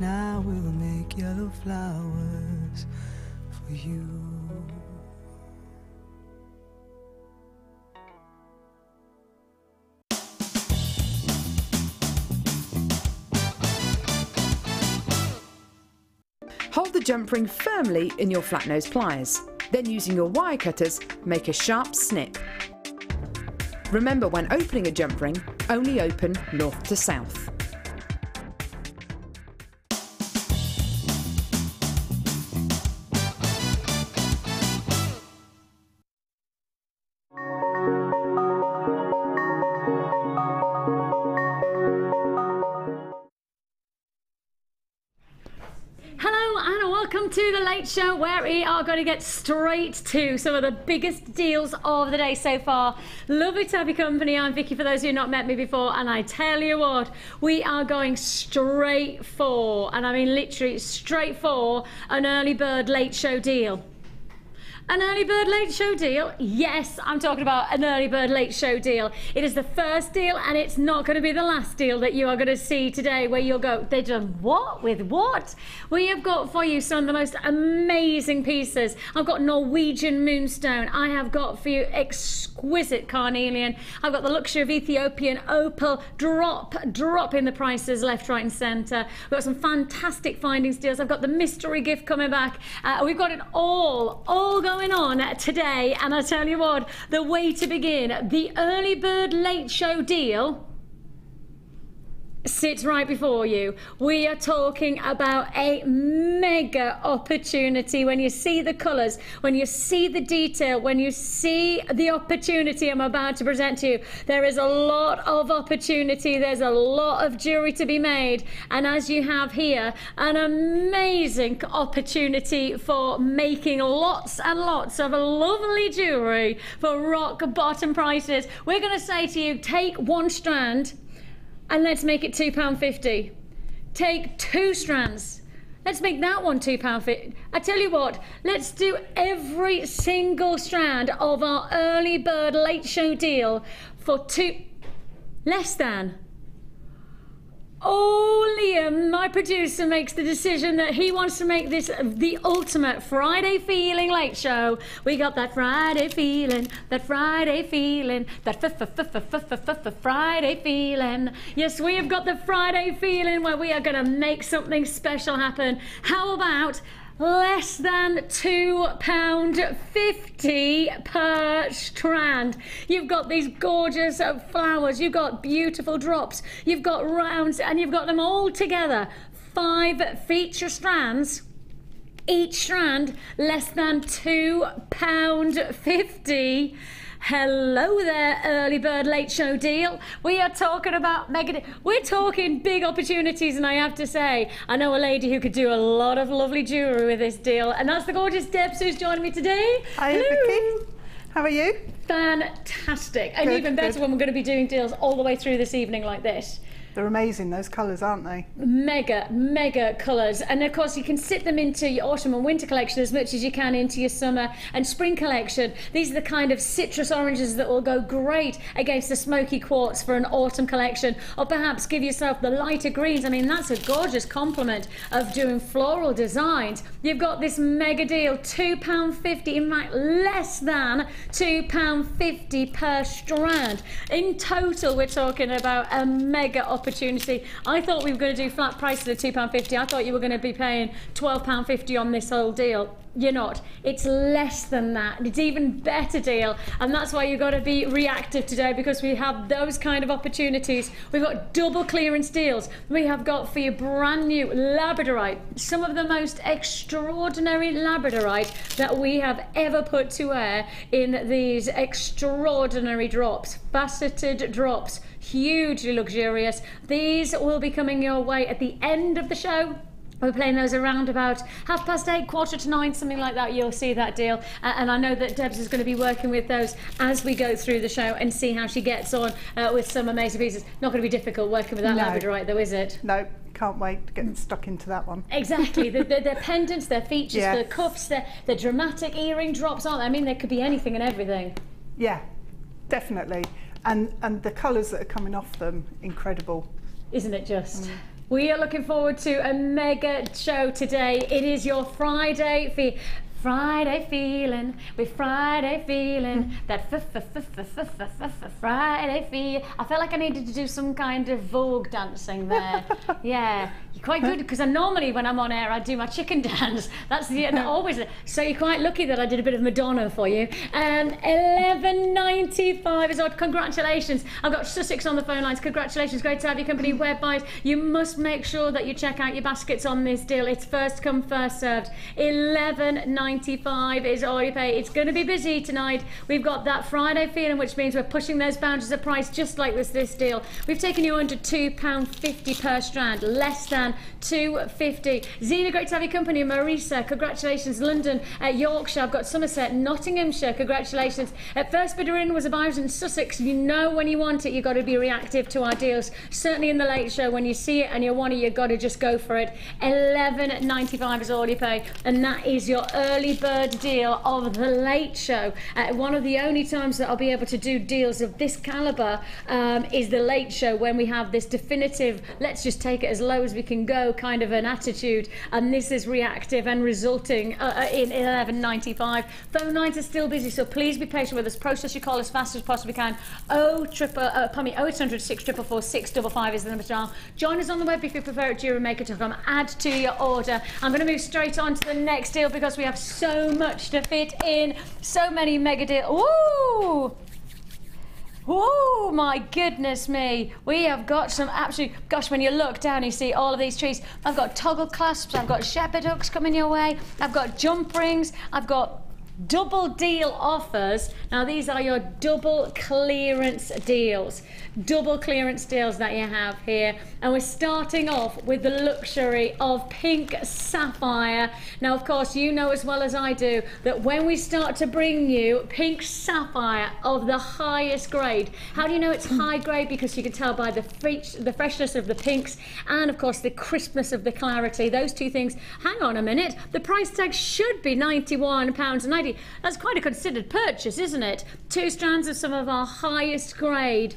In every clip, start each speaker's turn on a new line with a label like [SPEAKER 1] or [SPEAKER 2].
[SPEAKER 1] Now we'll make yellow flowers for you.
[SPEAKER 2] Hold the jump ring firmly in your flat nose pliers. Then using your wire cutters, make a sharp snip. Remember, when opening a jump ring, only open north to south.
[SPEAKER 3] Welcome to the Late Show, where we are going to get straight to some of the biggest deals of the day so far. Lovely to have your company. I'm Vicky, for those who have not met me before, and I tell you what, we are going straight for, and I mean literally straight for, an early bird late show deal. An early bird late show deal? Yes, I'm talking about an early bird late show deal. It is the first deal, and it's not going to be the last deal that you are going to see today, where you'll go, they done what? With what? We have got for you some of the most amazing pieces. I've got Norwegian Moonstone. I have got for you exquisite carnelian. I've got the luxury of Ethiopian opal. Drop in the prices left, right and centre. We've got some fantastic findings deals. I've got the mystery gift coming back. We've got it all going on today, and I tell you what, the way to begin, the early bird late show deal sits right before you. We are talking about a mega opportunity. When you see the colours, when you see the detail, when you see the opportunity I'm about to present to you, there is a lot of opportunity. There's a lot of jewellery to be made, and as you have here, an amazing opportunity for making lots and lots of lovely jewellery for rock bottom prices. We're going to say to you, take one strand and let's make it £2.50. Take two strands. Let's make that one £2.50. I tell you what, let's do every single strand of our early bird late show deal for less than. Oh, Liam, my producer, makes the decision that he wants to make this the ultimate Friday feeling late show. We got that Friday feeling, that Friday feeling, that Friday feeling. Yes, we have got the Friday feeling where we are going to make something special happen. How about less than £2.50 per strand? You've got these gorgeous flowers, you've got beautiful drops, you've got rounds, and you've got them all together. 5 feature strands, each strand less than £2.50. Hello there, early bird late show deal. We are talking about we're talking big opportunities, and I have to say, I know a lady who could do a lot of lovely jewellery with this deal, and that's the gorgeous Debs who's joining me today.
[SPEAKER 4] Hi, Vicky. How are you?
[SPEAKER 3] Fantastic. And even better when we're going to be doing deals all the way through this evening like this.
[SPEAKER 4] They're amazing, those colours, aren't they?
[SPEAKER 3] Mega colours. And of course you can sit them into your autumn and winter collection as much as you can into your summer and spring collection. These are the kind of citrus oranges that will go great against the smoky quartz for an autumn collection, or perhaps give yourself the lighter greens. I mean, that's a gorgeous complement of doing floral designs. You've got this mega deal, £2.50, in fact less than £2.50 per strand. In total, we're talking about a mega opportunity. I thought we were going to do flat prices at £2.50. I thought you were going to be paying £12.50 on this whole deal. you're not. It's less than that. It's even better deal, and that's why you've got to be reactive today, because we have those kind of opportunities. We've got double clearance deals. We have got for you brand new Labradorite, some of the most extraordinary Labradorite that we have ever put to air in these extraordinary drops, faceted drops, hugely luxurious. These will be coming your way at the end of the show. We're playing those around about 8:30, 8:45, something like that. You'll see that deal. And I know that Debs is going to be working with those as we go through the show and see how she gets on with some amazing pieces. Not going to be difficult working with that Labradorite though, is it?
[SPEAKER 4] No, can't wait to get stuck into that one.
[SPEAKER 3] Exactly. Their pendants, their features,
[SPEAKER 4] Yes.
[SPEAKER 3] their cuffs, their dramatic earring drops, aren't they? I mean, there could be anything and everything.
[SPEAKER 4] Yeah, definitely. And the colours that are coming off them, incredible.
[SPEAKER 3] Isn't it just? We are looking forward to a mega show today. It is your Friday feeling. With Friday feeling, that Friday feel. I felt like I needed to do some kind of Vogue dancing there. Yeah, you're quite good, because normally when I'm on air I do my chicken dance. That's always. So you're quite lucky that I did a bit of Madonna for you. 11.95 is odd. Congratulations. I've got Sussex on the phone lines. Congratulations, great to have your company. Web buys. You must make sure that you check out your baskets on this deal. It's first come, first served. 11.95 is all you pay. It's going to be busy tonight. We've got that Friday feeling, which means we're pushing those boundaries of price, just like this deal. We've taken you under £2.50 per strand, less than £2.50. Zena, great to have your company. Marisa, congratulations. London, Yorkshire, I've got Somerset, Nottinghamshire, congratulations. First bidder in was a buyer in Sussex. You know when you want it, you've got to be reactive to our deals. Certainly in the late show, when you see it and you want it, you've got to just go for it. 11.95 is all you pay, and that is your early bird deal of the late show. One of the only times that I'll be able to do deals of this caliber is the late show, when we have this definitive, let's just take it as low as we can go kind of an attitude, and this is reactive and resulting in 11.95. Phone lines are still busy, so please be patient with us. Process your call as fast as possibly can. 0800 644 655 is the number to dial. Join us on the web if you prefer at JewelleryMaker.com. Add to your order. I'm going to move straight on to the next deal, because we have so much to fit in, so many mega deals. Ooh! Oh my goodness me, we have got some absolute, gosh, when you look down you see all of these trees. I've got toggle clasps, I've got shepherd hooks coming your way, I've got jump rings, I've got double deal offers. Now these are your double clearance deals. Double clearance deals that you have here, and we're starting off with the luxury of pink sapphire. Now of course you know as well as I do that when we start to bring you pink sapphire of the highest grade, how do you know it's high grade? Because you can tell by the freshness of the pinks, and of course the crispness of the clarity. Those two things. Hang on a minute, the price tag should be £91.90. That's quite a considered purchase, isn't it? 2 strands of some of our highest grade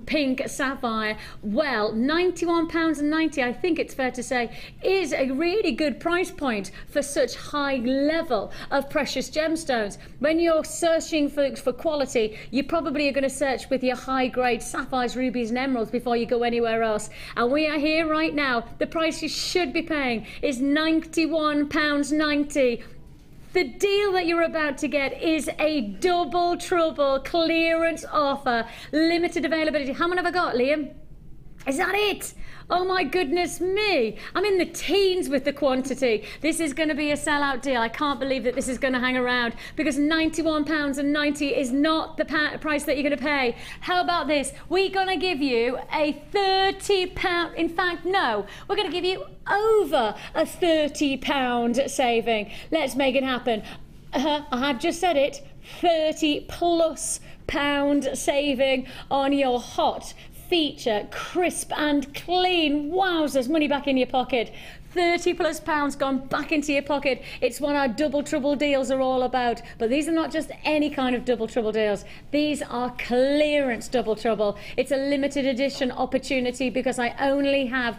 [SPEAKER 3] pink sapphire. Well, £91.90, I think it's fair to say, is a really good price point for such high level of precious gemstones. When you're searching for quality, you probably are going to search with your high grade sapphires, rubies and emeralds before you go anywhere else. And we are here right now. The price you should be paying is £91.90. The deal that you're about to get is a double trouble clearance offer, limited availability. How many have I got, Liam? Is that it? Oh my goodness me. I'm in the teens with the quantity. This is going to be a sellout deal. I can't believe that this is going to hang around, because £91.90 is not the price that you're going to pay. How about this? We're going to give you a £30, in fact, no, we're going to give you over a £30 saving. Let's make it happen. I have just said it, £30+ saving on your hot feature, crisp and clean. Wowzers, money back in your pocket. £30+ gone back into your pocket. It's what our double trouble deals are all about. But these are not just any kind of double trouble deals. These are clearance double trouble. It's a limited edition opportunity, because I only have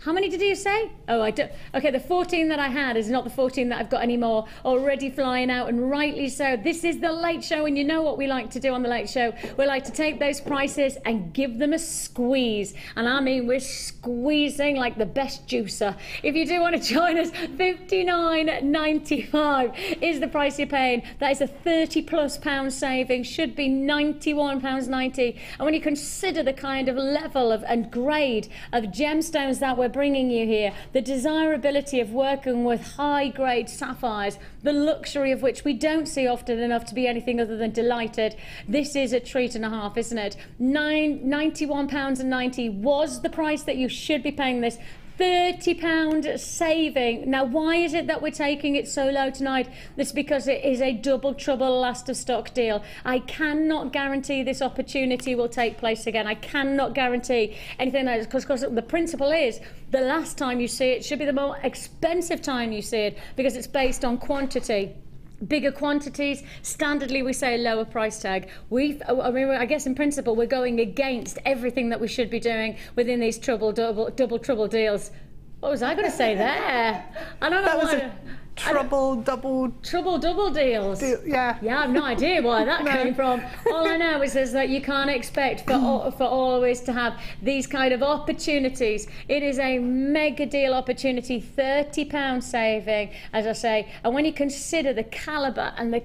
[SPEAKER 3] How many did you say? Oh, I don't. Okay, the 14 that I had is not the 14 that I've got anymore. Already flying out, and rightly so. This is the Late Show, and you know what we like to do on the Late Show. We like to take those prices and give them a squeeze. And I mean, we're squeezing like the best juicer. If you do want to join us, £59.95 is the price you're paying. That is a £30+ saving. Should be £91.90. And when you consider the kind of level of and grade of gemstones that we're bringing you here, the desirability of working with high grade sapphires, the luxury of which we don't see often enough to be anything other than delighted, this is a treat and a half, isn't it? £91.90 was the price that you should be paying this. £30 saving. Now, why is it that we're taking it so low tonight? It's because it is a double trouble last of stock deal. I cannot guarantee this opportunity will take place again. I cannot guarantee anything like this, because the principle is the last time you see it should be the more expensive time you see it, because it's based on quantity. Bigger quantities, standardly we say a lower price tag. I guess in principle we're going against everything that we should be doing within these double trouble deals. What was I going to say there? I don't know.
[SPEAKER 4] That was a double
[SPEAKER 3] deals.
[SPEAKER 4] Yeah.
[SPEAKER 3] Yeah, I have no idea why that came from. All I know is that you can't expect for always to have these kind of opportunities. It is a mega deal opportunity, £30 saving, as I say. And when you consider the calibre and the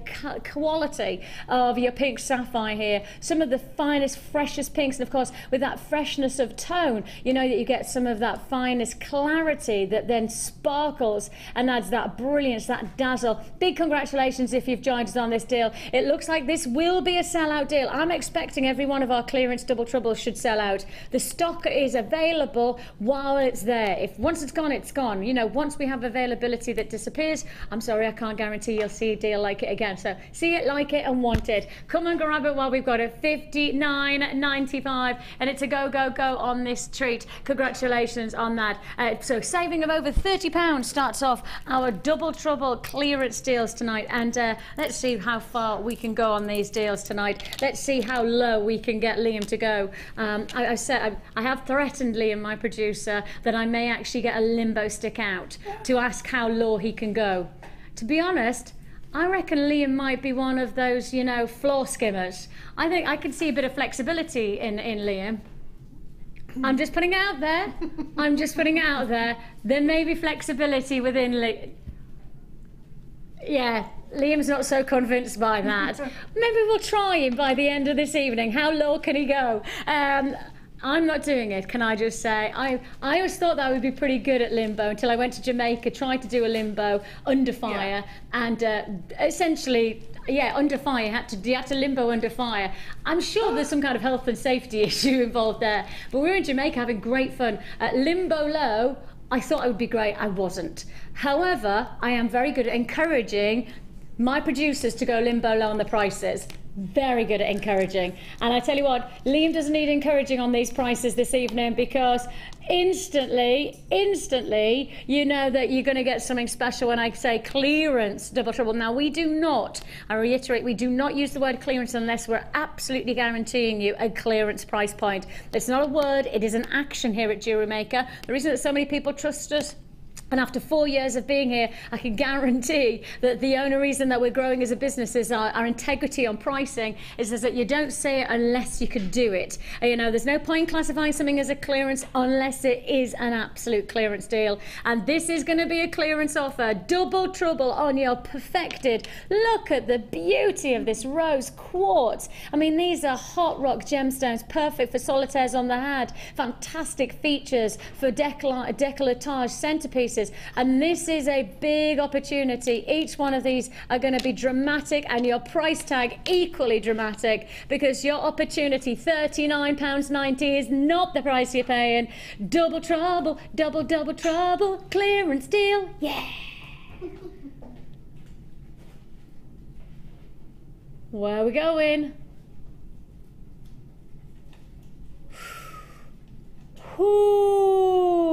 [SPEAKER 3] quality of your pink sapphire here, some of the finest, freshest pinks, and of course with that freshness of tone, you know that you get some of that finest clarity that then sparkles and adds that brilliance, that dazzle. Big congratulations if you've joined us on this deal. It looks like this will be a sellout deal. I'm expecting every one of our clearance double troubles should sell out. The stock is available while it's there. If once it's gone, it's gone. You know, once we have availability that disappears, I'm sorry, I can't guarantee you'll see a deal like it again. So see it, like it, and want it. Come and grab it while we've got it. £59.95, and it's a go, go, go on this treat. Congratulations on that. So saving of over £30 starts off our double trouble clearance deals tonight, and let's see how far we can go on these deals tonight. Let's see how low we can get Liam to go. I have threatened Liam, my producer, that I may actually get a limbo stick out to ask how low he can go. To be honest, I reckon Liam might be one of those, you know, floor skimmers. I think I can see a bit of flexibility in Liam. I'm just putting it out there. I'm just putting it out there. There may be flexibility within Liam. Yeah, Liam's not so convinced by that. Maybe we'll try him by the end of this evening. How low can he go? I'm not doing it, can I just say. I always thought that I would be pretty good at limbo until I went to Jamaica, tried to do a limbo under fire, and essentially, yeah, under fire. You had to limbo under fire. I'm sure there's some kind of health and safety issue involved there. But we were in Jamaica having great fun. At limbo low, I thought I would be great. I wasn't. However, I am very good at encouraging my producers to go limbo low on the prices. Very good at encouraging. And I tell you what, Liam doesn't need encouraging on these prices this evening, because instantly, you know that you're going to get something special when I say clearance double trouble. Now, we do not, I reiterate, we do not use the word clearance unless we're absolutely guaranteeing you a clearance price point. It's not a word, it is an action here at Jewellery Maker. The reason that so many people trust us, and after 4 years of being here, I can guarantee that the only reason that we're growing as a business is our integrity on pricing is that you don't say it unless you can do it. You know, there's no point classifying something as a clearance unless it is an absolute clearance deal. And this is going to be a clearance offer. Double trouble on your perfected. Look at the beauty of this rose quartz. I mean, these are hot rock gemstones, perfect for solitaires on the hand. Fantastic features for décolletage centerpieces. And this is a big opportunity. Each one of these are going to be dramatic, and your price tag equally dramatic, because your opportunity, £39.90, is not the price you're paying. Double trouble, double trouble, clearance deal, yeah. Where are we going? Ooh.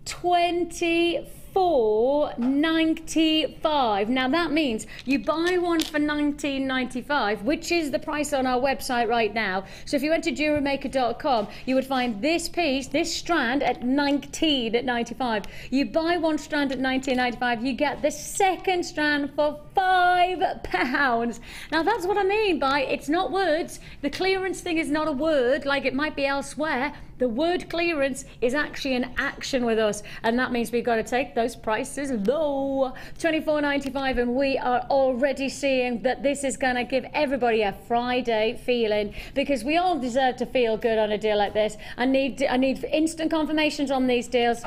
[SPEAKER 3] £24 24.95. Now that means you buy one for $19.95, which is the price on our website right now. So if you went to JewelleryMaker.com, you would find this piece, this strand, at $19.95. You buy one strand at $19.95, you get the second strand for £5. Now that's what I mean by it's not words. The clearance thing is not a word like it might be elsewhere. The word clearance is actually an action with us, and that means we've got to take those prices low. $24.95, and we are already seeing that this is going to give everybody a Friday feeling, because we all deserve to feel good on a deal like this. I need instant confirmations on these deals.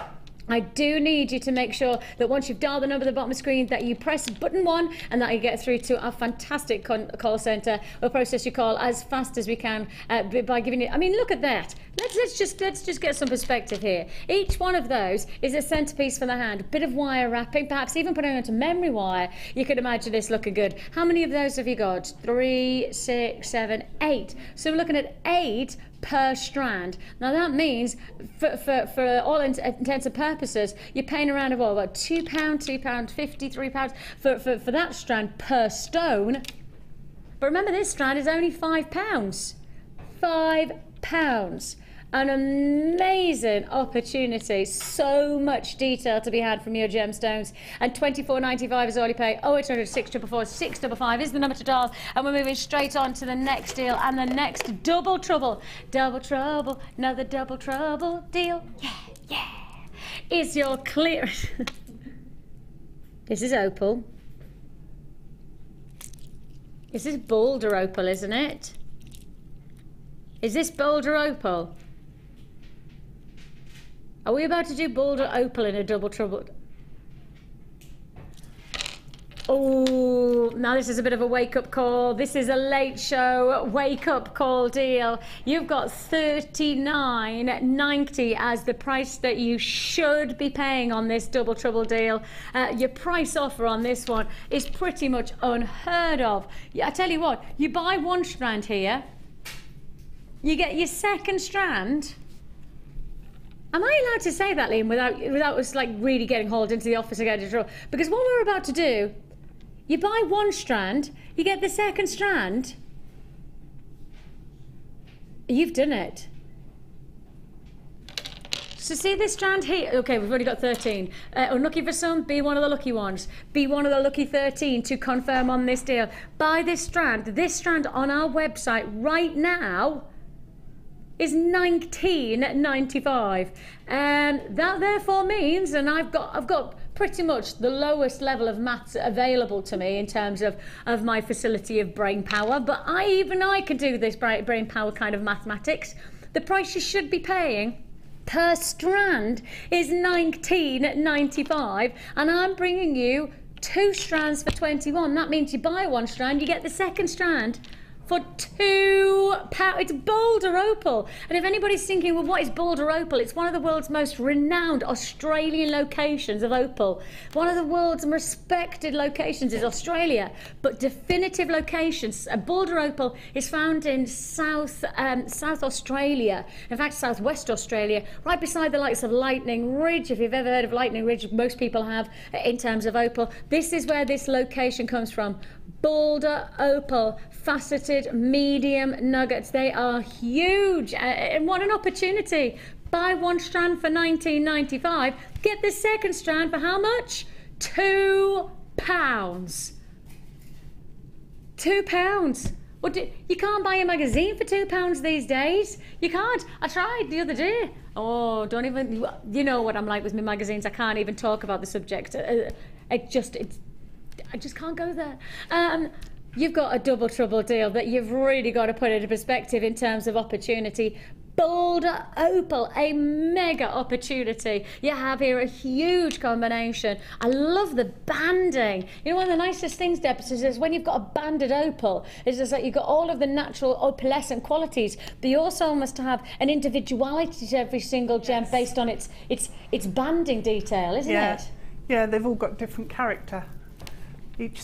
[SPEAKER 3] I do need you to make sure that once you've dialed the number at the bottom of the screen that you press button 1 and that you get through to our fantastic call centre. We'll process your call as fast as we can by giving you... I mean, look at that. Let's just get some perspective here. Each one of those is a centrepiece for the hand. A bit of wire wrapping, perhaps even putting it onto memory wire. You could imagine this looking good. How many of those have you got? 3, 6, 7, 8. So we're looking at 8 per strand. Now that means for all intents and purposes, you're paying around about £2, £2.50, £3 for that strand per stone. But remember, this strand is only £5. £5. An amazing opportunity. So much detail to be had from your gemstones. And $24.95 is all you pay. 0800 644 655 is the number to dial. And we're moving straight on to the next deal and the next double trouble. Double trouble, another double trouble deal. Yeah, yeah. Is your clear... This is opal. This is boulder opal, isn't it? Is this boulder opal? Are we about to do boulder opal in a double trouble? Oh, now this is a bit of a wake-up call. This is a late show wake-up call deal. You've got $39.90 as the price that you should be paying on this double trouble deal. Your price offer on this one is pretty much unheard of. I tell you what, you buy one strand here, you get your second strand. Am I allowed to say that, Liam, without us like really getting hauled into the office again to draw? Because what we're about to do, you buy one strand, you get the second strand. You've done it. So see this strand here? Okay, we've already got 13. Unlucky for some, be one of the lucky ones. Be one of the lucky 13 to confirm on this deal. Buy this strand on our website right now is $19.95, and that therefore means, and I've got pretty much the lowest level of maths available to me in terms of my facility of brain power, but even I can do this brain power kind of mathematics. The price you should be paying per strand is $19.95, and I'm bringing you 2 strands for $21. That means you buy one strand, you get the second strand for £2. It's boulder opal. And if anybody's thinking, well, what is boulder opal? It's one of the world's most renowned Australian locations of opal. One of the world's respected locations is Australia, but definitive locations. Boulder opal is found in South Australia, in fact Southwest Australia, right beside the likes of Lightning Ridge. If you've ever heard of Lightning Ridge, most people have in terms of opal. This is where this location comes from. Boulder opal, faceted medium nuggets. They are huge, and what an opportunity. Buy one strand for $19.95, get the second strand for how much? £2. £2. You can't buy a magazine for £2 these days. You can't. I tried the other day. Oh, don't even, you know what I'm like with my magazines. I can't even talk about the subject. I just can't go there. You've got a double trouble deal that you've really got to put into perspective in terms of opportunity. Boulder opal, a mega opportunity. You have here a huge combination. I love the banding. You know, one of the nicest things, Deb, is when you've got a banded opal, is just that you've got all of the natural opalescent qualities, but you also must have an individuality to every single gem based on its banding detail, isn't it?
[SPEAKER 4] Yeah, they've all got different character. Each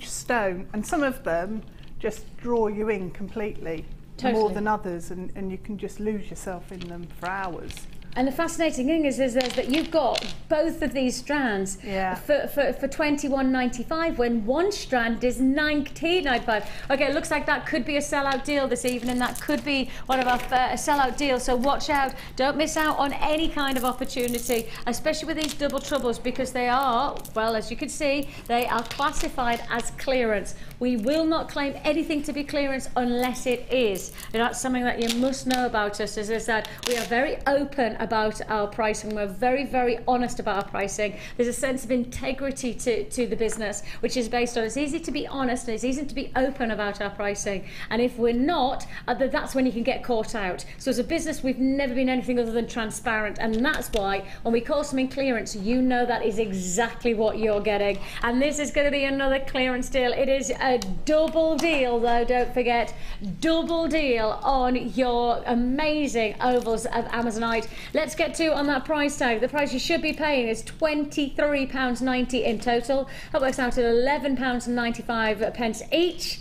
[SPEAKER 4] stone, and some of them just draw you in completely, more than others, and you can just lose yourself in them for hours.
[SPEAKER 3] And the fascinating thing is that you've got both of these strands for $21.95 when one strand is $19.95. Okay, it looks like that could be a sellout deal this evening. That could be one of our sellout deals. So watch out. Don't miss out on any kind of opportunity, especially with these double troubles, because they are, well, as you can see, they are classified as clearance. We will not claim anything to be clearance unless it is. And that's something that you must know about us, is that we are very open about our pricing. We're very, very honest about our pricing. There's a sense of integrity to the business, which is based on, it's easy to be honest and it's easy to be open about our pricing. And if we're not, that's when you can get caught out. So as a business, we've never been anything other than transparent. And that's why when we call something clearance, you know that is exactly what you're getting. And this is going to be another clearance deal. It is a double deal, though, don't forget. Double deal on your amazing ovals of Amazonite. Let's get to on that price tag. The price you should be paying is £23.90 in total. That works out at £11.95 each.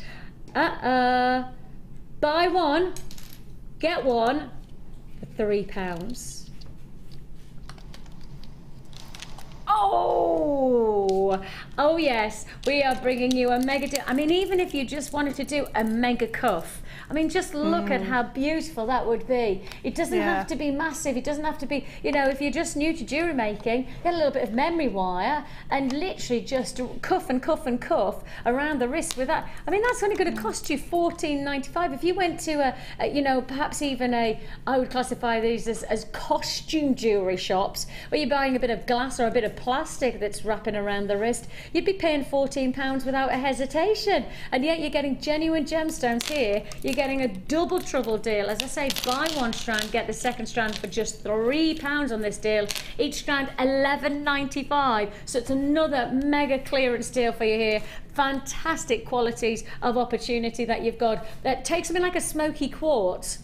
[SPEAKER 3] Buy one, get one for £3. Oh yes, we are bringing you a mega deal. I mean, even if you just wanted to do a mega cuff, I mean, just look at how beautiful that would be. It doesn't have to be massive. It doesn't have to be, you know, if you're just new to jewellery making, get a little bit of memory wire and literally just cuff and cuff and cuff around the wrist with that. I mean, that's only going to cost you $14.95. If you went to you know, perhaps even I would classify these as costume jewellery shops, where you're buying a bit of glass or a bit of plastic that's wrapping around the wrist, you'd be paying £14 without a hesitation. And yet you're getting genuine gemstones here. You're getting a double trouble deal. As I say, buy one strand, get the second strand for just £3 on this deal. Each strand $11.95. So it's another mega clearance deal for you here. Fantastic qualities of opportunity that you've got. Take something like a smoky quartz,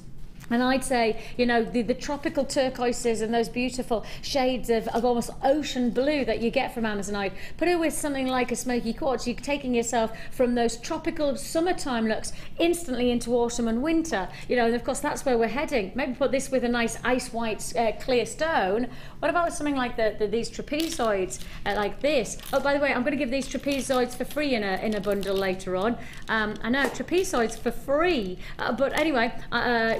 [SPEAKER 3] and I'd say, you know, the tropical turquoises and those beautiful shades of almost ocean blue that you get from Amazonite, put it with something like a smoky quartz, you're taking yourself from those tropical summertime looks instantly into autumn and winter. You know, and of course that's where we're heading. Maybe put this with a nice ice white clear stone. What about something like these trapezoids like this? Oh, by the way, I'm going to give these trapezoids for free in a bundle later on. I know, trapezoids for free. But anyway,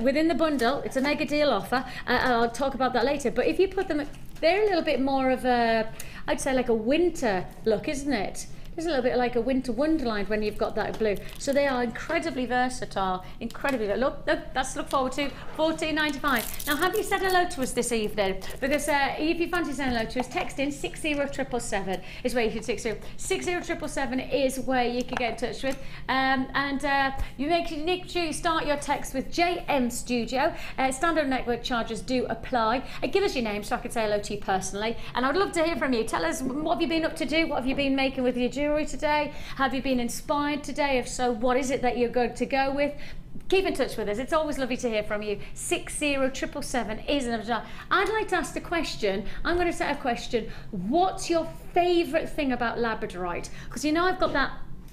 [SPEAKER 3] within the bundle, it's a mega deal offer. I'll talk about that later. But if you put them, they're a little bit more of a, I'd say like a winter look, isn't it? It's a little bit like a winter wonderland when you've got that blue. So they are incredibly versatile, incredibly. Look, that's to look forward to. $14.95. Now, have you said hello to us this evening? Because if you fancy saying hello to us, text in 60777 is where you should 60777 is where you can get in touch with. You make sure you start your text with JM Studio. Standard network charges do apply. Give us your name so I can say hello to you personally. And I'd love to hear from you. Tell us, what have you been up to do? What have you been making with your jewellery today? Have you been inspired today? If so, what is it that you're going to go with? Keep in touch with us. It's always lovely to hear from you. 60777 is an number. I'd like to ask the question. I'm going to set a question. What's your favourite thing about Labradorite? Because you know I've got that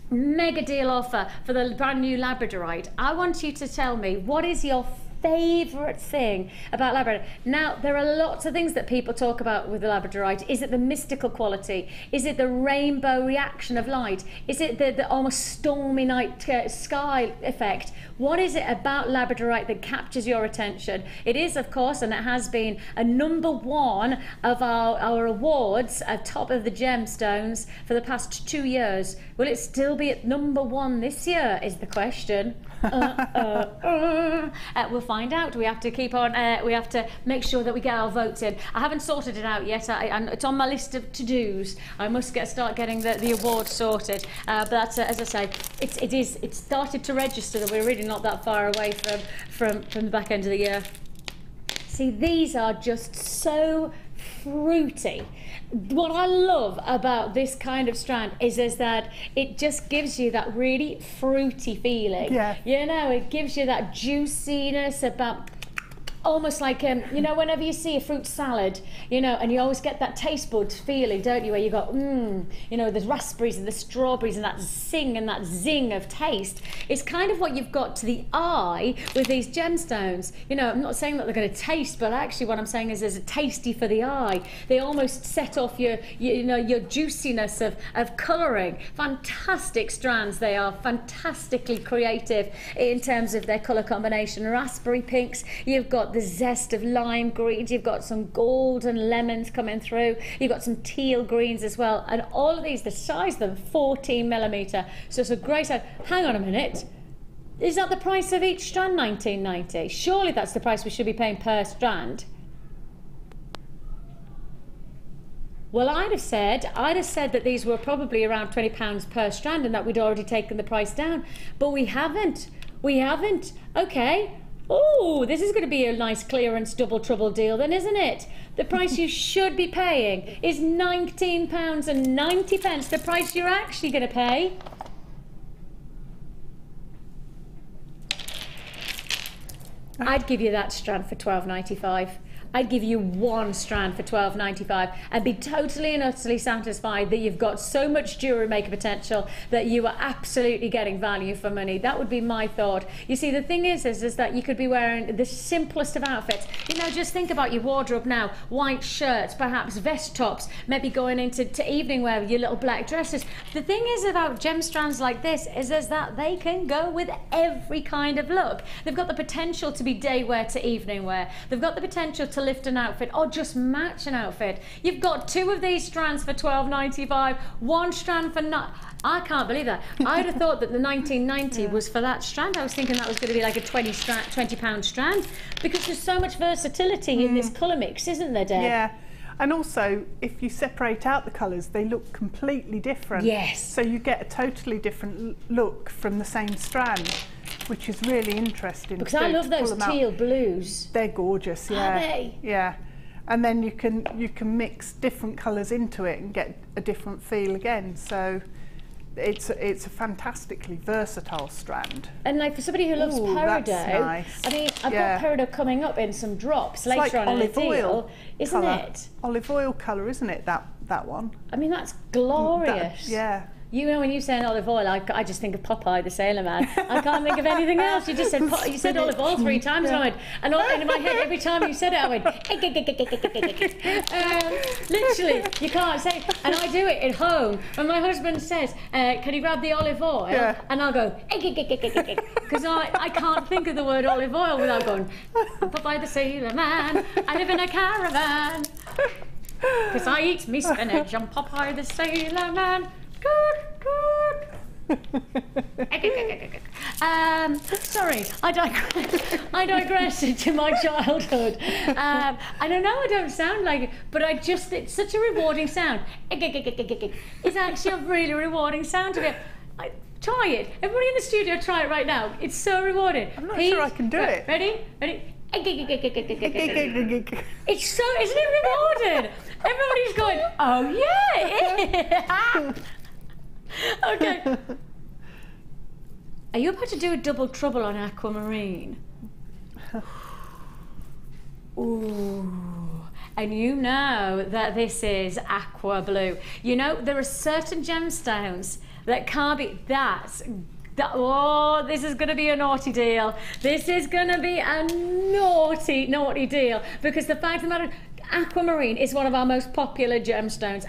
[SPEAKER 3] mega deal offer for the brand new Labradorite. I want you to tell me, what is your favourite thing about Labradorite? Now, there are lots of things that people talk about with the Labradorite. Is it the mystical quality? Is it the rainbow reaction of light? Is it the almost stormy night sky effect? What is it about Labradorite that captures your attention? It is, of course, and it has been a #1 of our awards at top of the gemstones for the past 2 years. Will it still be at #1 this year is the question. We'll find out. We have to keep on, we have to make sure that we get our votes in. I haven't sorted it out yet. It's on my list of to-dos. I must start getting the award sorted. But that's, as I say, it's started to register that we're really not that far away from the back end of the year. See, these are just so fruity. What I love about this kind of strand is that it just gives you that really fruity feeling. Yeah. You know, it gives you that juiciness about almost like, you know, whenever you see a fruit salad, you know, and you always get that taste bud feeling, don't you, where you go, you know, there's raspberries and the strawberries and that zing and that zing of taste. It's kind of what you've got to the eye with these gemstones. You know, I'm not saying that they're going to taste, but actually what I'm saying is there's a tasty for the eye. They almost set off your you know, your juiciness of colouring. Fantastic strands they are, fantastically creative in terms of their colour combination. Raspberry pinks, you've got the zest of lime greens, you've got some golden lemons coming through, you've got some teal greens as well, and all of these, the size of them, 14mm, so it's a great size. Hang on a minute, is that the price of each strand, $19.90? Surely that's the price we should be paying per strand. Well, I'd have said that these were probably around £20 per strand and that we'd already taken the price down, but we haven't. We haven't. Okay. Oh, this is going to be a nice clearance double trouble deal then, isn't it? The price you should be paying is £19.90, the price you're actually going to pay. I'd give you that strand for £12.95. I'd give you one strand for £12.95 and be totally and utterly satisfied that you've got so much jewellery maker potential that you are absolutely getting value for money. That would be my thought. You see, the thing is that you could be wearing the simplest of outfits. You know, just think about your wardrobe now. White shirts, perhaps vest tops, maybe going into evening wear with your little black dresses. The thing is about gem strands like this is that they can go with every kind of look. They've got the potential to be day wear to evening wear. They've got the potential to lift an outfit or just match an outfit. You've got two of these strands for £12.95, one strand for I can't believe that. I'd have thought that the $19.90 was for that strand. I was thinking that was going to be like a £20 strand, because there's so much versatility in this colour mix, isn't there, Deb?
[SPEAKER 4] Yeah. And also, if you separate out the colours, they look completely different.
[SPEAKER 3] Yes.
[SPEAKER 4] So you get a totally different look from the same strand, which is really interesting.
[SPEAKER 3] Because I love those teal blues.
[SPEAKER 4] They're gorgeous, yeah.
[SPEAKER 3] Are they?
[SPEAKER 4] Yeah. And then you can mix different colours into it and get a different feel again. So it's a fantastically versatile strand.
[SPEAKER 3] And like for somebody who loves peridot,
[SPEAKER 4] nice.
[SPEAKER 3] I mean, I've got peridot coming up in some drops later
[SPEAKER 4] like
[SPEAKER 3] on
[SPEAKER 4] olive
[SPEAKER 3] in a deal,
[SPEAKER 4] oil
[SPEAKER 3] isn't
[SPEAKER 4] colour.
[SPEAKER 3] it?
[SPEAKER 4] Olive oil colour, isn't it? That one.
[SPEAKER 3] I mean, that's glorious.
[SPEAKER 4] Yeah.
[SPEAKER 3] You know, when you say olive oil, I just think of Popeye the Sailor Man. I can't think of anything else. You just said you said olive oil 3 times, and I went, and in my head every time you said it, I went, literally, you can't say. And I do it at home. When my husband says, "Can you grab the olive oil?" and I'll go, because I can't think of the word olive oil without going, Popeye the Sailor Man. I live in a caravan because I eat me spinach. I'm Popeye the Sailor Man. Good. Sorry, I digress into my childhood. I don't know, I don't sound like it, but it's such a rewarding sound. It's actually a really rewarding sound to get. Try it. Everybody in the studio, try it right now. It's so rewarding.
[SPEAKER 4] I'm not sure I can do it.
[SPEAKER 3] Ready? It's so, isn't it rewarding? Everybody's going, oh yeah. Okay. Are you about to do a double trouble on aquamarine? Ooh. And you know that this is aqua blue. You know, there are certain gemstones that can't be, oh, this is going to be a naughty deal. This is going to be a naughty deal, because the fact of the matter, aquamarine is one of our most popular gemstones.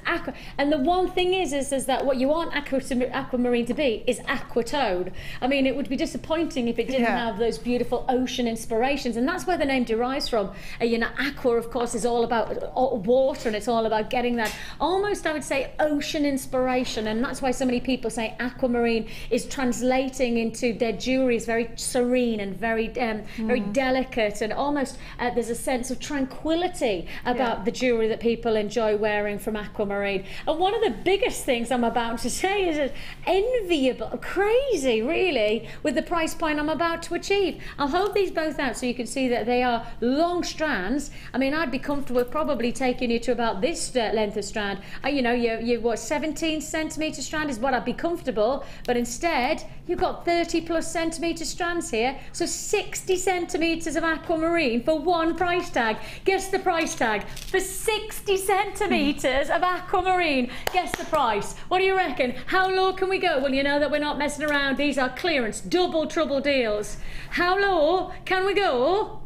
[SPEAKER 3] And the one thing is that what you want aquamarine to be is aquatone. I mean, it would be disappointing if it didn't have those beautiful ocean inspirations, and that's where the name derives from. You know, aqua, of course, is all about water, and it's all about getting that almost, I would say, ocean inspiration, and that's why so many people say aquamarine is translating into their jewellery is very serene and very very delicate, and almost there's a sense of tranquility about the jewellery that people enjoy wearing from aquamarine. And one of the biggest things I'm about to say is enviable, crazy really, with the price point I'm about to achieve. I'll hold these both out so you can see that they are long strands. I mean, I'd be comfortable with probably taking you to about this length of strand. You know, you what, 17 centimetre strand is what I'd be comfortable, but instead you've got 30+ centimetre strands here, so 60 centimetres of aquamarine for one price tag. Guess the price tag for 60 centimetres of aquamarine. Guess the price. What do you reckon? How low can we go? Well, you know that we're not messing around. These are clearance, double trouble deals. How low can we go?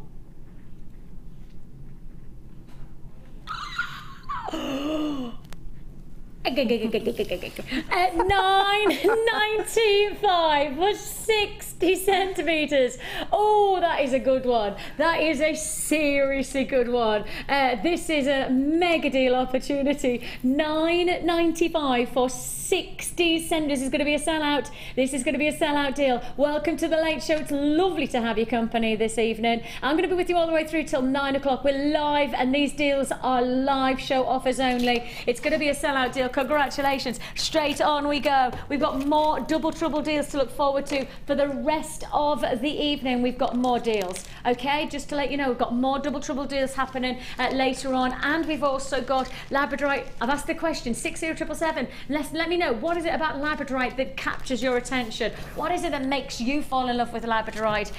[SPEAKER 3] At $9.95 for 60 centimetres. Oh, that is a good one. That is a seriously good one. This is a mega deal opportunity. $9.95 for 60 centimetres. This is going to be a sellout. This is going to be a sellout deal. Welcome to the Late Show. It's lovely to have your company this evening. I'm going to be with you all the way through till 9 o'clock. We're live, and these deals are live show offers only. It's going to be a sellout deal. Congratulations. Straight on we go. We've got more double trouble deals to look forward to for the rest of the evening. We've got more deals. Okay, just to let you know, we've got more double trouble deals happening later on, and we've also got Labradorite. I've asked the question 60777. Let me know, what is it about Labradorite that captures your attention? What is it that makes you fall in love with Labradorite?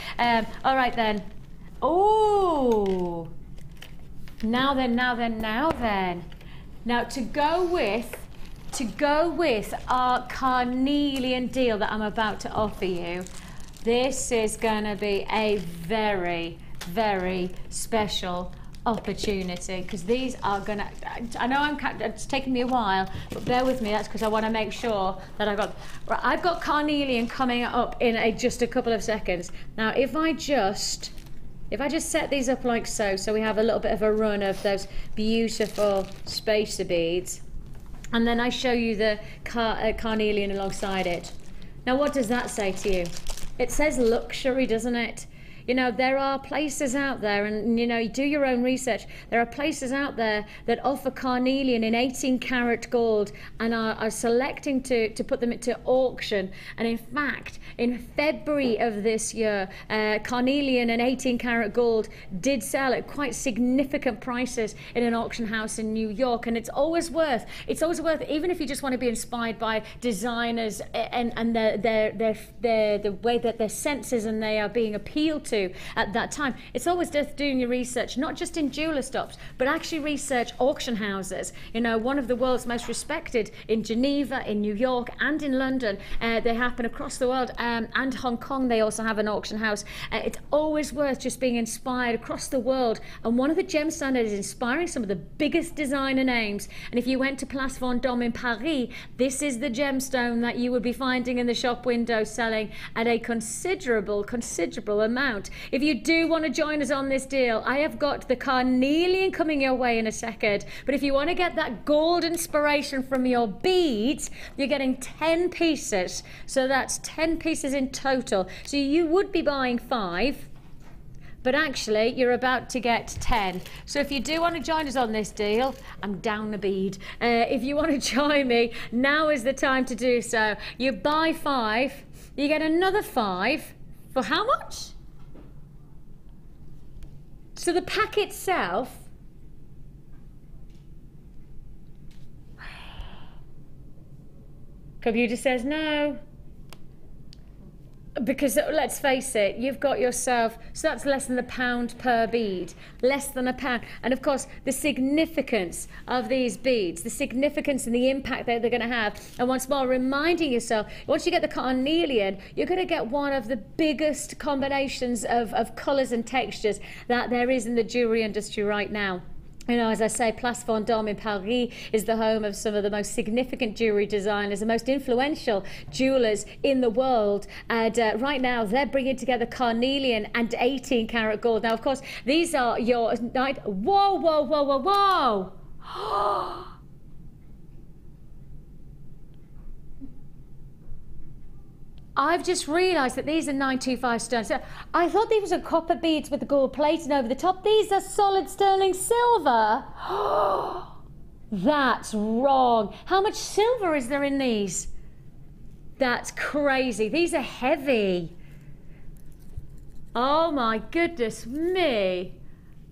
[SPEAKER 3] All right then. Oh, now then. Now to go with our carnelian deal that I'm about to offer you, this is going to be a very, very special opportunity, because these are going to, I know it's taken me a while, but bear with me. That's because I want to make sure that I've got carnelian coming up in just a couple of seconds. Now if I just set these up like so we have a little bit of a run of those beautiful spacer beads, and then I show you the carnelian alongside it. Now what does that say to you? It says luxury, doesn't it? You know, there are places out there, and you know, you do your own research. There are places out there that offer carnelian in 18-karat gold and are selecting to put them into auction. And in fact, in February of this year, carnelian and 18-karat gold did sell at quite significant prices in an auction house in New York. And it's always worth, even if you just want to be inspired by designers and the way that their senses and they are being appealed to at that time. It's always worth doing your research, not just in jeweler stops, but actually research auction houses. You know, one of the world's most respected in Geneva, in New York, and in London. They happen across the world, and Hong Kong. They also have an auction house. It's always worth just being inspired across the world. And one of the gemstones that is inspiring some of the biggest designer names. And if you went to Place Vendôme in Paris, this is the gemstone that you would be finding in the shop window selling at a considerable amount. If you do want to join us on this deal, I have got the carnelian coming your way in a second. But if you want to get that gold inspiration from your beads, you're getting 10 pieces. So that's 10 pieces in total. So you would be buying 5, but actually you're about to get 10. So if you do want to join us on this deal, I'm down a bead. If you want to join me, now is the time to do so. You buy 5, you get another 5 for how much? So the pack itself, computer says no, because let's face it, you've got yourself, so that's less than £1 per bead, less than £1. And of course, the significance of these beads, the significance and the impact that they're going to have. And once more, reminding yourself, once you get the carnelian, you're going to get one of the biggest combinations of colours and textures that there is in the jewellery industry right now. You know, as I say, Place Vendôme in Paris is the home of some of the most significant jewellery designers, the most influential jewellers in the world. And right now, they're bringing together carnelian and 18-karat gold. Now, of course, these are your night. Whoa, whoa, whoa, whoa, whoa! I've just realised that these are 925 stones. So I thought these were copper beads with the gold plating over the top. These are solid sterling silver. That's wrong. How much silver is there in these? That's crazy. These are heavy. Oh my goodness me.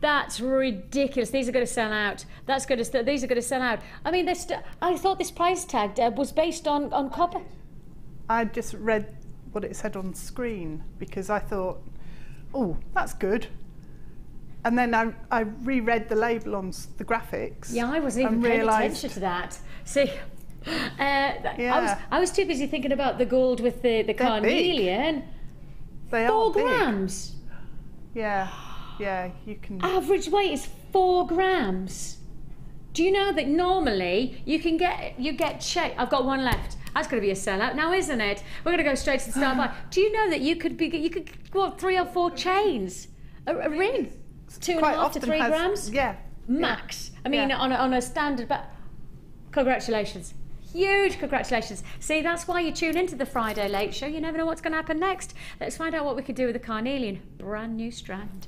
[SPEAKER 3] That's ridiculous. These are going to sell out. These are going to sell out. I mean, I thought this price tag was based on copper.
[SPEAKER 4] I just read what it said on screen because I thought, oh, that's good. And then I reread the label on the graphics.
[SPEAKER 3] Yeah, I wasn't even paying attention to that. See, I was too busy thinking about the gold with the carnelian.
[SPEAKER 4] They
[SPEAKER 3] 4
[SPEAKER 4] are big.
[SPEAKER 3] grams.
[SPEAKER 4] Yeah, yeah, you can.
[SPEAKER 3] Average weight is 4 grams. Do you know that normally you get check? I've got one left. That's going to be a sellout now, isn't it? We're going to go straight to the start buy. Do you know that you could go 3 or 4 chains, a ring, 2.5 to 3 grams, max. I mean, on a standard. But congratulations. Huge congratulations. See, that's why you tune into the Friday Late Show. You never know what's going to happen next. Let's find out what we can do with the carnelian. Brand new strand.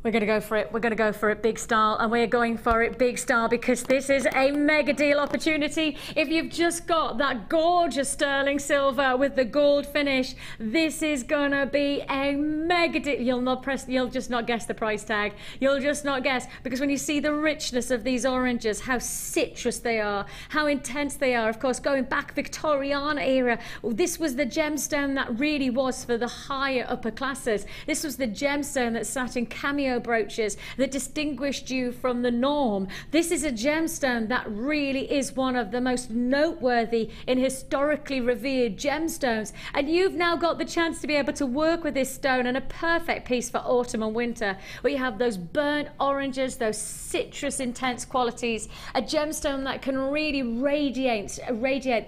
[SPEAKER 3] We're going to go for it. We're going to go for it big style, and we're going for it big style because this is a mega deal opportunity. If you've just got that gorgeous sterling silver with the gold finish, this is going to be a mega deal. You'll just not guess the price tag. You'll just not guess, because when you see the richness of these oranges, how citrus they are, how intense they are. Of course, going back Victorian era, this was the gemstone that really was for the higher upper classes. This was the gemstone that sat in cameo brooches that distinguished you from the norm. This is a gemstone that really is one of the most noteworthy and historically revered gemstones, and you've now got the chance to be able to work with this stone, and a perfect piece for autumn and winter, where you have those burnt oranges, those citrus intense qualities, a gemstone that can really radiate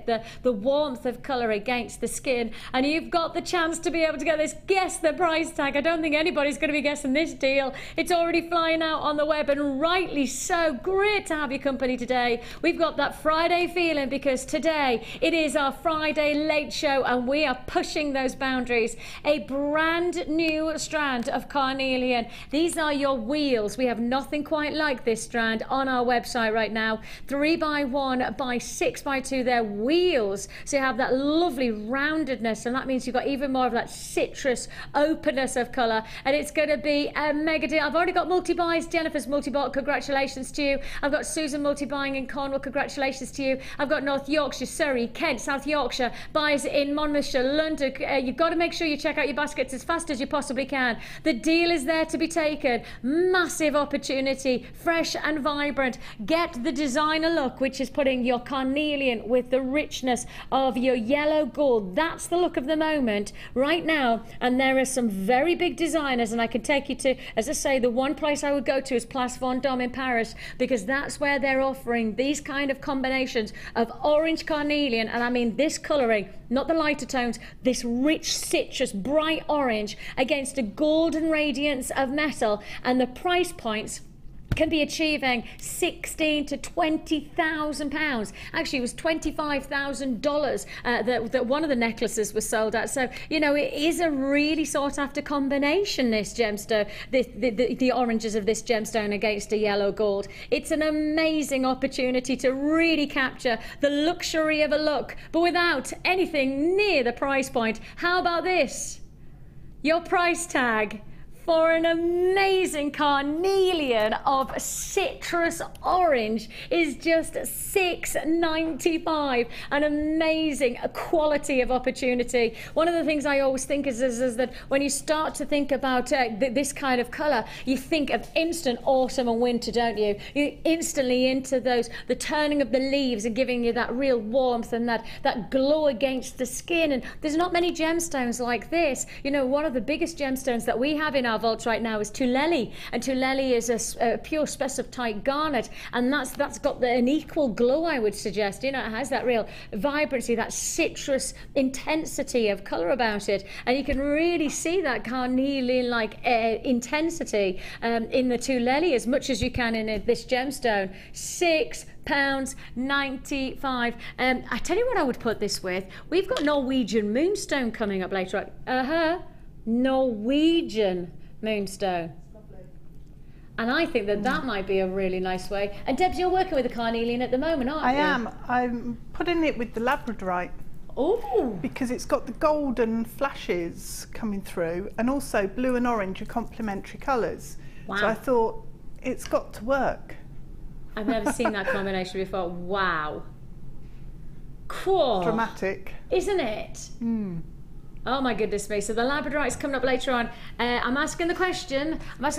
[SPEAKER 3] the warmth of colour against the skin, and you've got the chance to be able to get this. Guess the price tag. I don't think anybody's going to be guessing this deal. It's already flying out on the web, and rightly so. Great to have your company today. We've got that Friday feeling because today it is our Friday Late Show, and we are pushing those boundaries. A brand new strand of carnelian. These are your wheels. We have nothing quite like this strand on our website right now. 3x1 by 6x2. They're wheels, so you have that lovely roundedness, and that means you've got even more of that citrus openness of colour, and it's going to be a mega deal. I've already got multi-buys. Jennifer's multi-bought, congratulations to you. I've got Susan multi-buying in Cornwall, congratulations to you. I've got North Yorkshire, Surrey, Kent, South Yorkshire, buys in Monmouthshire, London. You've got to make sure you check out your baskets as fast as you possibly can. The deal is there to be taken. Massive opportunity, fresh and vibrant. Get the designer look, which is putting your carnelian with the richness of your yellow gold. That's the look of the moment right now, and there are some very big designers, and I can take you to, as I say, the one place I would go to is Place Vendôme in Paris, because that's where they're offering these kind of combinations of orange carnelian, and I mean this colouring, not the lighter tones, this rich citrus bright orange against a golden radiance of metal, and the price points can be achieving £16,000 to £20,000. Actually, it was $25,000 that one of the necklaces was sold at. So, you know, it is a really sought after combination, this gemstone, the oranges of this gemstone against a yellow gold. It's an amazing opportunity to really capture the luxury of a look, but without anything near the price point. How about this? Your price tag for an amazing carnelian of citrus orange is just $6.95. An amazing quality of opportunity. One of the things I always think is that when you start to think about this kind of colour, you think of instant autumn and winter, don't you? You're instantly into the turning of the leaves and giving you that real warmth and that glow against the skin. And there's not many gemstones like this. You know, one of the biggest gemstones that we have in our our vaults right now is Tulele, and Tulele is a pure specific garnet, and that's got an equal glow, I would suggest. You know, it has that real vibrancy, that citrus intensity of colour about it, and you can really see that carnelian-like intensity in the Tulele as much as you can in this gemstone. £6.95. I tell you what I would put this with. We've got Norwegian Moonstone coming up later on. Norwegian Moonstone. And I think that might be a really nice way. And Debs, you're working with the carnelian at the moment, aren't you?
[SPEAKER 4] I am. I'm putting it with the Labradorite.
[SPEAKER 3] Oh!
[SPEAKER 4] Because it's got the golden flashes coming through, and also blue and orange are complementary colours.
[SPEAKER 3] Wow.
[SPEAKER 4] So I thought, it's got to work.
[SPEAKER 3] I've never seen that combination before. Wow. Cool.
[SPEAKER 4] Dramatic.
[SPEAKER 3] Isn't it? Oh my goodness me. So the Labradorite's coming up later on. I'm asking the question, what's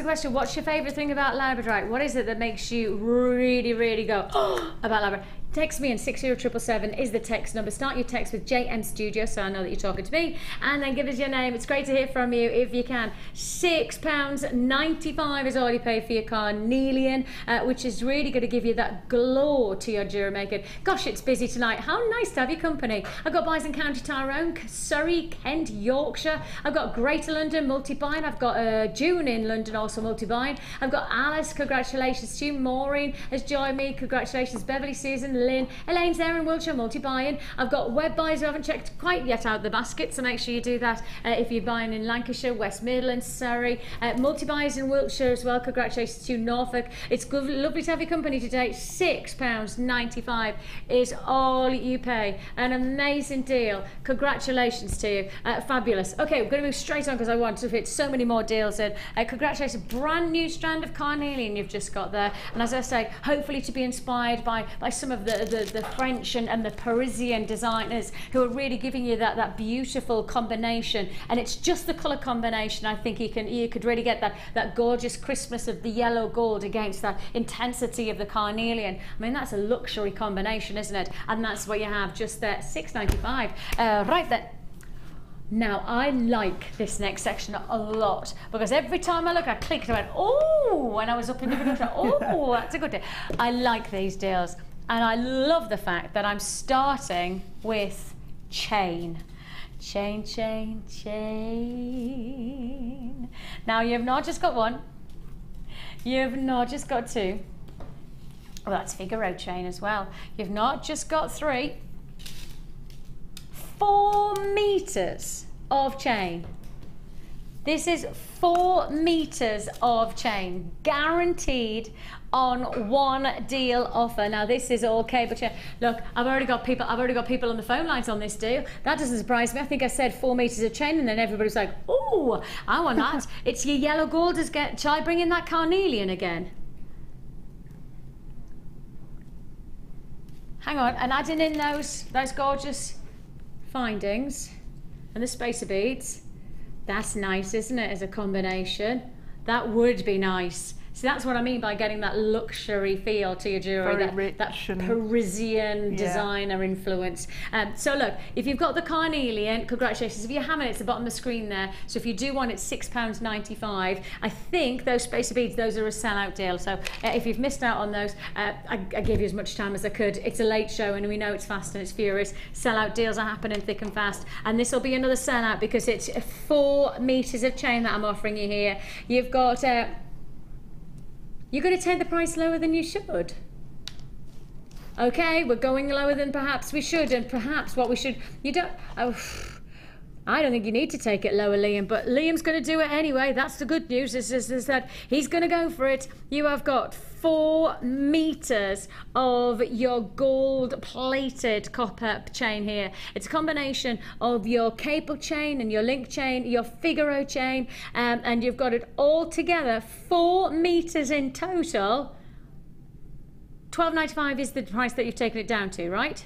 [SPEAKER 3] your favourite thing about Labradorite? What is it that makes you really, really go, oh, about Labradorite? Text me in 60777 is the text number. Start your text with JM Studio, so I know that you're talking to me, and then give us your name. It's great to hear from you if you can. £6.95 is all you pay for your carnelian, which is really going to give you that glow to your jewellery making. Gosh, it's busy tonight. How nice to have your company. I've got Bison County, Tyrone, Surrey, Kent, Yorkshire. I've got Greater London, multi-buying. I've got June in London, also multi-buying. I've got Alice, congratulations to you. Maureen has joined me, congratulations. Beverly, Susan, Lynn, Elaine's there in Wiltshire, multi-buying. I've got web buyers who haven't checked quite yet out the basket, so make sure you do that if you're buying in Lancashire, West Midlands, Surrey. Multi-buyers in Wiltshire as well, congratulations to Norfolk. It's good, lovely to have your company today. £6.95 is all you pay. An amazing deal. Congratulations to you. Fabulous. Okay, we're going to move straight on because I want to fit so many more deals in. Congratulations, brand new strand of carnelian you've just got there. And as I say, hopefully to be inspired by some of the French and the Parisian designers who are really giving you that beautiful combination. And it's just the colour combination. I think you could really get that gorgeous Christmas of the yellow gold against that intensity of the carnelian. I mean, that's a luxury combination, isn't it? And that's what you have just there. £6.95. Right then. Now, I like this next section a lot because every time I look, I clicked and I went, oh, when I was up in the production, oh, that's a good deal. I like these deals. And I love the fact that I'm starting with chain. Chain, chain, chain. Now, you've not just got one. You've not just got two. Well, that's Figaro chain as well. You've not just got 3. 4 meters of chain. This is 4 meters of chain, guaranteed on one deal offer. Now this is all cable chain. Look, I've already got people on the phone lines on this deal. That doesn't surprise me. I think I said 4 meters of chain, and then everybody's like, "Oh, I want that." It's your yellow gold. Shall I bring in that carnelian again? Hang on, and adding in those gorgeous findings and the spacer beads. That's nice, isn't it, as a combination? That would be nice. So that's what I mean by getting that luxury feel to your jewellery, that Parisian designer influence. So look, if you've got the carnelian, congratulations. If you haven't, it's the bottom of the screen there. So if you do want it, £6.95. I think those spacer beads, those are a sellout deal. So if you've missed out on those, I gave you as much time as I could. It's a late show and we know it's fast and it's furious. Sellout deals are happening thick and fast. And this will be another sellout because it's 4 meters of chain that I'm offering you here. You've got... You're going to take the price lower than you should. Okay, we're going lower than perhaps we should, and perhaps what we should... I don't think you need to take it lower, Liam, but Liam's going to do it anyway. That's the good news, is that he's going to go for it. You have got 4 meters of your gold-plated copper chain here. It's a combination of your cable chain and your link chain, your Figaro chain, and you've got it all together. 4 meters in total. £12.95 is the price that you've taken it down to, right?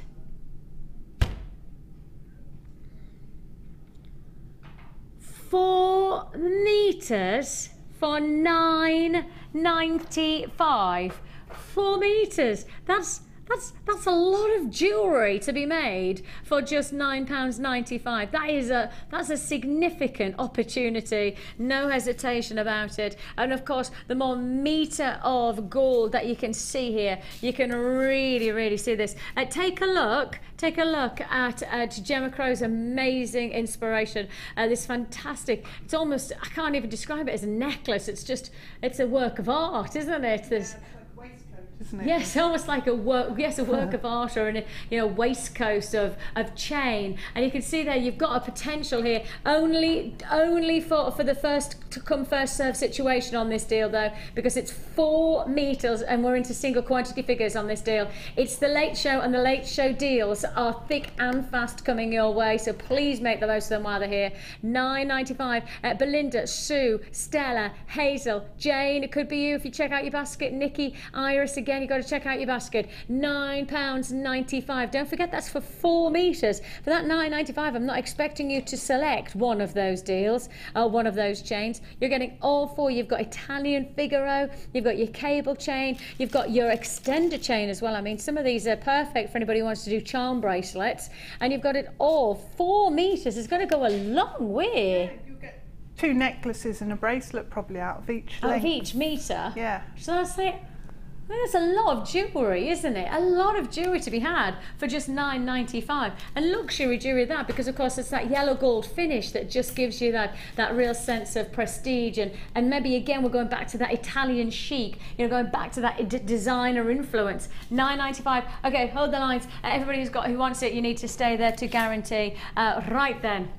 [SPEAKER 3] 4 meters for £9.95. 4 meters. That's That's a lot of jewellery to be made for just £9.95. That's a significant opportunity, no hesitation about it. And of course, the more metre of gold that you can see here, you can really see this. Take a look at Gemma Crow's amazing inspiration. This fantastic, it's almost, I can't even describe it as a necklace. It's a work of art, isn't it? There's,
[SPEAKER 4] isn't it?
[SPEAKER 3] yes, almost like a work of art, or a waistcoat of chain. And you can see there you've got a potential here. Only for the first to come first serve situation on this deal though, because it's 4 meters and we're into single quantity figures on this deal. It's the Late Show, and the Late Show deals are thick and fast coming your way, so please make the most of them while they're here. £9.95. Belinda, Sue, Stella, Hazel, Jane, it could be you if you check out your basket. Nikki, Iris, again, you've got to check out your basket. £9.95. Don't forget that's for 4 meters. For that £9.95, I'm not expecting you to select one of those deals, one of those chains. You're getting all 4. You've got Italian Figaro, you've got your cable chain, you've got your extender chain as well. I mean, some of these are perfect for anybody who wants to do charm bracelets, and you've got it all. 4 meters is going to go a long way.
[SPEAKER 4] Yeah, you'll get 2 necklaces and a bracelet probably out of each length.
[SPEAKER 3] Of each meter?
[SPEAKER 4] Yeah.
[SPEAKER 3] So that's like, that's a lot of jewellery, isn't it? A lot of jewellery to be had for just £9.95. And luxury jewellery at that, because of course it's that yellow gold finish that just gives you that real sense of prestige, and maybe again we're going back to that Italian chic, going back to that designer influence. £9.95. Okay, hold the lines. Everybody who wants it, you need to stay there to guarantee. Right then,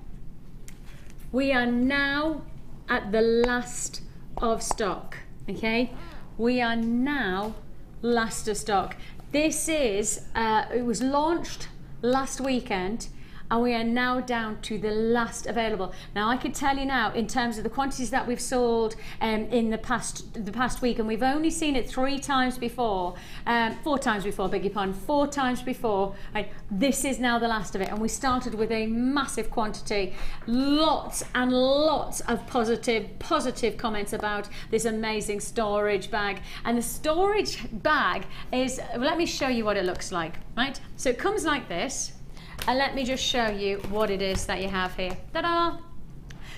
[SPEAKER 3] we are now at the last of stock, okay? We are now last of stock. This is, it was launched last weekend, and we are now down to the last available. Now I can tell you now, in terms of the quantities that we've sold in the past week, and we've only seen it 3 times before, 4 times before, beg your pardon, 4 times before. Right, this is now the last of it, and we started with a massive quantity. Lots and lots of positive comments about this amazing storage bag. And the storage bag is, let me show you what it looks like, right? So it comes like this. And let me just show you what it is that you have here. Ta-da!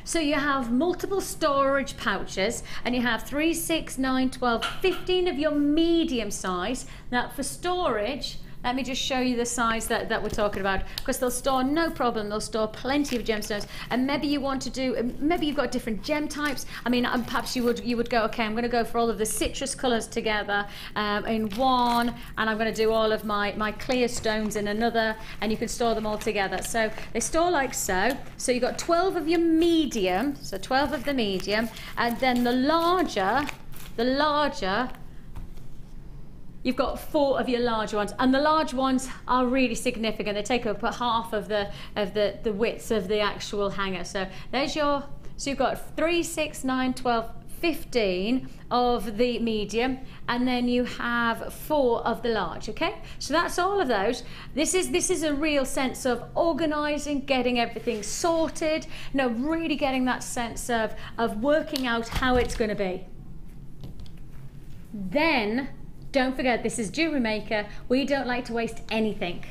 [SPEAKER 3] So you have multiple storage pouches, and you have 3, 6, 9, 12, 15 of your medium size. Now for storage, let me just show you the size that we're talking about, because they'll store, no problem, they'll store plenty of gemstones. And maybe you want to do, maybe you've got different gem types. I mean, perhaps you would go, okay, I'm going to go for all of the citrus colours together in one, and I'm going to do all of my clear stones in another, and you can store them all together. So they store like so. So you've got 12 of your medium, so 12 of the medium, and then the larger, you've got 4 of your larger ones, and the large ones are really significant. They take up half of the width of the actual hanger. So there's so you've got 3, 6, 9, 12, 15 of the medium, and then you have 4 of the large. Okay, so that's all of those. This is a real sense of organizing, getting everything sorted, really getting that sense of working out how it's going to be. Then don't forget, this is Jewellery Maker. We don't like to waste anything.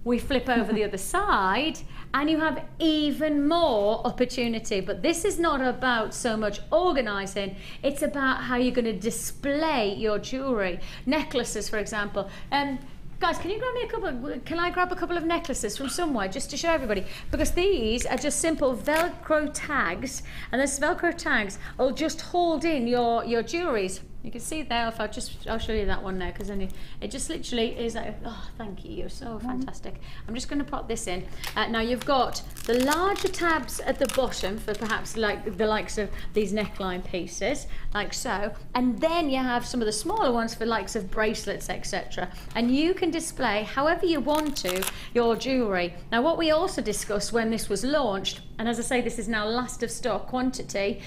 [SPEAKER 3] We flip over the other side, and you have even more opportunity. But this is not about so much organising, it's about how you're going to display your jewellery. Necklaces, for example. Guys, can you grab me can I grab a couple of necklaces from somewhere just to show everybody? Because these are just simple Velcro tags, and those Velcro tags will just hold in your jewelleries. You can see there, if I'll show you that one now, because then it just literally is like, oh, thank you, you're so fantastic. I'm just going to pop this in. Now you've got the larger tabs at the bottom for perhaps like the likes of these neckline pieces, like so, and then you have some of the smaller ones for likes of bracelets, etc. And you can display however you want to your jewellery. Now what we also discussed when this was launched, and as I say, this is now last of stock quantity,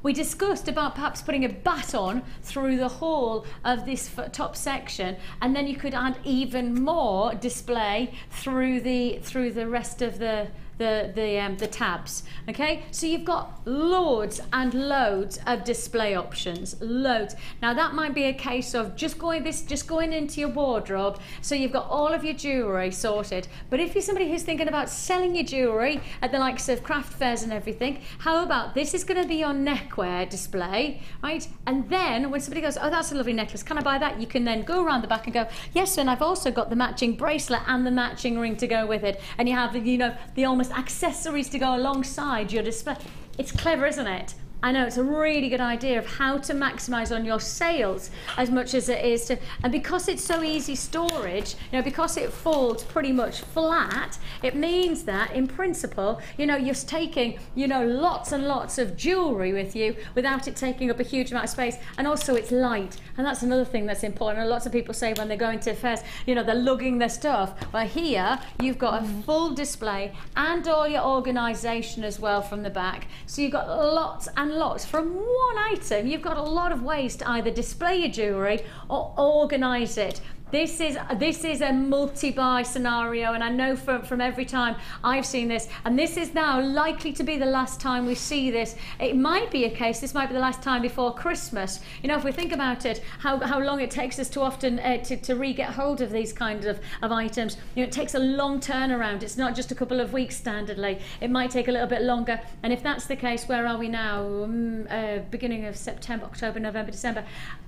[SPEAKER 3] we discussed about perhaps putting a baton through the whole of this top section, and then you could add even more display through the rest of the the tabs. Okay, so you've got loads and loads of display options, loads. Now that might be a case of just going into your wardrobe, so you've got all of your jewellery sorted. But if you're somebody who's thinking about selling your jewellery at the likes of craft fairs and everything, how about this is going to be your neckwear display, right? And then when somebody goes, oh, that's a lovely necklace, can I buy that? You can then go around the back and go, yes, and I've also got the matching bracelet and the matching ring to go with it. And you have the, you know, the almost accessories to go alongside your display. It's clever, isn't it? I know, it's a really good idea of how to maximise on your sales as much as it is to, and because it's so easy storage, you know, because it folds pretty much flat, it means that in principle, you know, you're taking, you know, lots and lots of jewellery with you without it taking up a huge amount of space, and also it's light, and that's another thing that's important. And lots of people say when they're going to fairs, you know, they're lugging their stuff. Well, here you've got a full display and all your organisation as well from the back, so you've got lots and lots from one item. You've got a lot of ways to either display your jewellery or organise it. This is a multi-buy scenario, and I know from every time I've seen this, and this is now likely to be the last time we see this. It might be a case, this might be the last time before Christmas. You know, if we think about it, how long it takes us to often to re-get hold of these kinds of items. You know, it takes a long turnaround. It's not just a couple of weeks standardly. It might take a little bit longer, and if that's the case, where are we now? Beginning of September, October, November, December.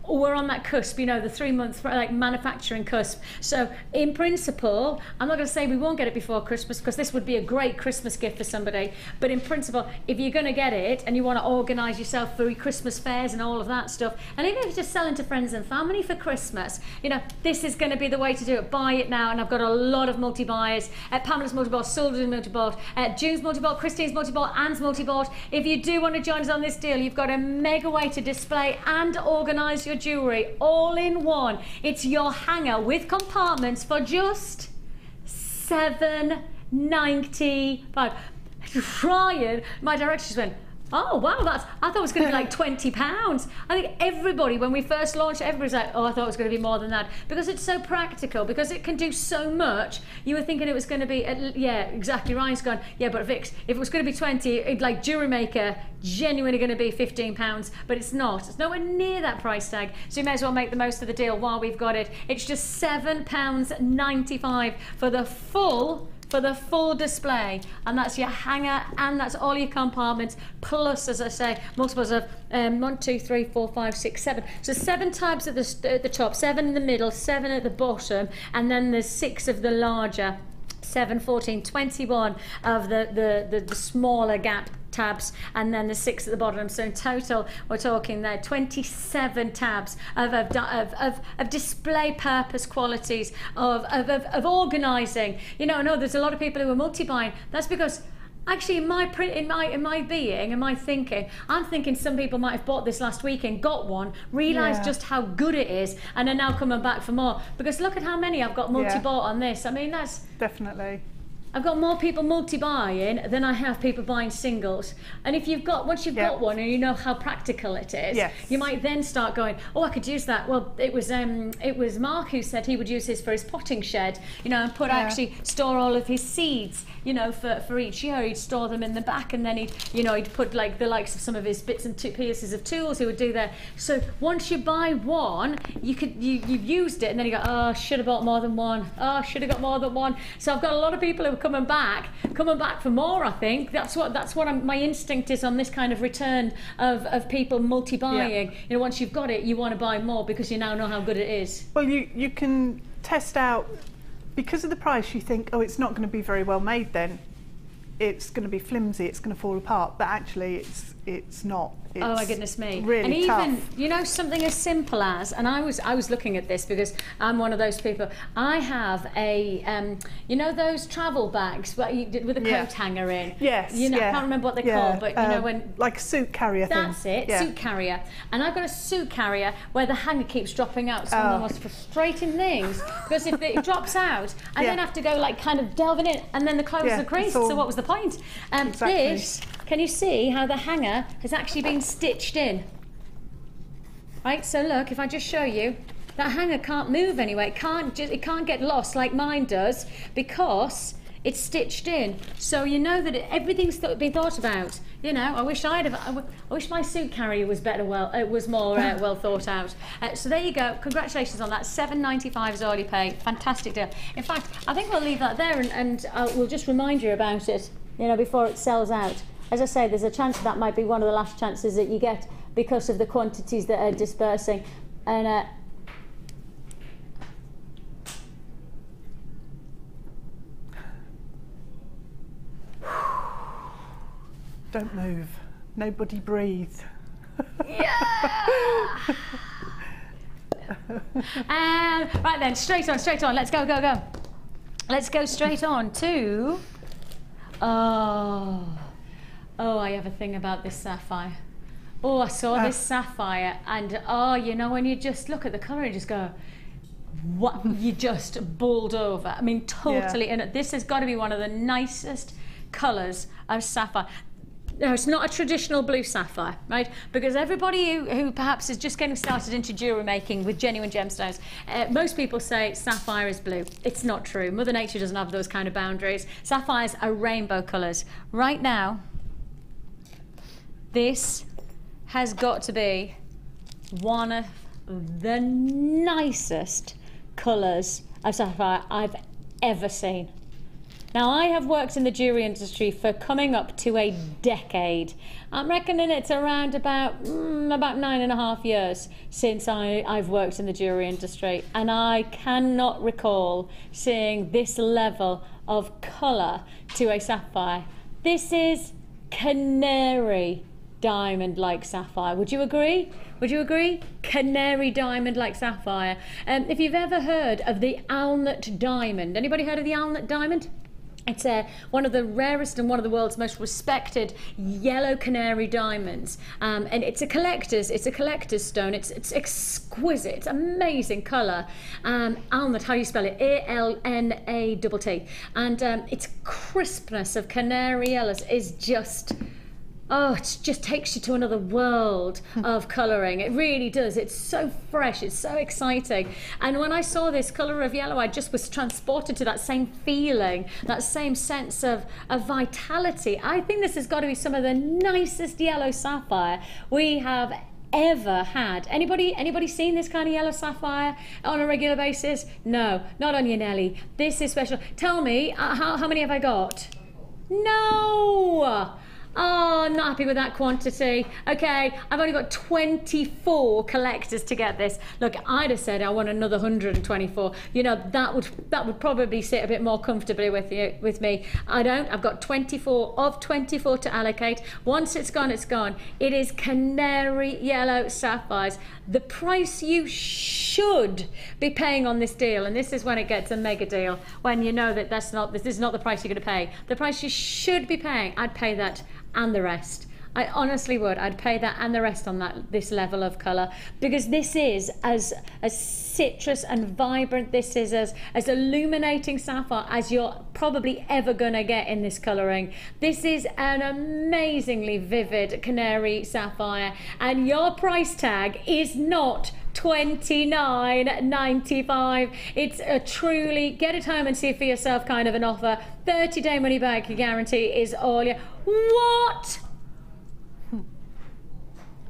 [SPEAKER 3] We're on that cusp, you know, the 3 month like manufacturing cusp. So in principle, I'm not going to say we won't get it before Christmas, because this would be a great Christmas gift for somebody, but in principle, if you're going to get it and you want to organise yourself for Christmas fairs and all of that stuff, and even if you're just selling to friends and family for Christmas, you know, this is going to be the way to do it. Buy it now. And I've got a lot of multi-buyers, Pamela's multi-bought, Sylvia's multi-bought, June's multi-bought, Christine's multi-bought, Anne's multi-bought. If you do want to join us on this deal, you've got a mega way to display and organise your jewellery all in one. It's your hanger with compartments for just $7.95. Ryan, my director, just went, oh wow, I thought it was going to be like £20. I think everybody, when we first launched, everybody's like, oh, I thought it was going to be more than that, because it's so practical, because it can do so much. You were thinking it was going to be, yeah, exactly. Ryan's gone, yeah, but Vix, if it was going to be 20, it'd like Jewellery Maker, genuinely going to be £15, but it's not. It's nowhere near that price tag, so you may as well make the most of the deal while we've got it. It's just £7.95 for the full display, and that's your hanger, and that's all your compartments, plus, as I say, multiples of 1, 2, 3, 4, 5, 6, 7. So 7 types at the top, 7 in the middle, 7 at the bottom, and then there's 6 of the larger, 7, 14, 21 of the smaller gap tabs, and then the 6 at the bottom. So in total, we're talking there 27 tabs of display purpose qualities, of organising. You know, I know there's a lot of people who are multi-buying. That's because actually in my being, in my thinking, I'm thinking some people might have bought this last week and got one, realised just how good it is, and are now coming back for more. Because look at how many I've got multi-bought on this. I mean, that's
[SPEAKER 4] definitely.
[SPEAKER 3] I've got more people multi-buying than I have people buying singles. And if you've got, once you've got one and you know how practical it is, you might then start going, oh, I could use that. Well, it was Mark who said he would use his for his potting shed, you know, and actually store all of his seeds, you know, for each year. He'd store them in the back, and then he'd put like the likes of some of his bits and pieces of tools he would do there. So once you buy one, you've used it, and then you go, oh, I should have bought more than one. Oh, I should have got more than one. So I've got a lot of people who are coming back for more. I think that's what my instinct is on this kind of return of people multi-buying. You know, once you've got it, you want to buy more because you now know how good it is.
[SPEAKER 4] Well, you can test out, because of the price. You think, oh, it's not going to be very well made. Then it's going to be flimsy. It's going to fall apart. But actually, it's not. It's
[SPEAKER 3] oh my goodness me!
[SPEAKER 4] Really
[SPEAKER 3] and even
[SPEAKER 4] tough.
[SPEAKER 3] You know, something as simple as, and I was looking at this because I'm one of those people. I have a you know those travel bags with a coat hanger in.
[SPEAKER 4] Yes.
[SPEAKER 3] You know, I can't remember what they're called, but you know when
[SPEAKER 4] like a suit carrier thing.
[SPEAKER 3] That's it, suit carrier. And I've got a suit carrier where the hanger keeps dropping out. It's one of the most frustrating things, because if it drops out, I then have to go like kind of delving in, and then the clothes are creased. So what was the point?
[SPEAKER 4] Exactly.
[SPEAKER 3] This. Can you see how the hanger has actually been stitched in? Right, so look, if I just show you, that hanger can't move anyway. It can't get lost like mine does, because It's stitched in, so you know that everything's been thought about. You know, I wish I wish my suit carrier was better. It was more well thought out. So there you go. Congratulations on that. $7.95 is all you pay. Fantastic deal. In fact, I think we'll leave that there, and we'll just remind you about it. You know, before it sells out. As I say, there's a chance that might be one of the last chances that you get because of the quantities that are dispersing. And
[SPEAKER 4] don't move. Nobody breathe.
[SPEAKER 3] Yeah. Right then, straight on. Let's go. Let's go straight on to. Oh, I have a thing about this sapphire. Oh, I saw this sapphire, and you know, when you just look at the colour and just go, what? You just bowled over. I mean, totally. Yeah. And this has got to be one of the nicest colours of sapphire. No, it's not a traditional blue sapphire, right? Because everybody who perhaps is just getting started into jewellery making with genuine gemstones, most people say sapphire is blue. It's not true. Mother Nature doesn't have those kind of boundaries. Sapphires are rainbow colours. Right now, this has got to be one of the nicest colours of sapphire I've ever seen. Now, I have worked in the jewellery industry for coming up to a decade. I'm reckoning it's around about 9.5 years since I've worked in the jewellery industry, and I cannot recall seeing this level of colour to a sapphire. This is canary diamond-like sapphire. Would you agree? Would you agree? Canary diamond-like sapphire. If you've ever heard of the Alnut diamond, anybody heard of the Alnut diamond? It's one of the rarest and one of the world's most respected yellow canary diamonds, and it's a collector's stone. It's exquisite. It's amazing colour. Alnut, how do you spell it? A-L-N-A-T-T. And its crispness of canary yellows is just. Oh, it just takes you to another world of colouring. It really does. It's so fresh. It's so exciting. And when I saw this colour of yellow, I just was transported to that same feeling, that same sense of vitality. I think this has got to be some of the nicest yellow sapphire we have ever had. Anybody seen this kind of yellow sapphire on a regular basis? No, not on you, Nelly. This is special. Tell me, how many have I got? No! Oh, not happy with that quantity. Okay, I've only got 24 collectors to get this. Look, I'd have said I want another 124. You know, that would probably sit a bit more comfortably with me. I don't. I've got 24 of 24 to allocate. Once it's gone, it's gone. It is canary yellow sapphires. The price you should be paying on this deal, and this is when it gets a mega deal, when you know that this is not the price you're going to pay. The price you should be paying, I'd pay that and the rest. I honestly would. I'd pay that and the rest on this level of colour, because this is as citrus and vibrant, this is as illuminating sapphire as you're probably ever going to get in this colouring. This is an amazingly vivid canary sapphire, and your price tag is not $29.95. It's a truly get it home and see it for yourself kind of an offer. 30-day money back guarantee is all you. What?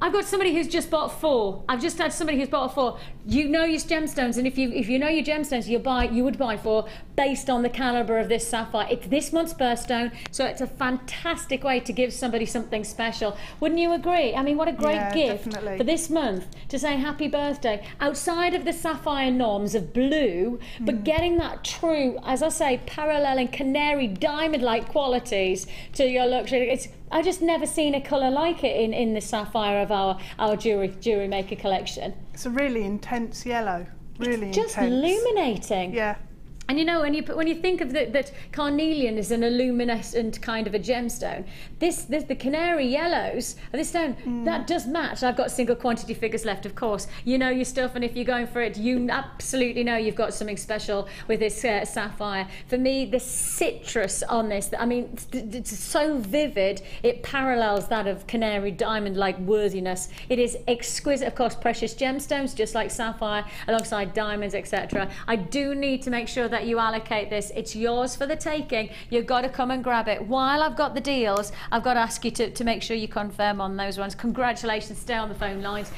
[SPEAKER 3] I've got somebody who's just bought 4. I've just had somebody who's bought 4. You know your gemstones, and if you know your gemstones, you would buy 4 based on the calibre of this sapphire. It's this month's birthstone, so it's a fantastic way to give somebody something special. Wouldn't you agree? I mean, what a great gift
[SPEAKER 4] definitely.
[SPEAKER 3] For this month to say happy birthday, outside of the sapphire norms of blue, but getting that true, as I say, paralleling canary diamond-like qualities to your luxury. I've just never seen a colour like it in the sapphire of our Jewellery Maker collection.
[SPEAKER 4] It's a really intense yellow, really
[SPEAKER 3] it's just
[SPEAKER 4] intense.
[SPEAKER 3] illuminating.
[SPEAKER 4] Yeah.
[SPEAKER 3] And you know, when you think of that carnelian is an illuminescent kind of a gemstone, the canary yellows, this stone, that does match. I've got single quantity figures left, of course. You know your stuff, and if you're going for it, you absolutely know you've got something special with this sapphire. For me, the citrus on this, I mean, it's so vivid, it parallels that of canary diamond-like worthiness. It is exquisite. Of course, precious gemstones, just like sapphire, alongside diamonds, etc. I do need to make sure that that you allocate this. It's yours for the taking. You've got to come and grab it. While I've got the deals, I've got to ask you to make sure you confirm on those ones. Congratulations, stay on the phone lines.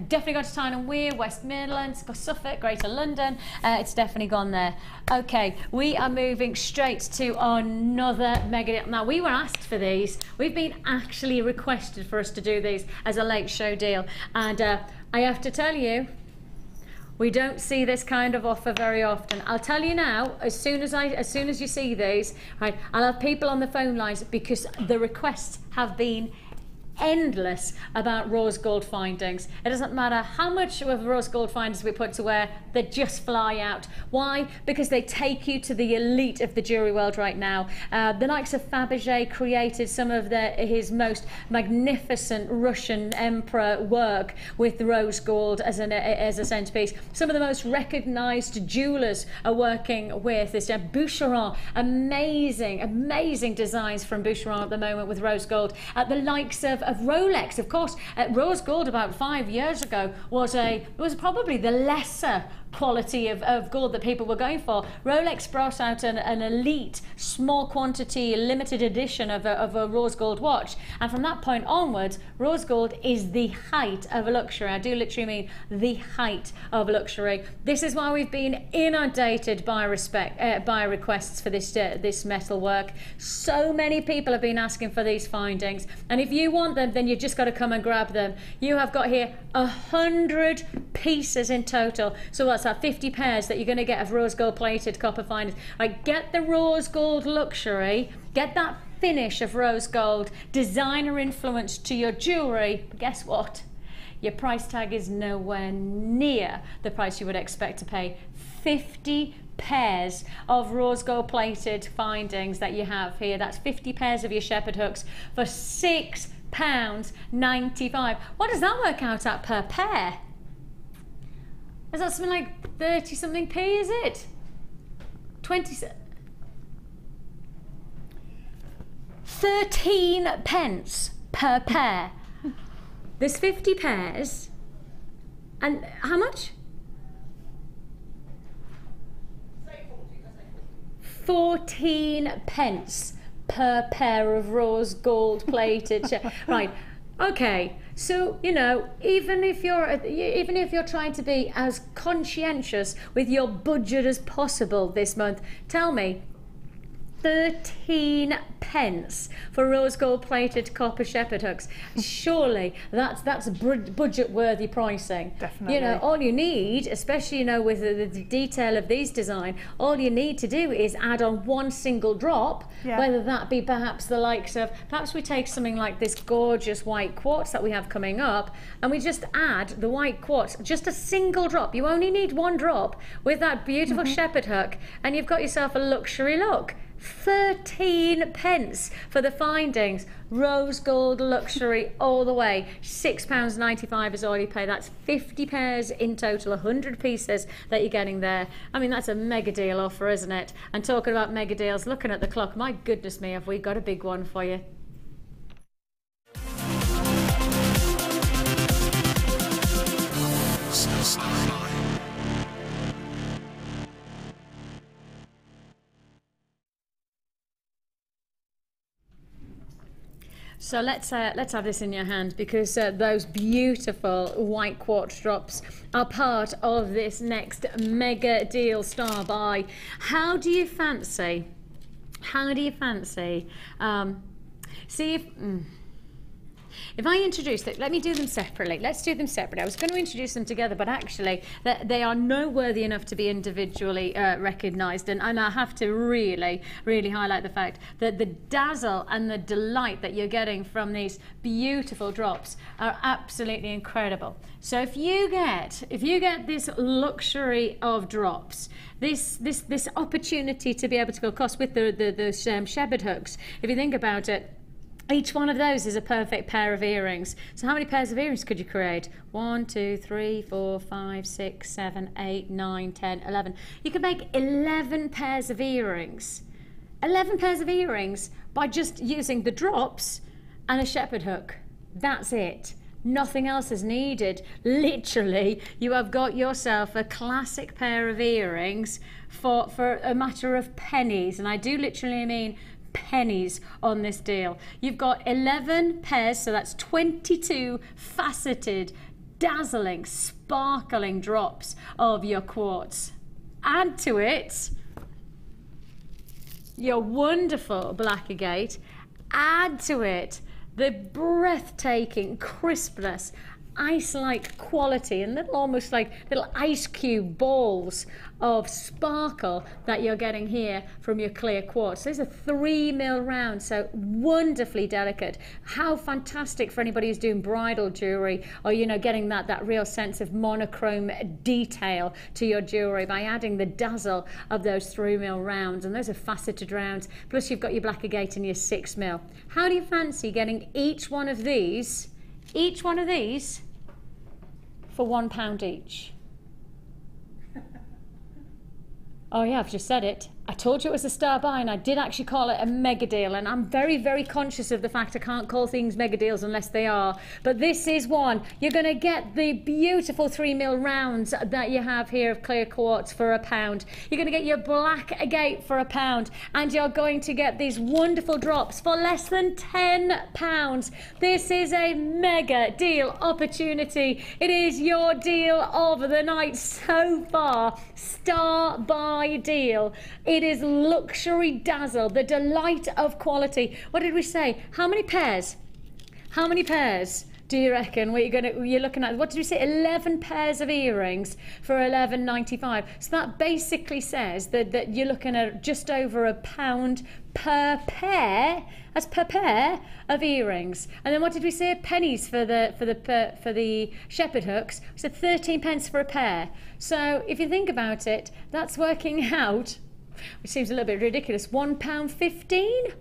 [SPEAKER 3] Definitely got to Tyne and Wear, West Midlands, Suffolk, Greater London. It's definitely gone there. Okay, we are moving straight to another mega deal. Now, we were asked for these. We've been actually requested for us to do these as a late show deal. And I have to tell you, we don't see this kind of offer very often. I'll tell you now, as soon as you see these, right, I'll have people on the phone lines because the requests have been endless about rose gold findings. It doesn't matter how much of rose gold findings we put to wear, they just fly out. Why? Because they take you to the elite of the jewelry world right now. The likes of Fabergé created some of his most magnificent Russian emperor work with rose gold as a centerpiece. Some of the most recognized jewelers are working with this. Boucheron, amazing designs from Boucheron at the moment with rose gold. The likes of Rolex, of course. Rose gold about 5 years ago was probably the lesser quality of gold that people were going for. Rolex brought out an elite, small quantity, limited edition of a rose gold watch, and from that point onwards, rose gold is the height of luxury. I do literally mean the height of luxury. This is why we've been inundated by requests for this metal work. So many people have been asking for these findings, and if you want them, then you've just got to come and grab them. You have got here 100 pieces in total. So what's that, 50 pairs that you're going to get of rose gold plated copper findings. Right, get the rose gold luxury, get that finish of rose gold, designer influence to your jewellery. But guess what? Your price tag is nowhere near the price you would expect to pay. 50 pairs of rose gold plated findings that you have here. That's 50 pairs of your shepherd hooks for £6.95. What does that work out at per pair? Is that something like 30 something p, is it? 13 pence per pair. There's 50 pairs. And how much? 14 pence per pair of rose gold plated. Right. Okay, so you know, even if you're trying to be as conscientious with your budget as possible this month, tell me, 13 pence for rose gold plated copper shepherd hooks. Surely that's budget worthy pricing.
[SPEAKER 4] Definitely.
[SPEAKER 3] You know, all you need, especially you know with the detail of these design, all you need to do is add on one single drop, whether that be perhaps the likes of, perhaps we take something like this gorgeous white quartz that we have coming up, and we just add the white quartz, just a single drop. You only need one drop with that beautiful shepherd hook, and you've got yourself a luxury look. 13 pence for the findings. Rose gold luxury all the way. £6.95 is all you pay. That's 50 pairs in total, 100 pieces that you're getting there. I mean, that's a mega deal offer, isn't it? And talking about mega deals, looking at the clock, my goodness me, have we got a big one for you. So let's have this in your hand, because those beautiful white quartz drops are part of this next mega deal star buy. How do you fancy? See if I introduce them, let me do them separately. Let's do them separately. I was going to introduce them together, but actually they are no worthy enough to be individually recognised. And I have to really highlight the fact that the dazzle and the delight that you're getting from these beautiful drops are absolutely incredible. So if you get this luxury of drops, this opportunity to be able to go across with the shepherd hooks, if you think about it, each one of those is a perfect pair of earrings. So how many pairs of earrings could you create? 1, 2, 3, 4, 5, 6, 7, 8, 9, 10, 11. You could make 11 pairs of earrings. 11 pairs of earrings by just using the drops and a shepherd hook. That's it. Nothing else is needed. Literally, you have got yourself a classic pair of earrings for a matter of pennies, and I do literally mean pennies on this deal. You've got 11 pairs, so that's 22 faceted, dazzling, sparkling drops of your quartz. Add to it your wonderful black agate. Add to it the breathtaking crispness, ice-like quality, and little, almost like little ice cube balls of sparkle that you're getting here from your clear quartz. These are 3mm rounds, so wonderfully delicate. How fantastic for anybody who's doing bridal jewelry, or you know, getting that real sense of monochrome detail to your jewelry by adding the dazzle of those 3mm rounds. And those are faceted rounds, plus you've got your black agate and your 6mm. How do you fancy getting each one of these for £1 each? Oh yeah, I've just said it. I told you it was a star buy, and I did actually call it a mega deal, and I'm very, very conscious of the fact I can't call things mega deals unless they are. But this is one. You're going to get the beautiful 3mm rounds that you have here of clear quartz for £1. You're going to get your black agate for £1, and you're going to get these wonderful drops for less than £10. This is a mega deal opportunity. It is your deal of the night so far. Star buy deal. It is luxury dazzle, the delight of quality. What did we say? How many pairs? How many pairs do you reckon you're looking at? What did we say? 11 pairs of earrings for £11.95. So that basically says that you're looking at just over £1 per pair. That's per pair of earrings. And then what did we say? Pennies for the shepherd hooks. We said 13 pence for a pair. So if you think about it, that's working out, which seems a little bit ridiculous, £1.15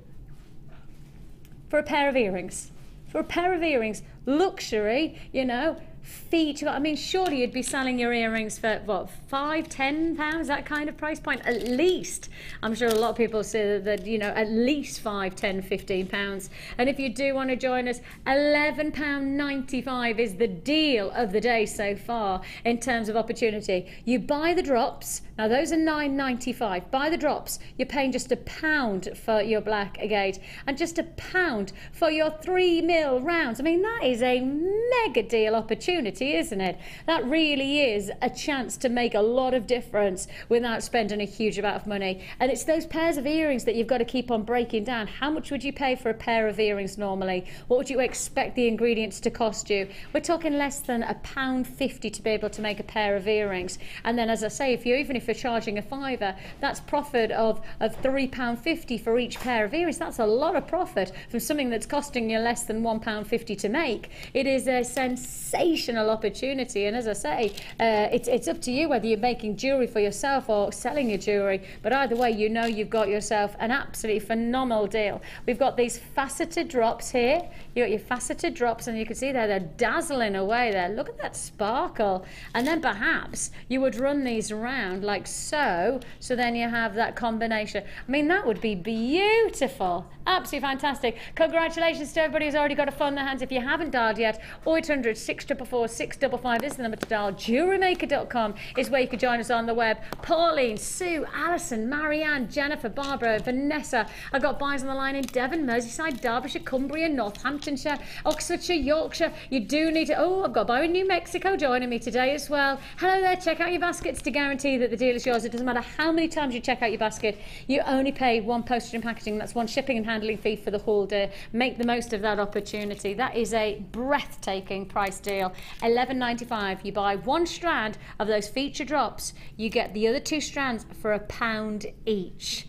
[SPEAKER 3] for a pair of earrings. For a pair of earrings, luxury, you know, feature. I mean, surely you'd be selling your earrings for what, £5–10, that kind of price point at least. I'm sure a lot of people say that, you know, at least £5, £10, £15. And if you do want to join us, £11.95 is the deal of the day so far in terms of opportunity. You buy the drops. Now those are £9.95. Buy the drops. You're paying just £1 for your black agate and just £1 for your 3mm rounds. I mean, that is a mega deal opportunity, isn't it? That really is a chance to make a lot of difference without spending a huge amount of money. And it's those pairs of earrings that you've got to keep on breaking down. How much would you pay for a pair of earrings normally? What would you expect the ingredients to cost you? We're talking less than £1.50 to be able to make a pair of earrings. And then, as I say, even if you're charging a £5, that's profit of £3.50 for each pair of earrings. That's a lot of profit from something that's costing you less than £1.50 to make. It is a sensational opportunity, and as I say, it's up to you whether you're making jewellery for yourself or selling your jewellery. But either way, you know you've got yourself an absolutely phenomenal deal. We've got these faceted drops here. You got your faceted drops, and you can see they're dazzling away there. Look at that sparkle. And then perhaps you would run these around like so then you have that combination. I mean, that would be beautiful. Absolutely fantastic. Congratulations to everybody who's already got a phone in their hands. If you haven't dialed yet, 0800 644 655 is the number to dial. JewelleryMaker.com is where you can join us on the web. Pauline, Sue, Alison, Marianne, Jennifer, Barbara, Vanessa. I've got buyers on the line in Devon, Merseyside, Derbyshire, Cumbria, Northamptonshire, Oxfordshire, Yorkshire. You do need to... Oh, I've got a buyer in New Mexico joining me today as well. Hello there. Check out your baskets to guarantee that the deal is yours. It doesn't matter how many times you check out your basket. You only pay one postage and packaging. That's one shipping and handling fee for the whole day. Make the most of that opportunity. That is a breathtaking price deal. $11.95. You buy one strand of those feature drops, you get the other two strands for £1 each.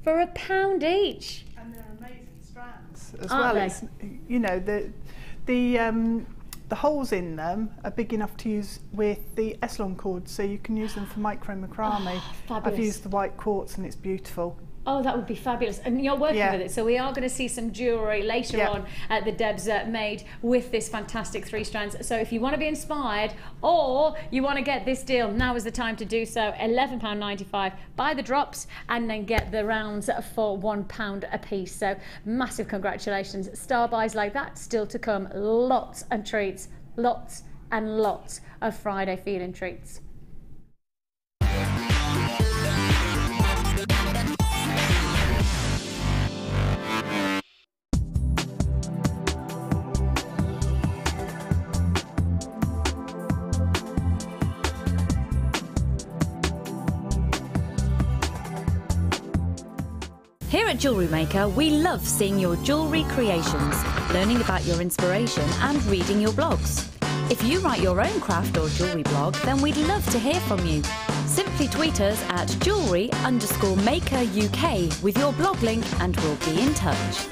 [SPEAKER 3] For £1 each.
[SPEAKER 4] And they're amazing strands as
[SPEAKER 3] Aren't
[SPEAKER 4] well.
[SPEAKER 3] they?
[SPEAKER 4] It's, you know, the holes in them are big enough to use with the Eslon cords, so you can use them for micro macrame.
[SPEAKER 3] Oh,
[SPEAKER 4] I've used the white quartz and it's beautiful.
[SPEAKER 3] Oh, that would be fabulous. And you're working with it, so we are going to see some jewellery later on that Deb's made with this fantastic 3 strands. So if you want to be inspired or you want to get this deal, now is the time to do so. £11.95. Buy the drops and then get the rounds for £1 a piece. So massive congratulations. Star buys like that still to come. Lots and treats. lots and lots of Friday feeling treats.
[SPEAKER 5] Here at Jewellery Maker, we love seeing your jewellery creations, learning about your inspiration and reading your blogs. If you write your own craft or jewellery blog, then we'd love to hear from you. Simply tweet us at jewellery_maker UK with your blog link and we'll be in touch.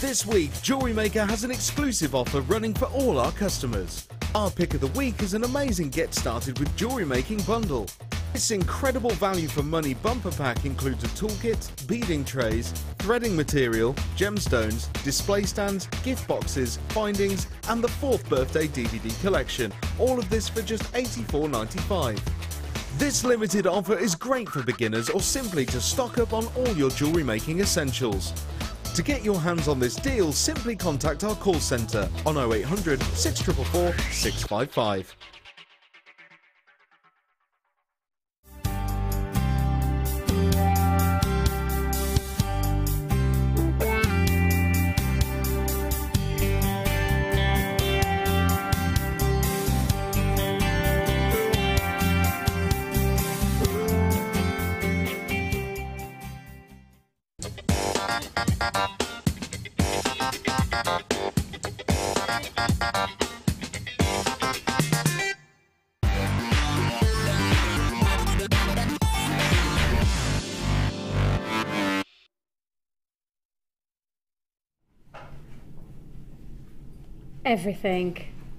[SPEAKER 6] This week, Jewellery Maker has an exclusive offer running for all our customers. Our pick of the week is an amazing Get Started with Jewellery Making bundle. This incredible value for money bumper pack includes a toolkit, beading trays, threading material, gemstones, display stands, gift boxes, findings, and the 4th birthday DVD collection. All of this for just $84.95. This limited offer is great for beginners or simply to stock up on all your jewellery making essentials. To get your hands on this deal, simply contact our call centre on 0800 644 655.
[SPEAKER 3] Everything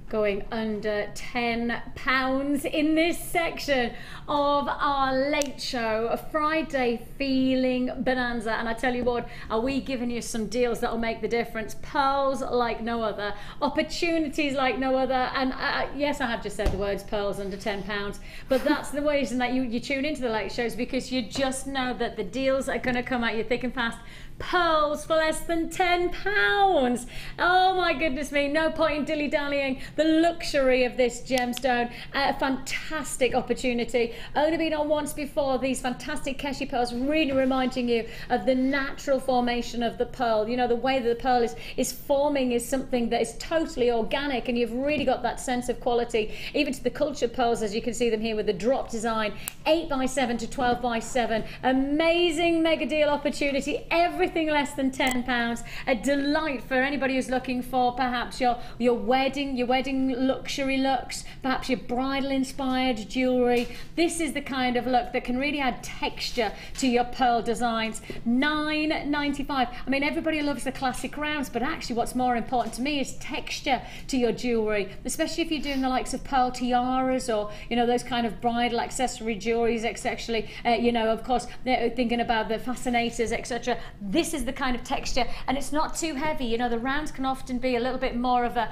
[SPEAKER 3] going under £10 in this section of our late show, a Friday feeling bonanza. And I tell you what, are we giving you some deals that will make the difference? Pearls like no other, opportunities like no other. And yes, I have just said the words pearls under £10, but that's the reason that you tune into the late shows, because you just know that the deals are going to come at you thick and fast. Pearls for less than £10. Oh my goodness me, no point in dilly-dallying. The luxury of this gemstone, a fantastic opportunity. Only been on once before. These fantastic Keshi pearls really reminding you of the natural formation of the pearl. You know, the way that the pearl is forming is something that is totally organic, and you've really got that sense of quality. Even to the cultured pearls, as you can see them here with the drop design, 8x7 to 12x7. Amazing mega deal opportunity. Everything less than £10. A delight for anybody who's looking for perhaps your wedding luxury looks, perhaps your bridal inspired jewellery. This is the kind of look that can really add texture to your pearl designs. $9.95. I mean, everybody loves the classic rounds, but actually what's more important to me is texture to your jewellery, especially if you're doing the likes of pearl tiaras or, you know, those kind of bridal accessory jewelleries, etc. You know, of course, they're thinking about the fascinators, etc. This is the kind of texture, and it's not too heavy. You know, the rounds can often be a little bit more of a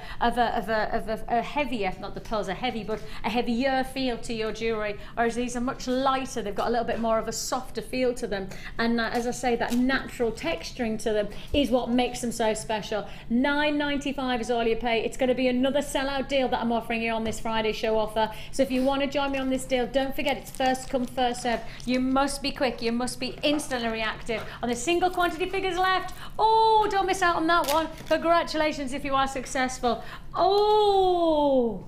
[SPEAKER 3] heavier, not the pearls are heavy, but a heavier feel to your jewellery, whereas these are much lighter. They've got a little bit more of a softer feel to them, and as I say, that natural texturing to them is what makes them so special. $9.95 is all you pay. It's going to be another sellout deal that I'm offering you on this Friday show offer. So if you want to join me on this deal, don't forget it's first come, first served. You must be quick. You must be instantly reactive. On the single quantity figures left. Oh, don't miss out on that one. Congratulations if you are successful. Oh.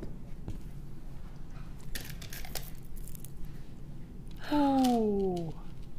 [SPEAKER 4] Oh.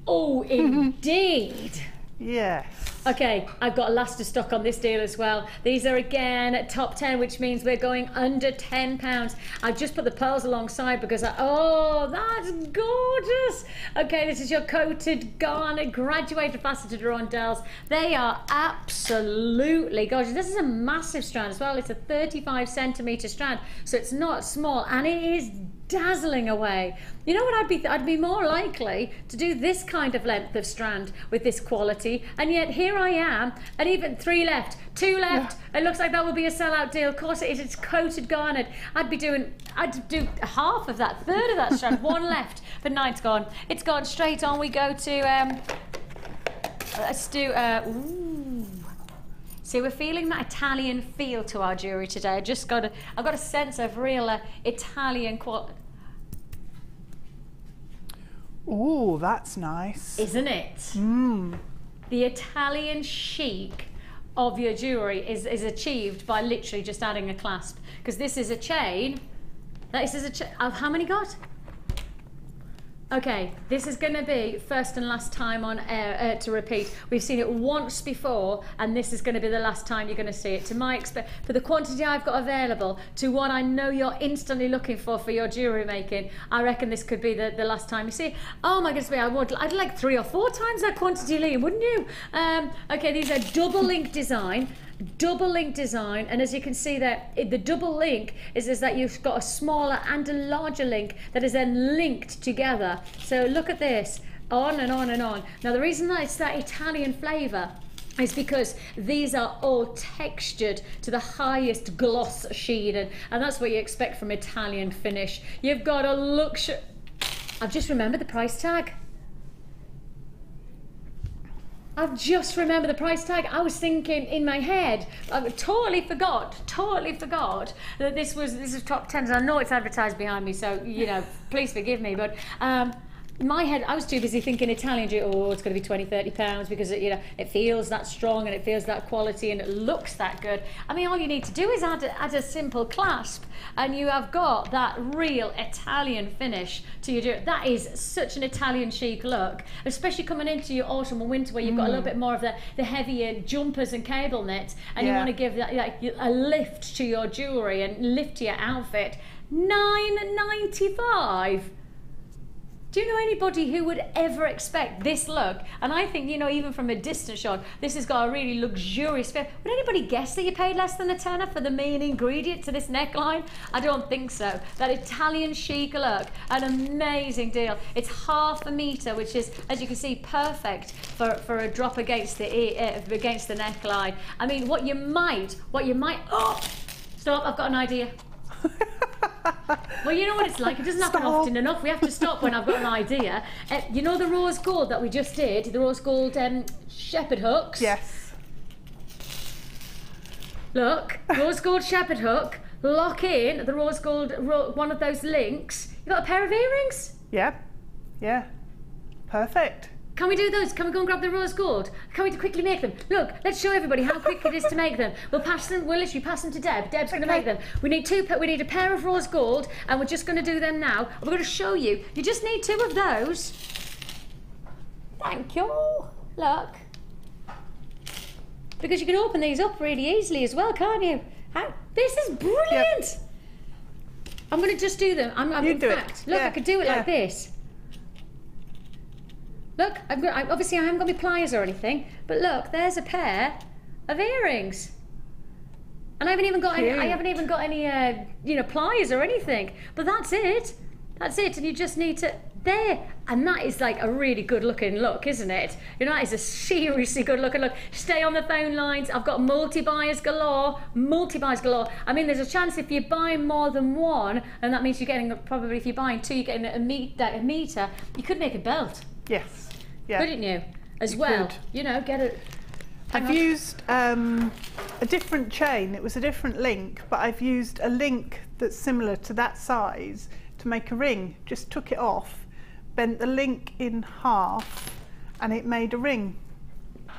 [SPEAKER 3] Oh, indeed.
[SPEAKER 4] Yes.
[SPEAKER 3] Okay, I've got a last of stock on this deal as well. These are again top 10, which means we're going under £10. I've just put the pearls alongside because oh, that's gorgeous. Okay, this is your coated garnet graduated faceted rondelles. They are absolutely gorgeous. This is a massive strand as well. It's a 35cm strand, so it's not small, and it is dazzling away. You know what, I'd be more likely to do this kind of length of strand with this quality, and yet here I am, and even 3 left, 2 left. Yeah. It looks like that will be a sellout deal. Of course it is. It's coated garnet. I'd do half of that, third of that strand. 1 left, but no, it's gone. It's gone. Straight on we go to Let's do, ooh. See, we're feeling that Italian feel to our jewellery today. I've got a sense of real Italian quality.
[SPEAKER 4] Ooh, that's nice.
[SPEAKER 3] Isn't it? The Italian chic of your jewellery is achieved by literally just adding a clasp. Because this is a chain. This is a chain. How many got? Okay, this is going to be first and last time on air to repeat. We've seen it once before, and this is going to be the last time you're going to see it. To my for the quantity I've got available, to what I know you're instantly looking for your jewellery making, I reckon this could be the last time you see it. Oh my goodness me, I'd like 3 or 4 times that quantity, Lee, wouldn't you? Okay, these are double link design. And as you can see there, the double link is that you've got a smaller and a larger link that is then linked together. So look at this, on and on and on. Now the reason that it's that Italian flavour is because these are all textured to the highest gloss sheen, and that's what you expect from Italian finish. You've got a luxury. I've just remembered the price tag. I've just remembered the price tag. I was thinking in my head, I totally forgot that this is top 10. I know it's advertised behind me, so, you know, please forgive me, but in my head, I was too busy thinking Italian jewellery, oh, it's going to be £20, £30 because it, you know, it feels that strong and it feels that quality and it looks that good. I mean, all you need to do is add a simple clasp and you have got that real Italian finish to your jewellery. That is such an Italian chic look, especially coming into your autumn and winter where you've got a little bit more of the heavier jumpers and cable knit, and you want to give that like a lift to your jewellery and lift to your outfit. £9.95. Do you know anybody who would ever expect this look? And I think, you know, even from a distance shot, this has got a really luxurious feel. Would anybody guess that you paid less than £10 for the main ingredient to this neckline? I don't think so. That Italian chic look, an amazing deal. It's ½ a metre, which is, as you can see, perfect for a drop against the neckline. I mean, what you might, oh, stop, I've got an idea. Well, you know what it's like, it doesn't happen often enough. We have to stop when I've got an idea. You know the rose gold that we just did, the rose gold shepherd hooks?
[SPEAKER 4] Yes.
[SPEAKER 3] Look, rose gold shepherd hook, lock in the rose gold, one of those links. You got a pair of earrings?
[SPEAKER 4] Yeah, yeah, perfect.
[SPEAKER 3] Can we do those? Can we go and grab the rose gold? Can we quickly make them? Look, let's show everybody how quick it is to make them. We'll literally pass them to Deb. Deb's going to make them. We need a pair of rose gold, and we're just going to do them now. We're going to show you. You just need 2 of those. Thank you. Look. Because you can open these up really easily as well, can't you? This is brilliant. Yep. I'm going to just do them. In fact, look, I could do it like this. Look, obviously I haven't got my pliers or anything, but look, there's a pair of earrings. And I haven't even got any, you know, pliers or anything. But that's it. That's it. And you just need to, there. And that is like a really good looking look, isn't it? You know, that is a seriously good looking look. Stay on the phone lines. I've got multi-buyers galore. Multi-buyers galore. I mean, there's a chance if you buy more than one, and that means you're getting, probably if you're buying 2, you're getting a metre, you could make a belt.
[SPEAKER 4] Yes. Yeah.
[SPEAKER 3] Couldn't you? As well. You know, get it.
[SPEAKER 4] I've used a different chain. It was a different link, but I've used a link that's similar to that size to make a ring. Just took it off, bent the link in half, and it made a ring.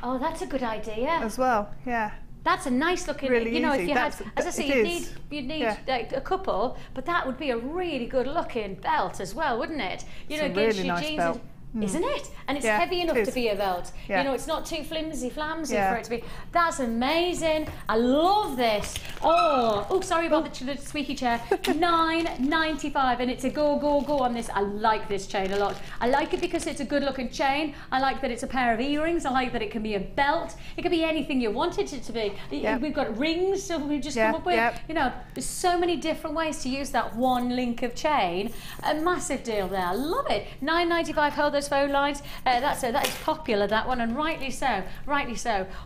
[SPEAKER 4] Oh,
[SPEAKER 3] that's a good idea.
[SPEAKER 4] As well, yeah.
[SPEAKER 3] That's a nice looking,
[SPEAKER 4] really
[SPEAKER 3] you know,
[SPEAKER 4] easy.
[SPEAKER 3] If you had, as I say, you'd need like a couple, but that would be a really good looking belt as well, wouldn't it? You know, against your jeans. Belt. Isn't it? And it's heavy enough to be a belt. You know, it's not too flimsy for it to be. That's amazing. I love this. Oh, sorry about the squeaky chair. £9.95, and it's a go on this. I like this chain a lot. I like it because it's a good looking chain. I like that it's a pair of earrings. I like that it can be a belt. It can be anything you wanted it to be. We've got rings, so we've just come up with, you know, there's so many different ways to use that one link of chain. A massive deal there. I love it. £9.95, hold those phone lines. That is popular, that one, and rightly so.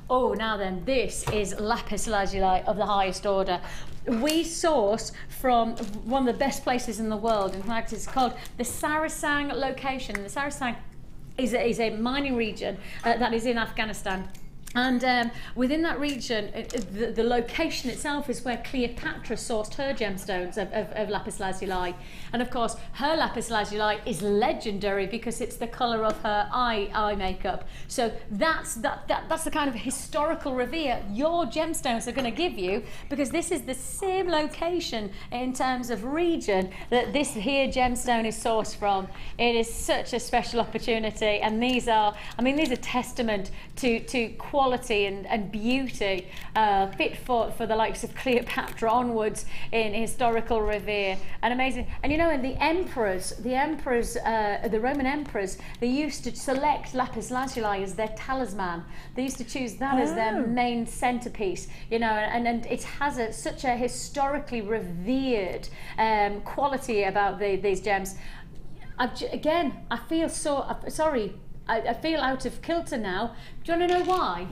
[SPEAKER 3] Oh, now then, this is lapis lazuli of the highest order. We source from one of the best places in the world. In fact, it's called the Sarasang location. The Sarasang is a mining region that is in Afghanistan. And within that region, the location itself is where Cleopatra sourced her gemstones of lapis lazuli. And of course, her lapis lazuli is legendary because it's the colour of her eye makeup. So that's the kind of historical revere your gemstones are going to give you, because this is the same location in terms of region that this here gemstone is sourced from. It is such a special opportunity, and these are testament to quality and beauty, fit for the likes of Cleopatra onwards in historical revere, and amazing. And you know, in the Roman emperors, they used to select lapis lazuli as their talisman. They used to choose that as their main centerpiece, you know, and it has such a historically revered quality about these gems. Again, I feel so sorry. I feel out of kilter now. Do you want to know why?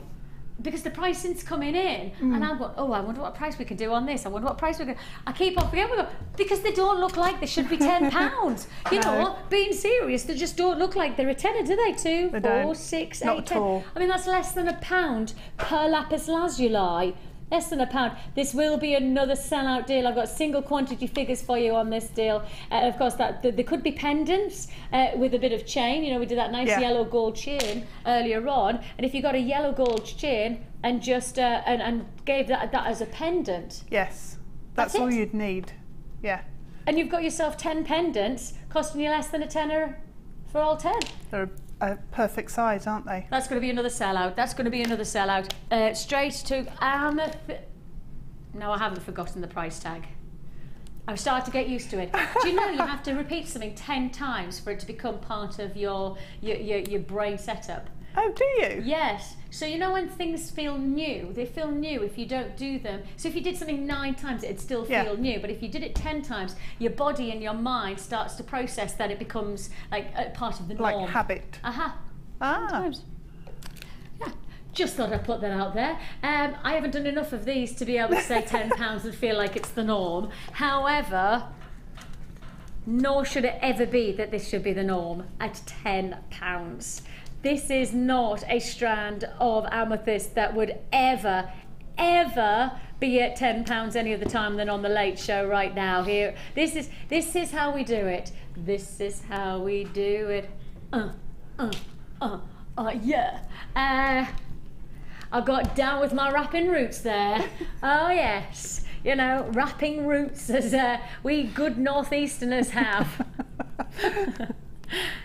[SPEAKER 3] Because the pricing's coming in, and I'm going, oh, I wonder what price we can do on this. I wonder what price we can. I keep on forgetting, because they don't look like they should be £10. You know what? Being serious, they just don't look like they're a tenner, do they? 2, 4, 6, 8, 10. I mean, that's less than £1 per lapis lazuli. Less than £1. This will be another sellout deal. I've got single quantity figures for you on this deal. Of course, there could be pendants with a bit of chain. You know, we did that nice yellow gold chain earlier on. And if you got a yellow gold chain and just and gave that as a pendant,
[SPEAKER 4] yes, that's all you'd need. Yeah. And
[SPEAKER 3] you've got yourself 10 pendants costing you less than a tenner for all 10.
[SPEAKER 4] They're a perfect size, aren't they? That's
[SPEAKER 3] going to be another sellout. That's going to be another sellout. Straight to amethyst. No, I haven't forgotten the price tag. I've started to get used to it. Do you know you have to repeat something 10 times for it to become part of your brain setup?
[SPEAKER 4] Oh, do you?
[SPEAKER 3] Yes. So you know when things feel new, they feel new if you don't do them. So if you did something 9 times, it'd still feel new. But if you did it 10 times, your body and your mind starts to process that it becomes like a part of the norm.
[SPEAKER 4] Like habit.
[SPEAKER 3] Aha. 10 times. Yeah. Just thought I'd put that out there. I haven't done enough of these to be able to say £10 and feel like it's the norm. However, nor should it ever be that this should be the norm at £10. This is not a strand of amethyst that would ever be at £10 any other time than on the Late Show right now. Here, this is how we do it. This is how we do it. Yeah. I got down with my rapping roots there. Oh yes, you know, rapping roots as we good northeasterners have.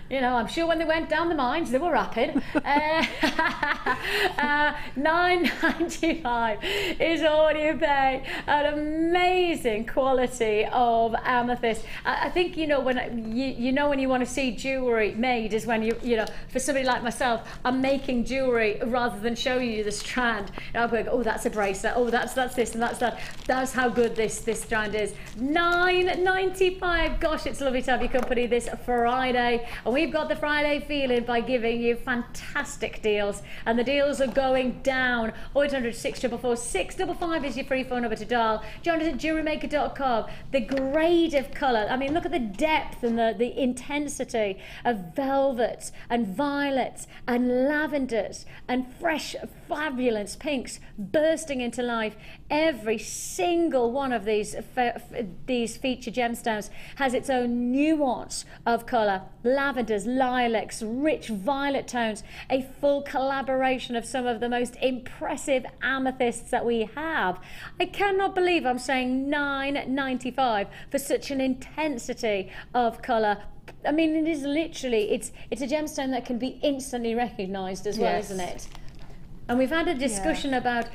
[SPEAKER 3] You know, I'm sure when they went down the mines, they were rapping. $9.95 is all you pay. An amazing quality of amethyst. I think, you know, when you know when you want to see jewellery made is when you know, for somebody like myself, I'm making jewellery rather than showing you the strand. And I'll go, oh, that's a bracelet. Oh, that's this and that's that. That's how good this strand is. $9.95. Gosh, it's lovely to have your company this Friday. And we've got the Friday feeling by giving you fantastic deals, and the deals are going down. 0800 644 655 is your free phone number to dial. Join us at JewelleryMaker.com. The grade of colour, I mean, look at the depth and the intensity of velvets and violets and lavenders and fresh, fabulous pinks bursting into life. Every single one of these feature gemstones has its own nuance of colour. Lavenders, lilacs, rich violet tones, a full collaboration of some of the most impressive amethysts that we have. I cannot believe I'm saying $9.95 for such an intensity of colour. I mean, it is literally, it's a gemstone that can be instantly recognised as well, isn't it? And we've had a discussion about,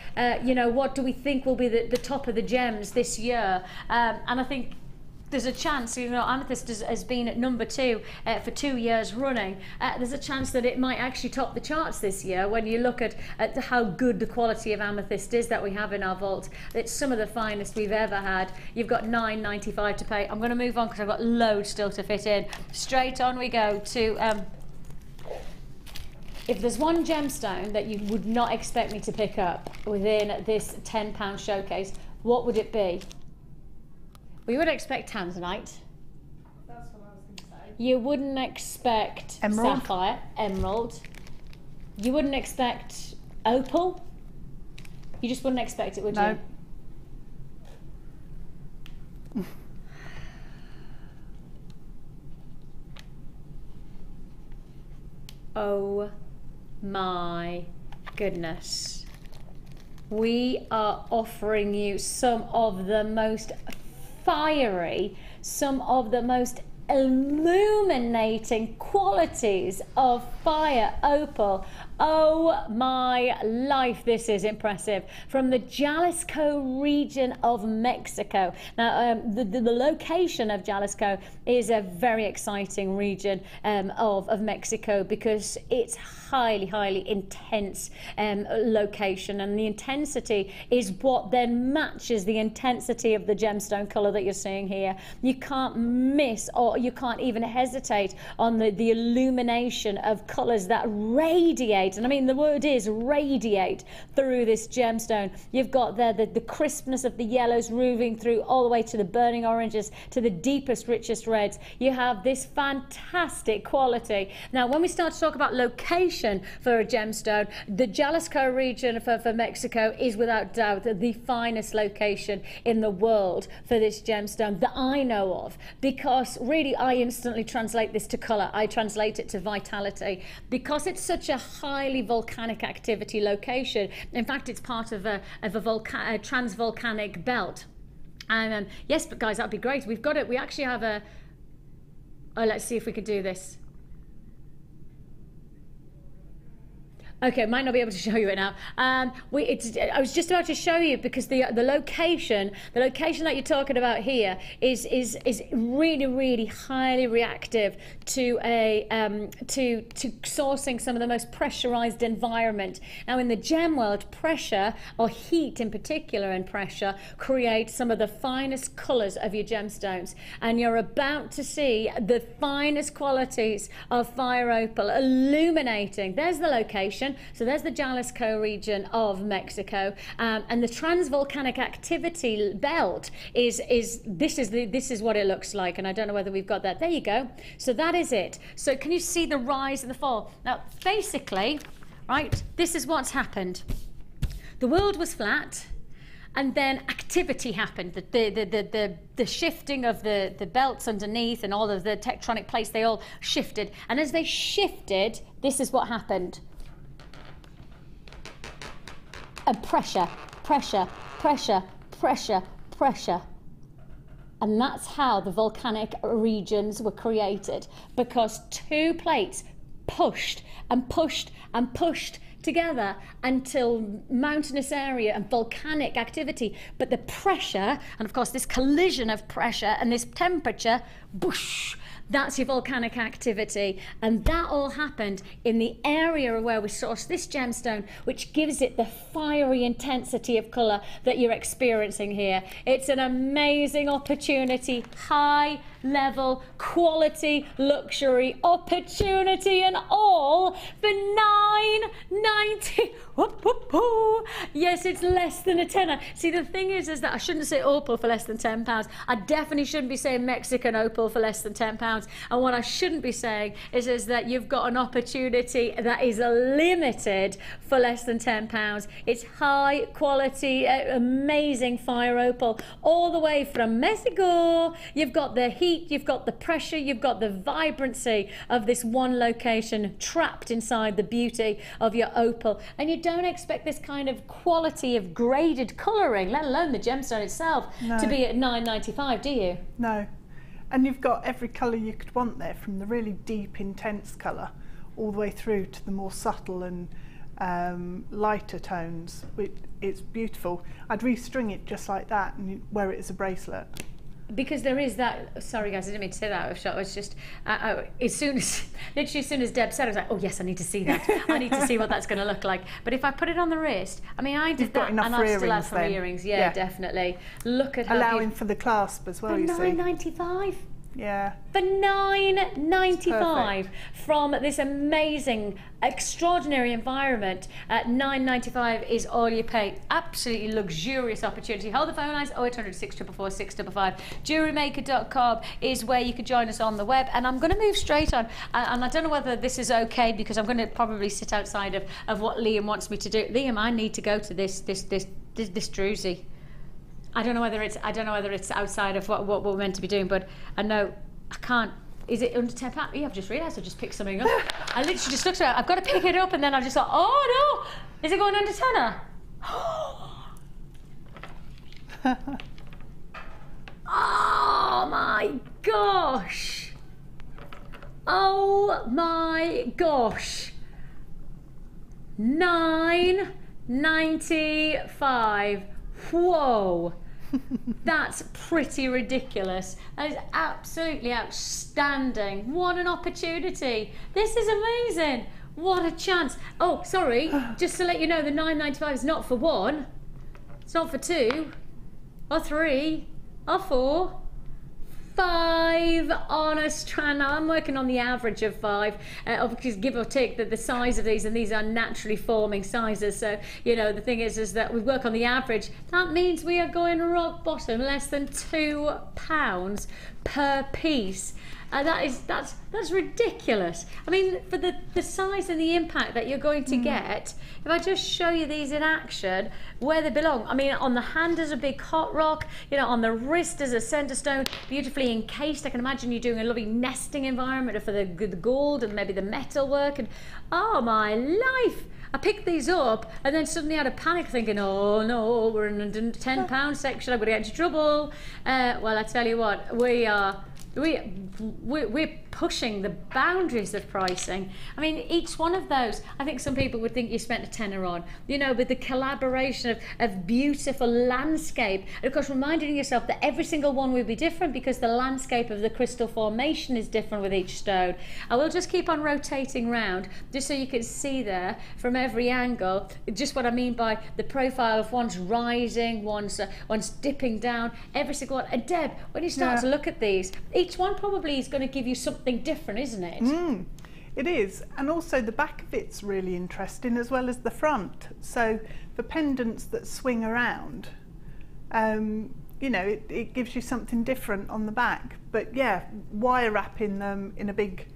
[SPEAKER 3] you know, what do we think will be the top of the gems this year? And I think there's a chance, you know, amethyst has been at number 2 for 2 years running. There's a chance that it might actually top the charts this year when you look at how good the quality of amethyst is that we have in our vault. It's some of the finest we've ever had. You've got $9.95 to pay. I'm going to move on because I've got loads still to fit in. Straight on we go to... if there's one gemstone that you would not expect me to pick up within this £10 showcase, what would it be? We would expect tanzanite.
[SPEAKER 4] That's what I was going to say.
[SPEAKER 3] you wouldn't expect
[SPEAKER 4] Emerald.
[SPEAKER 3] sapphire, emerald. You wouldn't expect opal. You just wouldn't expect it, would
[SPEAKER 4] No.
[SPEAKER 3] you? Oh my goodness. We are offering you some of the most fiery, some of the most illuminating qualities of fire opal. Oh my life, this is impressive. From the Jalisco region of Mexico. Now, the location of Jalisco is a very exciting region of Mexico, because it's highly intense location, and the intensity is what then matches the intensity of the gemstone colour that you're seeing here. You can't miss, or you can't even hesitate on the illumination of colours that radiate, and I mean the word is radiate, through this gemstone. You've got there the crispness of the yellows moving through all the way to the burning oranges, to the deepest, richest reds. You have this fantastic quality. Now, when we start to talk about location for a gemstone, the Jalisco region for Mexico is without doubt the finest location in the world for this gemstone that I know of, because really I instantly translate this to colour. I translate it to vitality, because it's such a highly volcanic activity location. In fact, it's part of a trans-volcanic belt. And yes, but guys, that'd be great. We've got it. We actually have a... Oh, let's see if we could do this. Okay, might not be able to show you it now. I was just about to show you, because the location that you're talking about here is really highly reactive to sourcing some of the most pressurized environment. Now, in the gem world, pressure, or heat in particular, and pressure creates some of the finest colors of your gemstones, and you're about to see the finest qualities of fire opal illuminating. There's the location. So there's the Jalisco region of Mexico, and the transvolcanic activity belt is what it looks like, and I don't know whether we've got that. There you go. So that is it. So can you see the rise and the fall? Now, basically, right, this is what's happened. The world was flat, and then activity happened. The shifting of the belts underneath and all of the tectonic plates, they all shifted. And as they shifted, this is what happened. And pressure. And that's how the volcanic regions were created, because two plates pushed together until mountainous area and volcanic activity. But the pressure, and of course this collision of pressure and this temperature, whoosh, that's your volcanic activity. And that all happened in the area where we sourced this gemstone, which gives it the fiery intensity of colour that you're experiencing here. It's an amazing opportunity, high level, quality, luxury opportunity, and all for $9.90. Yes, it's less than a tenner. See, the thing is that I shouldn't say opal for less than £10. I definitely shouldn't be saying Mexican opal for less than £10. And what I shouldn't be saying is that you've got an opportunity that is limited for less than £10. It's high quality, amazing fire opal, all the way from Mexico. You've got the heat, you've got the pressure, you've got the vibrancy of this one location trapped inside the beauty of your opal. And you don't expect this kind of quality of graded colouring, let alone the gemstone itself, to be at $9.95, do you?
[SPEAKER 4] No. And you've got every colour you could want there, from the really deep, intense colour all the way through to the more subtle and lighter tones. It's beautiful. I'd restring it just like that and wear it as a bracelet.
[SPEAKER 3] Because there is that, sorry guys, I didn't mean to say that out of shot. It's just, literally as soon as Deb said it, I was like, oh yes, I need to see that. I need to see what that's going to look like. But if I put it on the wrist, I mean, I did that, and I still have some earrings. Yeah, definitely. Look at how
[SPEAKER 4] allowing for the clasp as well. You see,
[SPEAKER 3] $9.95.
[SPEAKER 4] Yeah.
[SPEAKER 3] For $9.95 from this amazing, extraordinary environment. At $9.95 is all you pay. Absolutely luxurious opportunity. Hold the phone lines 0800 644 655. JewelleryMaker.com is where you can join us on the web. And I'm going to move straight on. And I don't know whether this is okay because I'm going to probably sit outside of what Liam wants me to do. Liam, I need to go to this druzy. I don't know whether it's outside of what we're meant to be doing, but I know I can't. Is it under £10? Yeah, I've just realised I just picked something up. I literally just looked at it. I've got to pick it up, and then I just thought, oh no, is it going under tenner? Oh my gosh! Oh my gosh! $9.95. Whoa. That's pretty ridiculous. That is absolutely outstanding. What an opportunity. This is amazing. What a chance. Oh, sorry. Just to let you know, the $9.95 is not for one. It's not for two, or three, or four. 5 on a strand. Now I'm working on the average of 5, because give or take the size of these, and these are naturally forming sizes. So you know the thing is that we work on the average. That means we are going rock bottom, less than £2 per piece. That's ridiculous. I mean, for the size and the impact that you're going to get, if I just show you these in action, where they belong. I mean, on the hand is a big hot rock, you know, on the wrist is a centre stone, beautifully encased. I can imagine you doing a lovely nesting environment for the gold and maybe the metal work. And oh my life! I picked these up and then suddenly had a panic thinking, oh no, we're in the £10 section, I'm going to get into trouble. Well, I tell you what, we're pushing the boundaries of pricing. I mean, each one of those, I think some people would think you spent a tenner on, you know, with the collaboration of beautiful landscape. And of course, reminding yourself that every single one will be different because the landscape of the crystal formation is different with each stone. I will just keep on rotating round just so you can see there from every angle, just what I mean by the profile of one's rising, one's dipping down, every single one. And Deb, when you start to look at these, each one probably is going to give you something different, isn't it?
[SPEAKER 4] It is, and also the back of it's really interesting as well as the front. So the pendants that swing around, you know, it gives you something different on the back. But yeah, wire wrapping them in a big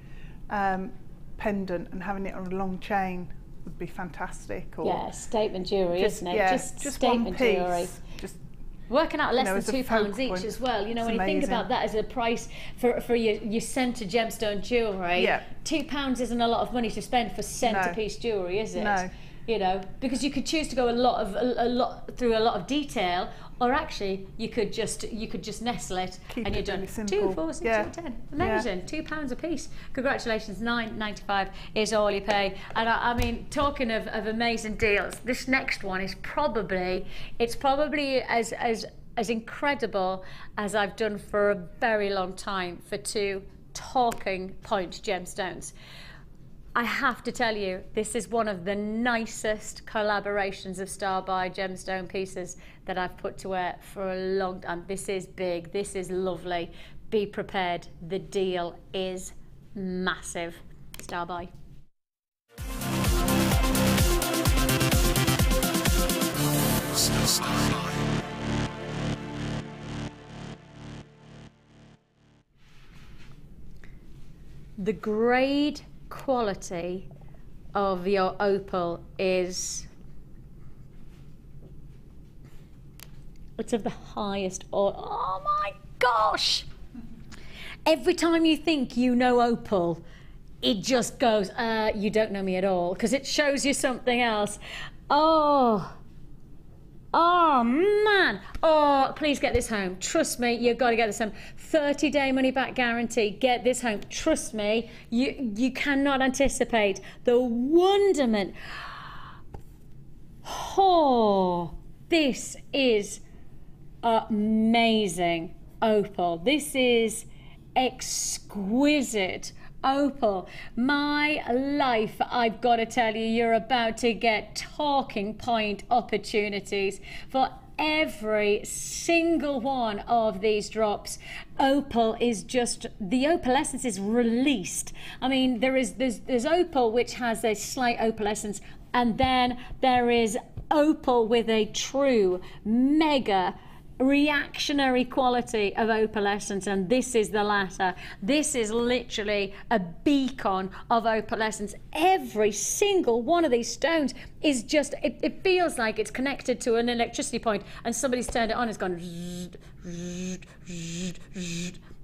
[SPEAKER 4] pendant and having it on a long chain would be fantastic. Or
[SPEAKER 3] yeah, statement jewellery, isn't it?
[SPEAKER 4] Yeah,
[SPEAKER 3] just
[SPEAKER 4] one
[SPEAKER 3] statement
[SPEAKER 4] piece.
[SPEAKER 3] Jewellery.
[SPEAKER 4] Just
[SPEAKER 3] working out less than £2 each
[SPEAKER 4] point.
[SPEAKER 3] as well. You know,
[SPEAKER 4] It's
[SPEAKER 3] when you think
[SPEAKER 4] amazing.
[SPEAKER 3] about that as a price for your centre gemstone jewellery, £2 isn't a lot of money to spend for centrepiece jewellery, is it?
[SPEAKER 4] No.
[SPEAKER 3] You know, because you could choose to go through a lot of detail, or actually you could just nestle it.
[SPEAKER 4] Keep
[SPEAKER 3] and you're
[SPEAKER 4] it
[SPEAKER 3] done.
[SPEAKER 4] really simple.
[SPEAKER 3] 2, 4, 6,
[SPEAKER 4] Yeah.
[SPEAKER 3] 8, 10. Amazing. £2 a piece. Congratulations. $9.95 is all you pay. And I mean, talking of amazing deals, this next one is probably as incredible as I've done for a very long time for 2 talking point gemstones. I have to tell you, this is one of the nicest collaborations of Star-by gemstone pieces that I've put to wear for a long time. This is big, this is lovely. Be prepared, the deal is massive. Star-by. The grade quality of your opal is, it's of the highest order. Oh my gosh! Every time you think you know opal, it just goes, you don't know me at all, because it shows you something else. Oh man, oh please get this home. Trust me, you've got to get this home. 30-day money back guarantee. Get this home. Trust me, you cannot anticipate the wonderment. Oh, this is amazing opal. This is exquisite opal. My life, I've got to tell you, you're about to get talking point opportunities for every single one of these drops, opal is just, the opalescence is released. I mean, there's opal which has a slight opalescence, and then there is opal with a true mega reactionary quality of opalescence, and this is the latter. This is literally a beacon of opalescence. Every single one of these stones is just, it feels like it's connected to an electricity point and somebody's turned it on. It's gone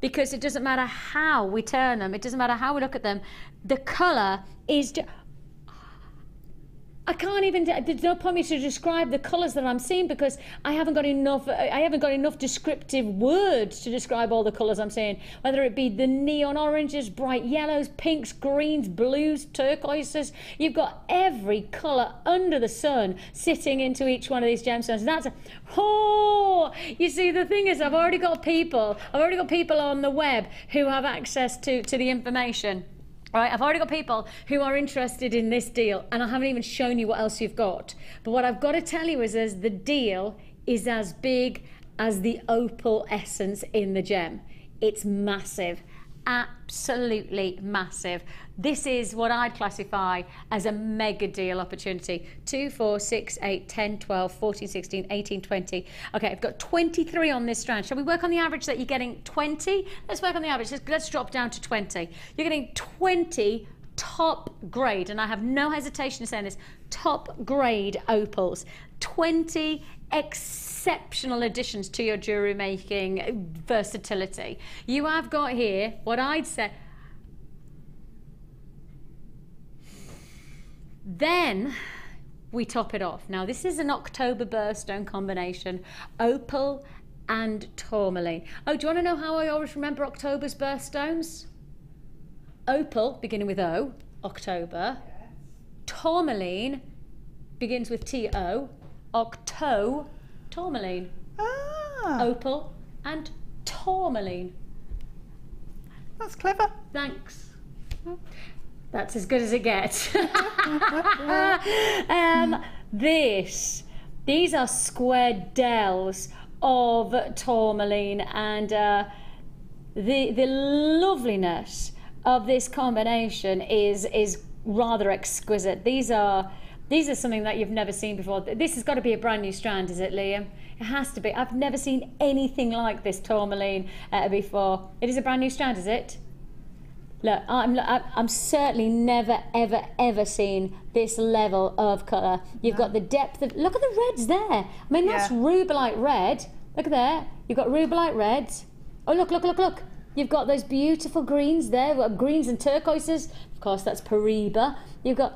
[SPEAKER 3] because it doesn't matter how we turn them, it doesn't matter how we look at them, the colour is just, I can't even, there's no point me to describe the colours that I'm seeing because I haven't got enough descriptive words to describe all the colours I'm seeing, whether it be the neon oranges, bright yellows, pinks, greens, blues, turquoises. You've got every colour under the sun sitting into each one of these gemstones. That's you see, the thing is, I've already got people on the web who have access to the information. Right, I've already got people who are interested in this deal, and I haven't even shown you what else you've got. But what I've got to tell you is the deal is as big as the opal essence in the gem. It's massive, absolutely massive. This is what I'd classify as a mega deal opportunity. 2, 4, 6, 8, 10, 12, 14, 16, 18, 20. Okay, I've got 23 on this strand. Shall we work on the average that you're getting 20? Let's work on the average. Let's drop down to 20. You're getting 20 top grade, and I have no hesitation in saying this, top grade opals. 20 exceptional additions to your jewellery making versatility. You have got here what I'd say. Then we top it off. Now this is an October birthstone combination, opal and tourmaline. Oh, do you want to know how I always remember October's birthstones? Opal, beginning with O, October. Yes. Tourmaline begins with T-O, Octo, tourmaline.
[SPEAKER 4] Ah.
[SPEAKER 3] Opal and tourmaline.
[SPEAKER 4] That's clever.
[SPEAKER 3] Thanks. That's as good as it gets. These are square dells of tourmaline, and the loveliness of this combination is rather exquisite. These are something that you've never seen before. This has got to be a brand new strand, is it, Liam? It has to be. I've never seen anything like this tourmaline before. It is a brand new strand, is it? Look, I'm certainly never, ever seen this level of colour. You've got the depth of, look at the reds there. I mean, that's rubellite red. Look at there. You've got rubellite reds. Oh, look. You've got those beautiful greens there. We've got greens and turquoises. Of course, that's Pariba. You've got,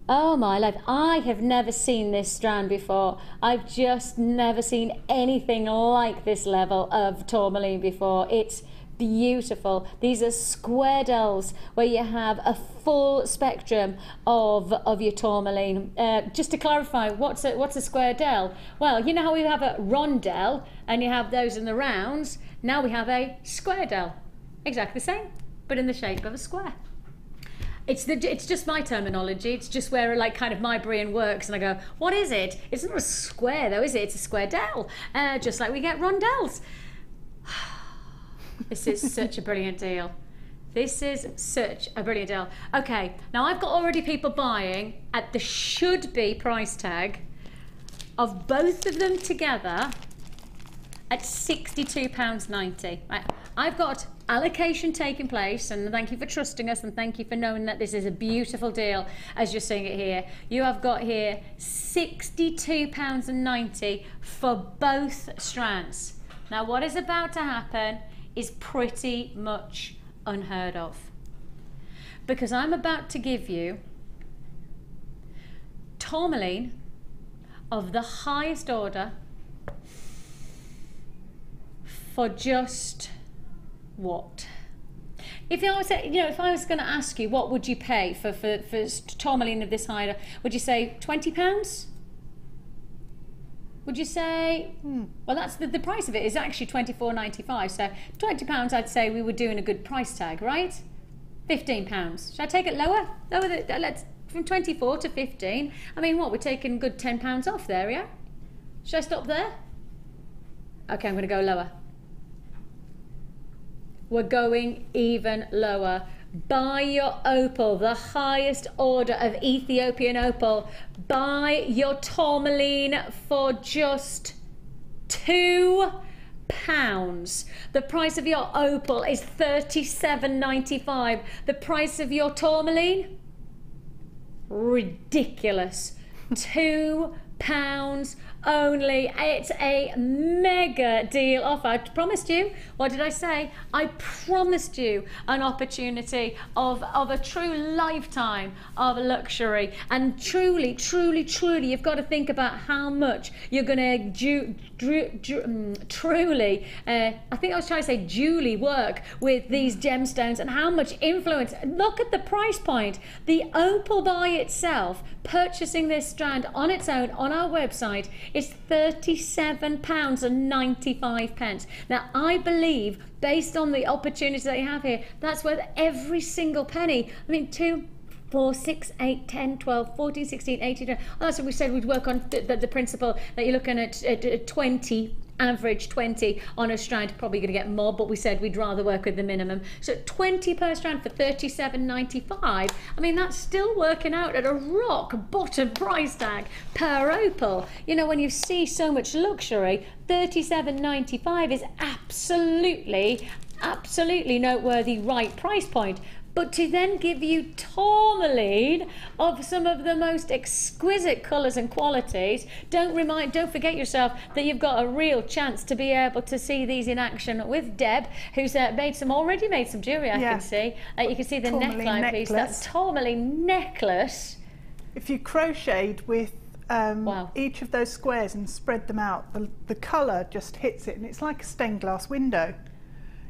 [SPEAKER 3] oh my life, I have never seen this strand before. I've just never seen anything like this level of tourmaline before. It's beautiful. These are square dells where you have a full spectrum of your tourmaline. Just to clarify, what's a square dell? Well, you know how we have a rondelle and you have those in the rounds. Now we have a square dell, exactly the same, but in the shape of a square. It's just my terminology. It's just where like kind of my brain works, and I go, what is it? It's not a square though, is it? It's a square dell, just like we get rondelles. This is such a brilliant deal. This is such a brilliant deal. Okay, now I've got already people buying at the should-be price tag of both of them together at £62.90. Right. I've got allocation taking place, and thank you for trusting us, and thank you for knowing that this is a beautiful deal as you're seeing it here. You have got here £62.90 for both strands. Now what is about to happen is pretty much unheard of, because I'm about to give you tourmaline of the highest order for just what? If I was, if I was going to ask you what would you pay for tourmaline of this higher, would you say £20? Would you say, well, that's the price of it is actually £24.95. So £20, I'd say we were doing a good price tag, right? £15. Should I take it lower? Let's from 24 to 15. I mean, what, we're taking good £10 off there, yeah? Should I stop there? Okay, I'm going to go lower. We're going even lower. Buy your opal, the highest order of Ethiopian opal. Buy your tourmaline for just £2. The price of your opal is $37.95. The price of your tourmaline? Ridiculous. £2 only. It's a mega deal offer. I promised you, what did I say? I promised you an opportunity of a true lifetime of luxury. And truly, truly, truly, you've got to think about how much you're going to truly, I think I was trying to say Julie work with these gemstones and how much influence. Look at the price point. The opal by itself, purchasing this strand on its own on our website, is £37.95. Now, I believe, based on the opportunities that you have here, that's worth every single penny. I mean, 2, 4, 6, 8, 10, 12, 14, 16, 18. Oh, that's what we said we'd work on the principle that you're looking at 20. Average 20 on a strand, probably going to get more, but we said we'd rather work with the minimum. So 20 per strand for $37.95. I mean, that's still working out at a rock bottom price tag per opal. You know, when you see so much luxury, $37.95 is absolutely noteworthy, right price point. But to then give you tourmaline of some of the most exquisite colours and qualities, don't forget yourself that you've got a real chance to be able to see these in action with Deb, who's already made some jewellery. I can see. You can see the neckline piece, that tourmaline necklace.
[SPEAKER 4] If you crocheted with each of those squares and spread them out, the colour just hits it, and it's like a stained glass window.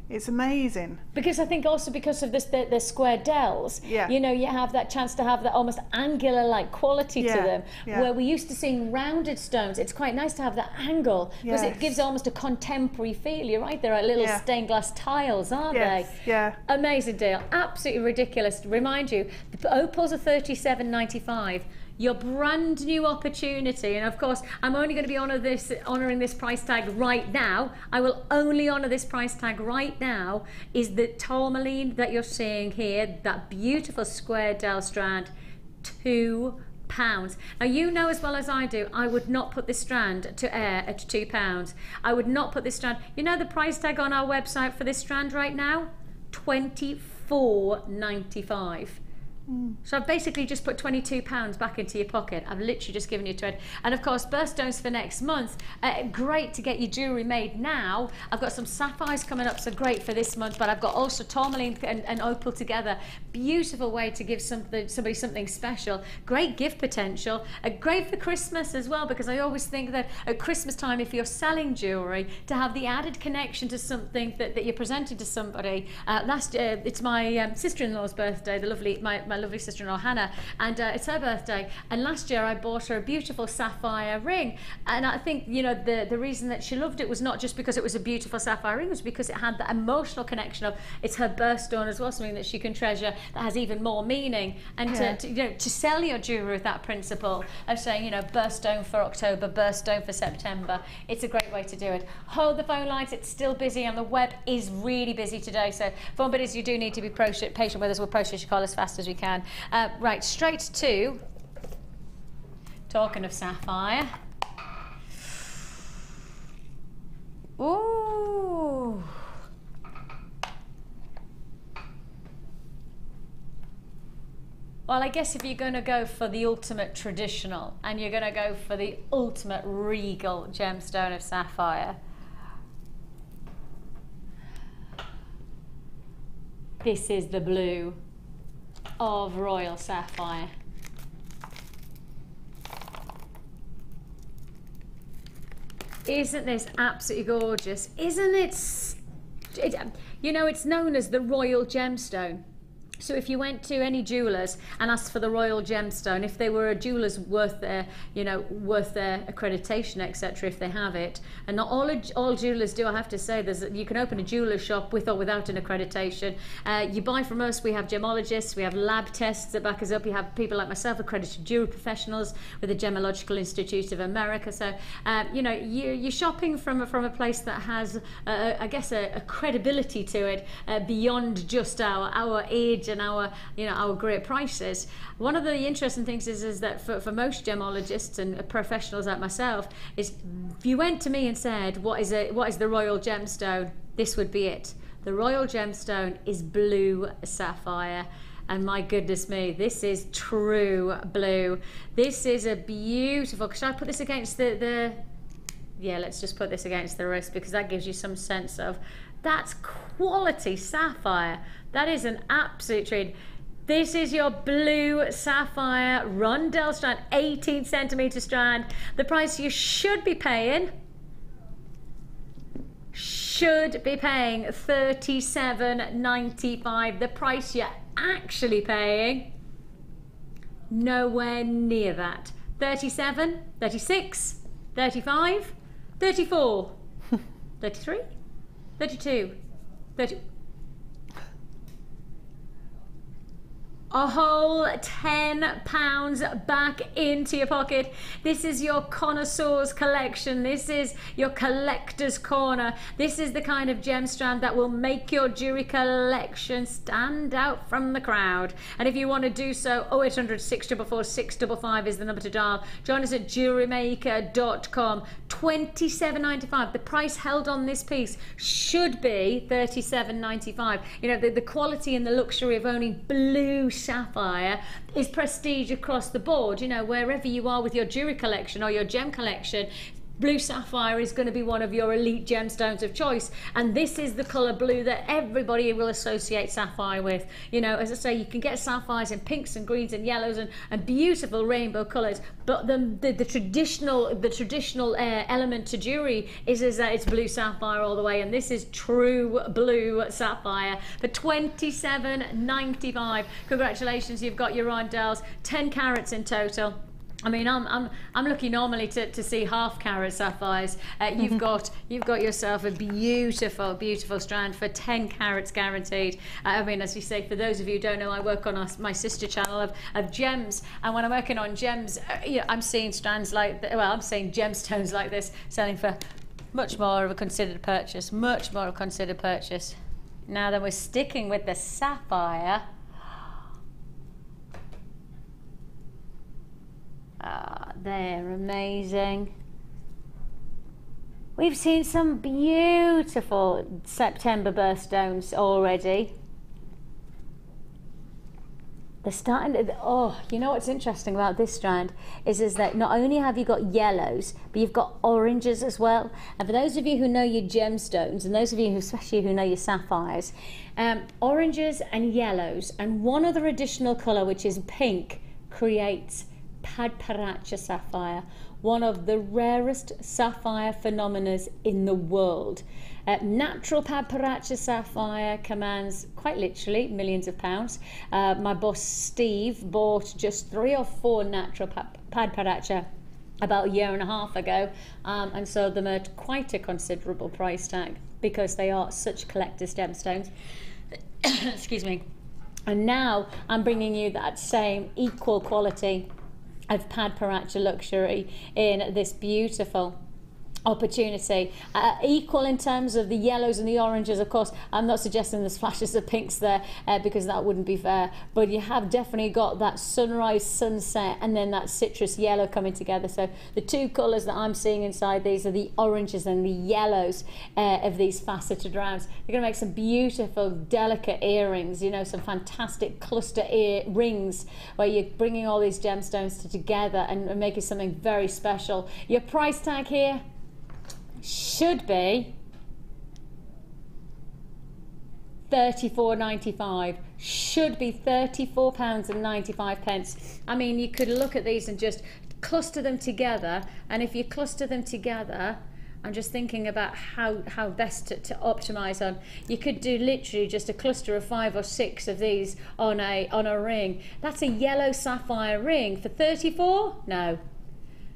[SPEAKER 4] It's amazing. Because
[SPEAKER 3] I think also because of this, the square dells, you know, you have that chance to have that almost angular-like quality to them, where we used to see rounded stones. It's quite nice to have that angle, because it gives almost a contemporary feel. You're right, there are little stained glass tiles, aren't they?
[SPEAKER 4] Yeah.
[SPEAKER 3] Amazing deal. Absolutely ridiculous. To remind you, the opals are $37.95. Your brand new opportunity, and of course I'm only going to be honouring this price tag right now. I will only honour this price tag right now, is the tourmaline that you're seeing here, that beautiful square dell strand, £2. Now, you know as well as I do, I would not put this strand to air at £2. I would not put this strand. You know the price tag on our website for this strand right now? $24.95. So I've basically just put £22 back into your pocket. I've literally just given you a thread. And of course, birthstones for next month. Great to get your jewellery made now. I've got some sapphires coming up, so great for this month. But I've got also tourmaline and opal together. Beautiful way to give somebody something special. Great gift potential. Great for Christmas as well, because I always think that at Christmas time, if you're selling jewellery, to have the added connection to something that you're presenting to somebody. It's my sister-in-law's birthday, my lovely sister-in-law Hannah, and it's her birthday, and last year I bought her a beautiful sapphire ring, and I think, you know, the reason that she loved it was not just because it was a beautiful sapphire ring, it was because it had that emotional connection of it's her birthstone as well, something that she can treasure that has even more meaning. And to sell your jewellery with that principle of saying, you know, birthstone for October, birthstone for September, it's a great way to do it. Hold the phone lines, it's still busy, and the web is really busy today, so for bidders, you do need to be patient with us. We'll process your call as fast as we can. Right, straight to, talking of sapphire. Ooh. Well, I guess if you're going to go for the ultimate traditional and you're going to go for the ultimate regal gemstone of sapphire, this is the blue of royal sapphire. Isn't this absolutely gorgeous? Isn't it? You know, it's known as the royal gemstone. So if you went to any jewellers and asked for the royal gemstone, if they were a jeweller's worth their, you know, worth their accreditation, etc., if they have it, and not all jewellers do, I have to say, you can open a jeweller's shop with or without an accreditation. You buy from us, we have gemologists, we have lab tests that back us up, you have people like myself, accredited jewellery professionals with the Gemological Institute of America. So, you know, you're shopping from a place that has, I guess, a credibility to it beyond just our age and our, you know, our great prices. One of the interesting things is that for most gemologists and professionals like myself, is if you went to me and said, what is the royal gemstone, this would be it. The royal gemstone is blue sapphire. And my goodness me, this is true blue. This is a beautiful, should I put this against the yeah, let's just put this against the wrist, because that gives you some sense of, that's quality sapphire. That is an absolute treat. This is your blue sapphire rondelle strand, 18 centimetre strand. The price you should be paying $37.95. The price you're actually paying, nowhere near that. 37, 36, 35, 34, 33, 32, 30. A whole £10 back into your pocket. This is your connoisseur's collection. This is your collector's corner. This is the kind of gem strand that will make your jewelry collection stand out from the crowd. And if you want to do so, 0800 644 655 is the number to dial. Join us at JewelleryMaker.com. $27.95. The price held on this piece should be $37.95. You know, the quality and the luxury of owning blue sapphire is prestige across the board. You know, wherever you are with your jewelry collection or your gem collection, blue sapphire is going to be one of your elite gemstones of choice, and this is the colour blue that everybody will associate sapphire with. You know, as I say, you can get sapphires in pinks and greens and yellows and beautiful rainbow colours, but the traditional element to jewellery is that it's blue sapphire all the way, and this is true blue sapphire for $27.95. Congratulations, you've got your rondelles, 10 carats in total. I mean, I'm looking normally to see half carat sapphires. You've got yourself a beautiful strand for 10 carats guaranteed. I mean, as you say, for those of you who don't know, I work on my sister channel of gems, and when I'm working on gems, you know, I'm seeing strands like, I'm seeing gemstones like this selling for much more of a considered purchase, much more of a considered purchase. Now then, we're sticking with the sapphire. They're amazing. We've seen some beautiful September birthstones already. They're starting to, oh, you know what's interesting about this strand is that not only have you got yellows, but you've got oranges as well. And for those of you who know your gemstones, and those of you especially who know your sapphires, oranges and yellows and one other additional colour, which is pink, creates Padparacha sapphire, one of the rarest sapphire phenomena in the world. Natural Padparacha sapphire commands quite literally millions of pounds. My boss Steve bought just 3 or 4 natural Padparacha about a year and a half ago, and sold them at quite a considerable price tag because they are such collector's gemstones. Excuse me. And now I'm bringing you that same equal quality of Padparacha luxury in this beautiful opportunity, equal in terms of the yellows and the oranges. Of course, I'm not suggesting there's flashes of pinks there because that wouldn't be fair, but you have definitely got that sunrise, sunset, and then that citrus yellow coming together. So the two colours that I'm seeing inside these are the oranges and the yellows of these faceted rounds. You're going to make some beautiful delicate earrings, you know, some fantastic cluster ear rings where you're bringing all these gemstones together and making something very special. Your price tag here should be £34.95. Should be £34.95. I mean, you could look at these and just cluster them together, and if you cluster them together, I'm just thinking about how best to optimize on. You could do literally just a cluster of 5 or 6 of these on a ring. That's a yellow sapphire ring for 34? No.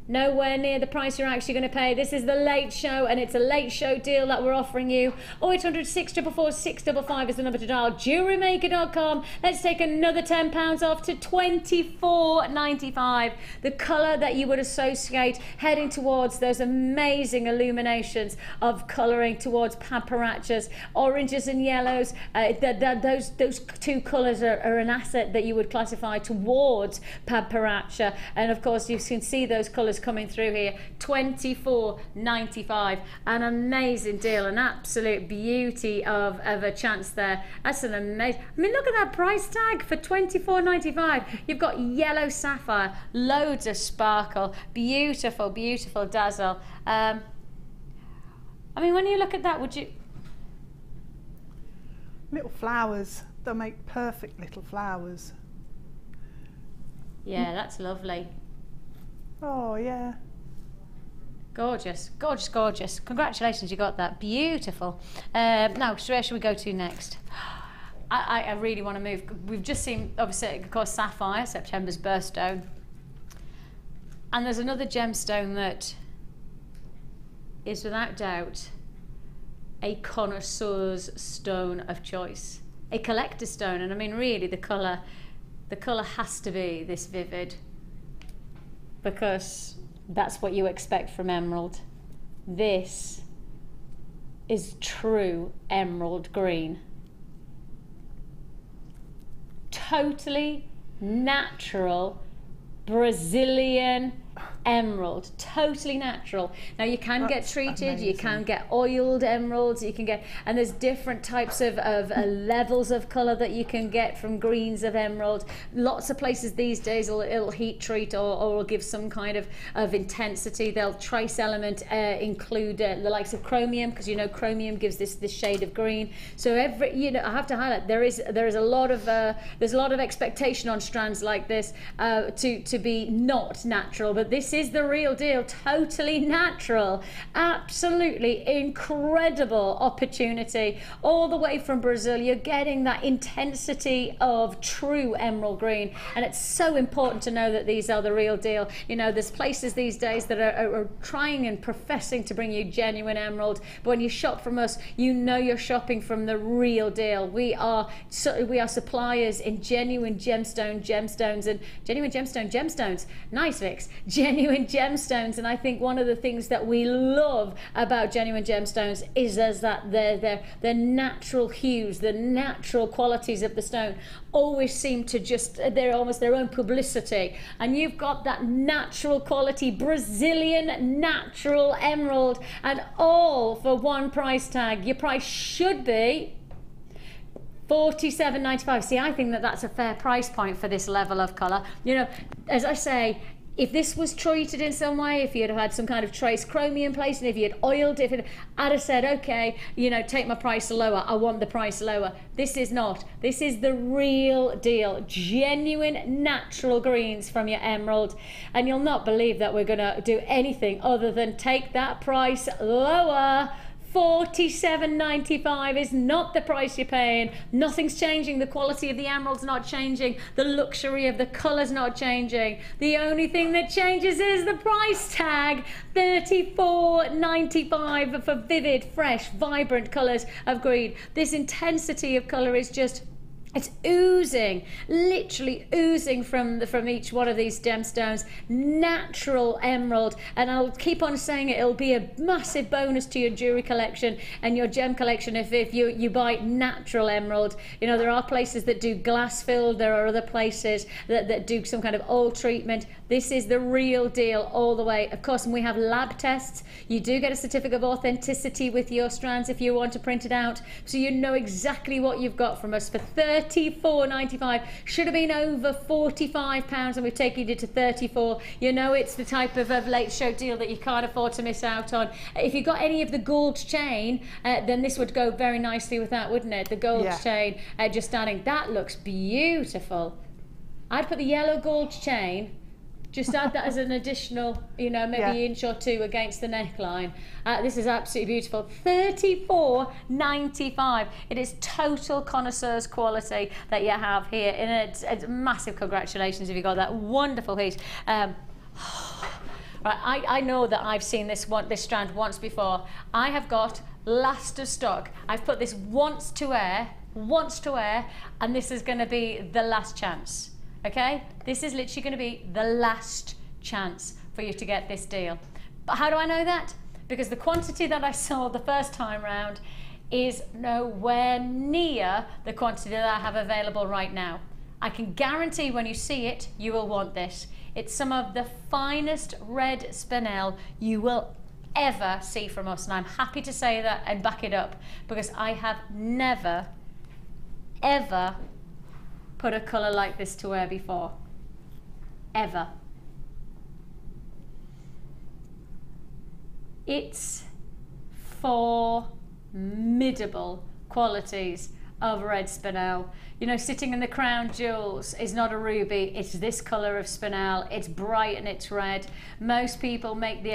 [SPEAKER 3] Nowhere near the price you're actually going to pay. This is the Late Show, and it's a Late Show deal that we're offering you. 0800 644 655 is the number to dial. JewelleryMaker.com. Let's take another £10 off to $24.95. The colour that you would associate heading towards those amazing illuminations of colouring towards paparachas, oranges and yellows. Those two colours are an asset that you would classify towards paparacha, and of course you can see those colours coming through here. $24.95, an amazing deal, an absolute beauty of a chance there. That's an amazing, I mean, look at that price tag for $24.95. You've got yellow sapphire, loads of sparkle, beautiful, beautiful dazzle. I mean, when you look at that, would you...
[SPEAKER 4] Little flowers, they'll make perfect little flowers.
[SPEAKER 3] Yeah, that's lovely.
[SPEAKER 4] Oh, yeah.
[SPEAKER 3] Gorgeous, gorgeous, gorgeous. Congratulations, you got that. Beautiful. Now, where should we go to next? I really want to move. We've just seen, obviously, of course, sapphire, September's birthstone. And there's another gemstone that is, without doubt, a connoisseur's stone of choice. A collector's stone. And I mean, really, the colour has to be this vivid, because that's what you expect from emerald. This is true emerald green. Totally natural Brazilian emerald, totally natural. Now you can get treated, amazing. You can get oiled emeralds, you can get, and there's different types of levels of colour that you can get from greens of emerald. Lots of places these days it'll heat treat or will give some kind of intensity. They'll trace element include the likes of chromium, because you know chromium gives this shade of green. So every, you know, I have to highlight there is a lot of there's a lot of expectation on strands like this to be not natural, but this is the real deal, totally natural, absolutely incredible opportunity all the way from Brazil. You're getting that intensity of true emerald green, and it's so important to know that these are the real deal. You know, there's places these days that are trying and professing to bring you genuine emerald, but when you shop from us, you know you're shopping from the real deal. We are suppliers in genuine gemstones and genuine gemstones. Nice, Vix. Genuine gemstones, and I think one of the things that we love about genuine gemstones is that their natural hues, the natural qualities of the stone always seem to just, they're almost their own publicity, and you've got that natural quality Brazilian natural emerald, and all for one price tag. Your price should be $47.95. See, I think that that's a fair price point for this level of colour. You know, as I say, if this was treated in some way, if you had had some kind of trace chromium placed, and if you had oiled it, I'd have said, okay, you know, take my price lower. I want the price lower. This is not. This is the real deal. Genuine natural greens from your emerald. And you'll not believe that we're going to do anything other than take that price lower. $47.95 is not the price you're paying. Nothing's changing. The quality of the emerald's not changing. The luxury of the colour's not changing. The only thing that changes is the price tag. $34.95 for vivid, fresh, vibrant colours of green. This intensity of colour is just, it's oozing, literally oozing from each one of these gemstones. Natural emerald, and I'll keep on saying it, it'll be a massive bonus to your jewellery collection and your gem collection if you buy natural emerald. You know, there are places that do glass filled, there are other places that do some kind of oil treatment. This is the real deal all the way. Of course, and we have lab tests. You do get a certificate of authenticity with your strands if you want to print it out, so you know exactly what you've got from us for $34.95. Should have been over £45, and we've taken it to $34. You know, it's the type of late show deal that you can't afford to miss out on. If you got any of the gold chain, then this would go very nicely with that, wouldn't it? The gold chain, just standing. That looks beautiful. I'd put the yellow gold chain Just add that as an additional, you know, maybe inch or two against the neckline. This is absolutely beautiful. $34.95. It is total connoisseur's quality that you have here. And it's massive congratulations if you got that wonderful piece. Right, I know that I've seen this strand once before. I have got last of stock. I've put this once to air, and this is going to be the last chance. Okay, this is literally going to be the last chance for you to get this deal. But how do I know that? Because the quantity that I sold the first time round is nowhere near the quantity that I have available right now. I can guarantee when you see it, you will want this. It's some of the finest red spinel you will ever see from us, and I'm happy to say that and back it up, because I have never, ever put a colour like this to wear before, ever. It's formidable qualities of red spinel. You know, sitting in the crown jewels is not a ruby, it's this colour of spinel. It's bright and it's red. Most people make the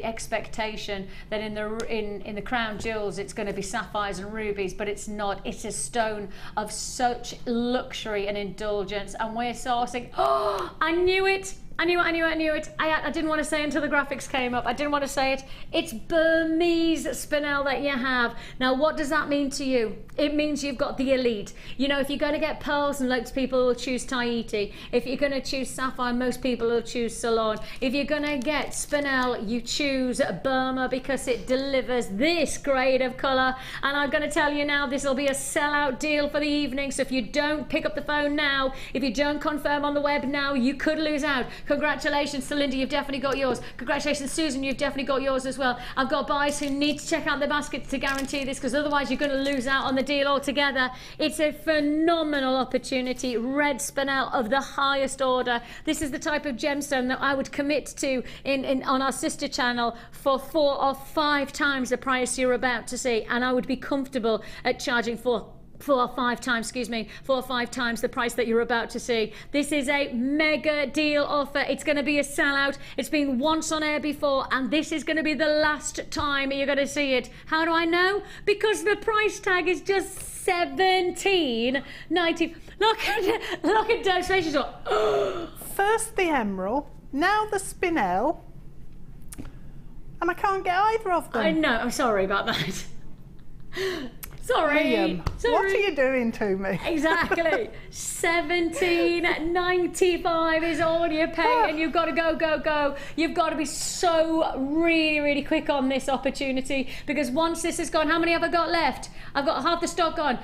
[SPEAKER 3] expectation that in the crown jewels it's going to be sapphires and rubies, but it's not. It's a stone of such luxury and indulgence, and we're sourcing, oh, I knew it. I knew it. I didn't want to say it until the graphics came up. I didn't want to say it. It's Burmese spinel that you have. Now, what does that mean to you? It means you've got the elite. You know, if you're going to get pearls, and loads of people will choose Tahiti. If you're going to choose sapphire, most people will choose Ceylon. If you're going to get spinel, you choose Burma, because it delivers this grade of colour. And I'm going to tell you now, this will be a sellout deal for the evening. So if you don't pick up the phone now, if you don't confirm on the web now, you could lose out. Congratulations to Linda, you've definitely got yours. Congratulations, Susan, you've definitely got yours as well. I've got buyers who need to check out their baskets to guarantee this, because otherwise you're going to lose out on the deal altogether. It's a phenomenal opportunity. Red spinel of the highest order. This is the type of gemstone that I would commit to on our sister channel for 4 or 5 times the price you're about to see, and I would be comfortable at charging 4 or 5 times the price that you're about to see. This is a mega deal offer. It's going to be a sellout. It's been once on air before, and this is going to be the last time you're going to see it. How do I know? Because the price tag is just $17.90. Look at Deb's face. She's like,
[SPEAKER 4] first the emerald, now the spinel, and I can't get either of them.
[SPEAKER 3] I know. I'm sorry about that. Sorry.
[SPEAKER 4] What are you doing to me?
[SPEAKER 3] Exactly. $17.95 is all you're paying, and you've got to go. You've got to be so really quick on this opportunity, because once this is gone, how many have I got left? I've got half the stock gone.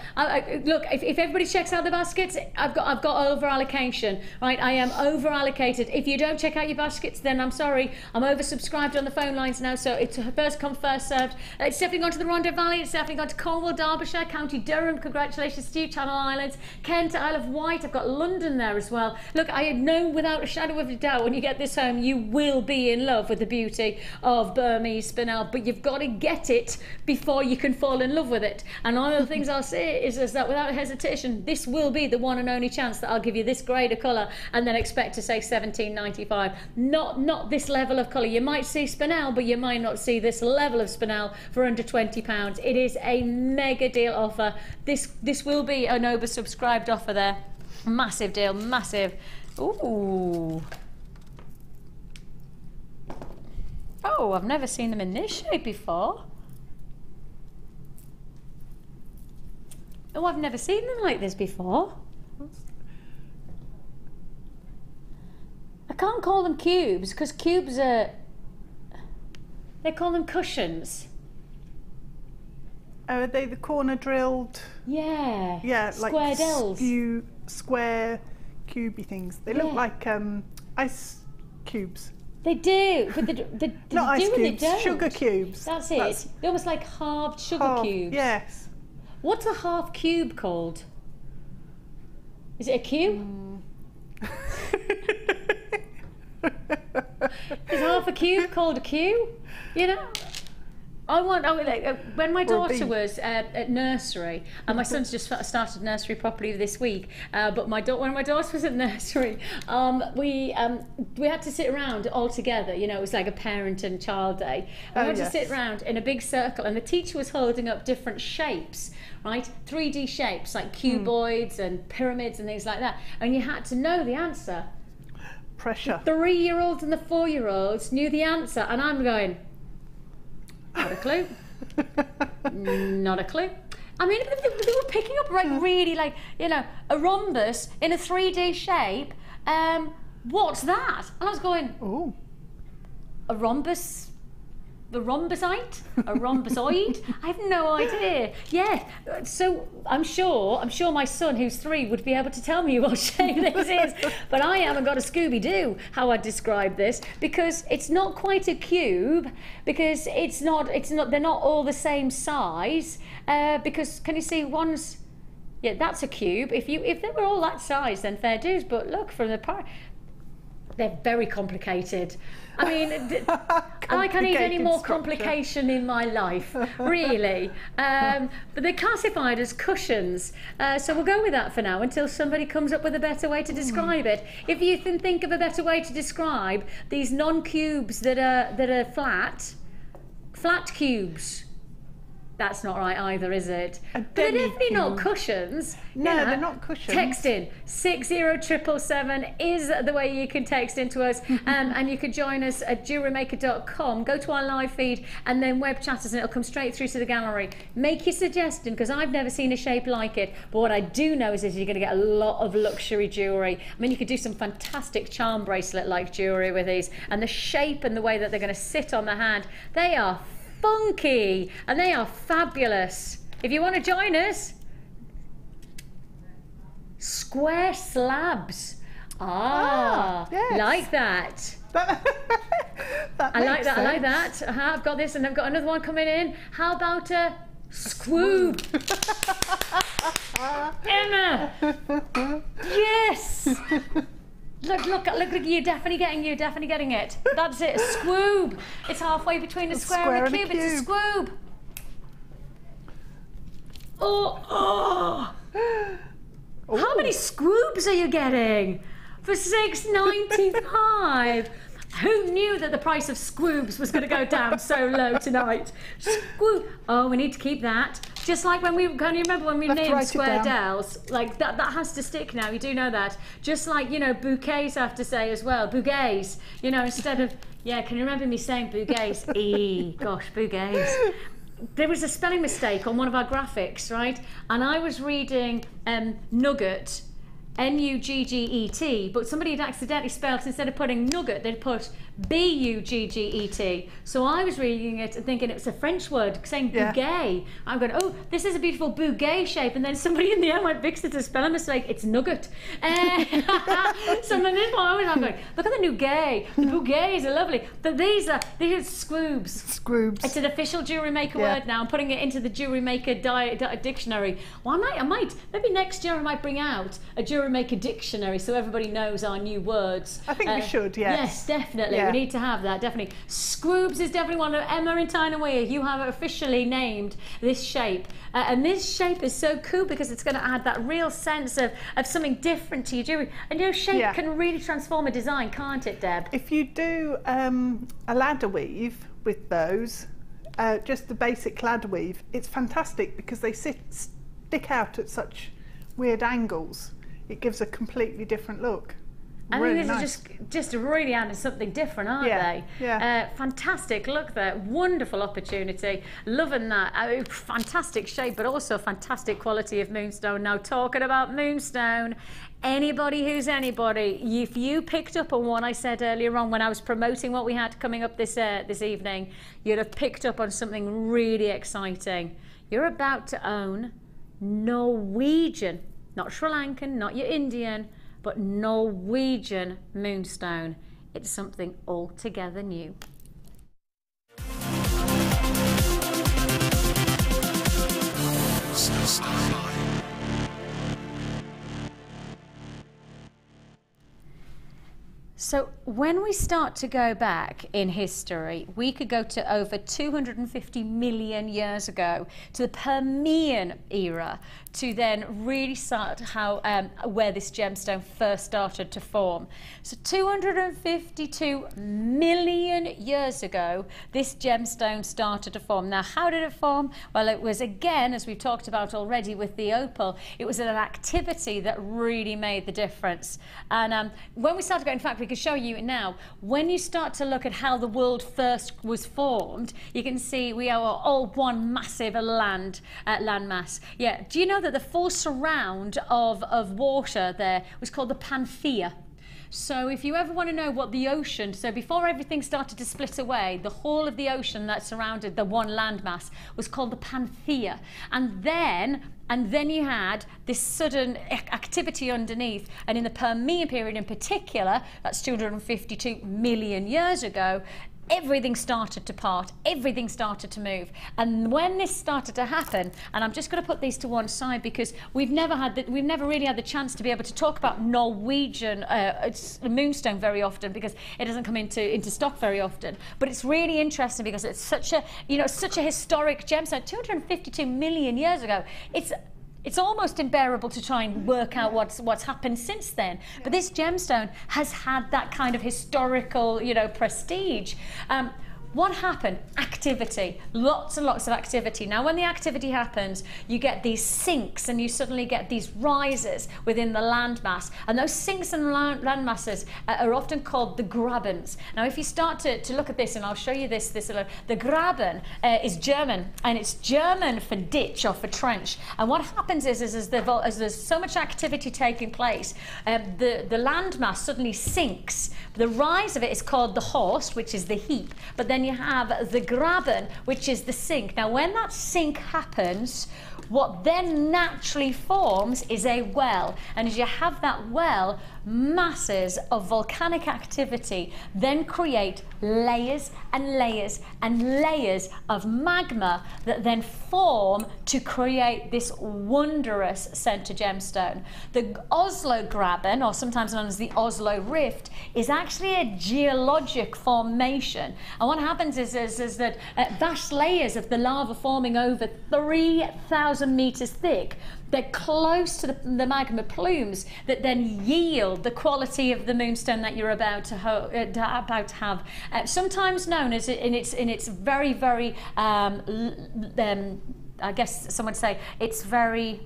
[SPEAKER 3] Look, if everybody checks out the baskets, I've got over allocation, right? I am over allocated. If you don't check out your baskets, then I'm sorry, I'm oversubscribed on the phone lines now, so it's first come, first served. It's definitely gone to the Rhondda Valley, it's definitely gone to Cornwall, Derbyshire, County Durham. Congratulations to you, Channel Islands, Kent, Isle of Wight. I've got London there as well. Look, I know without a shadow of a doubt, when you get this home, you will be in love with the beauty of Burmese spinel, but you've got to get it before you can fall in love with it. And one of the things I'll say is that without hesitation, this will be the one and only chance that I'll give you this grade of colour, and then expect to say $17.95. Not this level of colour. You might see spinel, but you might not see this level of spinel for under £20. It is a mega deal offer. This will be an oversubscribed offer there. Massive deal, massive. Ooh. Oh, I've never seen them in this shape before. Oh, I've never seen them like this before. I can't call them cubes, because cubes are... They call them cushions.
[SPEAKER 4] Are they the corner drilled?
[SPEAKER 3] Yeah.
[SPEAKER 4] Yeah,
[SPEAKER 3] square
[SPEAKER 4] like
[SPEAKER 3] dells.
[SPEAKER 4] Square cubey things. They look like ice cubes.
[SPEAKER 3] They do, but
[SPEAKER 4] not ice cubes,
[SPEAKER 3] they don't.
[SPEAKER 4] sugar cubes.
[SPEAKER 3] That's it. They're almost like halved sugar cubes.
[SPEAKER 4] Yes.
[SPEAKER 3] What's a half cube called? Is it a cube?
[SPEAKER 4] Mm.
[SPEAKER 3] Is half a cube called a cube? You know? When my
[SPEAKER 4] Or a
[SPEAKER 3] daughter
[SPEAKER 4] bee.
[SPEAKER 3] was at nursery, and my son's just started nursery properly this week, but when my daughter was at nursery, we had to sit around all together. You know, it was like a parent and child day. And we had to sit around in a big circle, and the teacher was holding up different shapes, right? 3D shapes like cuboids and pyramids and things like that, and you had to know the answer.
[SPEAKER 4] Pressure.
[SPEAKER 3] The 3-year-olds and the 4-year-olds knew the answer, and I'm going, not a clue. Not a clue. I mean, they were picking up really, like, you know, a rhombus in a 3D shape. What's that? And I was going,
[SPEAKER 4] Oh.
[SPEAKER 3] a rhombus? The rhombusite? A rhombusoid? I have no idea. Yeah, so I'm sure my son, who's 3, would be able to tell me what shape this is. But I haven't got a Scooby-Doo how I describe this, because it's not quite a cube, because it's not. They're not all the same size. Because can you see one's? Yeah, that's a cube. If they were all that size, then fair dues. But look, from the they're very complicated. I mean, I can't need any more complication in my life, really. But they're classified as cushions. So we'll go with that for now until somebody comes up with a better way to describe it. If you can think of a better way to describe these non-cubes that are flat cubes. That's not right either, is it? But they're definitely not cushions.
[SPEAKER 4] No, they're not cushions.
[SPEAKER 3] Text in 60777 is the way you can text into us, and you can join us at jewellerymaker.com. Go to our live feed and then web chat us, and it'll come straight through to the gallery. Make your suggestion, because I've never seen a shape like it. But what I do know is you're going to get a lot of luxury jewellery. I mean, you could do some fantastic charm bracelet like jewellery with these, and the shape and the way that they're going to sit on the hand, they are funky and they are fabulous. If you want to join us, square slabs.
[SPEAKER 4] Yes.
[SPEAKER 3] Like that. I like that. I've got this, and I've got another one coming in. How about a squoob? Emma. Yes. Look, you're definitely getting it. That's it, a squoob. It's halfway between a square and a cube. It's a squoob. Oh. How many squoobs are you getting for $6.95? Who knew that the price of squoobs was going to go down so low tonight? Squoob. Oh, we need to keep that. Just like when can you remember when we named square dells? Like that has to stick now. You do know that. Just like, you know, bouquets have to say as well. Bouquets. You know, instead of, yeah, can you remember me saying bouquets? Gosh, bouquets. There was a spelling mistake on one of our graphics, right? And I was reading nugget, N-U-G-G-E-T, but somebody had accidentally spelled, instead of putting nugget, they'd put B-U-G-G-E-T. So I was reading it and thinking it was a French word, saying bouquet. I'm going, oh, this is a beautiful bouquet shape. And then somebody in the end went, Vix, it's a spelling mistake, it's nugget. So then this one, I'm going, look at the nougat. The bouquets are lovely. But these are squoobs.
[SPEAKER 4] Squoobs.
[SPEAKER 3] It's an official Jewellery Maker word now. I'm putting it into the Jewellery Maker dictionary. Well, I might, maybe next year I might bring out a Jewellery Maker dictionary so everybody knows our new words.
[SPEAKER 4] I think we should, yes.
[SPEAKER 3] Yes, definitely. We need to have that, definitely. Squoobs is definitely one of Emma and Tyne Weir. You have officially named this shape. And this shape is so cool because it's going to add that real sense of something different to your jewellery. And you know, shape can really transform a design, can't it, Deb?
[SPEAKER 4] If you do a ladder weave with those, just the basic ladder weave, it's fantastic because they stick out at such weird angles. It gives a completely different look.
[SPEAKER 3] I
[SPEAKER 4] really
[SPEAKER 3] think
[SPEAKER 4] nice.
[SPEAKER 3] These are just really adding something different, aren't they?
[SPEAKER 4] Yeah.
[SPEAKER 3] Fantastic look there. Wonderful opportunity. Loving that. Fantastic shape, but also fantastic quality of moonstone. Now, talking about moonstone, anybody who's anybody, if you picked up on what I said earlier on when I was promoting what we had coming up this evening, you'd have picked up on something really exciting. You're about to own Norwegian, not Sri Lankan, not your Indian, but Norwegian moonstone. It's something altogether new. So when we start to go back in history, we could go to over 250 million years ago to the Permian era to then really start how where this gemstone first started to form. So 252 million years ago, this gemstone started to form. Now, how did it form? Well, it was, again, as we've talked about already with the opal, it was an activity that really made the difference. And when we started going, in fact, we can show you it now. When you start to look at how the world first was formed, you can see we are all one massive landmass. Yeah, do you know that the full surround of water there was called the Panthea? So if you ever want to know what the ocean, so before everything started to split away, the whole of the ocean that surrounded the one landmass was called the Panthea. And then you had this sudden activity underneath, and in the Permian period in particular, that's 252 million years ago, everything started to part, everything started to move. And when this started to happen, and I'm just going to put these to one side because we've never really had the chance to be able to talk about Norwegian moonstone very often, because it doesn't come into stock very often. But it's really interesting because it's such a, you know, such a historic gemstone. 252 million years ago. It's almost unbearable to try and work out what's happened since then. Yeah. But this gemstone has had that kind of historical, you know, prestige. What happened? Activity. Lots and lots of activity. Now, when the activity happens, you get these sinks and you suddenly get these rises within the landmass. And those sinks and landmasses are often called the grabens. Now, if you start to look at this, and I'll show you this the graben is German, and it's German for ditch or for trench. And what happens is as there's so much activity taking place, the landmass suddenly sinks. The rise of it is called the horst, which is the heap. But then you have the graben, which is the sink. Now, when that sink happens, what then naturally forms is a well. And as you have that well, masses of volcanic activity then create layers and layers and layers of magma that then form to create this wondrous center gemstone. The Oslo graben, or sometimes known as the Oslo rift, is actually a geologic formation. And what happens is that vast layers of the lava forming over 3,000 meters thick, they're close to the magma plumes that then yield the quality of the moonstone that you're about to have. Sometimes known as in its very, very, I guess some would say it's very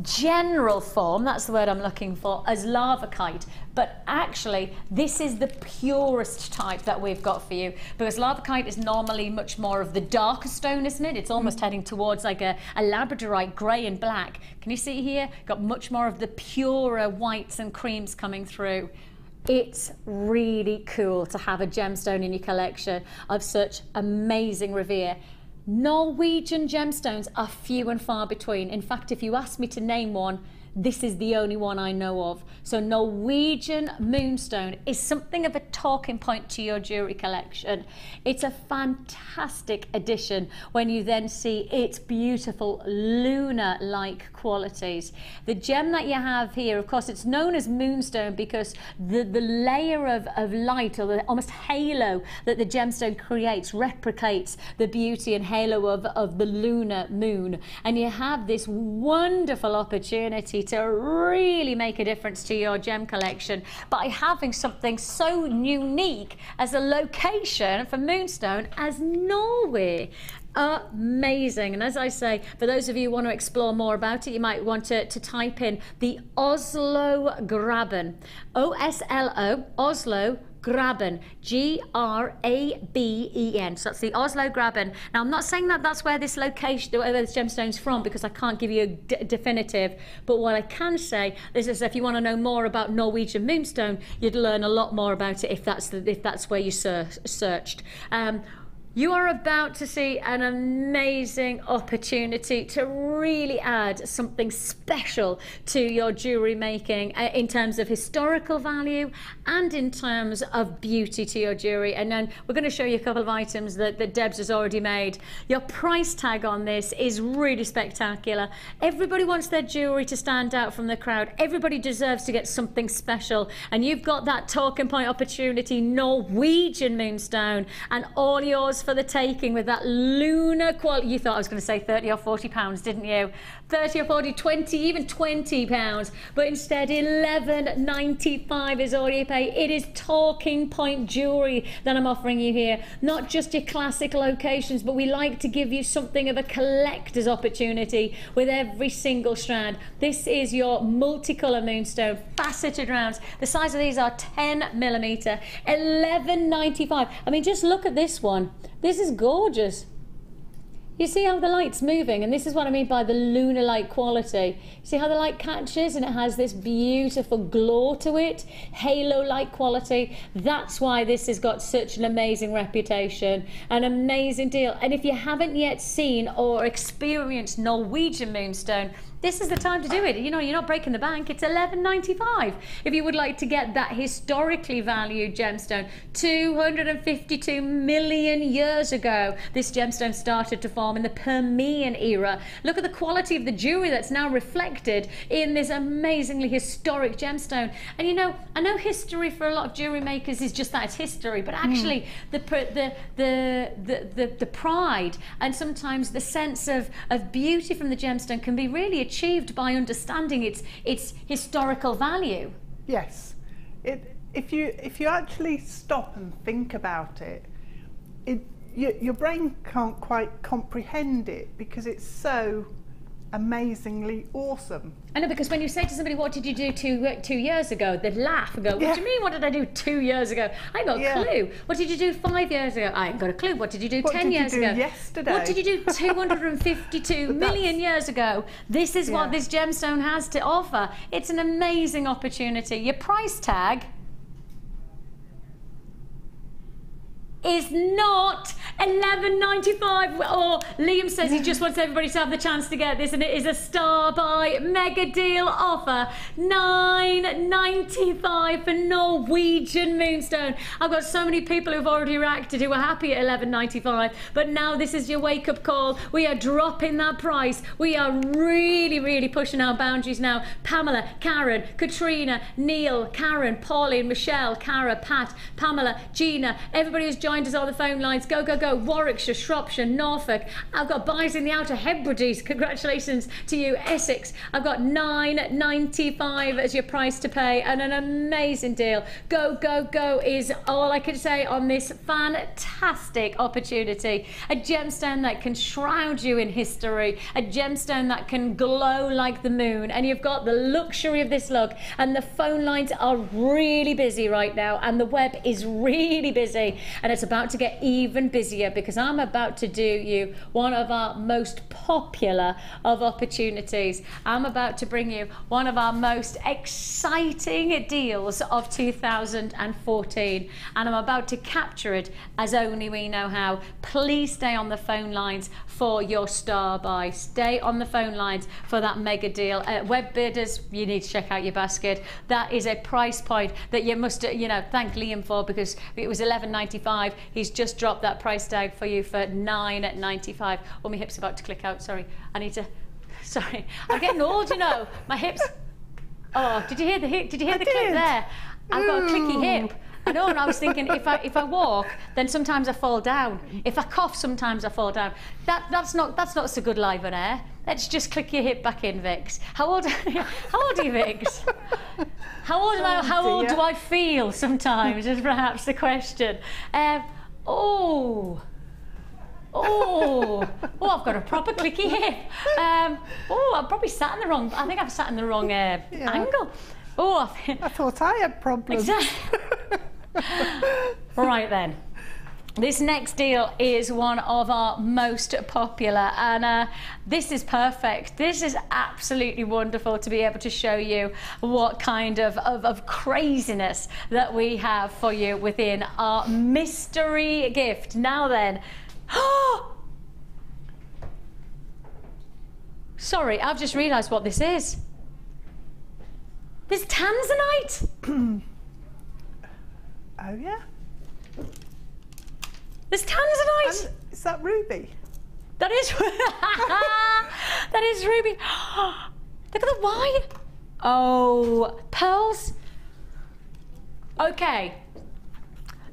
[SPEAKER 3] general form, that's the word I'm looking for, as lavakite. But actually, this is the purest type that we've got for you, because lavakite is normally much more of the darker stone, isn't it? It's almost heading towards like a labradorite, grey and black. Can you see here? Got much more of the purer whites and creams coming through. It's really cool to have a gemstone in your collection of such amazing revere. Norwegian gemstones are few and far between. In fact, if you ask me to name one, this is the only one I know of. So Norwegian moonstone is something of a talking point to your jewellery collection. It's a fantastic addition when you then see its beautiful lunar-like qualities. The gem that you have here, of course, it's known as moonstone because the layer of light, or the almost halo that the gemstone creates, replicates the beauty and halo of the lunar moon. And you have this wonderful opportunity to really make a difference to your gem collection by having something so unique as a location for moonstone as Norway. Amazing. And as I say, for those of you who want to explore more about it, you might want to type in the Oslo graben, O-S-L-O, Oslo graben, G-R-A-B-E-N. So that's the Oslo graben. Now, I'm not saying that that's where this location, where this gemstone's from, because I can't give you a definitive. But what I can say is if you want to know more about Norwegian moonstone, you'd learn a lot more about it if that's where you searched. You are about to see an amazing opportunity to really add something special to your jewellery making in terms of historical value and in terms of beauty to your jewellery. And then we're going to show you a couple of items that Debs has already made. Your price tag on this is really spectacular. Everybody wants their jewellery to stand out from the crowd. Everybody deserves to get something special. And you've got that talking point opportunity, Norwegian moonstone, and all yours for the taking with that lunar quality. You thought I was going to say 30 or 40 pounds, didn't you? 30 or 40, 20, even 20 pounds, but instead $11.95 is all you pay. It is talking point jewellery that I'm offering you here, not just your classic locations, but we like to give you something of a collector's opportunity with every single strand. This is your multicolour moonstone, faceted rounds. The size of these are 10mm, $11.95. I mean, just look at this one. This is gorgeous. You see how the light's moving, and this is what I mean by the lunar light quality. See how the light catches and it has this beautiful glow to it, halo light quality. That's why this has got such an amazing reputation, an amazing deal. And if you haven't yet seen or experienced Norwegian moonstone, this is the time to do it. You know, you're not breaking the bank. It's $11.95. If you would like to get that historically valued gemstone, 252 million years ago, this gemstone started to form in the Permian era. Look at the quality of the jewelry that's now reflected in this amazingly historic gemstone. And you know, I know history for a lot of jewelry makers is just that, it's history, but actually the pride and sometimes the sense of beauty from the gemstone can be really achieved by understanding its historical value.
[SPEAKER 4] Yes, if you actually stop and think about it, your brain can't quite comprehend it because it's so amazingly awesome.
[SPEAKER 3] I know, because when you say to somebody, what did you do two years ago, they'd laugh and go, what do you mean, what did I do 2 years ago? I ain't got a clue. What did you do 5 years ago? I ain't got a clue. What did you do 10 years ago?
[SPEAKER 4] Yesterday?
[SPEAKER 3] What did you do 252 million years ago? This is what this gemstone has to offer. It's an amazing opportunity. Your price tag is not $11.95. Or Liam says he just wants everybody to have the chance to get this, and it is a star buy mega deal offer. $9.95 for Norwegian moonstone. I've got so many people who've already reacted who are happy at $11.95, but now this is your wake-up call. We are dropping that price. We are really pushing our boundaries now. Pamela, Karen, Katrina, Neil, Karen, Pauline, Michelle, Cara, Pat, Pamela, Gina, everybody who's joined us on the phone lines. Go, go, go. Warwickshire, Shropshire, Norfolk. I've got buys in the Outer Hebrides. Congratulations to you. Essex. I've got $9.95 as your price to pay, and an amazing deal. Go, go, go is all I can say on this fantastic opportunity. A gemstone that can shroud you in history, a gemstone that can glow like the moon, and you've got the luxury of this look. And the phone lines are really busy right now, and the web is really busy, and it's about to get even busier because I'm about to do you one of our most popular of opportunities. I'm about to bring you one of our most exciting deals of 2014, and I'm about to capture it as only we know how. Please stay on the phone lines for your star buy. Stay on the phone lines for that mega deal. Web bidders, you need to check out your basket. That is a price point that you must, you know, thank Liam for, because it was $11.95. He's just dropped that price tag for you for $9.95. Oh, my hip's about to click out. Sorry, I need to. Sorry, I'm getting old, you know. My hips. Oh, did you hear the hip? Did you hear the click there? I've got a clicky hip. I know, and I was thinking, if I walk, then sometimes I fall down. If I cough, sometimes I fall down. That's not so good live on air. Let's just click your hip back in, Vix. How old are you, Vix? How old am I? How old do I feel sometimes? Is perhaps the question. I've got a proper clicky hip. I'm probably sat in the wrong. I think I've sat in the wrong angle. Oh,
[SPEAKER 4] I thought I had problems.
[SPEAKER 3] Exactly. Right then. This next deal is one of our most popular, and this is perfect. This is absolutely wonderful to be able to show you what kind of craziness that we have for you within our mystery gift. Now then, sorry, I've just realised what this is. This tanzanite.
[SPEAKER 4] Oh yeah.
[SPEAKER 3] There's tanzanite.
[SPEAKER 4] And is that ruby?
[SPEAKER 3] That is. That is ruby. Look at the wire. Oh, pearls. Okay.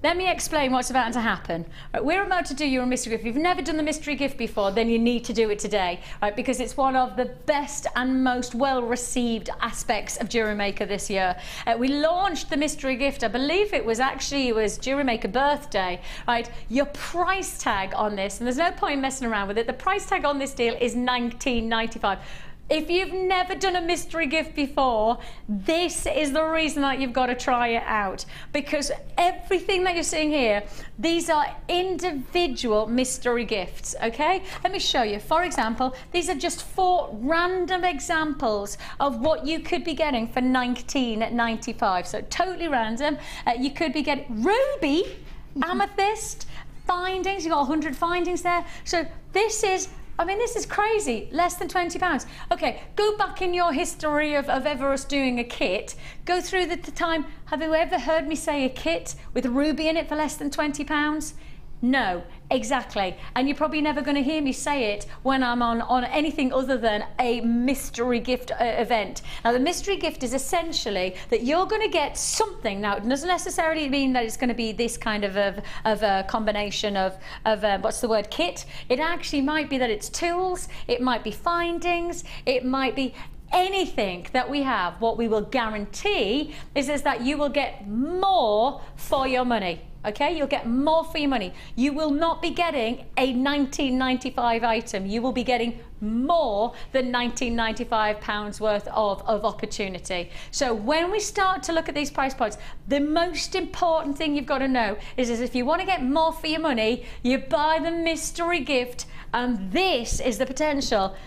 [SPEAKER 3] Let me explain what's about to happen. Right, we're about to do your mystery gift. If you've never done the mystery gift before, then you need to do it today, right? Because it's one of the best and most well-received aspects of Jewellery Maker this year. We launched the mystery gift, I believe it was Jewellery Maker birthday, right? Your price tag on this, and there's no point in messing around with it, the price tag on this deal is $19.95. If you've never done a mystery gift before, this is the reason that you've got to try it out, because everything that you're seeing here, these are individual mystery gifts, okay? Let me show you. For example, these are just 4 random examples of what you could be getting for $19.95. So totally random. You could be getting ruby, amethyst, findings. You've got 100 findings there. So this is, I mean, this is crazy. Less than £20. Okay, go back in your history of ever us doing a kit. Go through the time. Have you ever heard me say a kit with ruby in it for less than £20? No, exactly. And you're probably never going to hear me say it when I'm on anything other than a mystery gift event. Now, the mystery gift is essentially that you're going to get something. Now, it doesn't necessarily mean that it's going to be this kind of a combination of what's the word, kit. It actually might be that it's tools, it might be findings, it might be anything that we have. What we will guarantee is that you will get more for your money. Okay, you'll get more for your money. You will not be getting a $19.95 item. You will be getting more than £19.95 worth of opportunity. So when we start to look at these price points, the most important thing you've got to know is if you want to get more for your money, you buy the mystery gift, and this is the potential.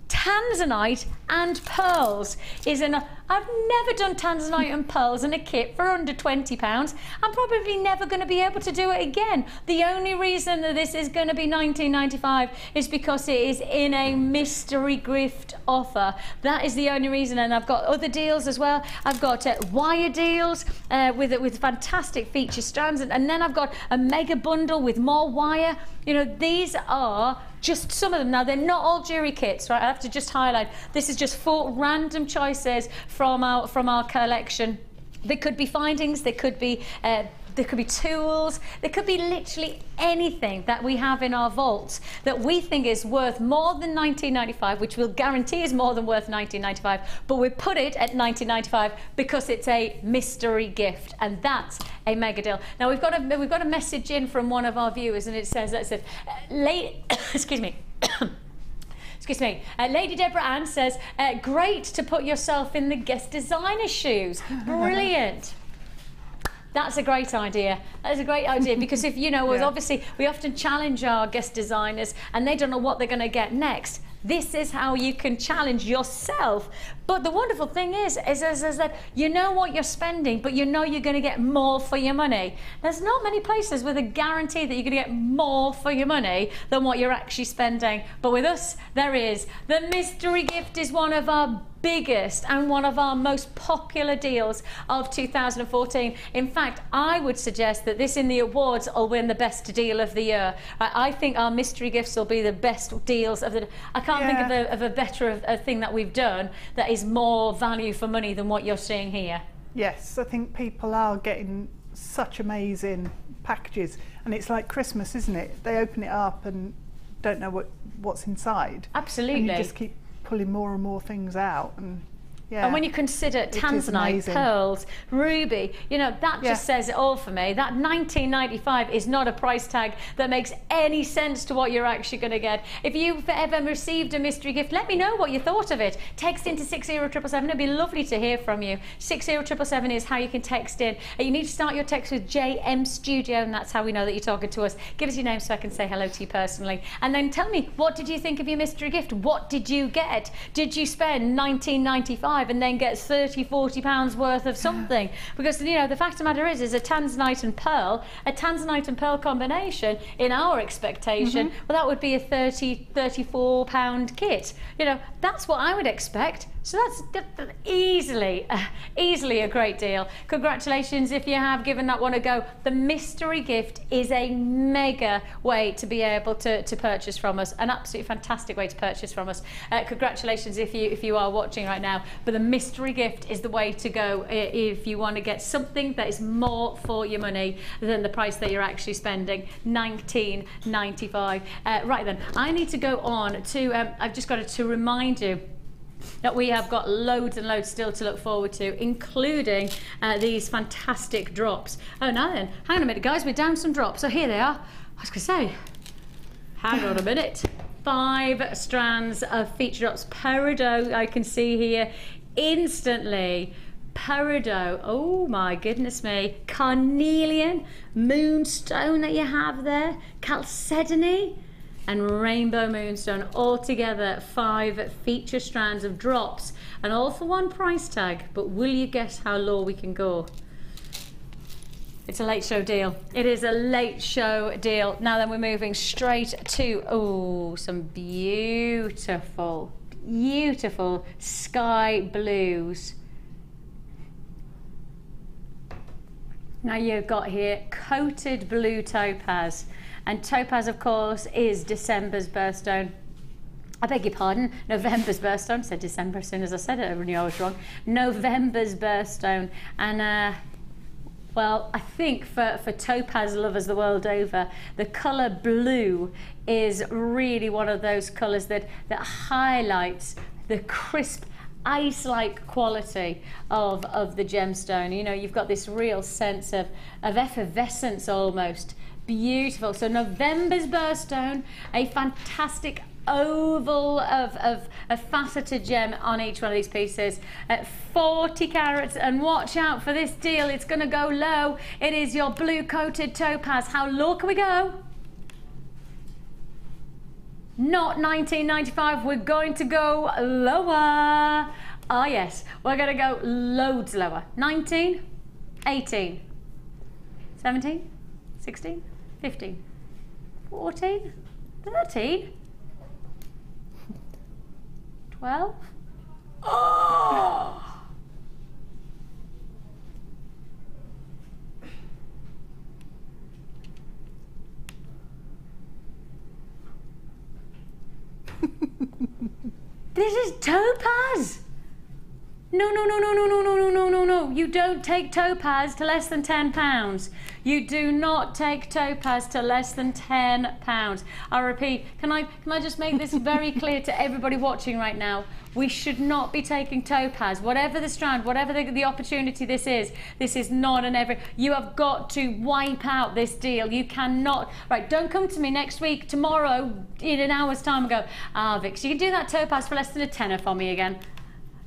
[SPEAKER 3] Tanzanite and pearls is in a, I've never done tanzanite and pearls in a kit for under £20. I'm probably never going to be able to do it again. The only reason that this is going to be $19.95 is because it is in a mystery gift offer. That is the only reason, and I've got other deals as well. I've got wire deals with fantastic feature strands, and then I've got a mega bundle with more wire. You know, these are just some of them. Now, they're not all jewelry kits, right? I have to just highlight, this is just 4 random choices from our collection. They could be findings, they could be tools, there could be literally anything that we have in our vaults that we think is worth more than $19.95, which we'll guarantee is more than worth $19.95, but we put it at $19.95 because it's a mystery gift, and that's a mega deal. Now, we've got a message in from one of our viewers, and it says, excuse me. Excuse me. Lady Deborah Ann says, great to put yourself in the guest designer shoes. Brilliant. That's a great idea. That is a great idea, because if you know, obviously we often challenge our guest designers and they don't know what they're going to get next. This is how you can challenge yourself. But the wonderful thing is that you know what you're spending, but you know you're going to get more for your money. There's not many places with a guarantee that you're going to get more for your money than what you're actually spending. But with us, there is. The mystery gift is one of our biggest and one of our most popular deals of 2014. In fact, I would suggest that this in the awards will win the best deal of the year. I think our mystery gifts will be the best deals of the... I can't think of a better thing that we've done that is more value for money than what you're seeing here.
[SPEAKER 4] Yes, I think people are getting such amazing packages, and it's like Christmas, isn't it? They open it up and don't know what's inside.
[SPEAKER 3] Absolutely.
[SPEAKER 4] And you just keep pulling more and more things out, and Yeah.
[SPEAKER 3] And when you consider tanzanite, pearls, ruby, you know, that just says it all for me. That $19.95 is not a price tag that makes any sense to what you're actually going to get. If you've ever received a mystery gift, let me know what you thought of it. Text into 60777. It'd be lovely to hear from you. 60777 is how you can text in. You need to start your text with JM Studio, and that's how we know that you're talking to us. Give us your name so I can say hello to you personally. And then tell me, what did you think of your mystery gift? What did you get? Did you spend $19.95 and then get 30, 40 pounds worth of something? Because, you know, the fact of the matter is a tanzanite and pearl combination, in our expectation, well, that would be a 30, 34 pound kit. You know, that's what I would expect. So that's easily a great deal. Congratulations if you have given that one a go. The mystery gift is a mega way to be able to purchase from us. An absolutely fantastic way to purchase from us. Congratulations if you are watching right now. But the mystery gift is the way to go if you want to get something that is more for your money than the price that you're actually spending. $19.95. Right then, I need to go on to, I've just got to remind you that we have got loads and loads still to look forward to, including these fantastic drops. Oh, now then, hang on a minute, guys, we're down some drops. So here they are. I was going to say, hang on a minute. 5 strands of feature drops. Peridot, I can see here instantly. Peridot, oh my goodness me. Carnelian, moonstone that you have there. Chalcedony and rainbow moonstone, all together 5 feature strands of drops, and all for one price tag. But will you guess how low we can go? It's a late show deal. It is a late show deal. Now then, we're moving straight to some beautiful sky blues. Now you've got here coated blue topaz. And topaz, of course, is December's birthstone. I beg your pardon, November's birthstone. I said December as soon as I said it, I knew I was wrong. November's birthstone. And, well, I think for topaz lovers the world over, the colour blue is really one of those colours that highlights the crisp, ice-like quality of the gemstone. You know, you've got this real sense of effervescence almost. Beautiful. So November's birthstone, a fantastic oval of a faceted gem on each one of these pieces at 40 carats. And watch out for this deal, it's going to go low. It is your blue coated topaz. How low can we go? Not $19.95. We're going to go lower. Ah yes, we're going to go loads lower. 19, 18, 17, 16, 15, 14, 13, 12. Oh! This is topaz. No, no, no, no, no, no, no, no, no, no, no. You don't take topaz to less than £10. You do not take topaz to less than £10. I repeat, can I just make this very clear to everybody watching right now? We should not be taking topaz. Whatever the strand, whatever the opportunity this is not an every. You have got to wipe out this deal. You cannot. Right, don't come to me next week, tomorrow, in an hour's time and go, Vic, so you can do that topaz for less than a tenner for me again.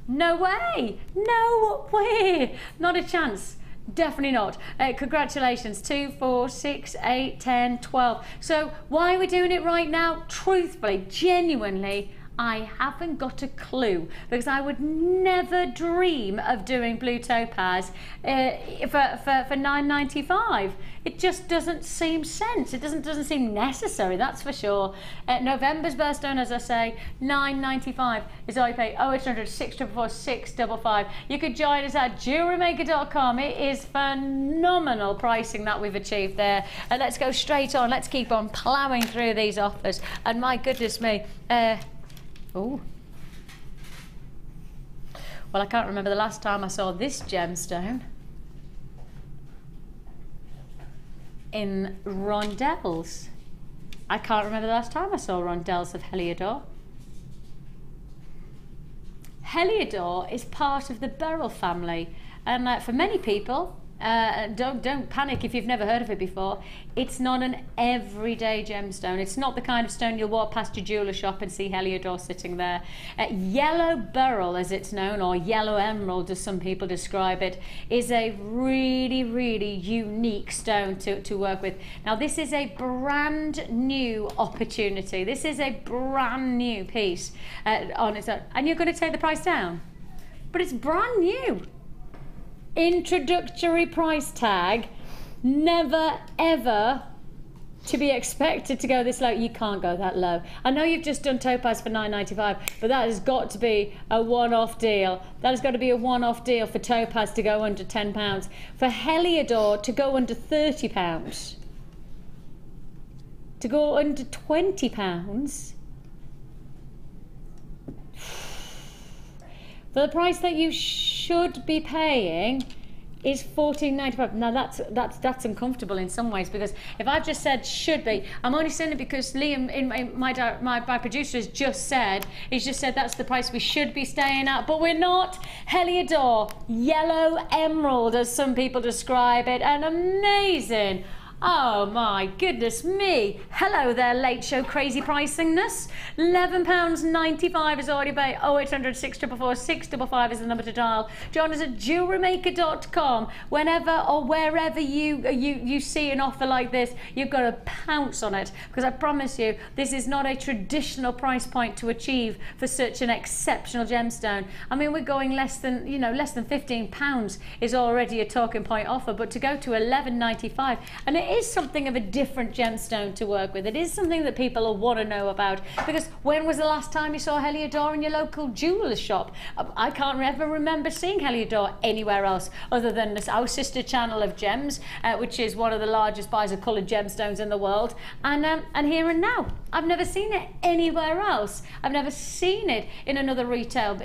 [SPEAKER 3] No way, no way, not a chance. Definitely not. Congratulations. 2, 4, 6, 8, 10, 12. So why are we doing it right now? Truthfully, genuinely, I haven't got a clue, because I would never dream of doing blue topaz for $9.95. It just doesn't seem sense. It doesn't seem necessary, that's for sure. November's birthstone, as I say, $9.95 is all you pay. 0800 644 655. You could join us at JewelleryMaker.com. It is phenomenal pricing that we've achieved there. And let's go straight on. Let's keep on ploughing through these offers. And my goodness me. Oh, well, I can't remember the last time I saw this gemstone in rondelles. I can't remember the last time I saw rondelles of Heliodor. Heliodor is part of the beryl family, and for many people, don't panic if you've never heard of it before. It's not an everyday gemstone. It's not the kind of stone you'll walk past your jeweller shop and see Heliodor sitting there. Yellow beryl, as it's known, or yellow emerald, as some people describe it, is a really, really unique stone to work with. Now, this is a brand new opportunity. This is a brand new piece on its own, and you're going to take the price down, but it's brand new. Introductory price tag, never ever to be expected to go this low. You can't go that low. I know you've just done topaz for £9.95, but that has got to be a one-off deal. That has got to be a one-off deal for topaz to go under £10, for Heliodor to go under £30, to go under £20. For the price that you should be paying is $14.95. Now that's uncomfortable in some ways, because if I've just said should be, I'm only saying it because Liam, my producer, has just said, he's just said that's the price we should be staying at, but we're not. Heliodor, yellow emerald, as some people describe it, and amazing. Oh my goodness me. Hello there, Late Show crazy pricingness. £11.95 is already paid. 0800 644 655 is the number to dial. Join us at jewellerymaker.com. Whenever or wherever you see an offer like this, you've got to pounce on it, because I promise you, this is not a traditional price point to achieve for such an exceptional gemstone. I mean, we're going less than £15 is already a talking point offer, but to go to £11.95, and it is something of a different gemstone to work with. It is something that people will want to know about, because when was the last time you saw Heliodor in your local jeweller's shop? I can't ever remember seeing Heliodor anywhere else other than our sister channel of Gems, which is one of the largest buyers of coloured gemstones in the world, and Here and Now. I've never seen it anywhere else. I've never seen it in another retail.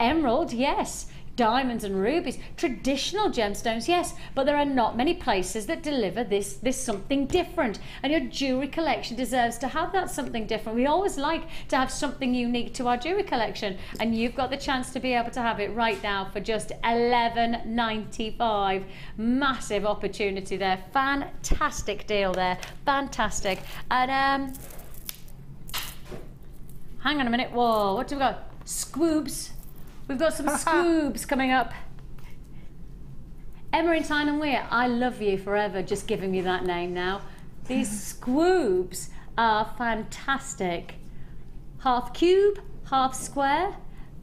[SPEAKER 3] Emerald, yes. Diamonds and rubies, traditional gemstones, yes, but there are not many places that deliver this something different, and your jewellery collection deserves to have that something different. We always like to have something unique to our jewellery collection, and you've got the chance to be able to have it right now for just $11.95. Massive opportunity there, fantastic deal there, fantastic. And hang on a minute, whoa, what do we got? Squoobs. We've got some squoobs coming up. Emeraldine and Weir, I love you forever, just giving me that name now. These squoobs are fantastic. Half cube, half square,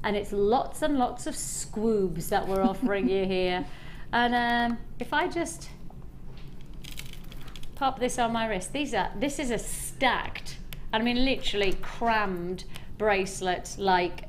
[SPEAKER 3] and it's lots and lots of squoobs that we're offering you here. And if I just pop this on my wrist, this is a stacked, I mean literally crammed bracelet, like,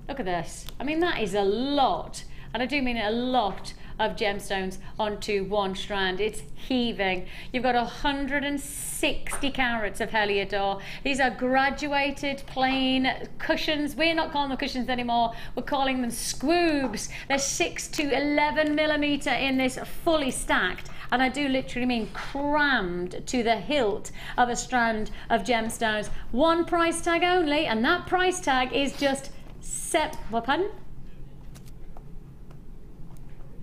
[SPEAKER 3] look at this. I mean, that is a lot, and I do mean a lot of gemstones onto one strand. It's heaving. You've got 160 carats of Heliodor. These are graduated plain cushions. We're not calling them cushions anymore. We're calling them squoobs. They're 6 to 11 millimeter in this, fully stacked. And I do literally mean crammed to the hilt of a strand of gemstones. One price tag only, and that price tag is just what, pardon?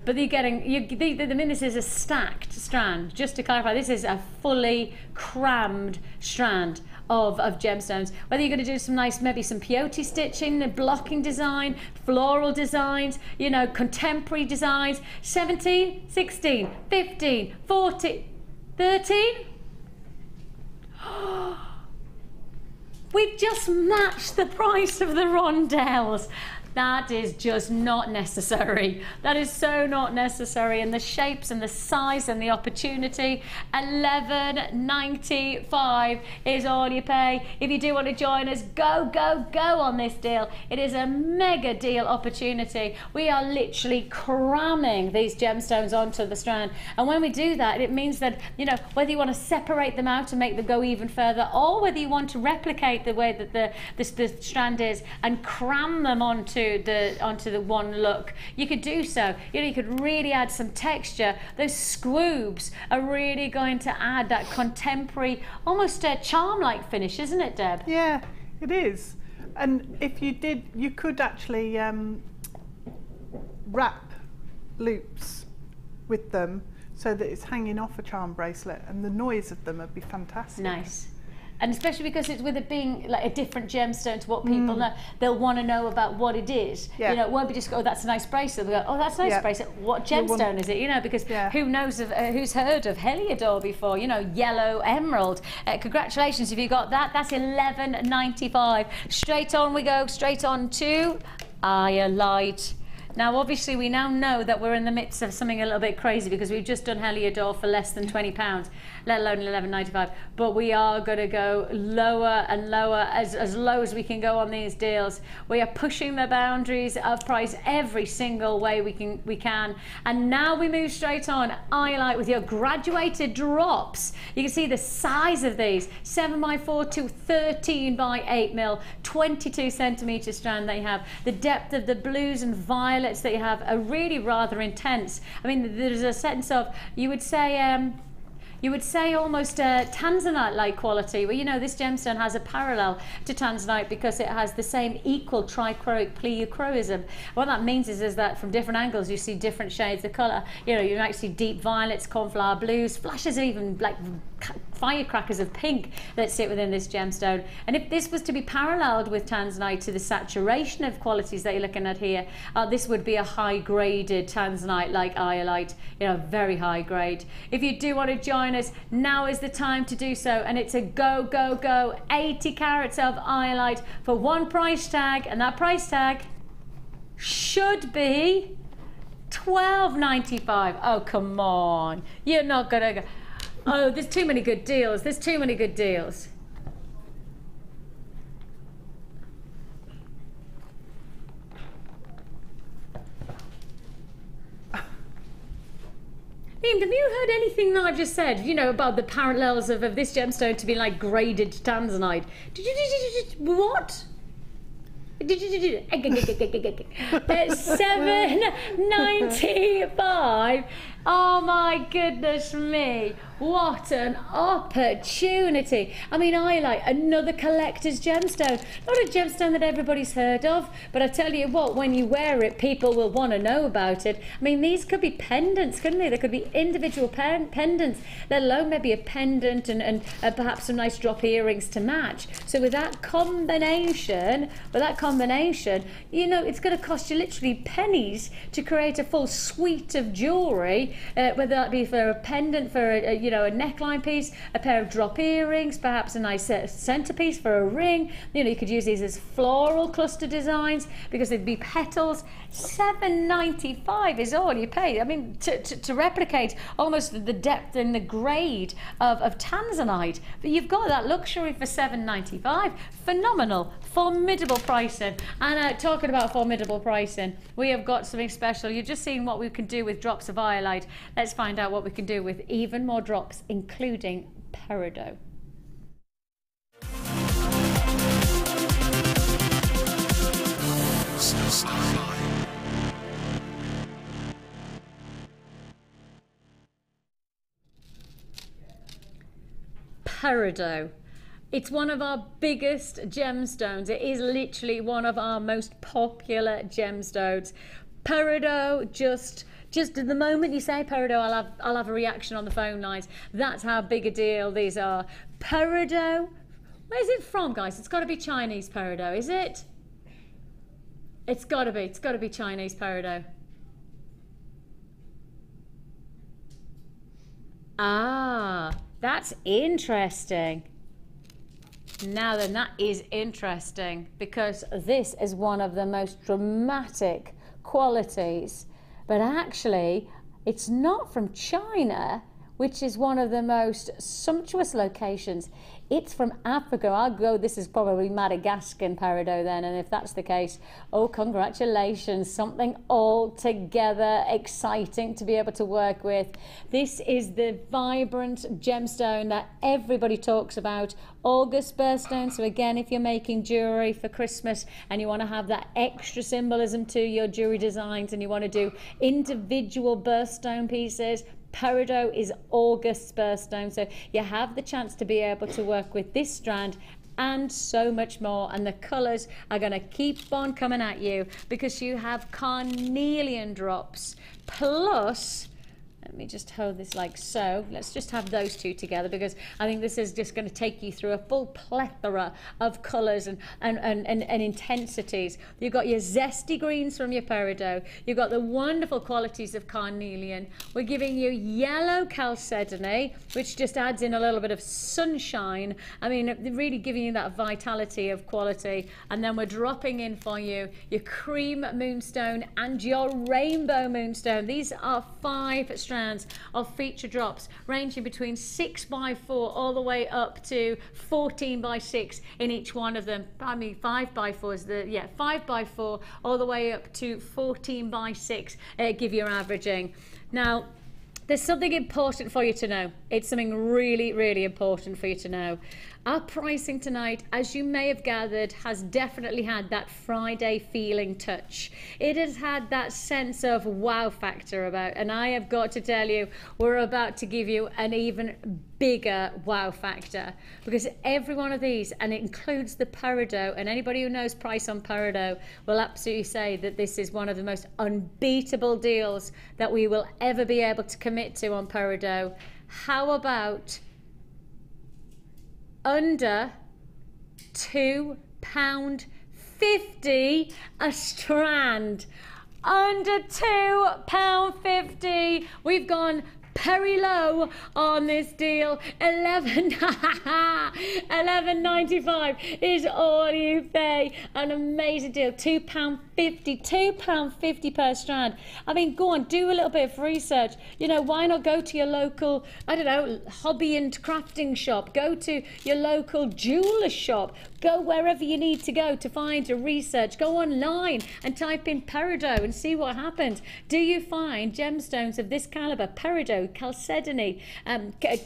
[SPEAKER 3] But you're getting, I mean, this is a stacked strand. Just to clarify, this is a fully crammed strand of gemstones. Whether you're going to do some nice, maybe some peyote stitching, the blocking design, floral designs, you know, contemporary designs, 17, 16, 15, 14, 13? We've just matched the price of the rondelles. That is just not necessary. That is so not necessary. And the shapes and the size and the opportunity, $11.95 is all you pay. If you do want to join us, go, go, go on this deal. It is a mega deal opportunity. We are literally cramming these gemstones onto the strand. And when we do that, it means that, you know, whether you want to separate them out and make them go even further, or whether you want to replicate the way that the strand is and cram them onto the one look, you could do so. You know, you could really add some texture. Those squoobs are really going to add that contemporary, almost a charm-like finish, isn't it, Deb?
[SPEAKER 4] Yeah, it is. And if you did, you could actually wrap loops with them so that it's hanging off a charm bracelet, and the noise of them would be fantastic.
[SPEAKER 3] Nice. And especially because it's with it being like a different gemstone to what people know, they'll want to know about what it is.
[SPEAKER 4] Yeah.
[SPEAKER 3] You know, it won't be just go, oh, that's a nice bracelet. They'll go, oh, that's a nice bracelet. What gemstone is it? You know, because who knows of who's heard of Heliodor before? You know, yellow emerald. Congratulations if you got that. That's $11.95. Straight on we go. Straight on to Iolite. Now, obviously, we now know that we're in the midst of something a little bit crazy because we've just done Heliodor for less than £20, let alone $11.95. But we are going to go lower and lower, as low as we can go on these deals. We are pushing the boundaries of price every single way we can. And now we move straight on Iolite with your graduated drops. You can see the size of these: 7x4 to 13x8mm, 22 centimetre strand they have. The depth of the blues and violets that you have are really rather intense. I mean, there's a sense of, you would say almost tanzanite-like quality, where, you know, this gemstone has a parallel to tanzanite because it has the same equal trichroic pleochroism. What that means is that from different angles you see different shades of colour. You know, you might see deep violets, cornflower blues, flashes of even like firecrackers of pink that sit within this gemstone. And if this was to be paralleled with tanzanite to the saturation of qualities that you're looking at here, this would be a high-graded tanzanite like Iolite, you know, very high grade. If you do want to join us, now is the time to do so, and it's a go, go, go. 80 carats of Iolite for one price tag, and that price tag should be $12.95. Oh, come on. You're not gonna go. Oh, there's too many good deals. There's too many good deals. Liam, have you heard anything that I've just said, you know, about the parallels of this gemstone to be like graded tanzanite? What? $7.95. Oh my goodness me, what an opportunity. I mean, Iolite, another collector's gemstone. Not a gemstone that everybody's heard of, but I tell you what, when you wear it, people will want to know about it. I mean, these could be pendants, couldn't they? There could be individual pendants, let alone maybe a pendant and perhaps some nice drop earrings to match. So with that combination, you know, it's going to cost you literally pennies to create a full suite of jewellery, whether that be for a pendant, for a you know, a neckline piece, a pair of drop earrings, perhaps a nice centerpiece for a ring. You know, you could use these as floral cluster designs because they'd be petals. $7.95 is all you pay. I mean, to replicate almost the depth and the grade of tanzanite, but you've got that luxury for $7.95. Phenomenal, formidable pricing. And talking about formidable pricing, we have got something special. You've just seen what we can do with drops of Iolite. Let's find out what we can do with even more drops, including peridot. Peridot. It's one of our biggest gemstones. It is literally one of our most popular gemstones. Peridot, just at the moment you say peridot, I'll have a reaction on the phone lines. That's how big a deal these are. Peridot, where's it from, guys? It's got to be Chinese peridot, is it? It's got to be Chinese peridot. Ah, that's interesting. Now then, that is interesting, because this is one of the most dramatic qualities, but actually it's not from China, which is one of the most sumptuous locations. It's from Africa. I'll go, this is probably Madagascan peridot then, and if that's the case, oh, congratulations, something altogether exciting to be able to work with. This is the vibrant gemstone that everybody talks about, August birthstone. So again, if you're making jewelry for Christmas and you want to have that extra symbolism to your jewelry designs and you want to do individual birthstone pieces, peridot is August's birthstone, so you have the chance to be able to work with this strand and so much more. And the colours are going to keep on coming at you because you have carnelian drops plus, let me just hold this like so. Let's just have those two together because I think this is just going to take you through a full plethora of colours and intensities. You've got your zesty greens from your peridot. You've got the wonderful qualities of carnelian. We're giving you yellow chalcedony, which just adds in a little bit of sunshine. I mean, really giving you that vitality of quality. And then we're dropping in for you your cream moonstone and your rainbow moonstone. These are 5 strands of feature drops ranging between 6x4 all the way up to 14x6 in each one of them. I mean 5x4 is the 5x4 all the way up to 14x6 give your averaging. Now there's something important for you to know. It's something really, really important for you to know. Our pricing tonight, as you may have gathered, has definitely had that Friday feeling touch. It has had that sense of wow factor about, and I have got to tell you, we're about to give you an even bigger wow factor because every one of these, and it includes the peridot, and anybody who knows price on peridot will absolutely say that this is one of the most unbeatable deals that we will ever be able to commit to on peridot. How about under £2.50 a strand? Under £2.50. We've gone very low on this deal. $11.95 is all you pay. An amazing deal. £2.50. £2.50 per strand. I mean, go on, do a little bit of research. You know, why not go to your local, I don't know, hobby and crafting shop? Go to your local jeweler shop. Go wherever you need to go to find your research. Go online and type in peridot and see what happens. Do you find gemstones of this caliber? Peridot, chalcedony,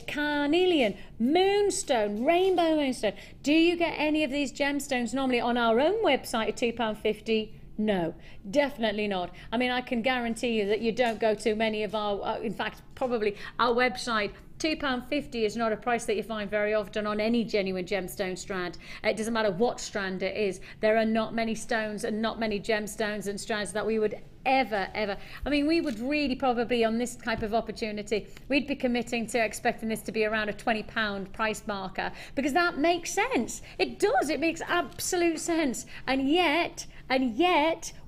[SPEAKER 3] carnelian, moonstone, rainbow moonstone. Do you get any of these gemstones normally on our own website at £2.50? No, definitely not. I mean, I can guarantee you that you don't go to many of our, in fact, probably our website. £2.50 is not a price that you find very often on any genuine gemstone strand. It doesn't matter what strand it is. There are not many stones and not many gemstones and strands that we would ever. I mean, we would really probably on this type of opportunity, we'd be committing to expecting this to be around a £20 price marker because that makes sense. It does. It makes absolute sense. And yet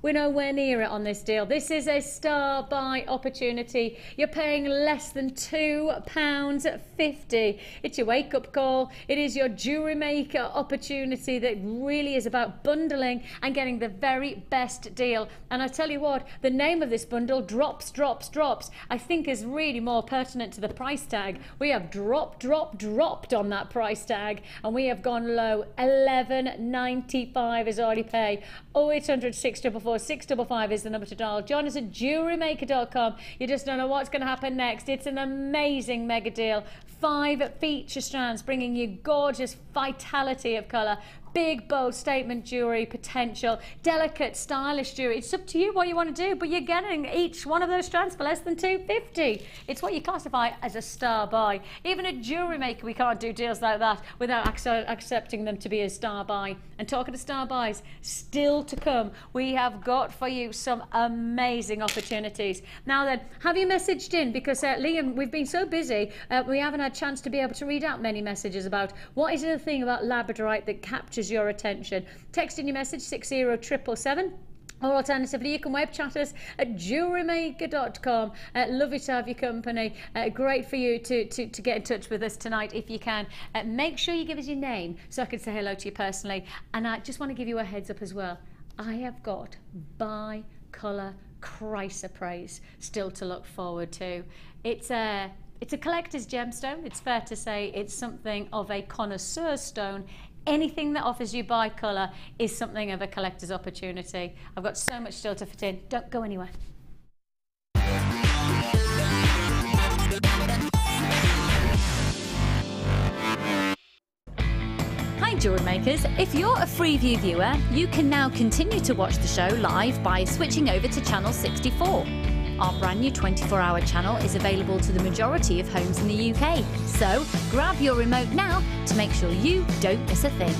[SPEAKER 3] we're nowhere near it on this deal. This is a star buy opportunity. You're paying less than £2.50. It's your wake-up call. It is your jewellery maker opportunity that really is about bundling and getting the very best deal. And I tell you what, the name of this bundle, drops, I think is really more pertinent to the price tag. We have dropped on that price tag, and we have gone low. $11.95 is all you pay. 0800 644 655 is the number to dial. Join us at JewelleryMaker.com. You just don't know what's going to happen next. It's an amazing mega deal. 5 feature strands bringing you gorgeous vitality of colour. Big, bold statement jewellery potential, delicate, stylish jewellery. It's up to you what you want to do, but you're getting each one of those strands for less than $2.50. It's what you classify as a star buy. Even at Jewellery Maker, we can't do deals like that without accepting them to be a star buy. And talking to star buys, still to come, we have got for you some amazing opportunities. Now then, have you messaged in? Because Liam, we've been so busy, we haven't had a chance to be able to read out many messages about what is the thing about Labradorite that captures your attention. Text in your message 60777. Or alternatively, you can web chat us at JewelleryMaker.com. Lovely to have your company. Great for you to get in touch with us tonight if you can. Make sure you give us your name so I can say hello to you personally. And I just want to give you a heads up as well. I have got bi-colour chrysoprase still to look forward to. It's a collector's gemstone. It's fair to say it's something of a connoisseur stone. Anything that offers you bi-colour is something of a collector's opportunity. I've got so much still to fit in. Don't go anywhere.
[SPEAKER 5] Hi Jewellery Makers, if you're a Freeview viewer, you can now continue to watch the show live by switching over to channel 64. Our brand new 24-hour channel is available to the majority of homes in the UK. So grab your remote now to make sure you don't miss a thing.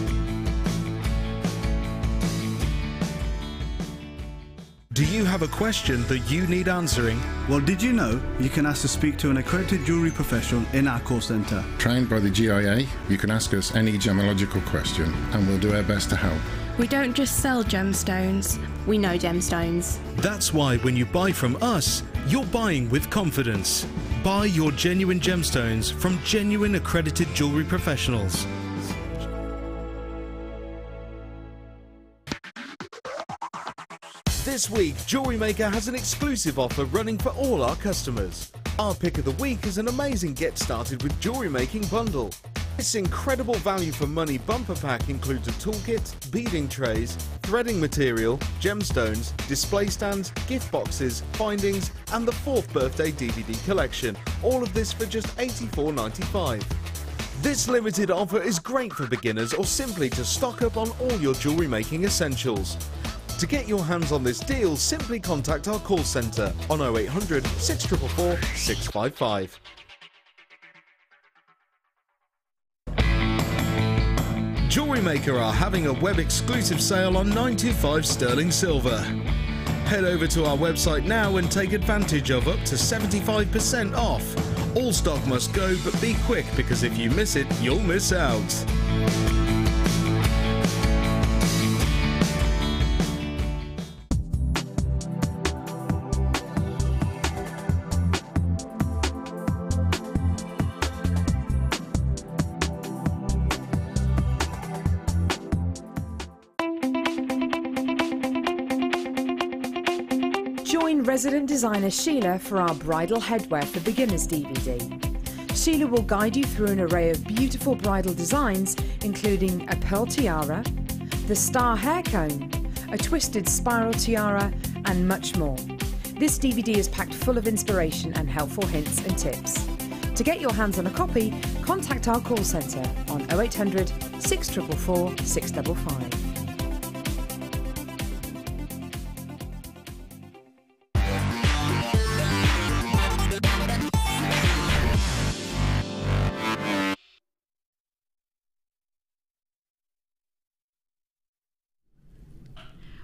[SPEAKER 6] Do you have a question that you need answering?
[SPEAKER 7] Well, did you know you can ask to speak to an accredited jewellery professional in our call centre?
[SPEAKER 8] Trained by the GIA, you can ask us any gemological question and we'll do our best to help.
[SPEAKER 9] We don't just sell gemstones, we know gemstones.
[SPEAKER 6] That's why when you buy from us, you're buying with confidence. Buy your genuine gemstones from genuine accredited jewellery professionals. This week, Jewellery Maker has an exclusive offer running for all our customers. Our pick of the week is an amazing Get Started with Jewellery Making bundle. This incredible value for money bumper pack includes a toolkit, beading trays, threading material, gemstones, display stands, gift boxes, findings, and the 4th birthday DVD collection. All of this for just $84.95. This limited offer is great for beginners or simply to stock up on all your jewellery making essentials. To get your hands on this deal, simply contact our call centre on 0800 644 655. Jewellery Maker are having a web exclusive sale on 925 sterling silver. Head over to our website now and take advantage of up to 75% off. All stock must go, but be quick because if you miss it, you'll miss out.
[SPEAKER 2] Join resident designer Sheila for our Bridal Headwear for Beginners DVD. Sheila will guide you through an array of beautiful bridal designs, including a pearl tiara, the star hair cone, a twisted spiral tiara, and much more. This DVD is packed full of inspiration and helpful hints and tips. To get your hands on a copy, contact our call centre on 0800 644 655.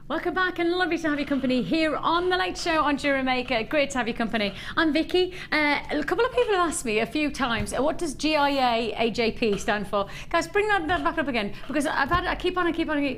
[SPEAKER 3] Welcome back and lovely to have your company here on The Late Show on Jewellery Maker. Great to have your company. I'm Vicky. A couple of people have asked me a few times, what does GIA AJP stand for? Guys, bring that back up again because I keep on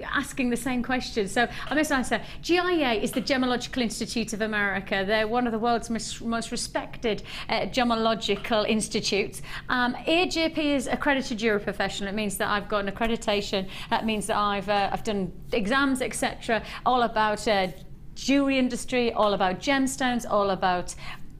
[SPEAKER 3] asking the same question. So I must answer. GIA is the Gemological Institute of America. They're one of the world's most respected gemological institutes. AJP is accredited jewellery professional. It means that I've got an accreditation. That means that I've done exams, etc. All about jewelry industry, all about gemstones, all about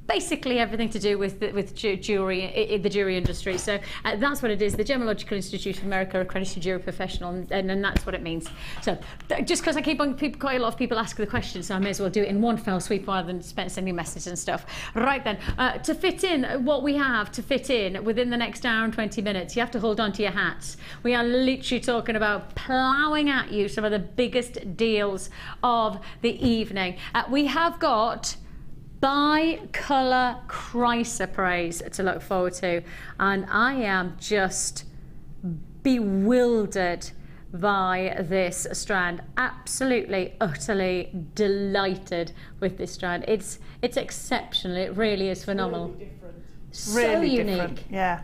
[SPEAKER 3] basically everything to do with jewelry, the jewelry industry. So that's what it is, the Gemological Institute of America accredited jewelry professional, and that's what it means. So just because I keep on, quite a lot of people ask the question, so I may as well do it in one fell sweep rather than sending messages and stuff. Right then, to fit in what we have to fit in within the next hour and 20 minutes, you have to hold on to your hats. We are literally talking about ploughing at you some of the biggest deals of the evening. We have got bi-colour chrysoprase to look forward to, and I am just bewildered by this strand. Absolutely, utterly delighted with this strand. It's exceptional. It really is phenomenal.
[SPEAKER 4] Really different.
[SPEAKER 3] So
[SPEAKER 4] really
[SPEAKER 3] unique.
[SPEAKER 4] Different. Yeah.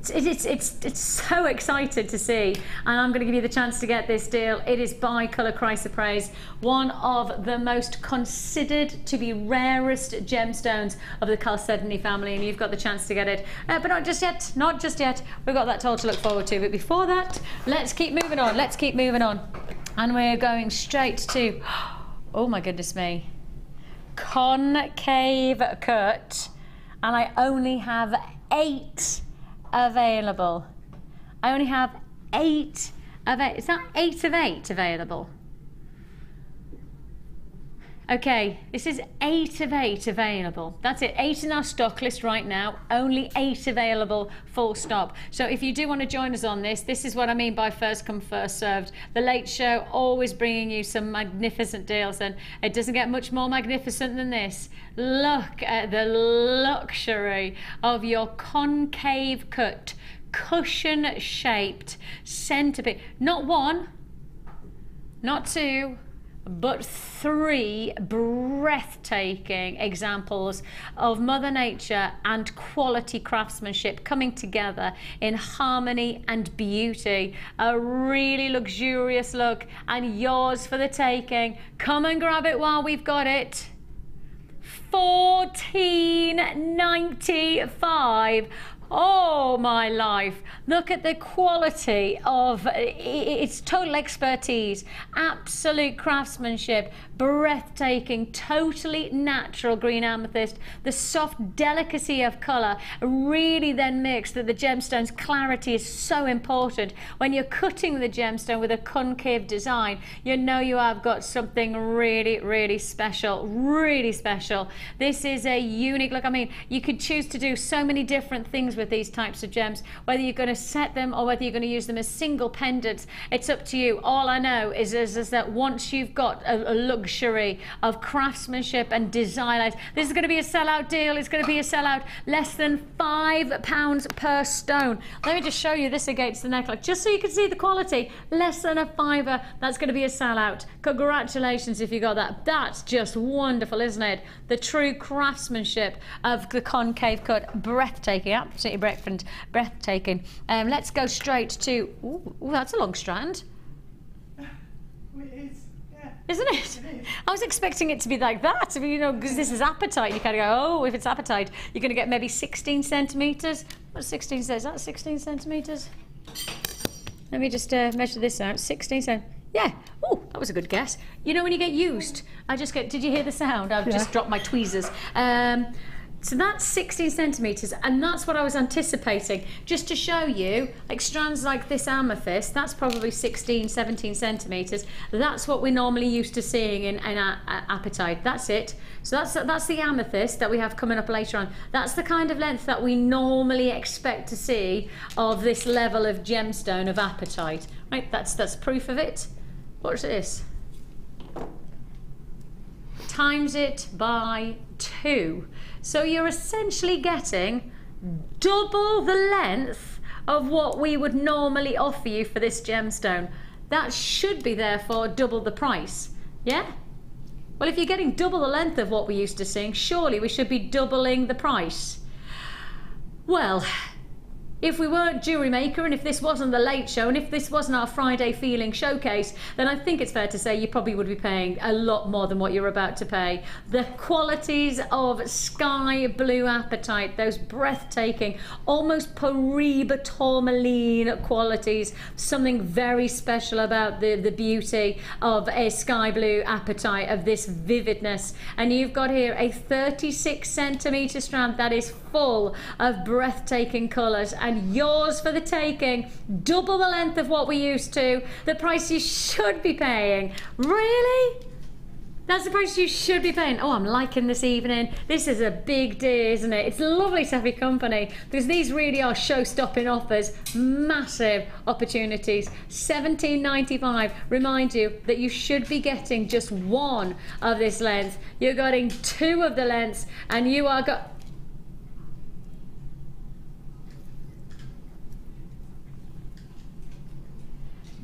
[SPEAKER 3] It's so excited to see, and I'm going to give you the chance to get this deal. It is bi-colour chrysoprase, one of the most considered to be rarest gemstones of the chalcedony family, and you've got the chance to get it. But not just yet, not just yet. We've got that toll to look forward to. But before that, let's keep moving on. Let's keep moving on, and we're going straight to, oh my goodness me, concave cut, and I only have 8 available. I only have 8 of 8. Is that 8 of 8 available? Okay, this is 8 of 8 available. That's it, 8 in our stock list right now, only 8 available, full stop. So if you do want to join us on this is what I mean by first come, first served. The Late Show always bringing you some magnificent deals, and it doesn't get much more magnificent than this. Look at the luxury of your concave cut, cushion shaped centerpiece. Not 1, not 2, but 3 breathtaking examples of Mother Nature and quality craftsmanship coming together in harmony and beauty. A really luxurious look, and yours for the taking. Come and grab it while we've got it. $14.95. Oh my life, look at the quality of its total expertise, absolute craftsmanship, breathtaking, totally natural green amethyst, the soft delicacy of colour really then mixed that the gemstone's clarity is so important. When you're cutting the gemstone with a concave design, you know you have got something really, really special, really special. This is a unique look. I mean, you could choose to do so many different things with these types of gems, whether you're going to set them or whether you're going to use them as single pendants. It's up to you. All I know is that once you've got a luxury of craftsmanship and design, this is going to be a sellout deal. It's going to be a sellout, less than £5 per stone. Let me just show you this against the necklace, just so you can see the quality. Less than a £5. That's going to be a sellout. Congratulations if you got that. That's just wonderful, isn't it? The true craftsmanship of the concave cut, breathtaking, absolutely breathtaking. Let's go straight to, ooh, that's a long strand.
[SPEAKER 4] It is, yeah.
[SPEAKER 3] Isn't it?
[SPEAKER 4] It is.
[SPEAKER 3] I was expecting it to be like that, you know, because this is apatite. You kind of go, oh, if it's apatite, you're going to get maybe 16 centimetres. What 16 says? Is that 16 centimetres? Let me just measure this out. 16 centimetres. Yeah. Oh, that was a good guess. You know when you get used, did you hear the sound? I've just dropped my tweezers. So that's 16 centimetres, and that's what I was anticipating. Just to show you, like strands like this amethyst, that's probably 16, 17 centimetres. That's what we're normally used to seeing in apatite. That's it. So that's the amethyst that we have coming up later on. That's the kind of length that we normally expect to see of this level of gemstone of apatite. Right, that's proof of it. What's this? Times it by 2. So you're essentially getting double the length of what we would normally offer you for this gemstone. That should be therefore double the price, yeah? Well, if you're getting double the length of what we're used to seeing, surely we should be doubling the price. Well, if we weren't Jewellery Maker, and if this wasn't the Late Show, and if this wasn't our Friday Feeling showcase, then I think it's fair to say you probably would be paying a lot more than what you're about to pay. The qualities of sky blue apatite, those breathtaking, almost Paribas tourmaline qualities, something very special about the beauty of a sky blue apatite, of this vividness. And you've got here a 36 centimetre strand that is full of breathtaking colours, and yours for the taking. Double the length of what we're used to, the price you should be paying. Really? That's the price you should be paying. Oh, I'm liking this evening. This is a big day, isn't it? It's lovely to have your company, because these really are show-stopping offers, massive opportunities. $17.95. Remind you that you should be getting just one of this length. You're getting 2 of the lengths, and you are got.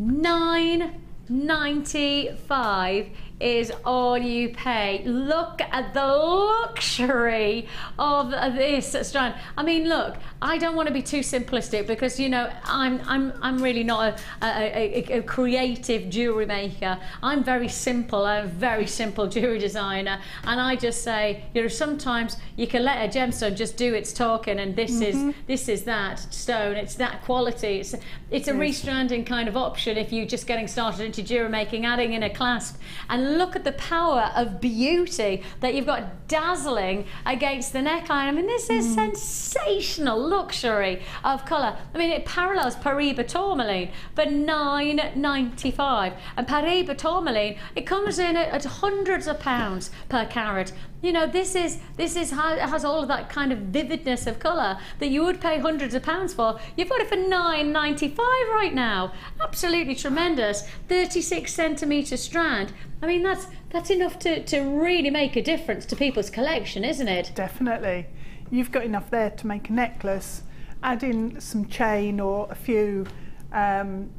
[SPEAKER 3] $9.95 is all you pay. Look at the luxury of this strand. I mean, look, I don't want to be too simplistic, because you know I'm really not a creative jewellery maker. I'm very simple. I'm a very simple jewellery designer, and I just say, you know, sometimes you can let a gemstone just do its talking, and this is that stone. It's that quality. It's a restranding kind of option if you're just getting started into jewellery making, adding in a clasp. And and look at the power of beauty that you've got dazzling against the neckline. I mean, this is sensational luxury of colour. I mean, it parallels Pear tourmaline for $9.95, and Pear tourmaline, it comes in at hundreds of pounds per carat. You know, this has all of that kind of vividness of colour that you would pay hundreds of pounds for. You've got it for $9.95 right now. Absolutely tremendous. 36 centimetre strand. I mean, that's enough to really make a difference to people's collection, isn't it?
[SPEAKER 4] Definitely. You've got enough there to make a necklace. Add in some chain or a few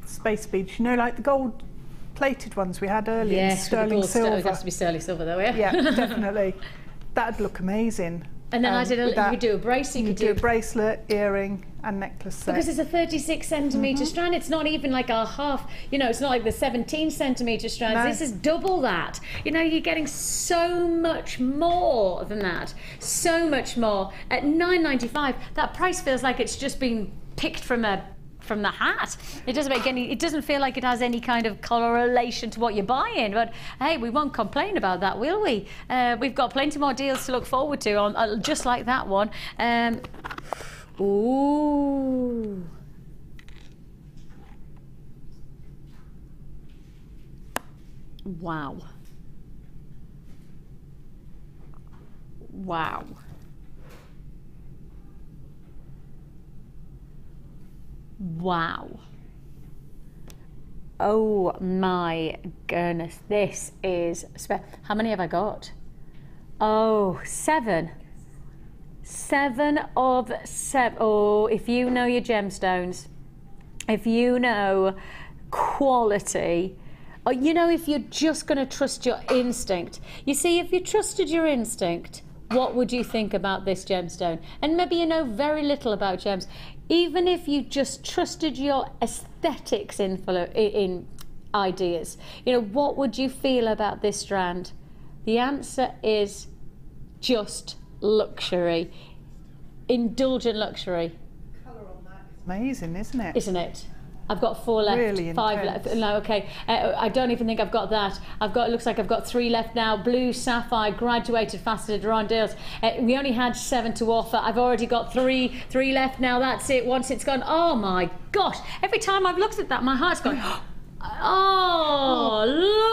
[SPEAKER 4] space beads. You know, like the gold plated ones we had earlier.
[SPEAKER 3] Yes,
[SPEAKER 4] sterling silver.
[SPEAKER 3] It has to be sterling silver though, yeah?
[SPEAKER 4] Yeah, definitely. That'd look amazing.
[SPEAKER 3] And then you could do a bracelet.
[SPEAKER 4] You could do a bracelet, earring and necklace set.
[SPEAKER 3] Because it's a 36 centimetre strand. It's not even like a half, you know, it's not like the 17 centimetre strands. No. This is double that. You know, you're getting so much more than that. So much more. At $9.95, that price feels like it's just been picked from the hat. It doesn't feel like it has any kind of correlation to what you're buying, but hey, we won't complain about that, will we? We've got plenty more deals to look forward to on just like that one. Ooh. Wow. Wow. Wow. Oh my goodness, this is how many have I got? Oh, 7. 7 of 7. Oh, if you know your gemstones, if you know quality, or you know, if you're just going to trust your instinct. You see, if you trusted your instinct, what would you think about this gemstone? And maybe you know very little about gems. Even if you just trusted your aesthetics in ideas, you know, what would you feel about this strand? The answer is just luxury, indulgent luxury.
[SPEAKER 4] Colour on that is amazing, isn't it?
[SPEAKER 3] Isn't it? I've got 4 left,
[SPEAKER 4] really
[SPEAKER 3] 5 left. No, okay. I don't even think I've got that. It looks like I've got 3 left now. Blue, sapphire, graduated, faceted, round deals. We only had 7 to offer. I've already got 3 left now. That's it. Once it's gone, oh my gosh. Every time I've looked at that, my heart's gone, oh,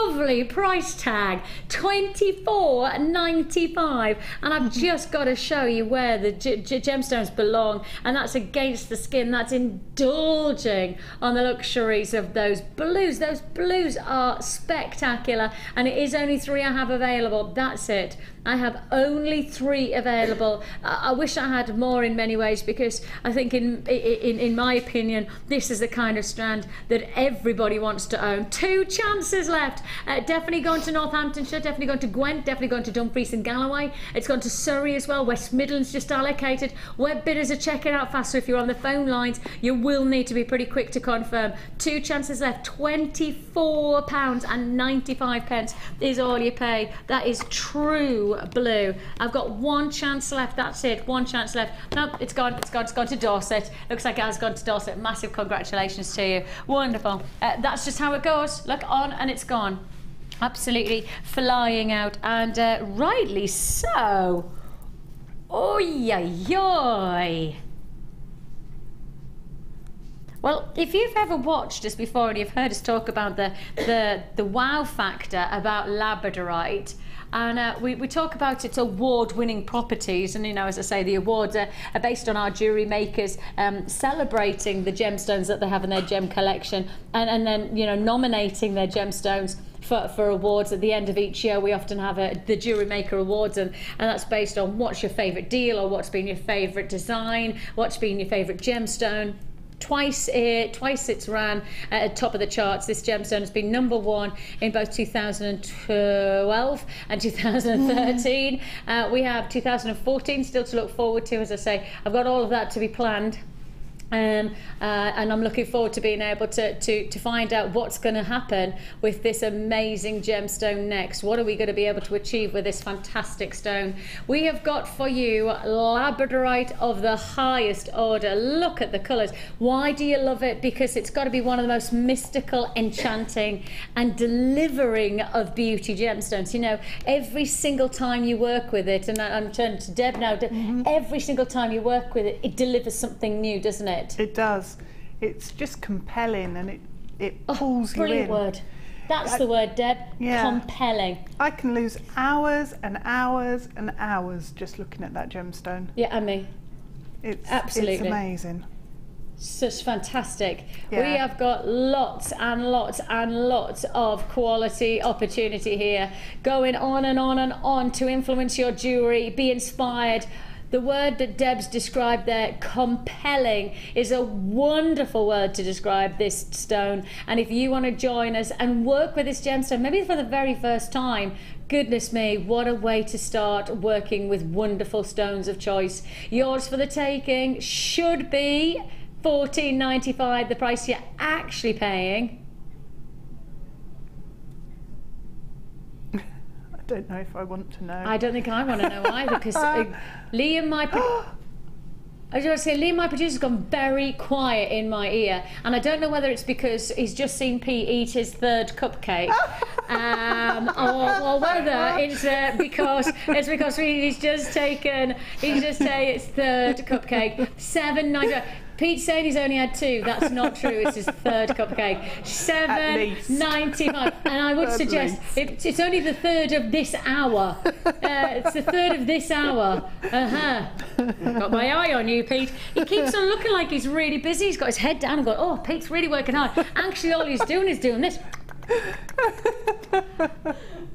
[SPEAKER 3] lovely price tag, $24.95, and I've just got to show you where the gemstones belong, and that's against the skin. That's indulging on the luxuries of those blues. Those blues are spectacular, and it is only 3 I have available. That's it. I have only 3 available. I wish I had more in many ways, because I think in my opinion, this is the kind of strand that everybody wants to own. 2 chances left. Definitely going to Northamptonshire, definitely going to Gwent, definitely going to Dumfries and Galloway. It's gone to Surrey as well. West Midlands just allocated. Web bidders are checking out fast, so if you're on the phone lines, you will need to be pretty quick to confirm. 2 chances left. £24.95 is all you pay. That is true blue. I've got 1 chance left. That's it. 1 chance left. Nope, it's gone. It's gone to Dorset. Looks like it has gone to Dorset. Massive congratulations to you. Wonderful. That's just how it goes. Look, on and it's gone. Absolutely flying out, and rightly so. Oy. Well, if you've ever watched us before and you've heard us talk about the wow factor about Labradorite, and we talk about its award-winning properties, and you know, as I say, the awards are based on our jewellery makers celebrating the gemstones that they have in their gem collection, and then, you know, nominating their gemstones for awards at the end of each year. We often have the Jewellery Maker Awards, and that's based on what's your favourite deal, or what's been your favourite design, what's been your favourite gemstone. Twice it's ran at the top of the charts. This gemstone has been #1 in both 2012 and 2013. We have 2014 still to look forward to. As I say, I've got all of that to be planned. And I'm looking forward to being able to find out what's going to happen with this amazing gemstone next. What are we going to be able to achieve with this fantastic stone? We have got for you Labradorite of the highest order. Look at the colours. Why do you love it? Because it's got to be one of the most mystical, enchanting and delivering of beauty gemstones. You know, every single time you work with it, and I'm turning to Deb now, every single time you work with it, it delivers something new, doesn't it?
[SPEAKER 4] It does. It's just compelling, and it pulls you in.
[SPEAKER 3] Brilliant word. That's the word, Deb.
[SPEAKER 4] Yeah.
[SPEAKER 3] Compelling.
[SPEAKER 4] I can lose hours and hours and hours just looking at that gemstone.
[SPEAKER 3] Yeah, and me. Absolutely.
[SPEAKER 4] It's amazing.
[SPEAKER 3] Such fantastic.
[SPEAKER 4] Yeah.
[SPEAKER 3] We have got lots and lots and lots of quality opportunity here, going on and on and on to influence your jewellery, be inspired. The word that Deb's described there, compelling, is a wonderful word to describe this stone. And if you want to join us and work with this gemstone, maybe for the very first time, goodness me, what a way to start working with wonderful stones of choice. Yours for the taking should be $14.95, the price you're actually paying.
[SPEAKER 4] I don't know if I want to know.
[SPEAKER 3] I don't think I want to know either, because Liam, my producer's gone very quiet in my ear, and I don't know whether it's because he's just seen Pete eat his third cupcake, or whether it's because he's just taken his third cupcake. $7.99. Pete's saying he's only had 2. That's not true. It's his third cupcake. $7.95. And I would suggest it's only the third of this hour. It's the third of this hour. Got my eye on you, Pete. He keeps on looking like he's really busy. He's got his head down and going, oh, Pete's really working hard. Actually, all he's doing is doing this.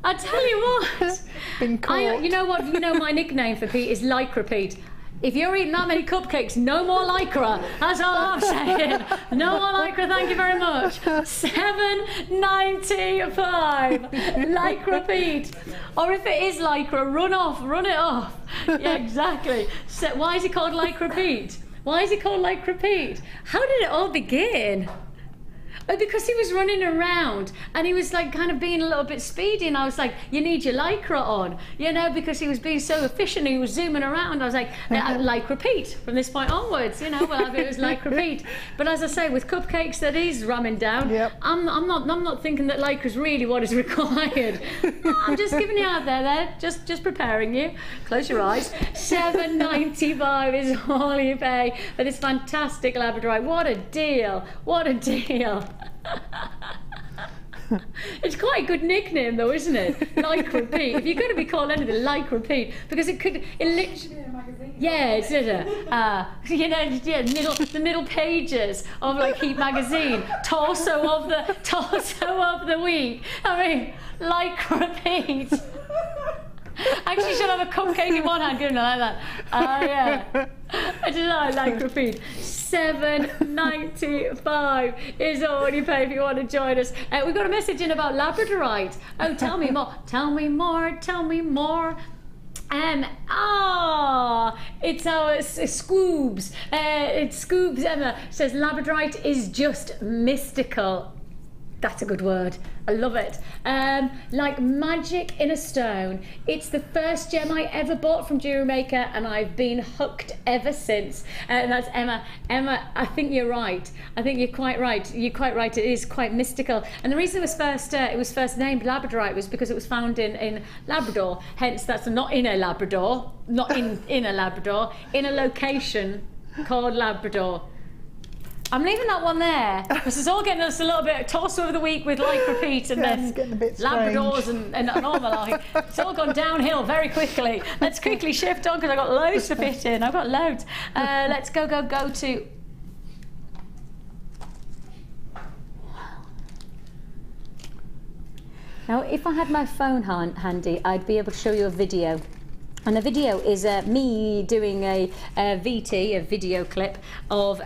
[SPEAKER 3] I tell you what.
[SPEAKER 4] Been caught.
[SPEAKER 3] You know what? You know my nickname for Pete is Lycra Pete. If you're eating that many cupcakes, no more Lycra. That's all I'm saying. No more Lycra, thank you very much. $7.95. Lycra Pete. Or if it is Lycra, run it off. Yeah, exactly. So why is it called Lycra Pete? Why is it called Lycra Pete? How did it all begin? Because he was running around and he was like kind of being a little bit speedy, and I was like, you need your Lycra on, you know, because he was being so efficient. He was zooming around. I was like, Lycra Pete from this point onwards, you know. Well, it was Lycra Pete. But as I say, with cupcakes that he's ramming down, I'm not thinking that Lycra's really what is required. I'm just giving you out there, just preparing you. Close your eyes. $7.95 is all you pay for this fantastic Labradorite. What a deal! What a deal! It's quite a good nickname though, isn't it? Lycra Pete. If you're going to be called anything, Lycra Pete, because it literally, yeah, it's you know, the middle pages of like Heat magazine, torso of the week. I mean, Lycra Pete. Actually, should have a cupcake in one hand, giving it like that. Oh yeah. I just like repeat. $7.95 is all you pay if you want to join us. We've got a message in about Labradorite. Oh, tell me more. Tell me more. Tell me more. It's our Scoobs. It's Scoobs Emma says Labradorite is just mystical. That's a good word. I love it. Like magic in a stone. It's the first gem I ever bought from Jewellery Maker, and I've been hooked ever since. And that's Emma. Emma, I think you're right. I think you're quite right. You're quite right. It is quite mystical. And the reason it was first named Labradorite was because it was found in Labrador. Hence, that's not in a Labrador, not in a Labrador, in a location called Labrador. I'm leaving that one there because it's all getting us a little bit torso of the week with Lycra Pete and then Labradors and all the like. It's all gone downhill very quickly. Let's quickly shift on because I've got loads to fit in. I've got loads. Let's go to. Now, if I had my phone handy, I'd be able to show you a video. And the video is me doing a VT, a video clip of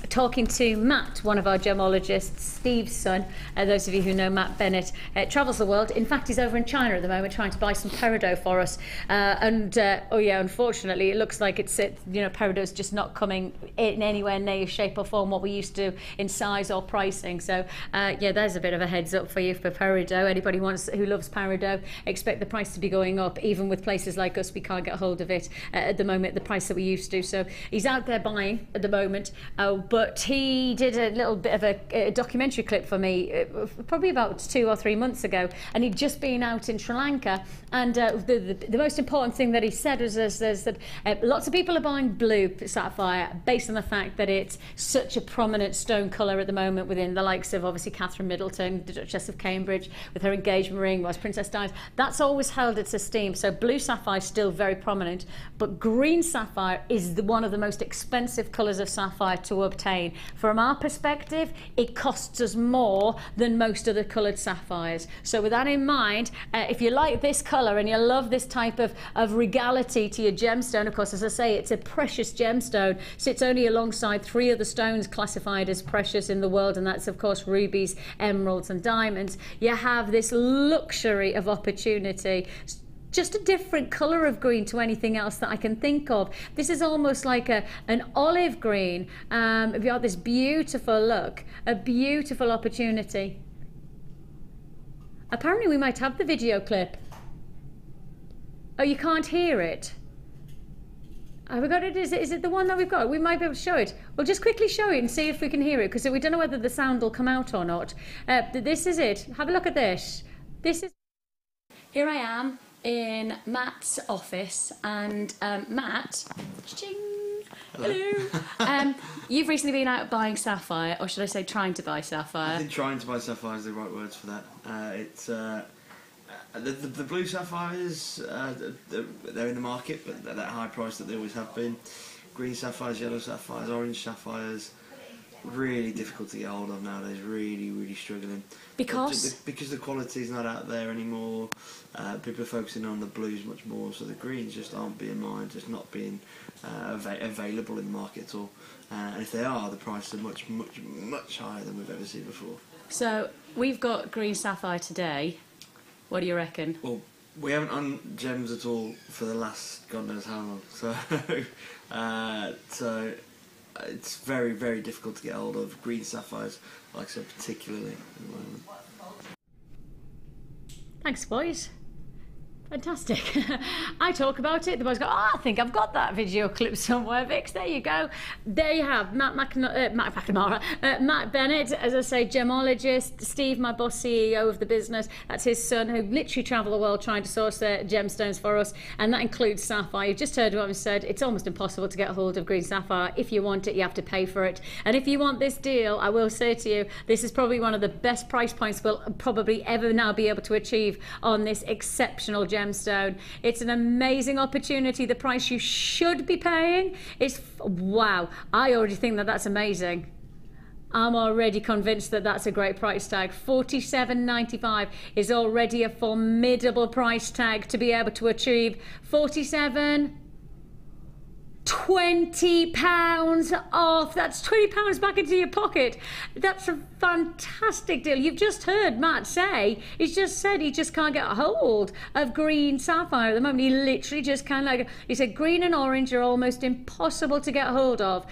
[SPEAKER 3] talking to Matt, one of our gemologists, Steve's son. Those of you who know Matt Bennett, travels the world. In fact, he's over in China at the moment trying to buy some peridot for us. Oh yeah, unfortunately, it looks like it's peridot's just not coming in anywhere near shape or form what we used to in size or pricing. So yeah, there's a bit of a heads up for you for peridot. Anybody who loves peridot, expect the price to be going up, even with places like us. We can't get hold of it at the moment, the price that we used to. So he's out there buying at the moment. But he did a little bit of a documentary clip for me probably about 2 or 3 months ago, and he'd just been out in Sri Lanka. And the most important thing that he said was that lots of people are buying blue sapphire based on the fact that it's such a prominent stone colour at the moment within the likes of obviously Catherine Middleton, the Duchess of Cambridge, with her engagement ring, was Princess Diana. That's always held its esteem. So blue sapphire is still very prominent, but green sapphire is one of the most expensive colours of sapphire to obtain. From our perspective, it costs us more than most other coloured sapphires. So with that in mind, if you like this colour and you love this type of regality to your gemstone, of course, as I say, it's a precious gemstone, sits only alongside 3 other stones classified as precious in the world, and that's of course rubies, emeralds and diamonds. You have this luxury of opportunity. Just a different colour of green to anything else that I can think of. This is almost like an olive green. You've got this beautiful look, a beautiful opportunity. Apparently we might have the video clip. Oh, you can't hear it? Have we got it? Is it the one that we've got? We might be able to show it. We'll just quickly show it and see if we can hear it, because we don't know whether the sound will come out or not. This is it. Have a look at this. This is... Here I am in Matt's office, and Matt, hello. You've recently been out buying sapphire, or should I say trying to buy sapphire?
[SPEAKER 10] I think trying to buy sapphire is the right words for that. It's the blue sapphires, they're in the market, but they're that high price that they always have been. Green sapphires, yellow sapphires, orange sapphires, really difficult to get hold of nowadays, really struggling. Because the quality's not out there anymore. People are focusing on the blues much more, so the greens just aren't being mined, just not being available in the market at all. And if they are, the prices are much higher than we've ever seen before.
[SPEAKER 3] So we've got green sapphire today. What do you reckon? Well,
[SPEAKER 10] we haven't on gems at all for the last God knows how long. So it's very difficult to get hold of green sapphires, like I said, particularly at the moment.
[SPEAKER 3] Thanks, boys. Fantastic. I talk about it, the boys go, oh, I think I've got that video clip somewhere, Vix. There you go. There you have Matt Bennett, as I say, gemologist. Steve, my boss, CEO of the business. That's his son, who literally travel the world trying to source gemstones for us, and that includes sapphire. You've just heard what I said. It's almost impossible to get a hold of green sapphire. If you want it, you have to pay for it. And if you want this deal, I will say to you, this is probably one of the best price points we'll probably ever now be able to achieve on this exceptional gemstone. It's an amazing opportunity. The price you should be paying is, wow, I already think that that's amazing. I'm already convinced that that's a great price tag. $47.95 is already a formidable price tag to be able to achieve. £20 off. That's £20 back into your pocket. That's a fantastic deal. You've just heard Matt say, he's just said he just can't get a hold of green sapphire at the moment. He literally just can't. Like he said, green and orange are almost impossible to get a hold of.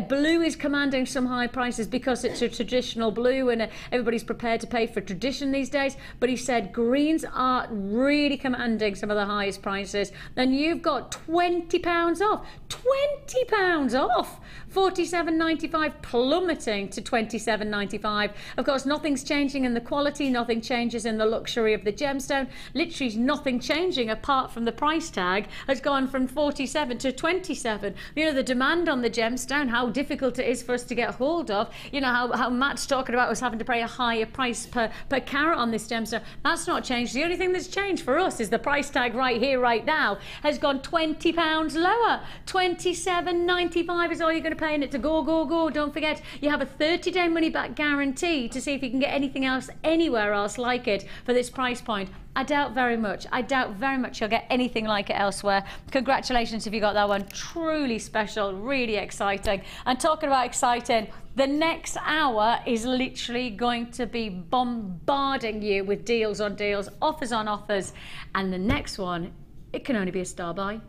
[SPEAKER 3] Blue is commanding some high prices because it's a traditional blue, and everybody's prepared to pay for tradition these days. But he said greens are really commanding some of the highest prices. Then you've got £20 off. £20 off. $47.95 plummeting to $27.95. Of course, nothing's changing in the quality, nothing changes in the luxury of the gemstone. Literally nothing changing apart from the price tag has gone from 47 to 27. You know, the demand on the gemstone, how difficult it is for us to get hold of. You know, how Matt's talking about us having to pay a higher price per carat on this gemstone. That's not changed. The only thing that's changed for us is the price tag right here, right now, has gone £20 lower. £20 $27.95 is all you're going to pay in it to go. Don't forget, you have a 30-day money-back guarantee to see if you can get anything else anywhere else like it for this price point. I doubt very much you'll get anything like it elsewhere. Congratulations if you got that one. Truly special, really exciting. And talking about exciting, the next hour is literally going to be bombarding you with deals on deals, offers on offers. And the next one, it can only be a star buy.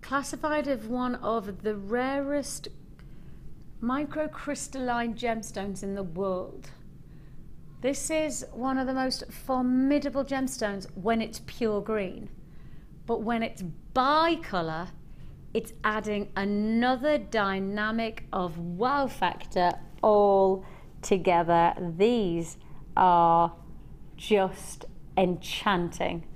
[SPEAKER 3] Classified as one of the rarest microcrystalline gemstones in the world. This is one of the most formidable gemstones when it's pure green, but when it's bi-colour, it's adding another dynamic of wow factor all together. These are just enchanting.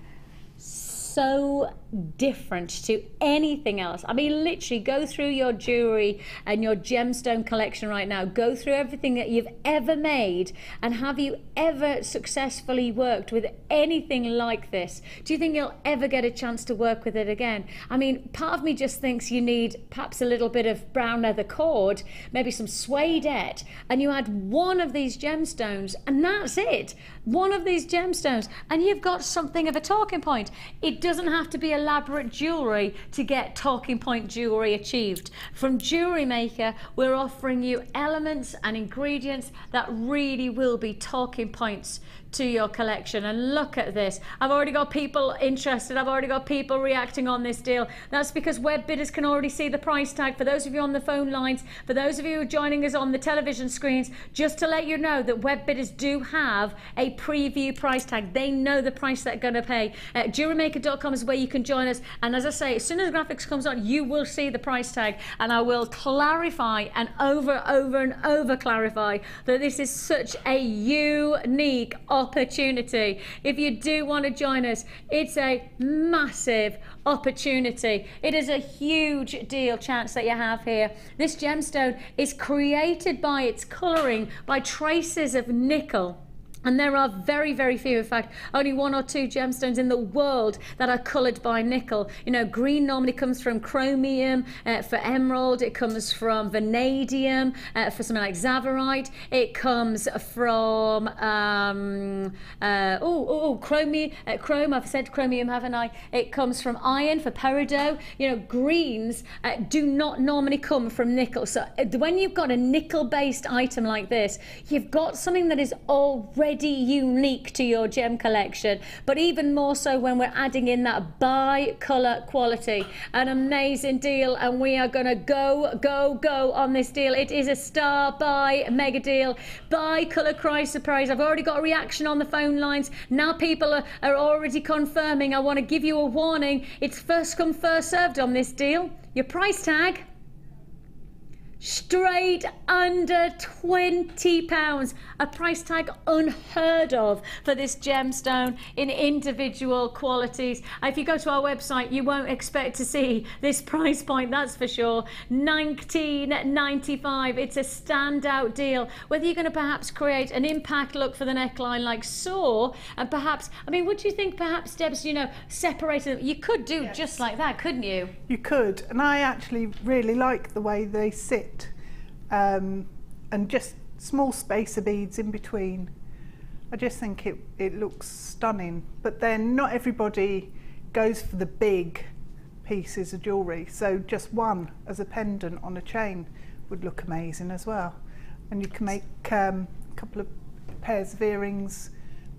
[SPEAKER 3] So different to anything else. I mean, literally go through your jewelry and your gemstone collection right now. Go through everything that you've ever made, and have you ever successfully worked with anything like this? Do you think you'll ever get a chance to work with it again? I mean, part of me just thinks you need perhaps a little bit of brown leather cord, maybe some suedeette, and you add one of these gemstones, and that's it. One of these gemstones, and you've got something of a talking point. It doesn't have to be elaborate jewellery to get talking point jewellery achieved. From Jewellery Maker, we're offering you elements and ingredients that really will be talking points to your collection. And look at this. I've already got people interested. I've already got people reacting on this deal. That's because web bidders can already see the price tag. For those of you on the phone lines, for those of you who are joining us on the television screens, just to let you know that web bidders do have a preview price tag. They know the price they're going to pay. JewelleryMaker.com is where you can join us. And as I say, as soon as the graphics comes on, you will see the price tag. And I will clarify and over clarify that this is such a unique opportunity. If you do want to join us, it's a massive opportunity. It is a huge deal chance that you have here. This gemstone is created by its colouring by traces of nickel. And there are very, very few, in fact, only 1 or 2 gemstones in the world that are coloured by nickel. You know, green normally comes from chromium, for emerald it comes from vanadium, for something like Labradorite it comes from, chrome, I've said chromium, haven't I? It comes from iron for peridot. You know, greens do not normally come from nickel. So when you've got a nickel-based item like this, you've got something that is already unique to your gem collection, but even more so when we're adding in that bi-colour quality. An amazing deal, and we are going to go on this deal. It is a star buy mega deal. Bi-colour chrysoprase. I've already got a reaction on the phone lines. Now people are already confirming. I want to give you a warning. It's first come, first served on this deal. Your price tag, straight under £20, a price tag unheard of for this gemstone in individual qualities. If you go to our website, you won't expect to see this price point, that's for sure. $19.95. It's a standout deal. Whether you're going to perhaps create an impact look for the neckline like so, and perhaps, I mean, would you think perhaps, Debs, you know, separating them? You could do just like that, couldn't you? You could, and I actually really like the way they sit. And just small spacer beads in between. I just think it looks stunning. But then not everybody goes for the big pieces of jewellery, so just one as a pendant on a chain would look amazing as well. And you can make a couple of pairs of earrings,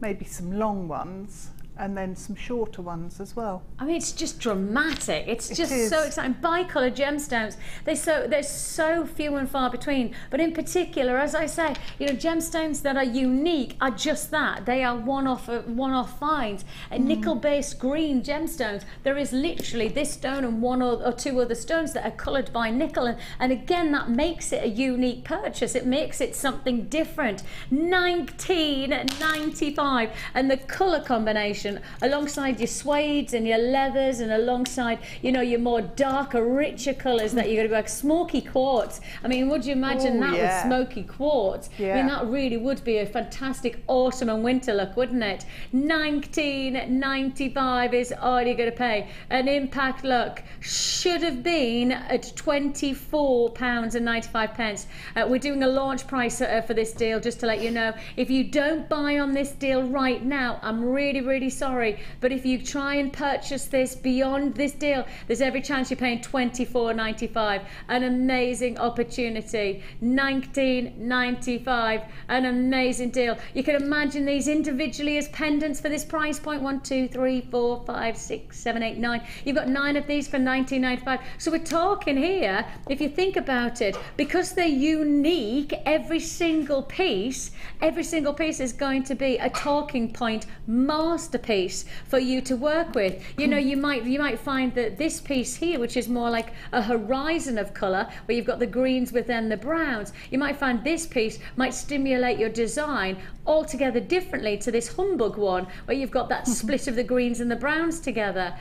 [SPEAKER 3] maybe some long ones, and then some shorter ones as well. I mean, it's just dramatic. It's just so exciting. Bi-colour gemstones, they're so few and far between. But in particular, as I say, you know, gemstones that are unique are just that. They are one-off finds. Nickel-based green gemstones, there is literally this stone and 1 or 2 other stones that are coloured by nickel. And again, that makes it a unique purchase. It makes it something different. $19.95, and the colour combination collection, alongside your suedes and your leathers, and alongside, you know, your more darker, richer colours that you're going to be like smoky quartz. I mean, would you imagine that with smoky quartz? I mean, that really would be a fantastic autumn and winter look, wouldn't it? $19.95 is all you're going to pay. An impact look should have been at £24.95. We're doing a launch price for this deal, just to let you know. If you don't buy on this deal right now, I'm really, really sorry, but if you try and purchase this beyond this deal, there's every chance you're paying £24.95. An amazing opportunity. $19.95, an amazing deal. You can imagine these individually as pendants for this price point. 1, 2, 3, 4, 5, 6, 7, 8, 9. You've got 9 of these for $19.95. So we're talking here, if you think about it, because they're unique, every single piece is going to be a talking point masterpiece for you to work with. You know, you might find that this piece here, which is more like a horizon of colour, where you've got the greens within the browns, you might find this piece might stimulate your design altogether differently to this humbug one, where you've got that split of the greens and the browns together.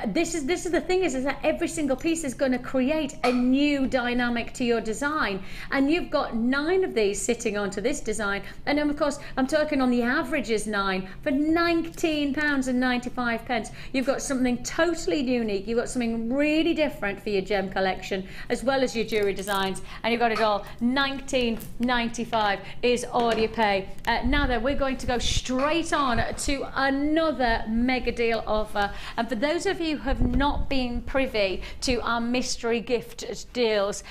[SPEAKER 3] This is the thing is that every single piece is going to create a new dynamic to your design, and you've got 9 of these sitting onto this design, and then of course I'm talking on the average is 9 for £19.95. You've got something totally unique, you've got something really different for your gem collection as well as your jewellery designs, and you've got it all. £19.95 is all you pay. Now then, we're going to go straight on to another mega deal offer, and for those of you who have not been privy to our mystery gift deals,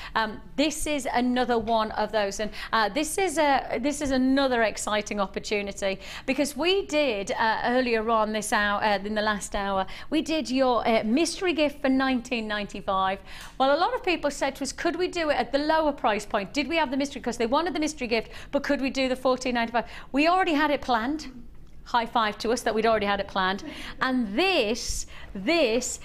[SPEAKER 3] this is another one of those, and this is another exciting opportunity, because we did earlier on this hour, in the last hour, we did your mystery gift for $19.95. Well, a lot of people said to us, could we do it at the lower price point? Did we have the mystery, because they wanted the mystery gift, but could we do the $14.95? We already had it planned. High five to us that we'd already had it planned. And this is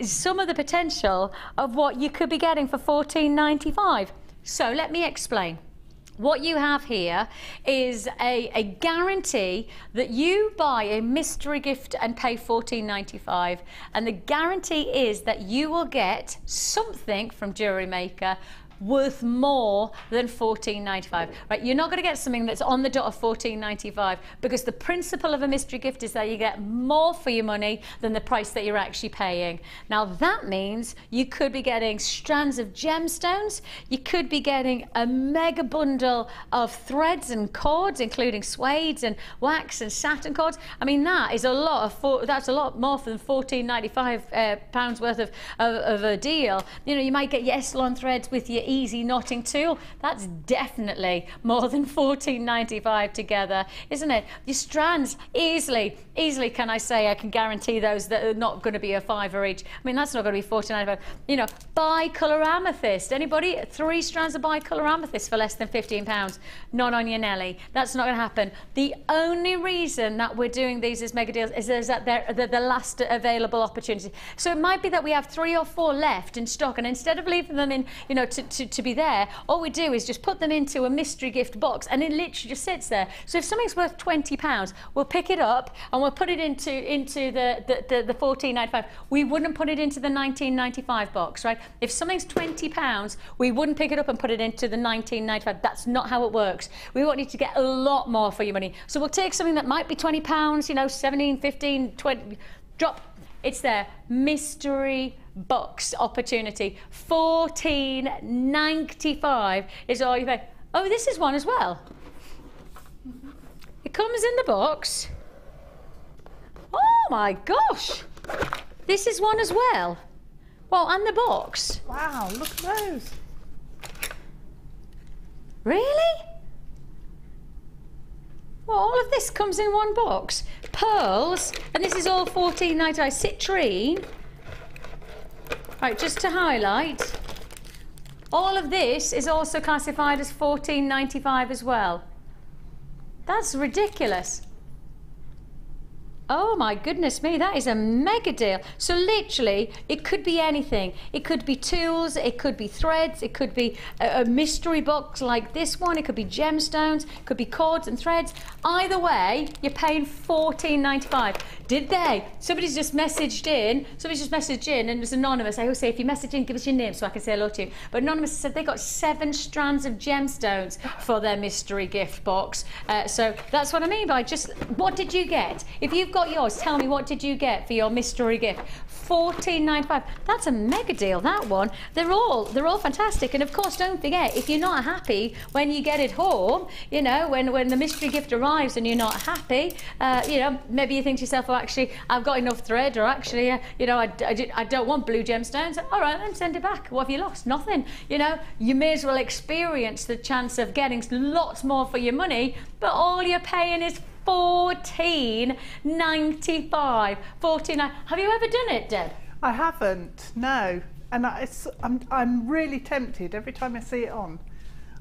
[SPEAKER 3] some of the potential of what you could be getting for $14.95. So let me explain. What you have here is a guarantee that you buy a mystery gift and pay $14.95, and the guarantee is that you will get something from Jewellery Maker worth more than $14.95, right? You're not going to get something that's on the dot of $14.95, because the principle of a mystery gift is that you get more for your money than the price that you're actually paying. Now that means you could be getting strands of gemstones, you could be getting a mega bundle of threads and cords, including suedes and wax and satin cords. I mean, that is that's a lot more than £14.95 pounds worth of a deal. You know, you might get your Essilon threads with your easy knotting tool. That's definitely more than $14.95 together, isn't it? Your strands, easily can I say, I can guarantee those that are not going to be a £5 each. I mean, that's not going to be $14.95. You know, bicolour amethyst. Anybody? 3 strands of bicolour amethyst for less than £15? Not on your Nelly. That's not going to happen. The only reason that we're doing these as mega deals is that they're the last available opportunity. So it might be that we have 3 or 4 left in stock, and instead of leaving them in, you know, to be there, all we do is just put them into a mystery gift box, and it literally just sits there. So if something's worth £20, we'll pick it up and we'll put it into the $14.95. We wouldn't put it into the $19.95 box, right? If something's £20, we wouldn't pick it up and put it into the $19.95. That's not how it works. We want you to get a lot more for your money. So we'll take something that might be £20, you know, 17, 15, 20, drop. It's there. Mystery box opportunity. $14.95 is all you pay. Oh, this is one as well. It comes in the box. Oh my gosh. This is one as well. Well, and the box.
[SPEAKER 4] Wow, look at those.
[SPEAKER 3] Really? Well, all of this comes in one box. Pearls, and this is all $14.95. Citrine. Right, just to highlight, all of this is also classified as $14.95 as well. That's ridiculous. Oh my goodness me, that is a mega deal. So literally, it could be anything. It could be tools, it could be threads, it could be a mystery box like this one, it could be gemstones, it could be cords and threads. Either way, you're paying $14.95. Did they? Somebody's just messaged in, and it's anonymous. I always say, if you message in, give us your name so I can say hello to you. But anonymous said they got 7 strands of gemstones for their mystery gift box. So that's what I mean by just, what did you get? If you've got yours, tell me, what did you get for your mystery gift? $14.95. That's a mega deal, that one. They're all fantastic. And of course, don't forget, if you're not happy when you get it home, you know, when the mystery gift arrives and you're not happy, you know, maybe you think to yourself, well, actually, I've got enough thread, or actually, you know, I don't want blue gemstones. All right, then send it back. What have you lost? Nothing. You know, you may as well experience the chance of getting lots more for your money, but all you're paying is $14.95. Have you ever done it, Deb?
[SPEAKER 4] I haven't, no. And I'm really tempted every time I see it on.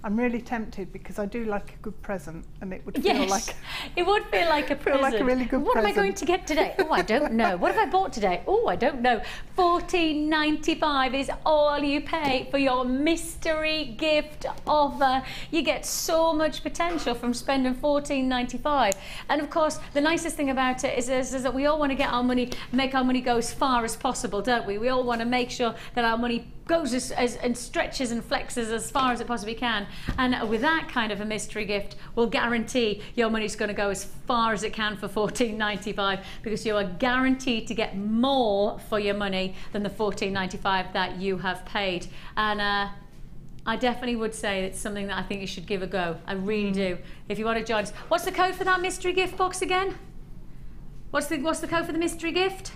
[SPEAKER 4] I'm really tempted because I do like a good present, and it would feel like
[SPEAKER 3] it would feel like a present.
[SPEAKER 4] Feel like a really good
[SPEAKER 3] what
[SPEAKER 4] present.
[SPEAKER 3] Am I going to get today? Oh, I don't know. What have I bought today? Oh, I don't know. $14.95 is all you pay for your mystery gift offer. You get so much potential from spending $14.95. And of course, the nicest thing about it is that we all want to get our money, make our money go as far as possible, don't we? We all want to make sure that our money goes and stretches and flexes as far as it possibly can. And with that kind of a mystery gift, we'll guarantee your money's going to go as far as it can for $14.95, because you are guaranteed to get more for your money than the $14.95 that you have paid. And I definitely would say it's something that I think you should give a go. I really do. If you want to join us. What's the code for that mystery gift box again? What's the code for the mystery gift?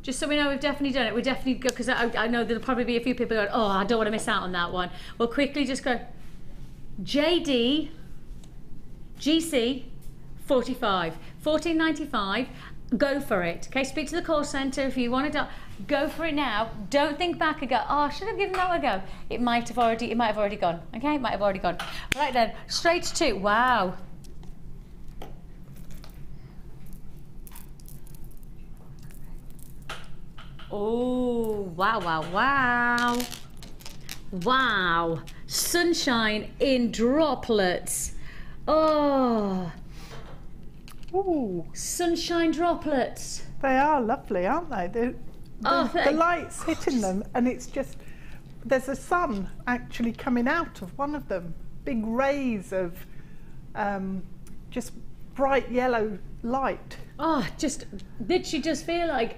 [SPEAKER 3] Just so we know we've definitely done it. We definitely go, because I know there'll probably be a few people going, oh, I don't want to miss out on that one. We'll quickly just go JD GC 45, $14.95. Go for it. Okay, speak to the call centre if you want to. Go for it now. Don't think back and go, oh, I should have given that a go. It might have already gone. Okay, it might have already gone. Right then, straight to, wow. Oh, wow, wow, wow. Wow. Sunshine in droplets. Oh.
[SPEAKER 4] Ooh.
[SPEAKER 3] Sunshine droplets.
[SPEAKER 4] They are lovely, aren't they? The light's hitting them, and it's just, there's a sun actually coming out of one of them. Big rays of just bright yellow light.
[SPEAKER 3] Oh, just literally just feel like,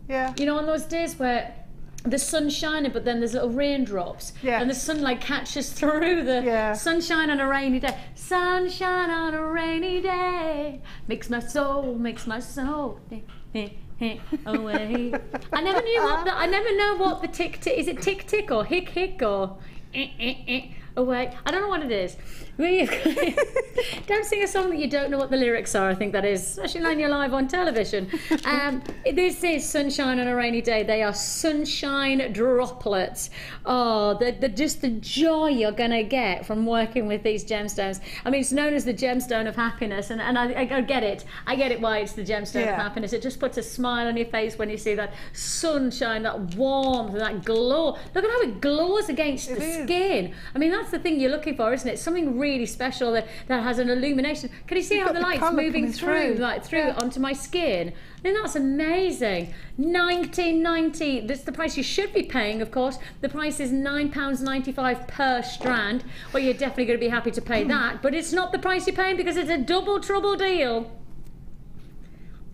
[SPEAKER 4] yeah,
[SPEAKER 3] you know, on those days where the sun's shining, but then there's little raindrops, and the sunlight catches through the sunshine on a rainy day. Sunshine on a rainy day makes my soul away. I never know what the tick tick is. It tick tick or hick hick or away? I don't know what it is. Don't sing a song that you don't know what the lyrics are. I think that is, especially when you're live on television. This is Sunshine on a Rainy Day. They are sunshine droplets. Oh, just the joy you're going to get from working with these gemstones. I mean, it's known as the gemstone of happiness, and I get it. I get it why it's the gemstone of happiness. It just puts a smile on your face when you see that sunshine, that warmth, that glow. Look at how it glows against the skin. I mean, that's the thing you're looking for, isn't it? Something really special that has an illumination. Can you see how the light's moving through onto my skin? I mean, that's amazing. $19.90. That's the price you should be paying, of course. The price is £9.95 per strand. Well, you're definitely going to be happy to pay that, but it's not the price you're paying because it's a double trouble deal.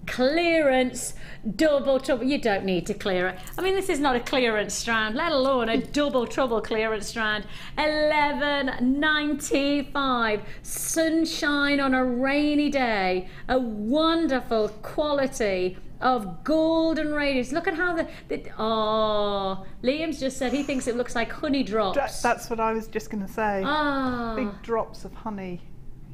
[SPEAKER 3] Clearance, double trouble. You don't need to clear it. I mean, this is not a clearance strand, let alone a double trouble clearance strand. $11.95. Sunshine on a rainy day. A wonderful quality of golden radiance. Look at how oh, Liam's just said he thinks it looks like honey drops.
[SPEAKER 4] That's what I was just going to say. Big drops of honey.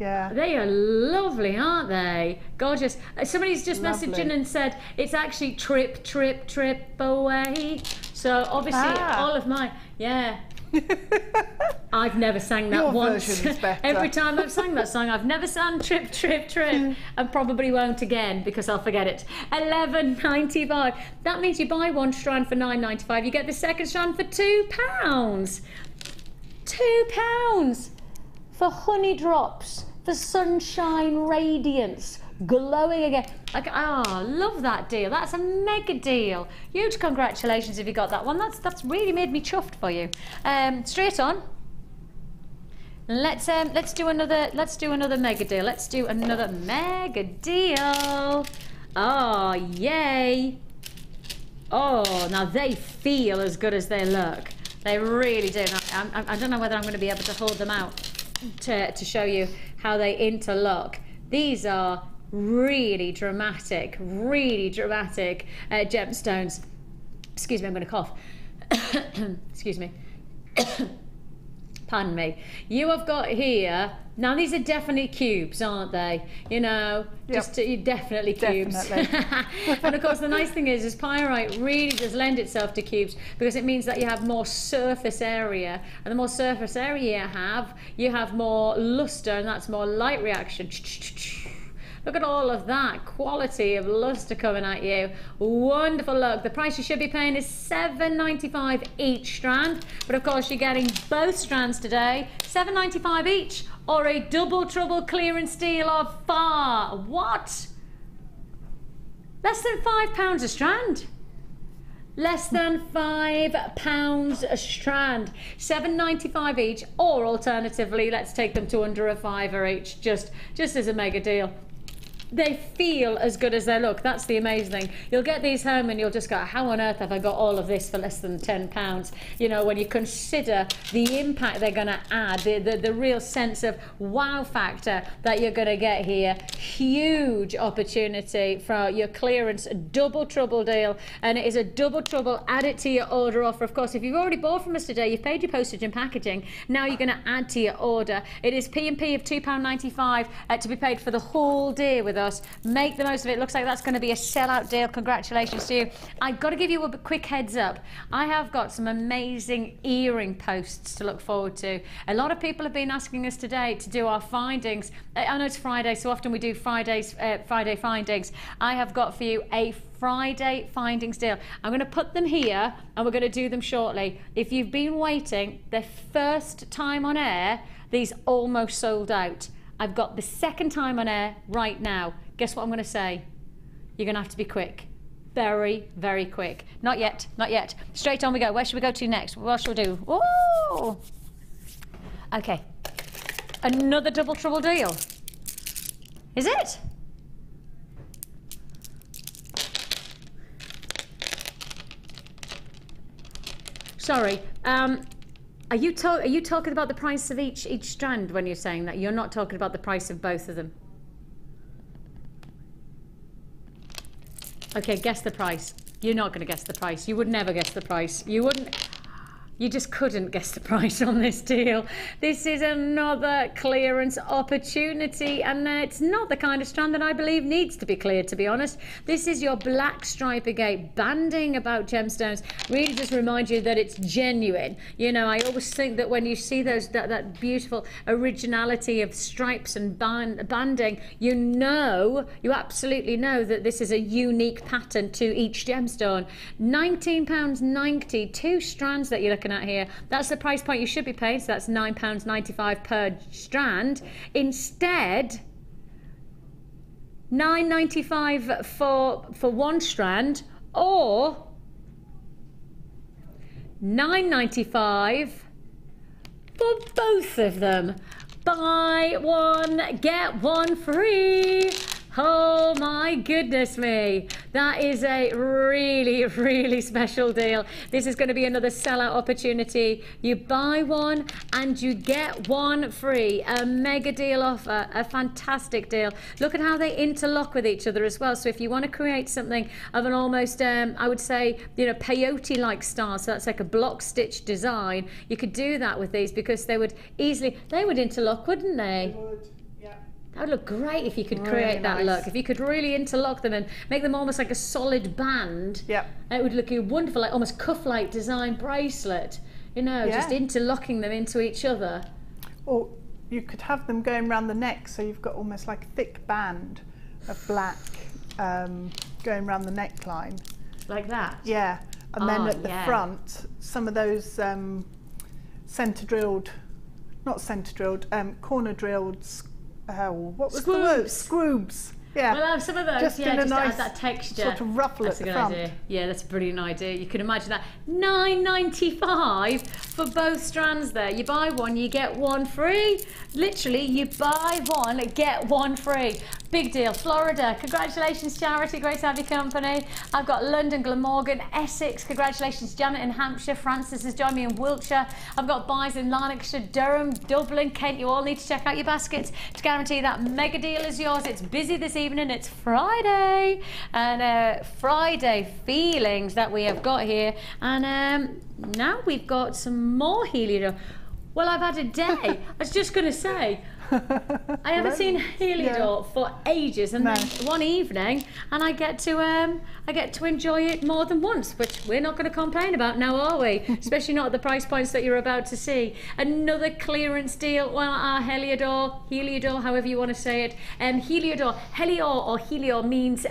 [SPEAKER 4] Yeah.
[SPEAKER 3] They are lovely, aren't they? Gorgeous. Somebody's just messaged in and said it's actually trip, trip, trip away. So obviously all of my, I've never sang that
[SPEAKER 4] Your
[SPEAKER 3] once.
[SPEAKER 4] version's better.
[SPEAKER 3] Every time I've sang that song, I've never sang Trip, Trip, Trip, and probably won't again because I'll forget it. £11.95. That means you buy one strand for £9.95. You get the second strand for £2. £2 for honey drops, for sunshine radiance, glowing again. Like, oh, love that deal. That's a mega deal. Huge congratulations if you got that one. That's really made me chuffed for you. Straight on. Let's do another mega deal. Let's do another mega deal. Oh, yay. Oh, now they feel as good as they look. They really do. I don't know whether I'm going to be able to hold them out to show you how they interlock. These are really dramatic gemstones. Excuse me, I'm going to cough. Excuse me. Pardon me. You have got here, now these are definitely cubes, aren't they? You know, just definitely cubes.
[SPEAKER 4] Definitely.
[SPEAKER 3] And of course the nice thing is pyrite really does lend itself to cubes because it means that you have more surface area, and the more surface area you have more luster, and that's more light reaction. Look at all of that quality of luster coming at you. Wonderful look. The price you should be paying is $7.95 each strand, but of course you're getting both strands today, $7.95 each, or a double trouble clearance deal of what? Less than £5 a strand. Less than £5 a strand, $7.95 each, or alternatively, let's take them to under a £5 each, just as a mega deal. They feel as good as they look. That's the amazing thing. You'll get these home and you'll just go, how on earth have I got all of this for less than £10? You know, when you consider the impact they're going to add, the real sense of wow factor that you're going to get here. Huge opportunity for your clearance double trouble deal, and it is a double trouble. Add it to your order offer. Of course, if you've already bought from us today, you've paid your postage and packaging. Now you're going to add to your order. It is P&P of £2.95 to be paid for the whole deal with us. Make the most of it. Looks like that's going to be a sellout deal. Congratulations to you. I've got to give you a quick heads up. I have got some amazing earring posts to look forward to. A lot of people have been asking us today to do our findings. I know it's Friday, so often we do Friday findings. I have got for you a Friday findings deal. I'm going to put them here and we're going to do them shortly. If you've been waiting, the first time on air, these almost sold out. I've got the second time on air right now. Guess what I'm going to say? You're going to have to be quick. Very, very quick. Not yet, not yet. Straight on we go. Where should we go to next? What shall we do? Oh! Okay. Another double trouble deal. Is it? Sorry. Are you talking about the price of each strand when you're saying that? You're not talking about the price of both of them. Okay, guess the price. You're not going to guess the price. You would never guess the price. You wouldn't. You just couldn't guess the price on this deal. This is another clearance opportunity, and it's not the kind of strand that I believe needs to be cleared, to be honest. This is your black stripe agate banding about gemstones. Really just remind you that it's genuine. You know, I always think that when you see those that beautiful originality of stripes and banding, you absolutely know that this is a unique pattern to each gemstone. £19.90, 2 strands that you're looking at here. That's the price point you should be paying, so that's £9.95 per strand. Instead, $9.95 for 1 strand, or $9.95 for both of them. Buy one, get one free. Oh my goodness me. That is a really, really special deal. This is going to be another sellout opportunity. You buy one and you get one free. A mega deal offer, a fantastic deal. Look at how they interlock with each other as well. So if you want to create something of an almost, I would say, you know, peyote-like style, so that's like a block stitch design, you could do that with these because they would interlock, wouldn't they? They would. That would look great if you could create that look. If you could really interlock them and make them almost like a solid band, it would look wonderful, like almost cuff-like design bracelet. you know,
[SPEAKER 4] Yeah.
[SPEAKER 3] just interlocking them into each other.
[SPEAKER 4] Or you could have them going around the neck, so you've got almost like a thick band of black going around the neckline.
[SPEAKER 3] Like that?
[SPEAKER 4] Yeah, and then at the
[SPEAKER 3] yeah.
[SPEAKER 4] front, some of those centre drilled, not centre drilled, corner drilled, what was the word? Scroobs. Yeah.
[SPEAKER 3] Well, some of those,
[SPEAKER 4] just
[SPEAKER 3] yeah,
[SPEAKER 4] in a
[SPEAKER 3] just
[SPEAKER 4] nice
[SPEAKER 3] add that texture.
[SPEAKER 4] sort of ruffle
[SPEAKER 3] That's
[SPEAKER 4] at
[SPEAKER 3] a
[SPEAKER 4] the
[SPEAKER 3] good
[SPEAKER 4] front.
[SPEAKER 3] idea. Yeah, that's a brilliant idea. You can imagine that. $9.95 for both strands there. You buy one, you get one free. Literally, you buy one, get one free. Big deal. Florida, congratulations, Charity. Great to have your company. I've got London, Glamorgan, Essex. Congratulations, Janet in Hampshire. Francis has joined me in Wiltshire. I've got buys in Lanarkshire, Durham, Dublin, Kent. You all need to check out your baskets to guarantee that mega deal is yours. It's busy this evening. It's Friday. And Friday feelings that we have got here. And now we've got some more Heliodor. Well, I've had a day. I was just going to say, I haven't seen Heliodor for ages, and then one evening, and I get to enjoy it more than once, which we're not going to complain about now, are we? Especially not at the price points that you're about to see. Another clearance deal. Well, our Heliodor, however you want to say it. Heliodor, Helior or Helior means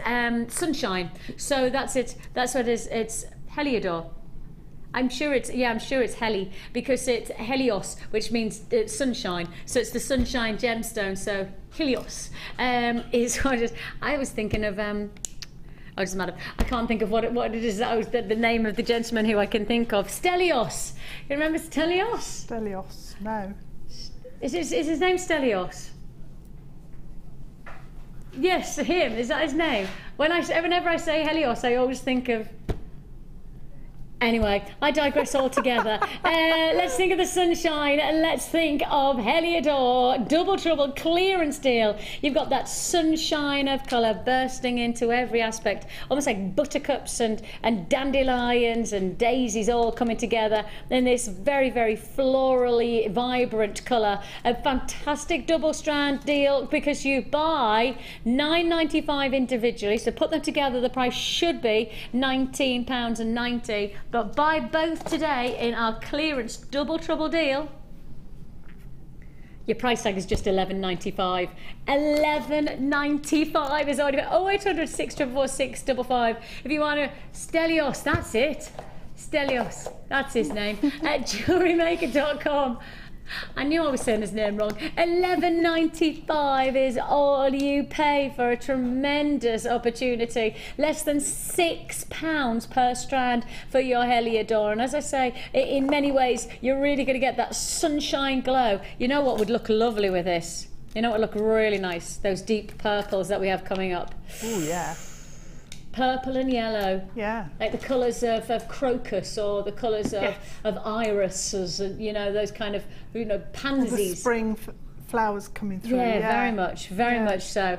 [SPEAKER 3] sunshine. So that's it. That's what it is. It's Heliodor. I'm sure it's Heli, because it's Helios, which means sunshine. So it's the sunshine gemstone. So Helios is what it is. I was thinking of oh, it doesn't matter. I can't think of what it is. That was the name of the gentleman who I can think of. Stelios. You remember Stelios?
[SPEAKER 4] Stelios. No.
[SPEAKER 3] Is his name Stelios? Yes, him. Is that his name? Whenever I say Helios, I always think of. Anyway, I digress altogether. Let's think of the sunshine, and let's think of Heliodor Double Trouble clearance deal. You've got that sunshine of colour bursting into every aspect, almost like buttercups and dandelions and daisies all coming together in this very, very florally vibrant colour. A fantastic double strand deal, because you buy $9.95 individually, so put them together, the price should be £19.90. But buy both today in our clearance double trouble deal. Your price tag is just $11.95. $11.95 is already 0800 644 655. If you want to, Stelios, that's it. Stelios, that's his name. At JewelleryMaker.com. I knew I was saying his name wrong. $11.95 is all you pay for a tremendous opportunity. Less than £6 per strand for your Heliodor. And as I say, in many ways, you're really going to get that sunshine glow. You know what would look lovely with this? You know what would look really nice? Those deep purples that we have coming up.
[SPEAKER 4] Oh, yeah.
[SPEAKER 3] Purple and yellow,
[SPEAKER 4] yeah,
[SPEAKER 3] like the colours of crocus, or the colours of irises, and you know, those kind of, you know, pansies.
[SPEAKER 4] The spring flowers coming through.
[SPEAKER 3] Yeah, very much so.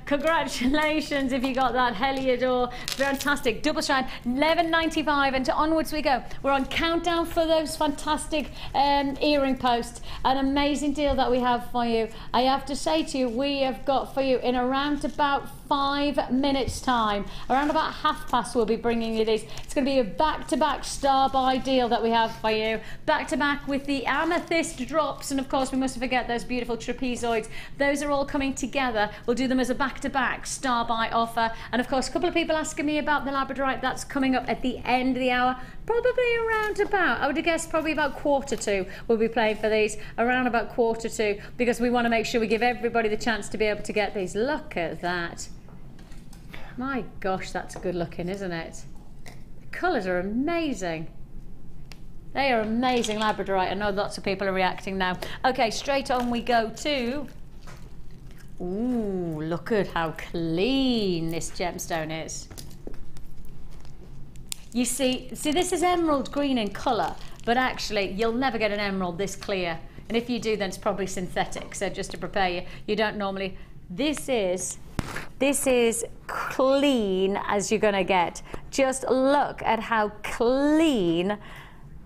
[SPEAKER 3] Congratulations if you got that Heliodor. Fantastic double strand, $11.95, and onwards we go. We're on countdown for those fantastic earring posts. An amazing deal that we have for you. I have to say to you, we have got for you in around about 5 minutes time, around about past, we'll be bringing you these. It's going to be a back-to-back star buy deal that we have for you, back-to-back with the amethyst drops, and of course we mustn't forget those beautiful trapezoids. Those are all coming together. We'll do them as a back-to-back star buy offer. And of course, a couple of people asking me about the Labradorite. That's coming up at the end of the hour, probably around about, I would guess, probably about 1:45 we'll be playing for these, around about 1:45, because we want to make sure we give everybody the chance to be able to get these. Look at that. My gosh, that's good looking, isn't it? The colours are amazing. They are amazing Labradorite. I know lots of people are reacting now. Okay, straight on we go to... Ooh, look at how clean this gemstone is. You see, this is emerald green in colour, but actually you'll never get an emerald this clear. And if you do, then it's probably synthetic. So just to prepare you, you don't normally... This is clean as you're going to get. Just look at how clean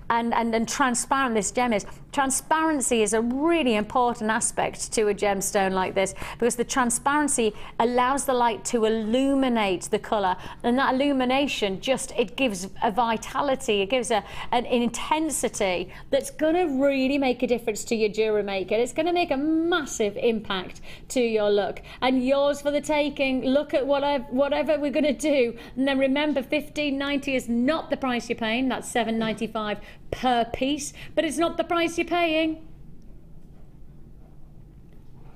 [SPEAKER 3] and transparent this gem is. Transparency is a really important aspect to a gemstone like this, because the transparency allows the light to illuminate the colour, and that illumination it gives a vitality, it gives an intensity that's going to really make a difference to your jewellery maker. It's going to make a massive impact to your look, and yours for the taking. Look at whatever we're going to do, and then remember, $15.90 is not the price you're paying. That's $7.95 per piece, but it's not the price you're paying.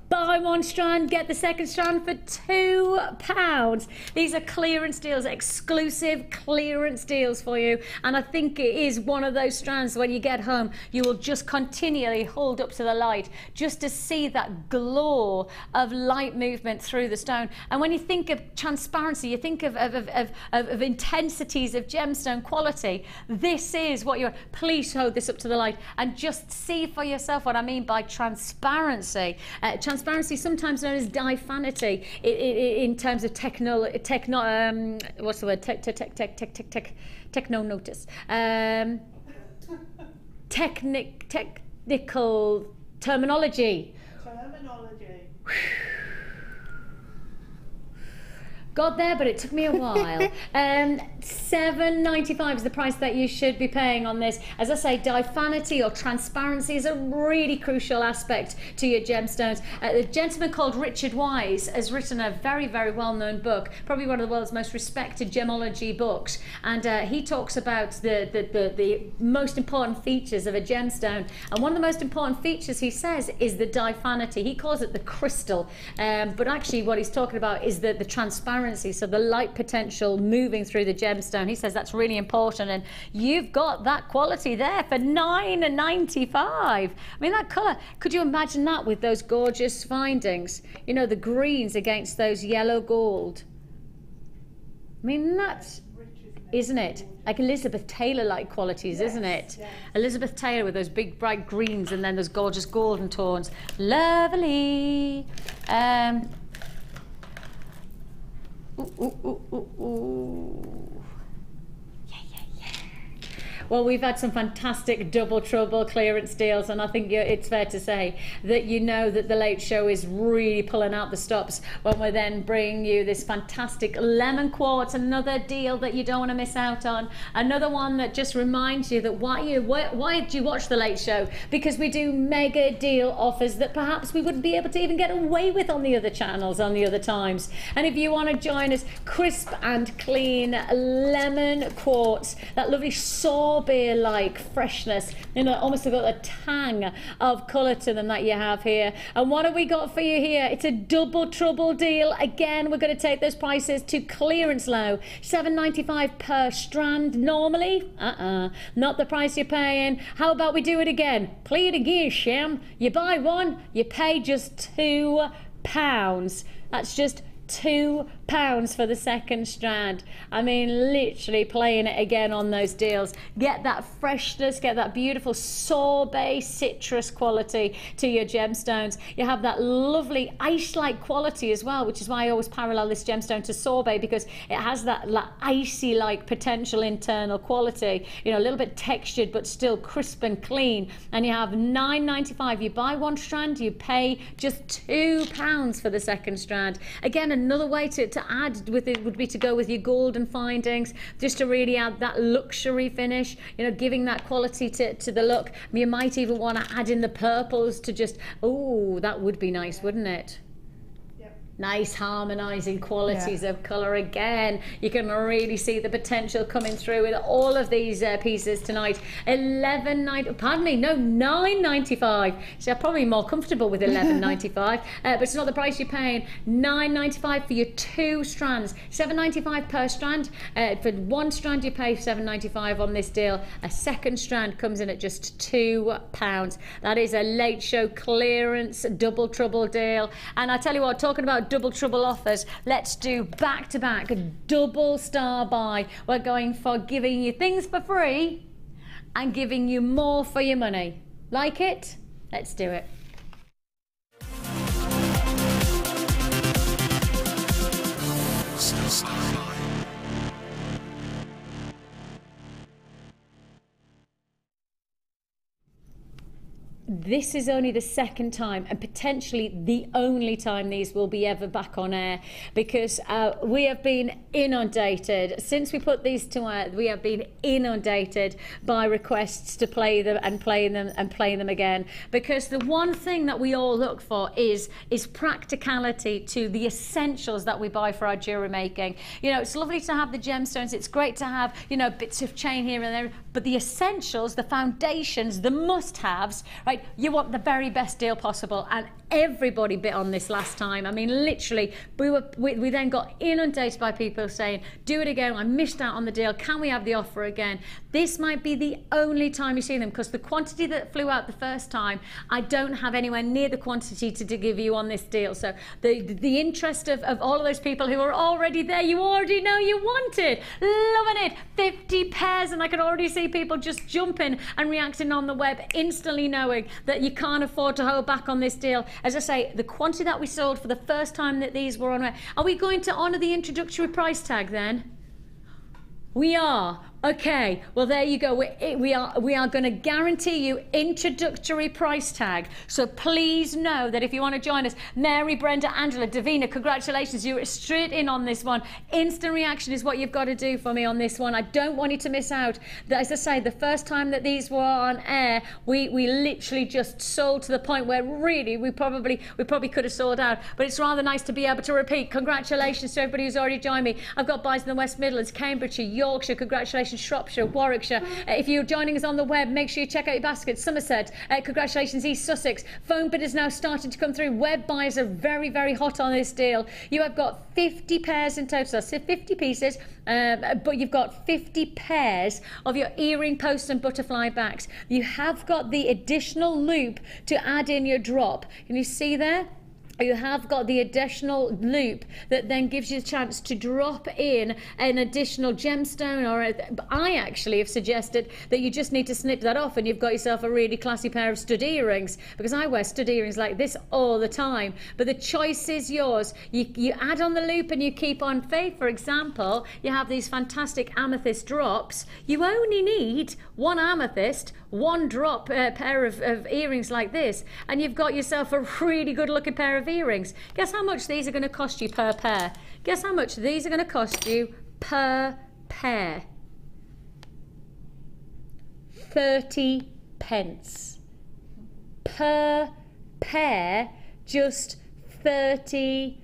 [SPEAKER 3] Buy one strand, get the second strand for £2. These are clearance deals, exclusive clearance deals for you. And I think it is one of those strands when you get home, you will just continually hold up to the light just to see that glow of light movement through the stone. And when you think of transparency, you think of intensities of gemstone quality. This is what you're, please hold this up to the light and just see for yourself what I mean by transparency. Transparency, sometimes known as diaphanity, in terms of techno notice, technical terminology. Got there, but it took me a while. $7.95 is the price that you should be paying on this. As I say, diaphanity or transparency is a really crucial aspect to your gemstones. A gentleman called Richard Wise has written a very, very well-known book, probably one of the world's most respected gemology books, and he talks about the most important features of a gemstone. And one of the most important features, he says, is the diaphanity. He calls it the crystal, but actually what he's talking about is the transparency. So the light potential moving through the gemstone. He says that's really important, and you've got that quality there for $9.95. I mean, that colour, could you imagine that with those gorgeous findings? You know, the greens against those yellow gold. I mean, that's, isn't it? Like Elizabeth Taylor-like qualities, yes, isn't it? Yes. Elizabeth Taylor with those big bright greens and then those gorgeous golden tones. Lovely. Ooh. Yeah. Well, we've had some fantastic double trouble clearance deals, and I think it's fair to say that you know that the Late Show is really pulling out the stops when we're then bringing you this fantastic lemon quartz, another deal that you don't want to miss out on, another one that just reminds you that why do you watch the Late Show? Because we do mega deal offers that perhaps we wouldn't be able to even get away with on the other channels, on the other times. And if you want to join us, crisp and clean lemon quartz, that lovely sorbet-like freshness, you know, almost got a tang of colour to them that you have here. And what have we got for you here? It's a double trouble deal. Again, we're going to take those prices to clearance low. $7.95 per strand normally. Not the price you're paying. How about we do it again? Play it again, Shem. You buy one, you pay just £2. That's just £2 for the second strand. I mean, literally playing it again on those deals. Get that freshness, get that beautiful sorbet citrus quality to your gemstones. You have that lovely ice-like quality as well, which is why I always parallel this gemstone to sorbet, because it has that icy-like potential internal quality. You know, a little bit textured, but still crisp and clean. And you have $9.95. You buy one strand, you pay just £2 for the second strand. Again, another way to add with it would be to go with your golden findings, just to really add that luxury finish, you know, giving that quality to the look. You might even want to add in the purples to just, oh, that would be nice, wouldn't it? Nice harmonizing qualities of color. Again, you can really see the potential coming through with all of these pieces tonight. $9.95. So I'm probably more comfortable with $11.95, but it's not the price you're paying. $9.95 for your two strands. $7.95 per strand. For one strand you pay $7.95 on this deal. A second strand comes in at just £2. That is a Late Show clearance double trouble deal. And I tell you what, talking about double trouble offers, let's do back-to-back double star buy. We're going for giving you things for free and giving you more for your money. Like it? Let's do it. this is only the second time and potentially the only time these will be ever back on air, because we have been inundated since we put these to air. We have been inundated by requests to play them and playing them again, because the one thing that we all look for is practicality to the essentials that we buy for our jewelry making. You know, it's lovely to have the gemstones, it's great to have, you know, bits of chain here and there, but the essentials, the foundations, the must-haves, right? You want the very best deal possible, and everybody bit on this last time. I mean, literally, we then got inundated by people saying, do it again, I missed out on the deal, can we have the offer again? This might be the only time you see them, because the quantity that flew out the first time, I don't have anywhere near the quantity to give you on this deal. So the interest of all of those people who are already there, you already know you want it, loving it, 50 pairs, and I can already see people just jumping and reacting on the web, instantly knowing that you can't afford to hold back on this deal. As I say, the quantity that we sold for the first time that these were on air, are we going to honour the introductory price tag then? We are. Okay, well there you go. We are going to guarantee you introductory price tag. So please know that if you want to join us, Mary, Brenda, Angela, Davina, congratulations, you're straight in on this one. Instant reaction is what you've got to do for me on this one. I don't want you to miss out. As I say, the first time that these were on air, we literally just sold to the point where really we probably could have sold out. But it's rather nice to be able to repeat. Congratulations to everybody who's already joined me. I've got buys in the West Midlands, Cambridgeshire, Yorkshire, congratulations, Shropshire, Warwickshire. If you're joining us on the web, make sure you check out your baskets. Somerset, congratulations, East Sussex. Phone bid is now starting to come through. Web buyers are very, very hot on this deal. You have got 50 pairs in total, so 50 pieces, but you've got 50 pairs of your earring posts and butterfly backs. You have got the additional loop to add in your drop. Can you see there? You have got the additional loop that then gives you a chance to drop in an additional gemstone, I actually have suggested that you just need to snip that off and you've got yourself a really classy pair of stud earrings, because I wear stud earrings like this all the time. But the choice is yours. You add on the loop and you keep on. For example, you have these fantastic amethyst drops. You only need one amethyst, one drop pair of earrings like this, and you've got yourself a really good looking pair of earrings. Guess how much these are going to cost you per pair? Guess how much these are going to cost you per pair? 30 pence. Per pair, just 30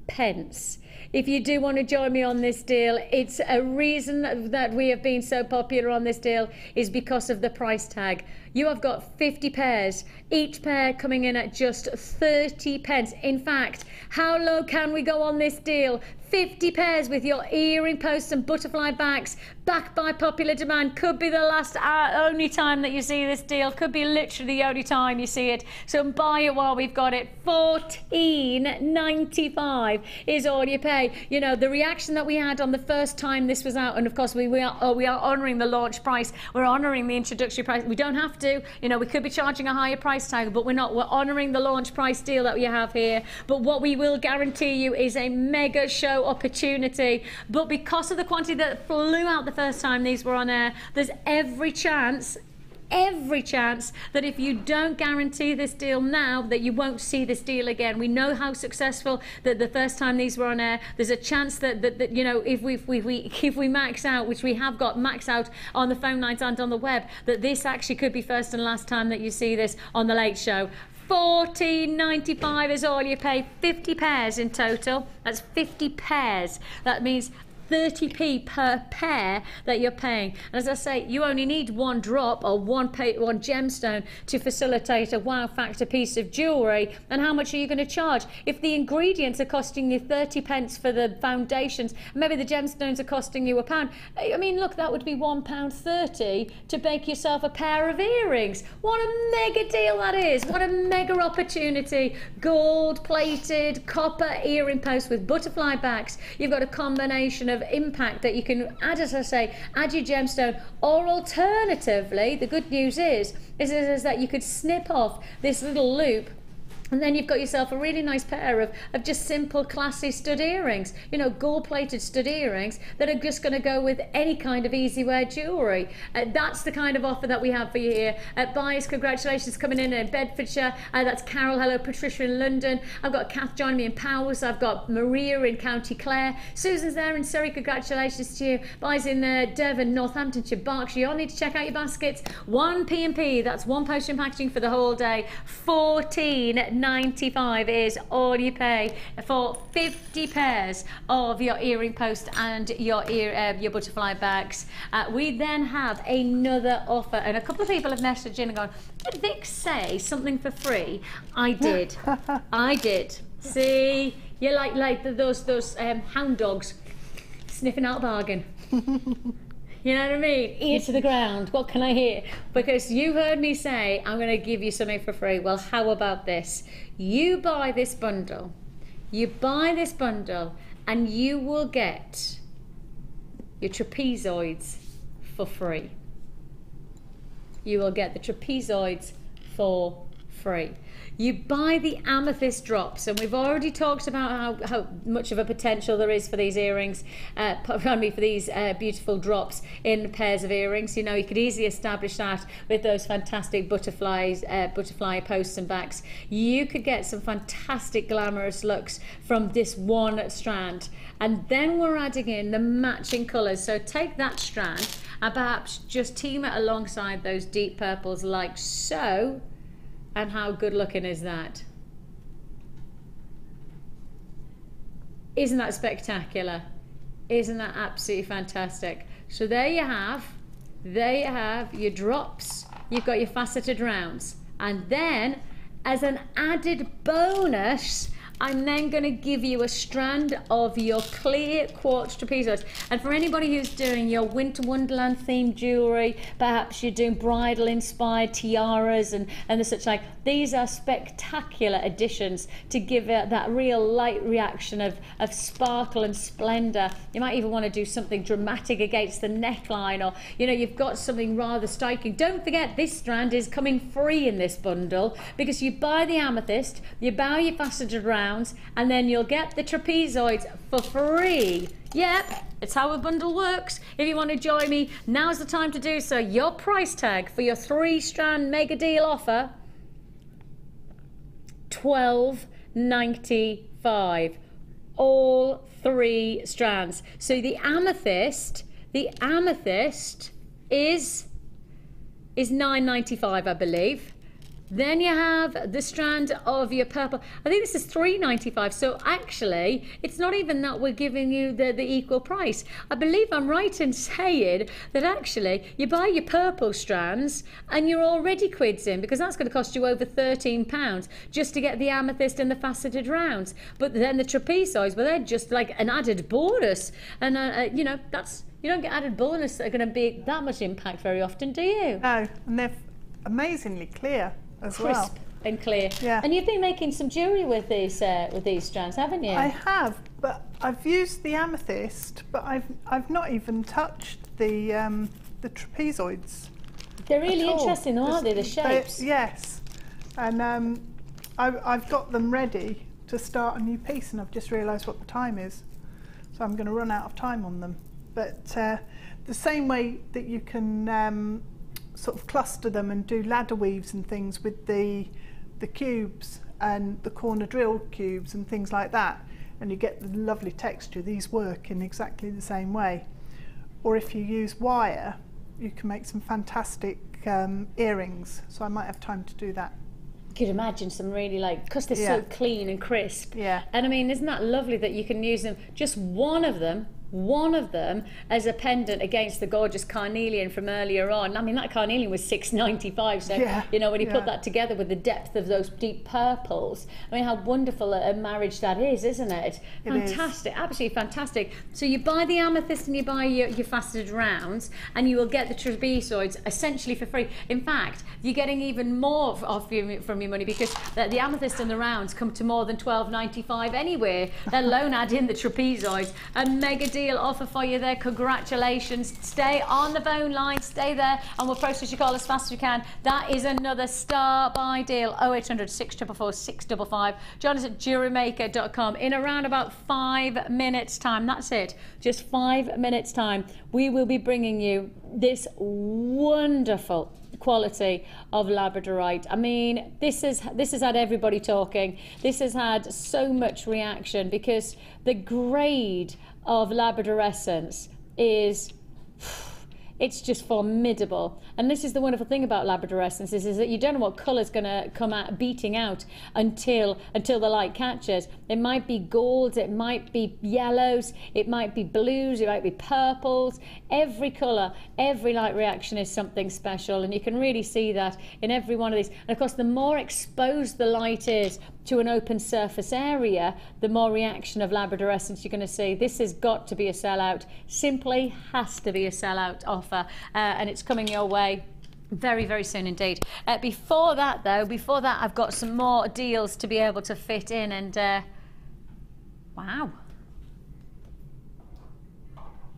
[SPEAKER 3] pence. If you do want to join me on this deal, it's a reason that we have been so popular on this deal is because of the price tag. You have got 50 pairs, each pair coming in at just 30 pence. In fact, how low can we go on this deal? 50 pairs with your earring posts and butterfly backs, backed by popular demand. Could be the last only time that you see this deal. Could be literally the only time you see it. So buy it while we've got it. $14.95 is all you pay. You know, the reaction that we had on the first time this was out, and of course we are honouring the launch price. We're honouring the introductory price. We don't have to. You know, we could be charging a higher price tag, but we're not. We're honouring the launch price deal that we have here. But what we will guarantee you is a mega show opportunity. But because of the quantity that flew out the first time these were on air, there's every chance that if you don't guarantee this deal now, that you won't see this deal again. We know how successful that the first time these were on air. There's a chance that you know, if we max out, which we have got max out on the phone lines and on the web, that this actually could be first and last time that you see this on the Late Show. $14.95 is all you pay. 50 pairs in total. That's 50 pairs. That means 30p per pair that you're paying. And as I say, you only need one drop or one gemstone to facilitate a wow factor piece of jewellery. And how much are you going to charge? If the ingredients are costing you 30 pence for the foundations, maybe the gemstones are costing you £1. I mean, look, that would be £1.30 to bake yourself a pair of earrings. What a mega deal that is. What a mega opportunity. Gold plated copper earring posts with butterfly backs. You've got a combination of impact that you can add, as I say, add your gemstone, or alternatively, the good news is that you could snip off this little loop And then you've got yourself a really nice pair of just simple, classy stud earrings. You know, gold-plated stud earrings that are just going to go with any kind of easy wear jewellery. That's the kind of offer that we have for you here. Buyers, congratulations coming in Bedfordshire. That's Carol. Hello, Patricia in London. I've got Kath joining me in Powers. I've got Maria in County Clare. Susan's there in Surrey. Congratulations to you. Buyers in Devon, Northamptonshire, Berkshire. You all need to check out your baskets. 1 P&P. That's one postage and packaging for the whole day. $14.95 is all you pay for 50 pairs of your earring post and your butterfly bags. We then have another offer, and a couple of people have messaged in and gone, did Vic say something for free? I did. I did. See, you're like those hound dogs sniffing out a bargain. You know what I mean? Ear to the ground. What can I hear? Because you heard me say I'm going to give you something for free. Well, how about this? You buy this bundle. You buy this bundle and you will get your trapezoids for free. You will get the trapezoids for free. You buy the amethyst drops, and we've already talked about how much of a potential there is for these earrings, for these beautiful drops in pairs of earrings. You know, you could easily establish that with those fantastic butterfly posts and backs. You could get some fantastic glamorous looks from this one strand, and then we're adding in the matching colours. So take that strand and perhaps just team it alongside those deep purples like so. And how good looking is that? Isn't that spectacular? Isn't that absolutely fantastic? So there you have your drops. You've got your faceted rounds. And then as an added bonus, I'm then going to give you a strand of your clear quartz trapezoids. And for anybody who's doing your winter wonderland themed jewellery, perhaps you're doing bridal inspired tiaras and the such like, these are spectacular additions to give it that real light reaction of sparkle and splendour. You might even want to do something dramatic against the neckline, or you know, you've got something rather striking. Don't forget, this strand is coming free in this bundle, because you buy the amethyst, you buy your faceted rounds, and then you'll get the trapezoids for free. Yep, it's how a bundle works. If you want to join me, now's the time to do so. Your price tag for your 3-strand mega deal offer, $12.95. All 3 strands. So the amethyst is $9.95, I believe. Then you have the strand of your purple. I think this is $3.95. So actually, it's not even that we're giving you the equal price. I believe I'm right in saying that actually you buy your purple strands and you're already quids in, because that's going to cost you over £13 just to get the amethyst and the faceted rounds. But then the trapezoids, well, they're just like an added bonus. And you know, you don't get added bonus that are going to be that much impact very often, do you?
[SPEAKER 4] No, and they're amazingly clear as well.
[SPEAKER 3] Crisp and clear.
[SPEAKER 4] Yeah.
[SPEAKER 3] And you've been making some jewellery with these strands, haven't you?
[SPEAKER 4] I have, but I've used the amethyst, but I've not even touched the trapezoids.
[SPEAKER 3] They're really interesting, though, aren't they? The shapes.
[SPEAKER 4] Yes, and I've got them ready to start a new piece, and I've just realised what the time is, so I'm going to run out of time on them. But the same way that you can sort of cluster them and do ladder weaves and things with the cubes and the corner drill cubes and things like that, and you get the lovely texture. These work in exactly the same way. Or if you use wire, you can make some fantastic earrings, so I might have time to do that.
[SPEAKER 3] You could imagine some really, like, because they're so clean and crisp.
[SPEAKER 4] Yeah.
[SPEAKER 3] And I mean, isn't that lovely that you can use them, just one of them as a pendant against the gorgeous carnelian from earlier on. I mean, that carnelian was $6.95, so you know, when you put that together with the depth of those deep purples, I mean, how wonderful a marriage that is, isn't it? Fantastic, absolutely fantastic. So you buy the amethyst and you buy your faceted rounds, and you will get the trapezoids essentially for free. In fact, you're getting even more from your money, because the amethyst and the rounds come to more than $12.95 anyway, let alone add in the trapezoids. A mega deal deal offer for you there. Congratulations. Stay on the phone line, stay there, and we'll process your call as fast as we can. That is another star buy deal. 0800 644 655. Join us at JewelleryMaker.com in around about 5 minutes time. That's it, just 5 minutes time. We will be bringing you this wonderful quality of Labradorite. I mean, this has had everybody talking. This has had so much reaction because the grade of Labradorescence is, it's just formidable. And this is the wonderful thing about Labradorescence is that you don't know what colour's going to come out beating out until the light catches. It might be golds, it might be yellows, it might be blues, it might be purples. Every colour, every light reaction is something special, and you can really see that in every one of these. And of course, the more exposed the light is to an open surface area, the more reaction of Labradorescence you're going to see. This has got to be a sellout. Simply has to be a sellout offer, and it's coming your way very, very soon indeed. Before that, I've got some more deals to be able to fit in, and wow.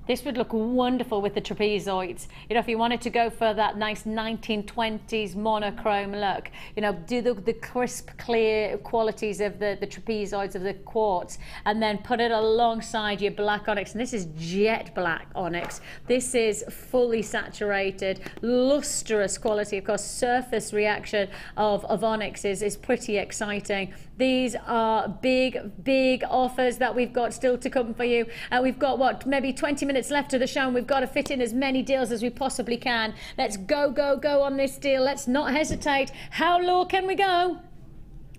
[SPEAKER 3] This would look wonderful with the trapezoids. You know, if you wanted to go for that nice 1920s monochrome look, you know, do the crisp, clear qualities of the trapezoids of the quartz, and then put it alongside your black onyx. And this is jet black onyx. This is fully saturated, lustrous quality. Of course, surface reaction of onyx is pretty exciting. These are big, big offers that we've got still to come for you. We've got, what, maybe 20 minutes left of the show, and we've got to fit in as many deals as we possibly can. Let's go, go, go on this deal. Let's not hesitate. How low can we go?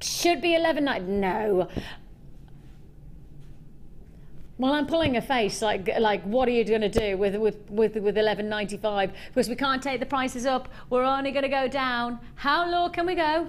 [SPEAKER 3] Should be 11.90. No. Well, I'm pulling a face like what are you going to do with 11.95? Because we can't take the prices up. We're only going to go down. How low can we go?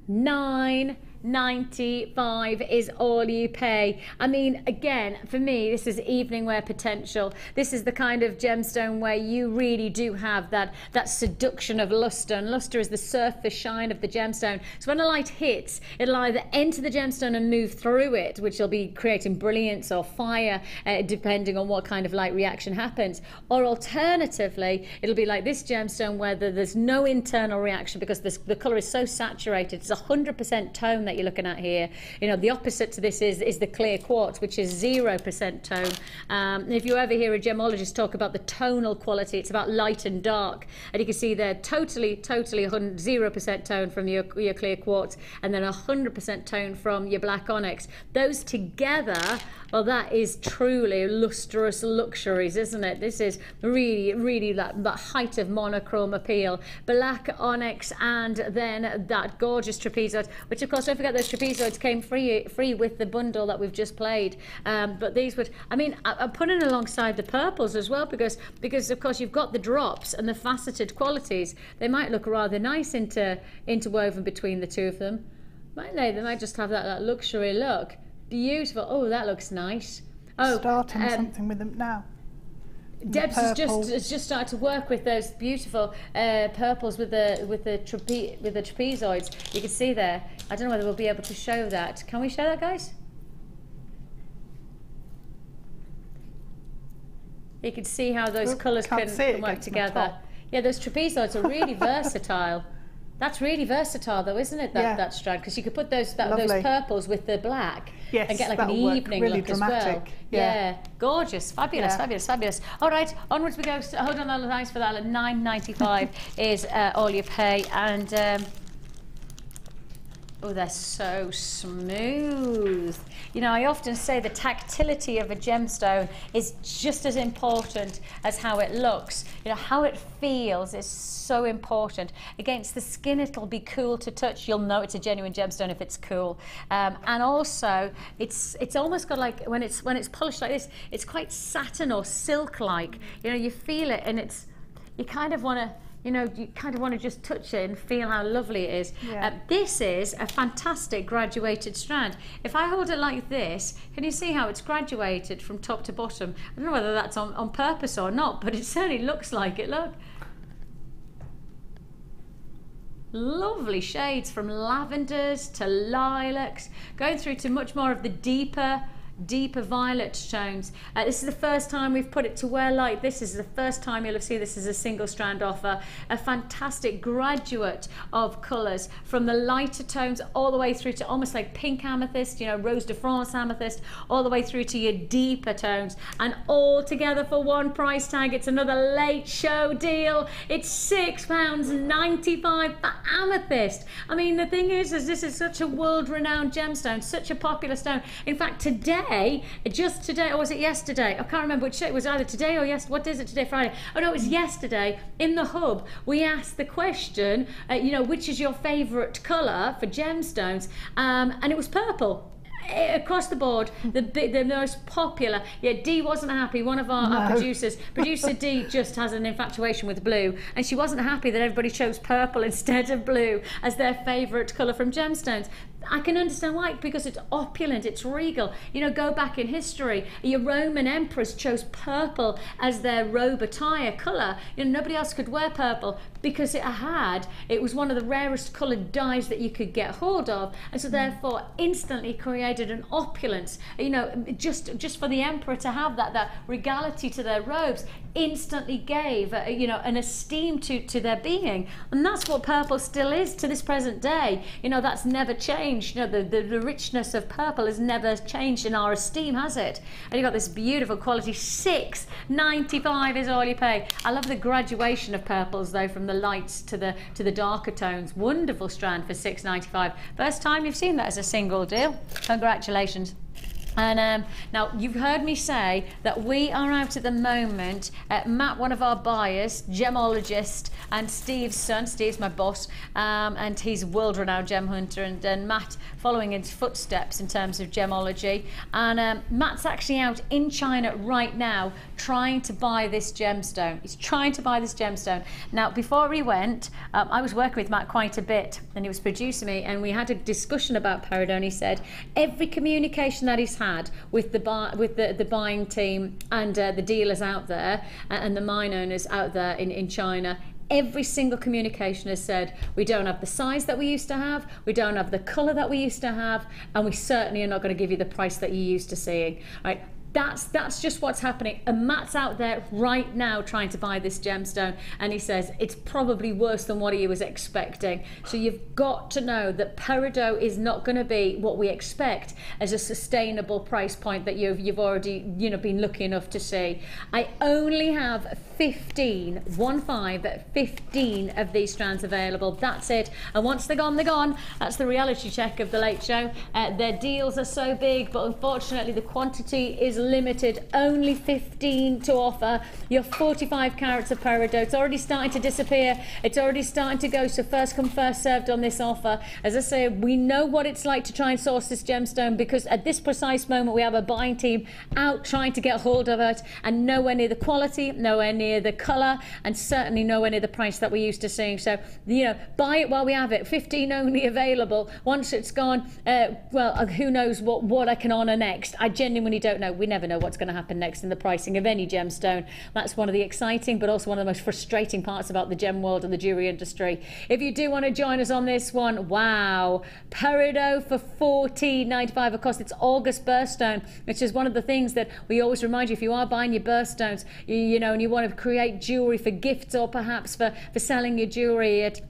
[SPEAKER 3] $9.95 is all you pay. I mean, again, for me, this is evening wear potential. This is the kind of gemstone where you really do have that seduction of luster, and luster is the surface shine of the gemstone. So when the light hits, it'll either enter the gemstone and move through it, which will be creating brilliance or fire, depending on what kind of light reaction happens, or alternatively, it'll be like this gemstone where there's no internal reaction because the colour is so saturated. It's 100% tone that you're looking at here. You know, the opposite to this is the clear quartz, which is 0% tone. If you ever hear a gemologist talk about the tonal quality, it's about light and dark, and you can see there totally 0% tone from your clear quartz, and then 100% tone from your black onyx. Those together, well, that is truly lustrous luxuries, isn't it? This is really that height of monochrome appeal. Black onyx and then that gorgeous trapezoid, which of course, don't forget those trapezoids came free with the bundle that we've just played. But these would, I mean, I'm putting alongside the purples as well because of course you've got the drops and the faceted qualities. They might look rather nice interwoven between the two of them, might they? They might just have that luxury look. Beautiful. Oh, that looks nice. Oh,
[SPEAKER 4] starting something with them now.
[SPEAKER 3] Debs has just started to work with those beautiful purples with the trapezoids. You can see there. I don't know whether we'll be able to show that. Can we show that, guys? You can see how those colours can work together. Yeah, those trapezoids are really versatile. That's really versatile, though, isn't it? That strand, because you could put those purples with the black, and get like an evening
[SPEAKER 4] really
[SPEAKER 3] look
[SPEAKER 4] dramatic.
[SPEAKER 3] As well. Yeah, gorgeous, fabulous, fabulous. All right, onwards we go. So hold on, thanks for that. $9.95 is all you pay, and oh, they're so smooth. You know, I often say the tactility of a gemstone is just as important as how it looks. You know, how it feels is so important. Against the skin, it'll be cool to touch. You'll know it's a genuine gemstone if it's cool. And also, it's almost got like, when it's polished like this, it's quite satin or silk-like. You know, you feel it, and you kind of want to, you know, you kind of want to just touch it and feel how lovely it is.
[SPEAKER 4] Yeah.
[SPEAKER 3] This is a fantastic graduated strand. If I hold it like this, can you see how it's graduated from top to bottom? I don't know whether that's on purpose or not, but it certainly looks like it. Look. Lovely shades from lavenders to lilacs, going through to much more of the deeper violet tones. This is the first time we've put it to wear like this. This is the first time you'll have seen this as a single strand offer. A fantastic graduate of colours from the lighter tones all the way through to almost like pink amethyst, you know, Rose de France amethyst, all the way through to your deeper tones, and all together for one price tag. It's another late show deal. It's £6.95 for amethyst. I mean, the thing is this is such a world-renowned gemstone, such a popular stone. In fact, today, just today, or was it yesterday? I can't remember which day. It was either today or yesterday. What is it today? Friday. Oh no, it was yesterday. In the hub, we asked the question, you know, which is your favourite colour for gemstones? And it was purple. Across the board, the most popular. Yeah, Dee wasn't happy. One of our producers, producer Dee, just has an infatuation with blue, and she wasn't happy that everybody chose purple instead of blue as their favourite colour from gemstones. I can understand why, because it's opulent, it's regal. You know, go back in history, your Roman emperors chose purple as their robe attire colour. You know, nobody else could wear purple because it was one of the rarest coloured dyes that you could get hold of, and so therefore instantly created an opulence. You know, just for the emperor to have that regality to their robes instantly gave you know, an esteem to their being, and that's what purple still is to this present day. You know, that's never changed. You know, the richness of purple has never changed in our esteem, has it? And you've got this beautiful quality. £6.95 is all you pay. I love the graduation of purples though, from the lights to the darker tones. Wonderful strand for £6.95. First time you've seen that as a single deal. Congratulations. And now you've heard me say that we are out at the moment. Matt, one of our buyers, gemologist, and Steve's son, Steve's my boss, and he's a world-renowned gem hunter, and Matt following in his footsteps in terms of gemology. And Matt's actually out in China right now trying to buy this gemstone. He's trying to buy this gemstone. Now, before he went, I was working with Matt quite a bit, and he was producing me, and we had a discussion about peridot. He said every communication that he's had with the buying team and the dealers out there and the mine owners out there in China, every single communication has said, we don't have the size that we used to have, we don't have the colour that we used to have, and we certainly are not going to give you the price that you're used to seeing. Right? That's just what's happening. And Matt's out there right now trying to buy this gemstone, and he says it's probably worse than what he was expecting. So you've got to know that peridot is not going to be what we expect as a sustainable price point that you've already, you know, been lucky enough to see. I only have 15 of these strands available. That's it. And once they're gone, they're gone. That's the reality check of the Late Show. Their deals are so big, but unfortunately the quantity is limited. Only 15 to offer. Your 45 carats of peridot. It's already starting to disappear. It's already starting to go. So first come, first served on this offer. As I say, we know what it's like to try and source this gemstone, because at this precise moment we have a buying team out trying to get hold of it, and nowhere near the quality, nowhere near the colour, and certainly nowhere near the price that we used to seeing. So, you know, buy it while we have it. 15 only available. Once it's gone, well, who knows what I can honour next. I genuinely don't know. We never know what's going to happen next in the pricing of any gemstone. That's one of the exciting but also one of the most frustrating parts about the gem world and the jewellery industry. If you do want to join us on this one, wow, peridot for $14.95. Of course, it's August birthstone, which is one of the things that we always remind you, if you are buying your birthstones, you know, and you want to create jewellery for gifts or perhaps for selling your jewellery at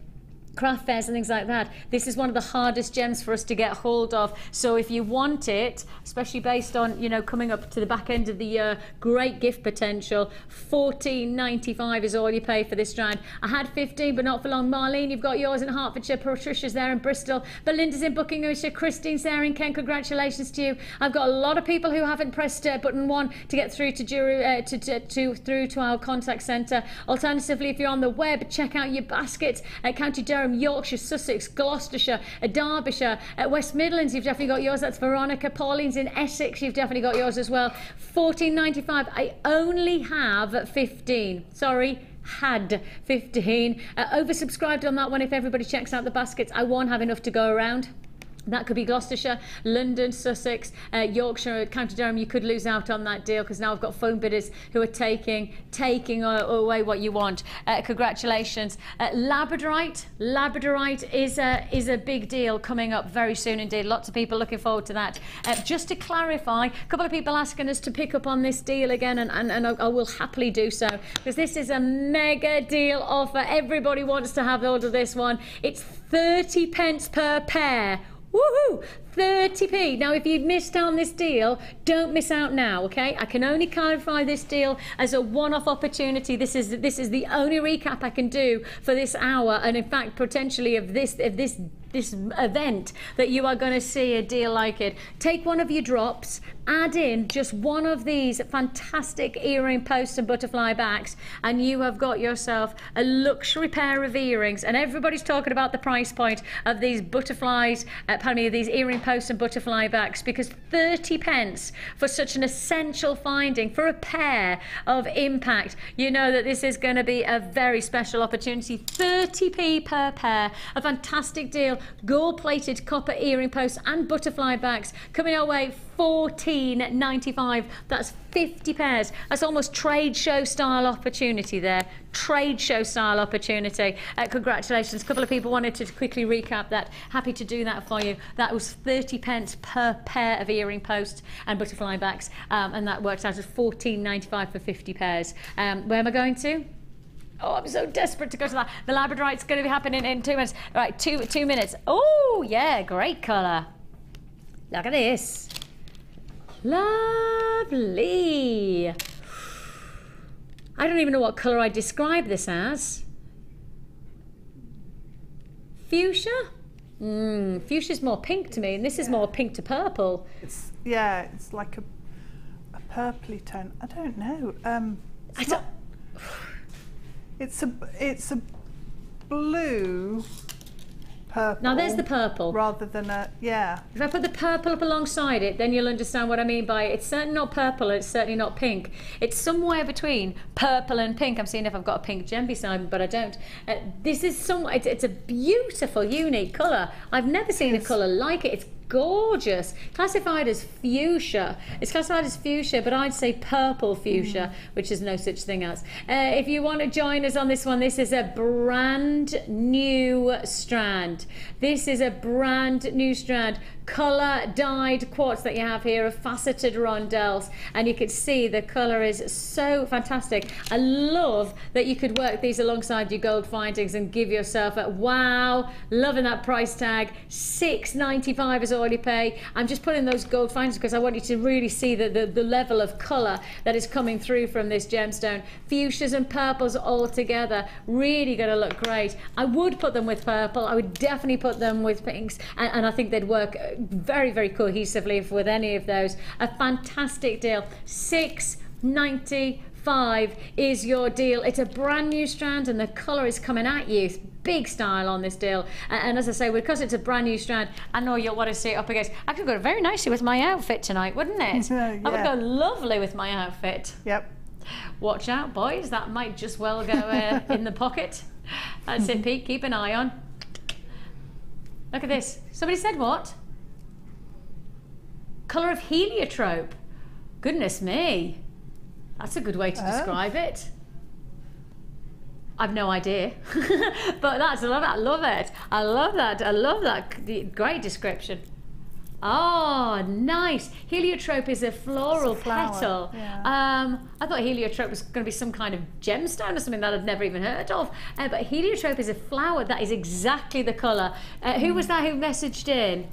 [SPEAKER 3] craft fairs and things like that, this is one of the hardest gems for us to get hold of. So if you want it, especially based on, you know, coming up to the back end of the year, great gift potential. $14.95 is all you pay for this strand. I had 15, but not for long. Marlene, you've got yours in Hertfordshire. Patricia's there in Bristol. Belinda's in Buckinghamshire. Christine's there in Kent. Congratulations to you. I've got a lot of people who haven't pressed button 1 to get through to through to our contact centre. Alternatively, if you're on the web, check out your baskets at County Durham, Yorkshire, Sussex, Gloucestershire, Derbyshire, West Midlands, you've definitely got yours. That's Veronica. Pauline's in Essex, you've definitely got yours as well. $14.95. I only have 15. Sorry, had 15. Oversubscribed on that one. If everybody checks out the baskets, I won't have enough to go around. That could be Gloucestershire, London, Sussex, Yorkshire, County Durham. You could lose out on that deal because now I've got phone bidders who are taking away what you want. Congratulations. Labradorite is a big deal coming up very soon indeed. Lots of people looking forward to that. Just to clarify, a couple of people asking us to pick up on this deal again, and I will happily do so because this is a mega deal offer. Everybody wants to have hold of this one. It's 30 pence per pair. Woohoo! 30p. Now, if you've missed out on this deal, don't miss out now, okay? I can only clarify this deal as a one-off opportunity. This is the only recap I can do for this hour, and in fact, potentially of this event that you are going to see a deal like it. Take one of your drops, add in just one of these fantastic earring posts and butterfly backs, and you have got yourself a luxury pair of earrings. And everybody's talking about the price point of these butterflies, these earring posts and butterfly backs, because 30 pence for such an essential finding for a pair of impact. You know that this is going to be a very special opportunity. 30p per pair, a fantastic deal. Gold-plated copper earring posts and butterfly backs coming our way, $14.95. That's 50 pairs. That's almost trade show style opportunity there. Trade show style opportunity. Congratulations. A couple of people wanted to quickly recap that. Happy to do that for you. That was 30 pence per pair of earring posts and butterfly backs, and that works out as $14.95 for 50 pairs. Where am I going to? Oh, I'm so desperate to go to that. The Labradorite's going to be happening in 2 minutes. All right, two minutes. Oh, yeah, great colour. Look at this. Lovely. I don't even know what colour I describe this as. Fuchsia? Fuchsia's more pink to me, and this is more pink to purple.
[SPEAKER 4] It's like a purpley tone. I don't know. It's a blue purple.
[SPEAKER 3] Now there's the purple.
[SPEAKER 4] Rather than a, yeah.
[SPEAKER 3] If I put the purple up alongside it, then you'll understand what I mean by it. It's certainly not purple, and it's certainly not pink. It's somewhere between purple and pink. I'm seeing if I've got a pink gem beside me, but I don't. This is it's a beautiful, unique colour. I've never seen a colour like it. It's gorgeous. Classified as fuchsia. It's classified as fuchsia, but I'd say purple fuchsia, which is no such thing as. If you want to join us on this one, this is a brand new strand. This is a brand new strand. Colour dyed quartz that you have here of faceted rondelles, and you can see the colour is so fantastic. I love that you could work these alongside your gold findings and give yourself a wow. Loving that price tag. $6.95 is all you pay. I'm just putting those gold findings because I want you to really see the level of colour that is coming through from this gemstone. Fuchsias and purples all together, really going to look great. I would put them with purple. I would definitely put them with pinks, and I think they'd work very, very cohesively with any of those. A fantastic deal. $6.95 is your deal. It's a brand new strand, and the colour is coming at you. It's big style on this deal, and as I say, because it's a brand new strand, I know you'll want to see it up against. I could go very nicely with my outfit tonight, wouldn't it?
[SPEAKER 4] Yeah.
[SPEAKER 3] I would go lovely with my outfit.
[SPEAKER 4] Yep.
[SPEAKER 3] Watch out, boys. That might just well go in the pocket. That's it, Pete. Keep an eye on. Look at this. Somebody said what? Colour of heliotrope. Goodness me. That's a good way to describe it. I've no idea. But I love it. I love that. Great description. Oh, nice. Heliotrope is a floral petal. Yeah. I thought heliotrope was going to be some kind of gemstone or something that I've never even heard of. But heliotrope is a flower. That is exactly the colour. Who was that who messaged in?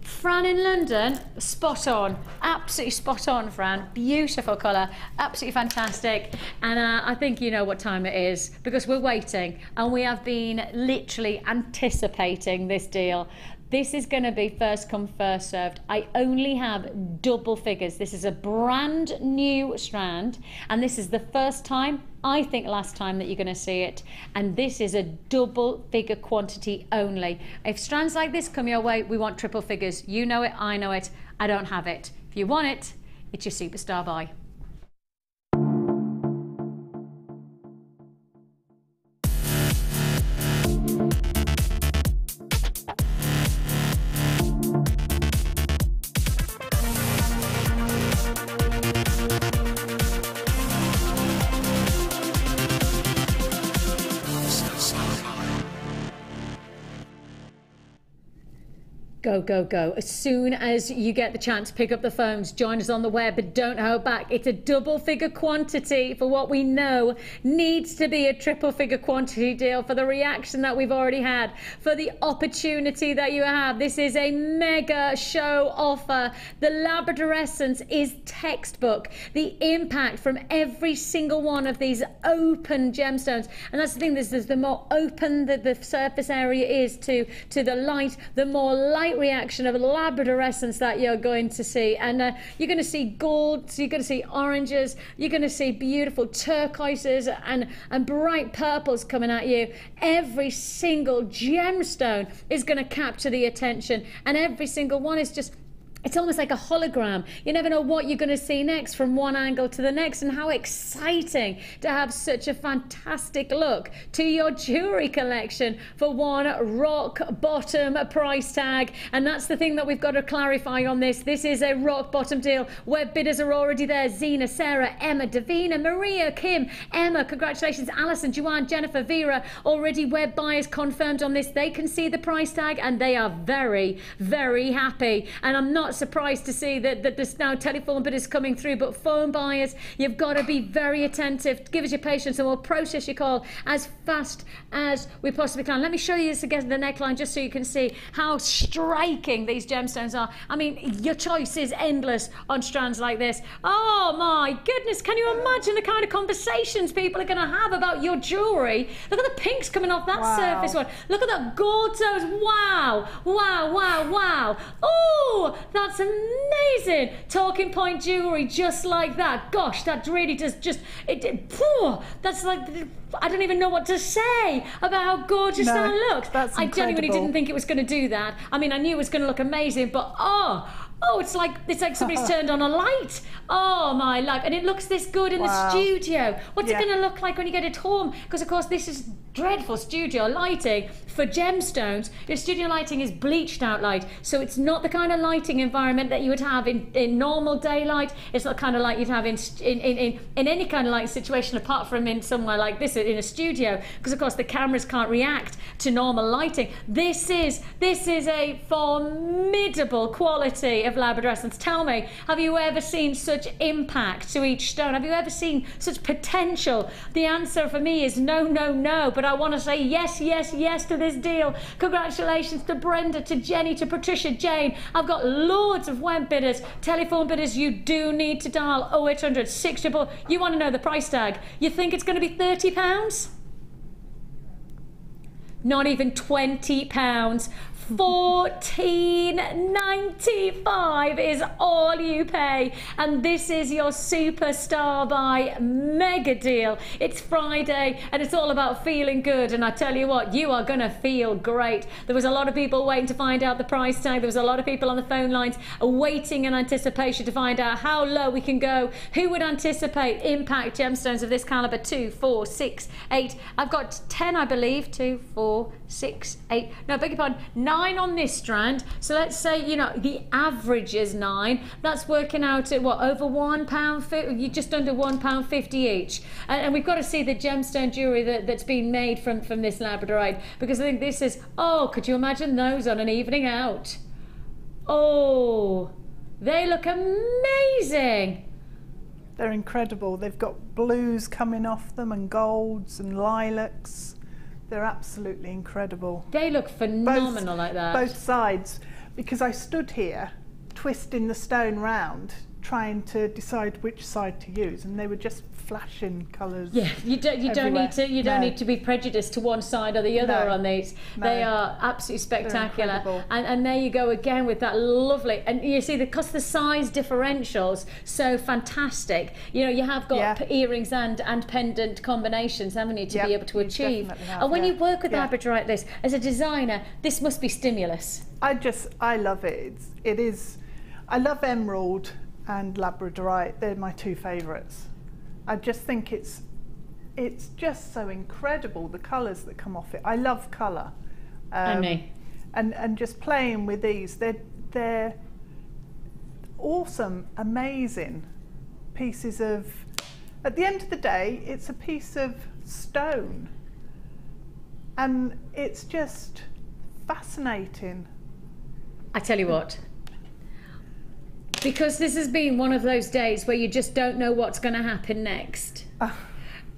[SPEAKER 3] Fran in London, spot on, absolutely spot on, Fran. Beautiful colour, absolutely fantastic. And I think you know what time it is, because we're waiting and we have been literally anticipating this deal. This is going to be first come, first served. I only have double figures. This is a brand new strand, and this is the first time, I think last time, that you're going to see it. And this is a double figure quantity only. If strands like this come your way, we want triple figures. You know it, I know it. I don't have it. If you want it, it's your superstar buy. Go, go, go. As soon as you get the chance, pick up the phones, join us on the web, but don't hold back. It's a double figure quantity for what we know needs to be a triple figure quantity deal, for the reaction that we've already had, for the opportunity that you have. This is a mega show offer. The Labrador Essence is textbook. The impact from every single one of these open gemstones, and that's the thing, the more open the surface area is to the light, the more light reaction of Labrador Essence that you're going to see. And you're going to see golds, you're going to see oranges, you're going to see beautiful turquoises and bright purples coming at you. Every single gemstone is going to capture the attention, and every single one is just, it's almost like a hologram. You never know what you're going to see next from one angle to the next, and how exciting to have such a fantastic look to your jewellery collection for one rock bottom price tag. And that's the thing that we've got to clarify on this. This is a rock bottom deal. Web bidders are already there. Zena, Sarah, Emma, Davina, Maria, Kim, Emma, congratulations, Alison, Joanne, Jennifer, Vera, already web buyers confirmed on this. They can see the price tag and they are very, very happy. And I'm not surprised to see that there's now telephone bidders coming through, but phone buyers, you've got to be very attentive. Give us your patience and we'll process your call as fast as we possibly can. Let me show you this again, the neckline, just so you can see how striking these gemstones are. I mean, your choice is endless on strands like this. Oh my goodness, can you imagine the kind of conversations people are going to have about your jewellery? Look at the pinks coming off that surface one. Look at that gold toes. Wow, wow, wow, wow. Oh, that's amazing. Talking point jewellery just like that. Gosh, that really does just, that's like, I don't even know what to say about how gorgeous that looks. I genuinely didn't think it was going to do that. I mean, I knew it was going to look amazing, but oh, it's like somebody's turned on a light. Oh my life. And it looks this good in the studio. What's it going to look like when you get it home? Because of course this is dreadful studio lighting for gemstones. Your studio lighting is bleached out light, so it's not the kind of lighting environment that you would have in normal daylight. It's not the kind of light you'd have in any kind of light situation, apart from in somewhere like this in a studio, because of course the cameras can't react to normal lighting. This is a formidable quality of Labrador Essence. Tell me, have you ever seen such impact to each stone? Have you ever seen such potential? The answer for me is no, no, no, but I want to say yes, yes, yes to this deal. Congratulations to Brenda, to Jenny, to Patricia, Jane. I've got loads of web bidders, telephone bidders. You do need to dial 0800 600. You want to know the price tag. You think it's going to be £30? Not even £20. $14.95 is all you pay, and this is your superstar buy mega deal. It's Friday and it's all about feeling good, and I tell you what, you are gonna feel great. There was a lot of people waiting to find out the price tag. There was a lot of people on the phone lines waiting in anticipation to find out how low we can go. Who would anticipate impact gemstones of this caliber? 2, 4, 6, 8. I've got 10, I believe. 2, 4, 6, 8. No, beg your pardon. 9 on this strand. So let's say, you know, the average is 9. That's working out at what, over £1.50, you just under £1.50 each. And we've got to see the gemstone jewellery that's been made from this Labradorite, because I think this is, oh, could you imagine those on an evening out? Oh, they look amazing.
[SPEAKER 4] They're incredible. They've got blues coming off them and golds and lilacs. They're absolutely incredible.
[SPEAKER 3] They look phenomenal like that.
[SPEAKER 4] Both sides, because I stood here twisting the stone round, trying to decide which side to use, and they were just flashing colours. Yeah, you don't need to be prejudiced to one side or the other on these.
[SPEAKER 3] They are absolutely spectacular. And there you go again with that lovely, and you see because the size differentials so fantastic. You know, you have got earrings and pendant combinations, haven't you, to be able to achieve. And when you work with Labradorite like this, as a designer, this must be stimulus.
[SPEAKER 4] I love it. It is. I love emerald and Labradorite. They're my two favourites. I just think it's just so incredible, the colours that come off it. I love colour. And just playing with these, they're awesome, amazing pieces of, at the end of the day, it's a piece of stone. And it's just fascinating
[SPEAKER 3] I tell you what, because this has been one of those days where you just don't know what's going to happen next.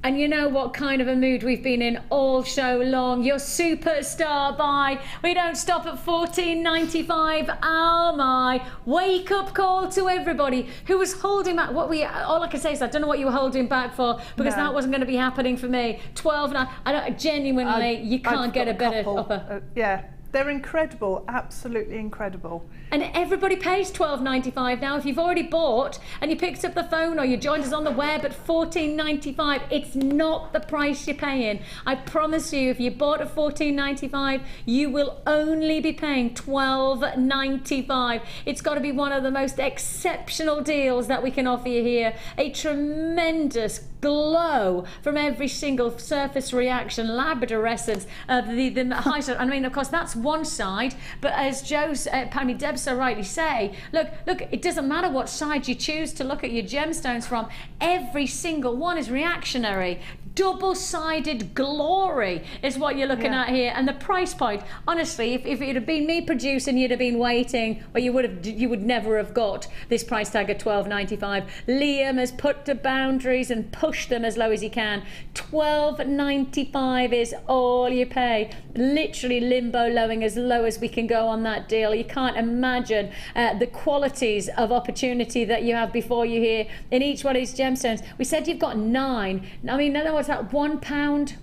[SPEAKER 3] And you know what kind of a mood we've been in all show long. Your superstar buy. We don't stop at $14.95. Oh my. Wake up call to everybody who was holding back. All I can say is I don't know what you were holding back for, because that wasn't going to be happening for me. 12 and I don't genuinely, you can't get a better offer.
[SPEAKER 4] Yeah. They're incredible, absolutely incredible.
[SPEAKER 3] And everybody pays $12.95 now. If you've already bought and you picked up the phone or you joined us on the web at $14.95, it's not the price you're paying. I promise you, if you bought at $14.95, you will only be paying $12.95. It's got to be one of the most exceptional deals that we can offer you here. A tremendous glow from every single surface reaction, labradorescence, the high side. I mean, of course, that's one side, but as Deb so rightly say, look, it doesn't matter what side you choose to look at your gemstones from, every single one is reactionary. Double-sided glory is what you're looking at here, and the price point, honestly, if it had been me producing, you'd have been waiting, or you would never have got this price tag at $12.95. Liam has put the boundaries and pushed them as low as he can. $12.95 is all you pay. Literally limbo lowing as low as we can go on that deal. You can't imagine the qualities of opportunity that you have before you here in each one of these gemstones. We said you've got 9. I mean, no, what's that? £1?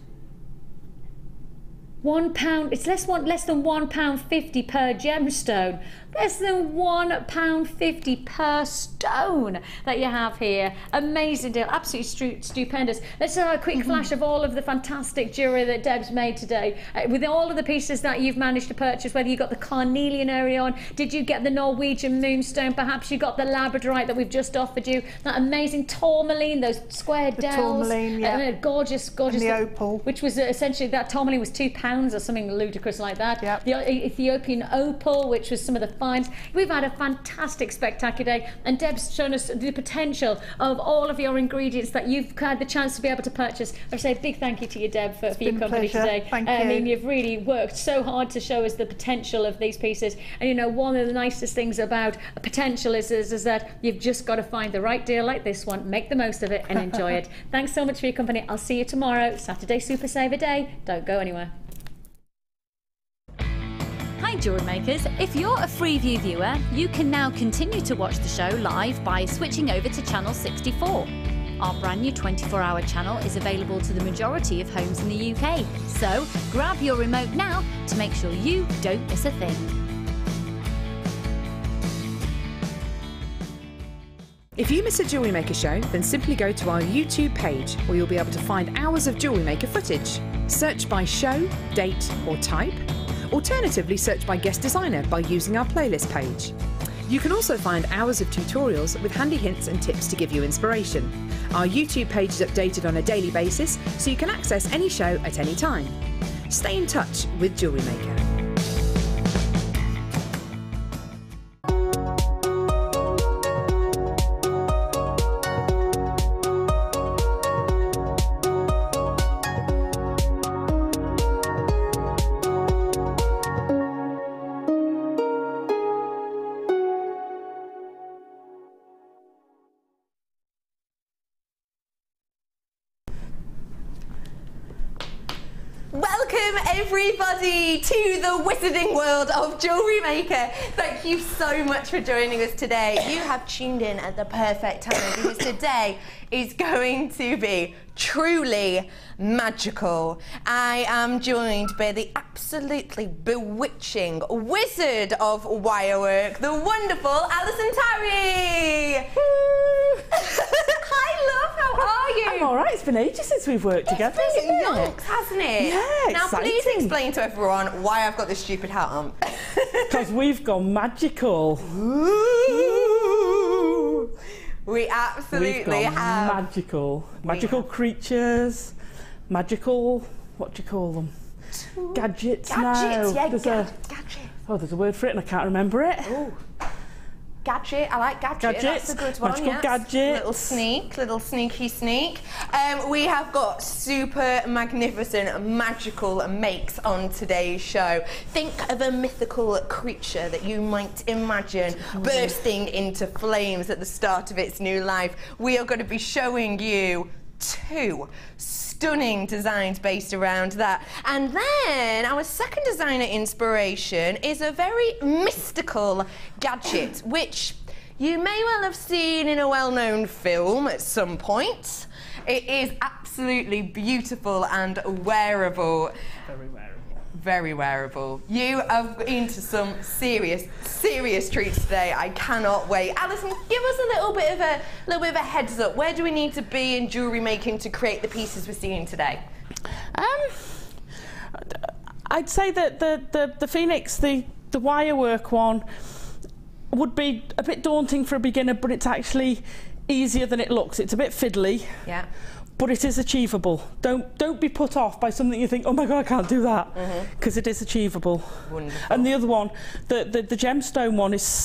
[SPEAKER 3] £1, it's less than £1.50 per gemstone. Less than £1.50 per stone that you have here. Amazing deal, absolutely stupendous. Let's have a quick flash of all of the fantastic jewellery that Deb's made today. With all of the pieces that you've managed to purchase, whether you got the carnelian area on, did you get the Norwegian moonstone, perhaps you got the Labradorite that we've just offered you, that amazing tourmaline, those square dells.
[SPEAKER 4] Tourmaline, yeah.
[SPEAKER 3] Gorgeous.
[SPEAKER 4] And the opal.
[SPEAKER 3] Which was essentially, that tourmaline was £2 or something ludicrous like that.
[SPEAKER 4] Yep.
[SPEAKER 3] The Ethiopian opal, which was some of the finds. We've had a fantastic, spectacular day, and Deb's shown us the potential of all of your ingredients that you've had the chance to be able to purchase. I say a big thank you to you, Deb, for your company today.
[SPEAKER 4] Thank you.
[SPEAKER 3] I mean, you've really worked so hard to show us the potential of these pieces. And you know, one of the nicest things about potential is that you've just got to find the right deal like this one, make the most of it, and enjoy it. Thanks so much for your company. I'll see you tomorrow, Saturday Super Saver Day. Don't go anywhere.
[SPEAKER 5] Hi Jewellery Makers, if you're a Freeview viewer, you can now continue to watch the show live by switching over to channel 64. Our brand new 24-hour channel is available to the majority of homes in the UK, so grab your remote now to make sure you don't miss a thing.
[SPEAKER 2] If you miss a Jewellery Maker show, then simply go to our YouTube page where you'll be able to find hours of Jewellery Maker footage. Search by show, date or type. Alternatively, search by guest designer by using our playlist page. You can also find hours of tutorials with handy hints and tips to give you inspiration. Our YouTube page is updated on a daily basis, so you can access any show at any time. Stay in touch with Jewellery Maker.
[SPEAKER 11] Welcome everybody to the wizarding world of Jewellery Maker. Thank you so much for joining us today. You have tuned in at the perfect time because today is going to be truly magical. I am joined by the absolutely bewitching wizard of wirework, the wonderful Alison Tarry. Hi love, how are you?
[SPEAKER 12] I'm all right, it's been ages since we've worked together.
[SPEAKER 11] It's been yonks, hasn't it?
[SPEAKER 12] Yeah,
[SPEAKER 11] now
[SPEAKER 12] exciting.
[SPEAKER 11] please explain to everyone why I've got this stupid hat on.
[SPEAKER 12] Because we've gone magical.
[SPEAKER 11] Ooh. We absolutely have.
[SPEAKER 12] Magical creatures, magical, what do you call them? Gadgets now.
[SPEAKER 11] Yeah,
[SPEAKER 12] There's
[SPEAKER 11] gadgets.
[SPEAKER 12] Oh, there's a word for it and I can't remember it.
[SPEAKER 11] Ooh. Gadget, I like gadget. That's a good one.
[SPEAKER 12] Magical
[SPEAKER 11] yes.
[SPEAKER 12] gadgets.
[SPEAKER 11] Little sneaky sneak. We have got super magnificent magical makes on today's show. Think of a mythical creature that you might imagine bursting into flames at the start of its new life. We are going to be showing you 2 stunning designs based around that. And then our second designer inspiration is a very mystical gadget, which you may well have seen in a well-known film at some point. It is absolutely beautiful and wearable.
[SPEAKER 12] Very wearable.
[SPEAKER 11] Very wearable. You are into some serious treats today. I cannot wait. Alison, give us a little bit of a heads up. Where do we need to be in jewellery making to create the pieces we're seeing today?
[SPEAKER 12] I'd say that the Phoenix, the wire work one, would be a bit daunting for a beginner, but it's actually easier than it looks. It's a bit fiddly.
[SPEAKER 11] Yeah.
[SPEAKER 12] But it is achievable. Don't be put off by something you think, oh my God, I can't do that, because it is achievable.
[SPEAKER 11] Wonderful.
[SPEAKER 12] And the other one, the gemstone one, is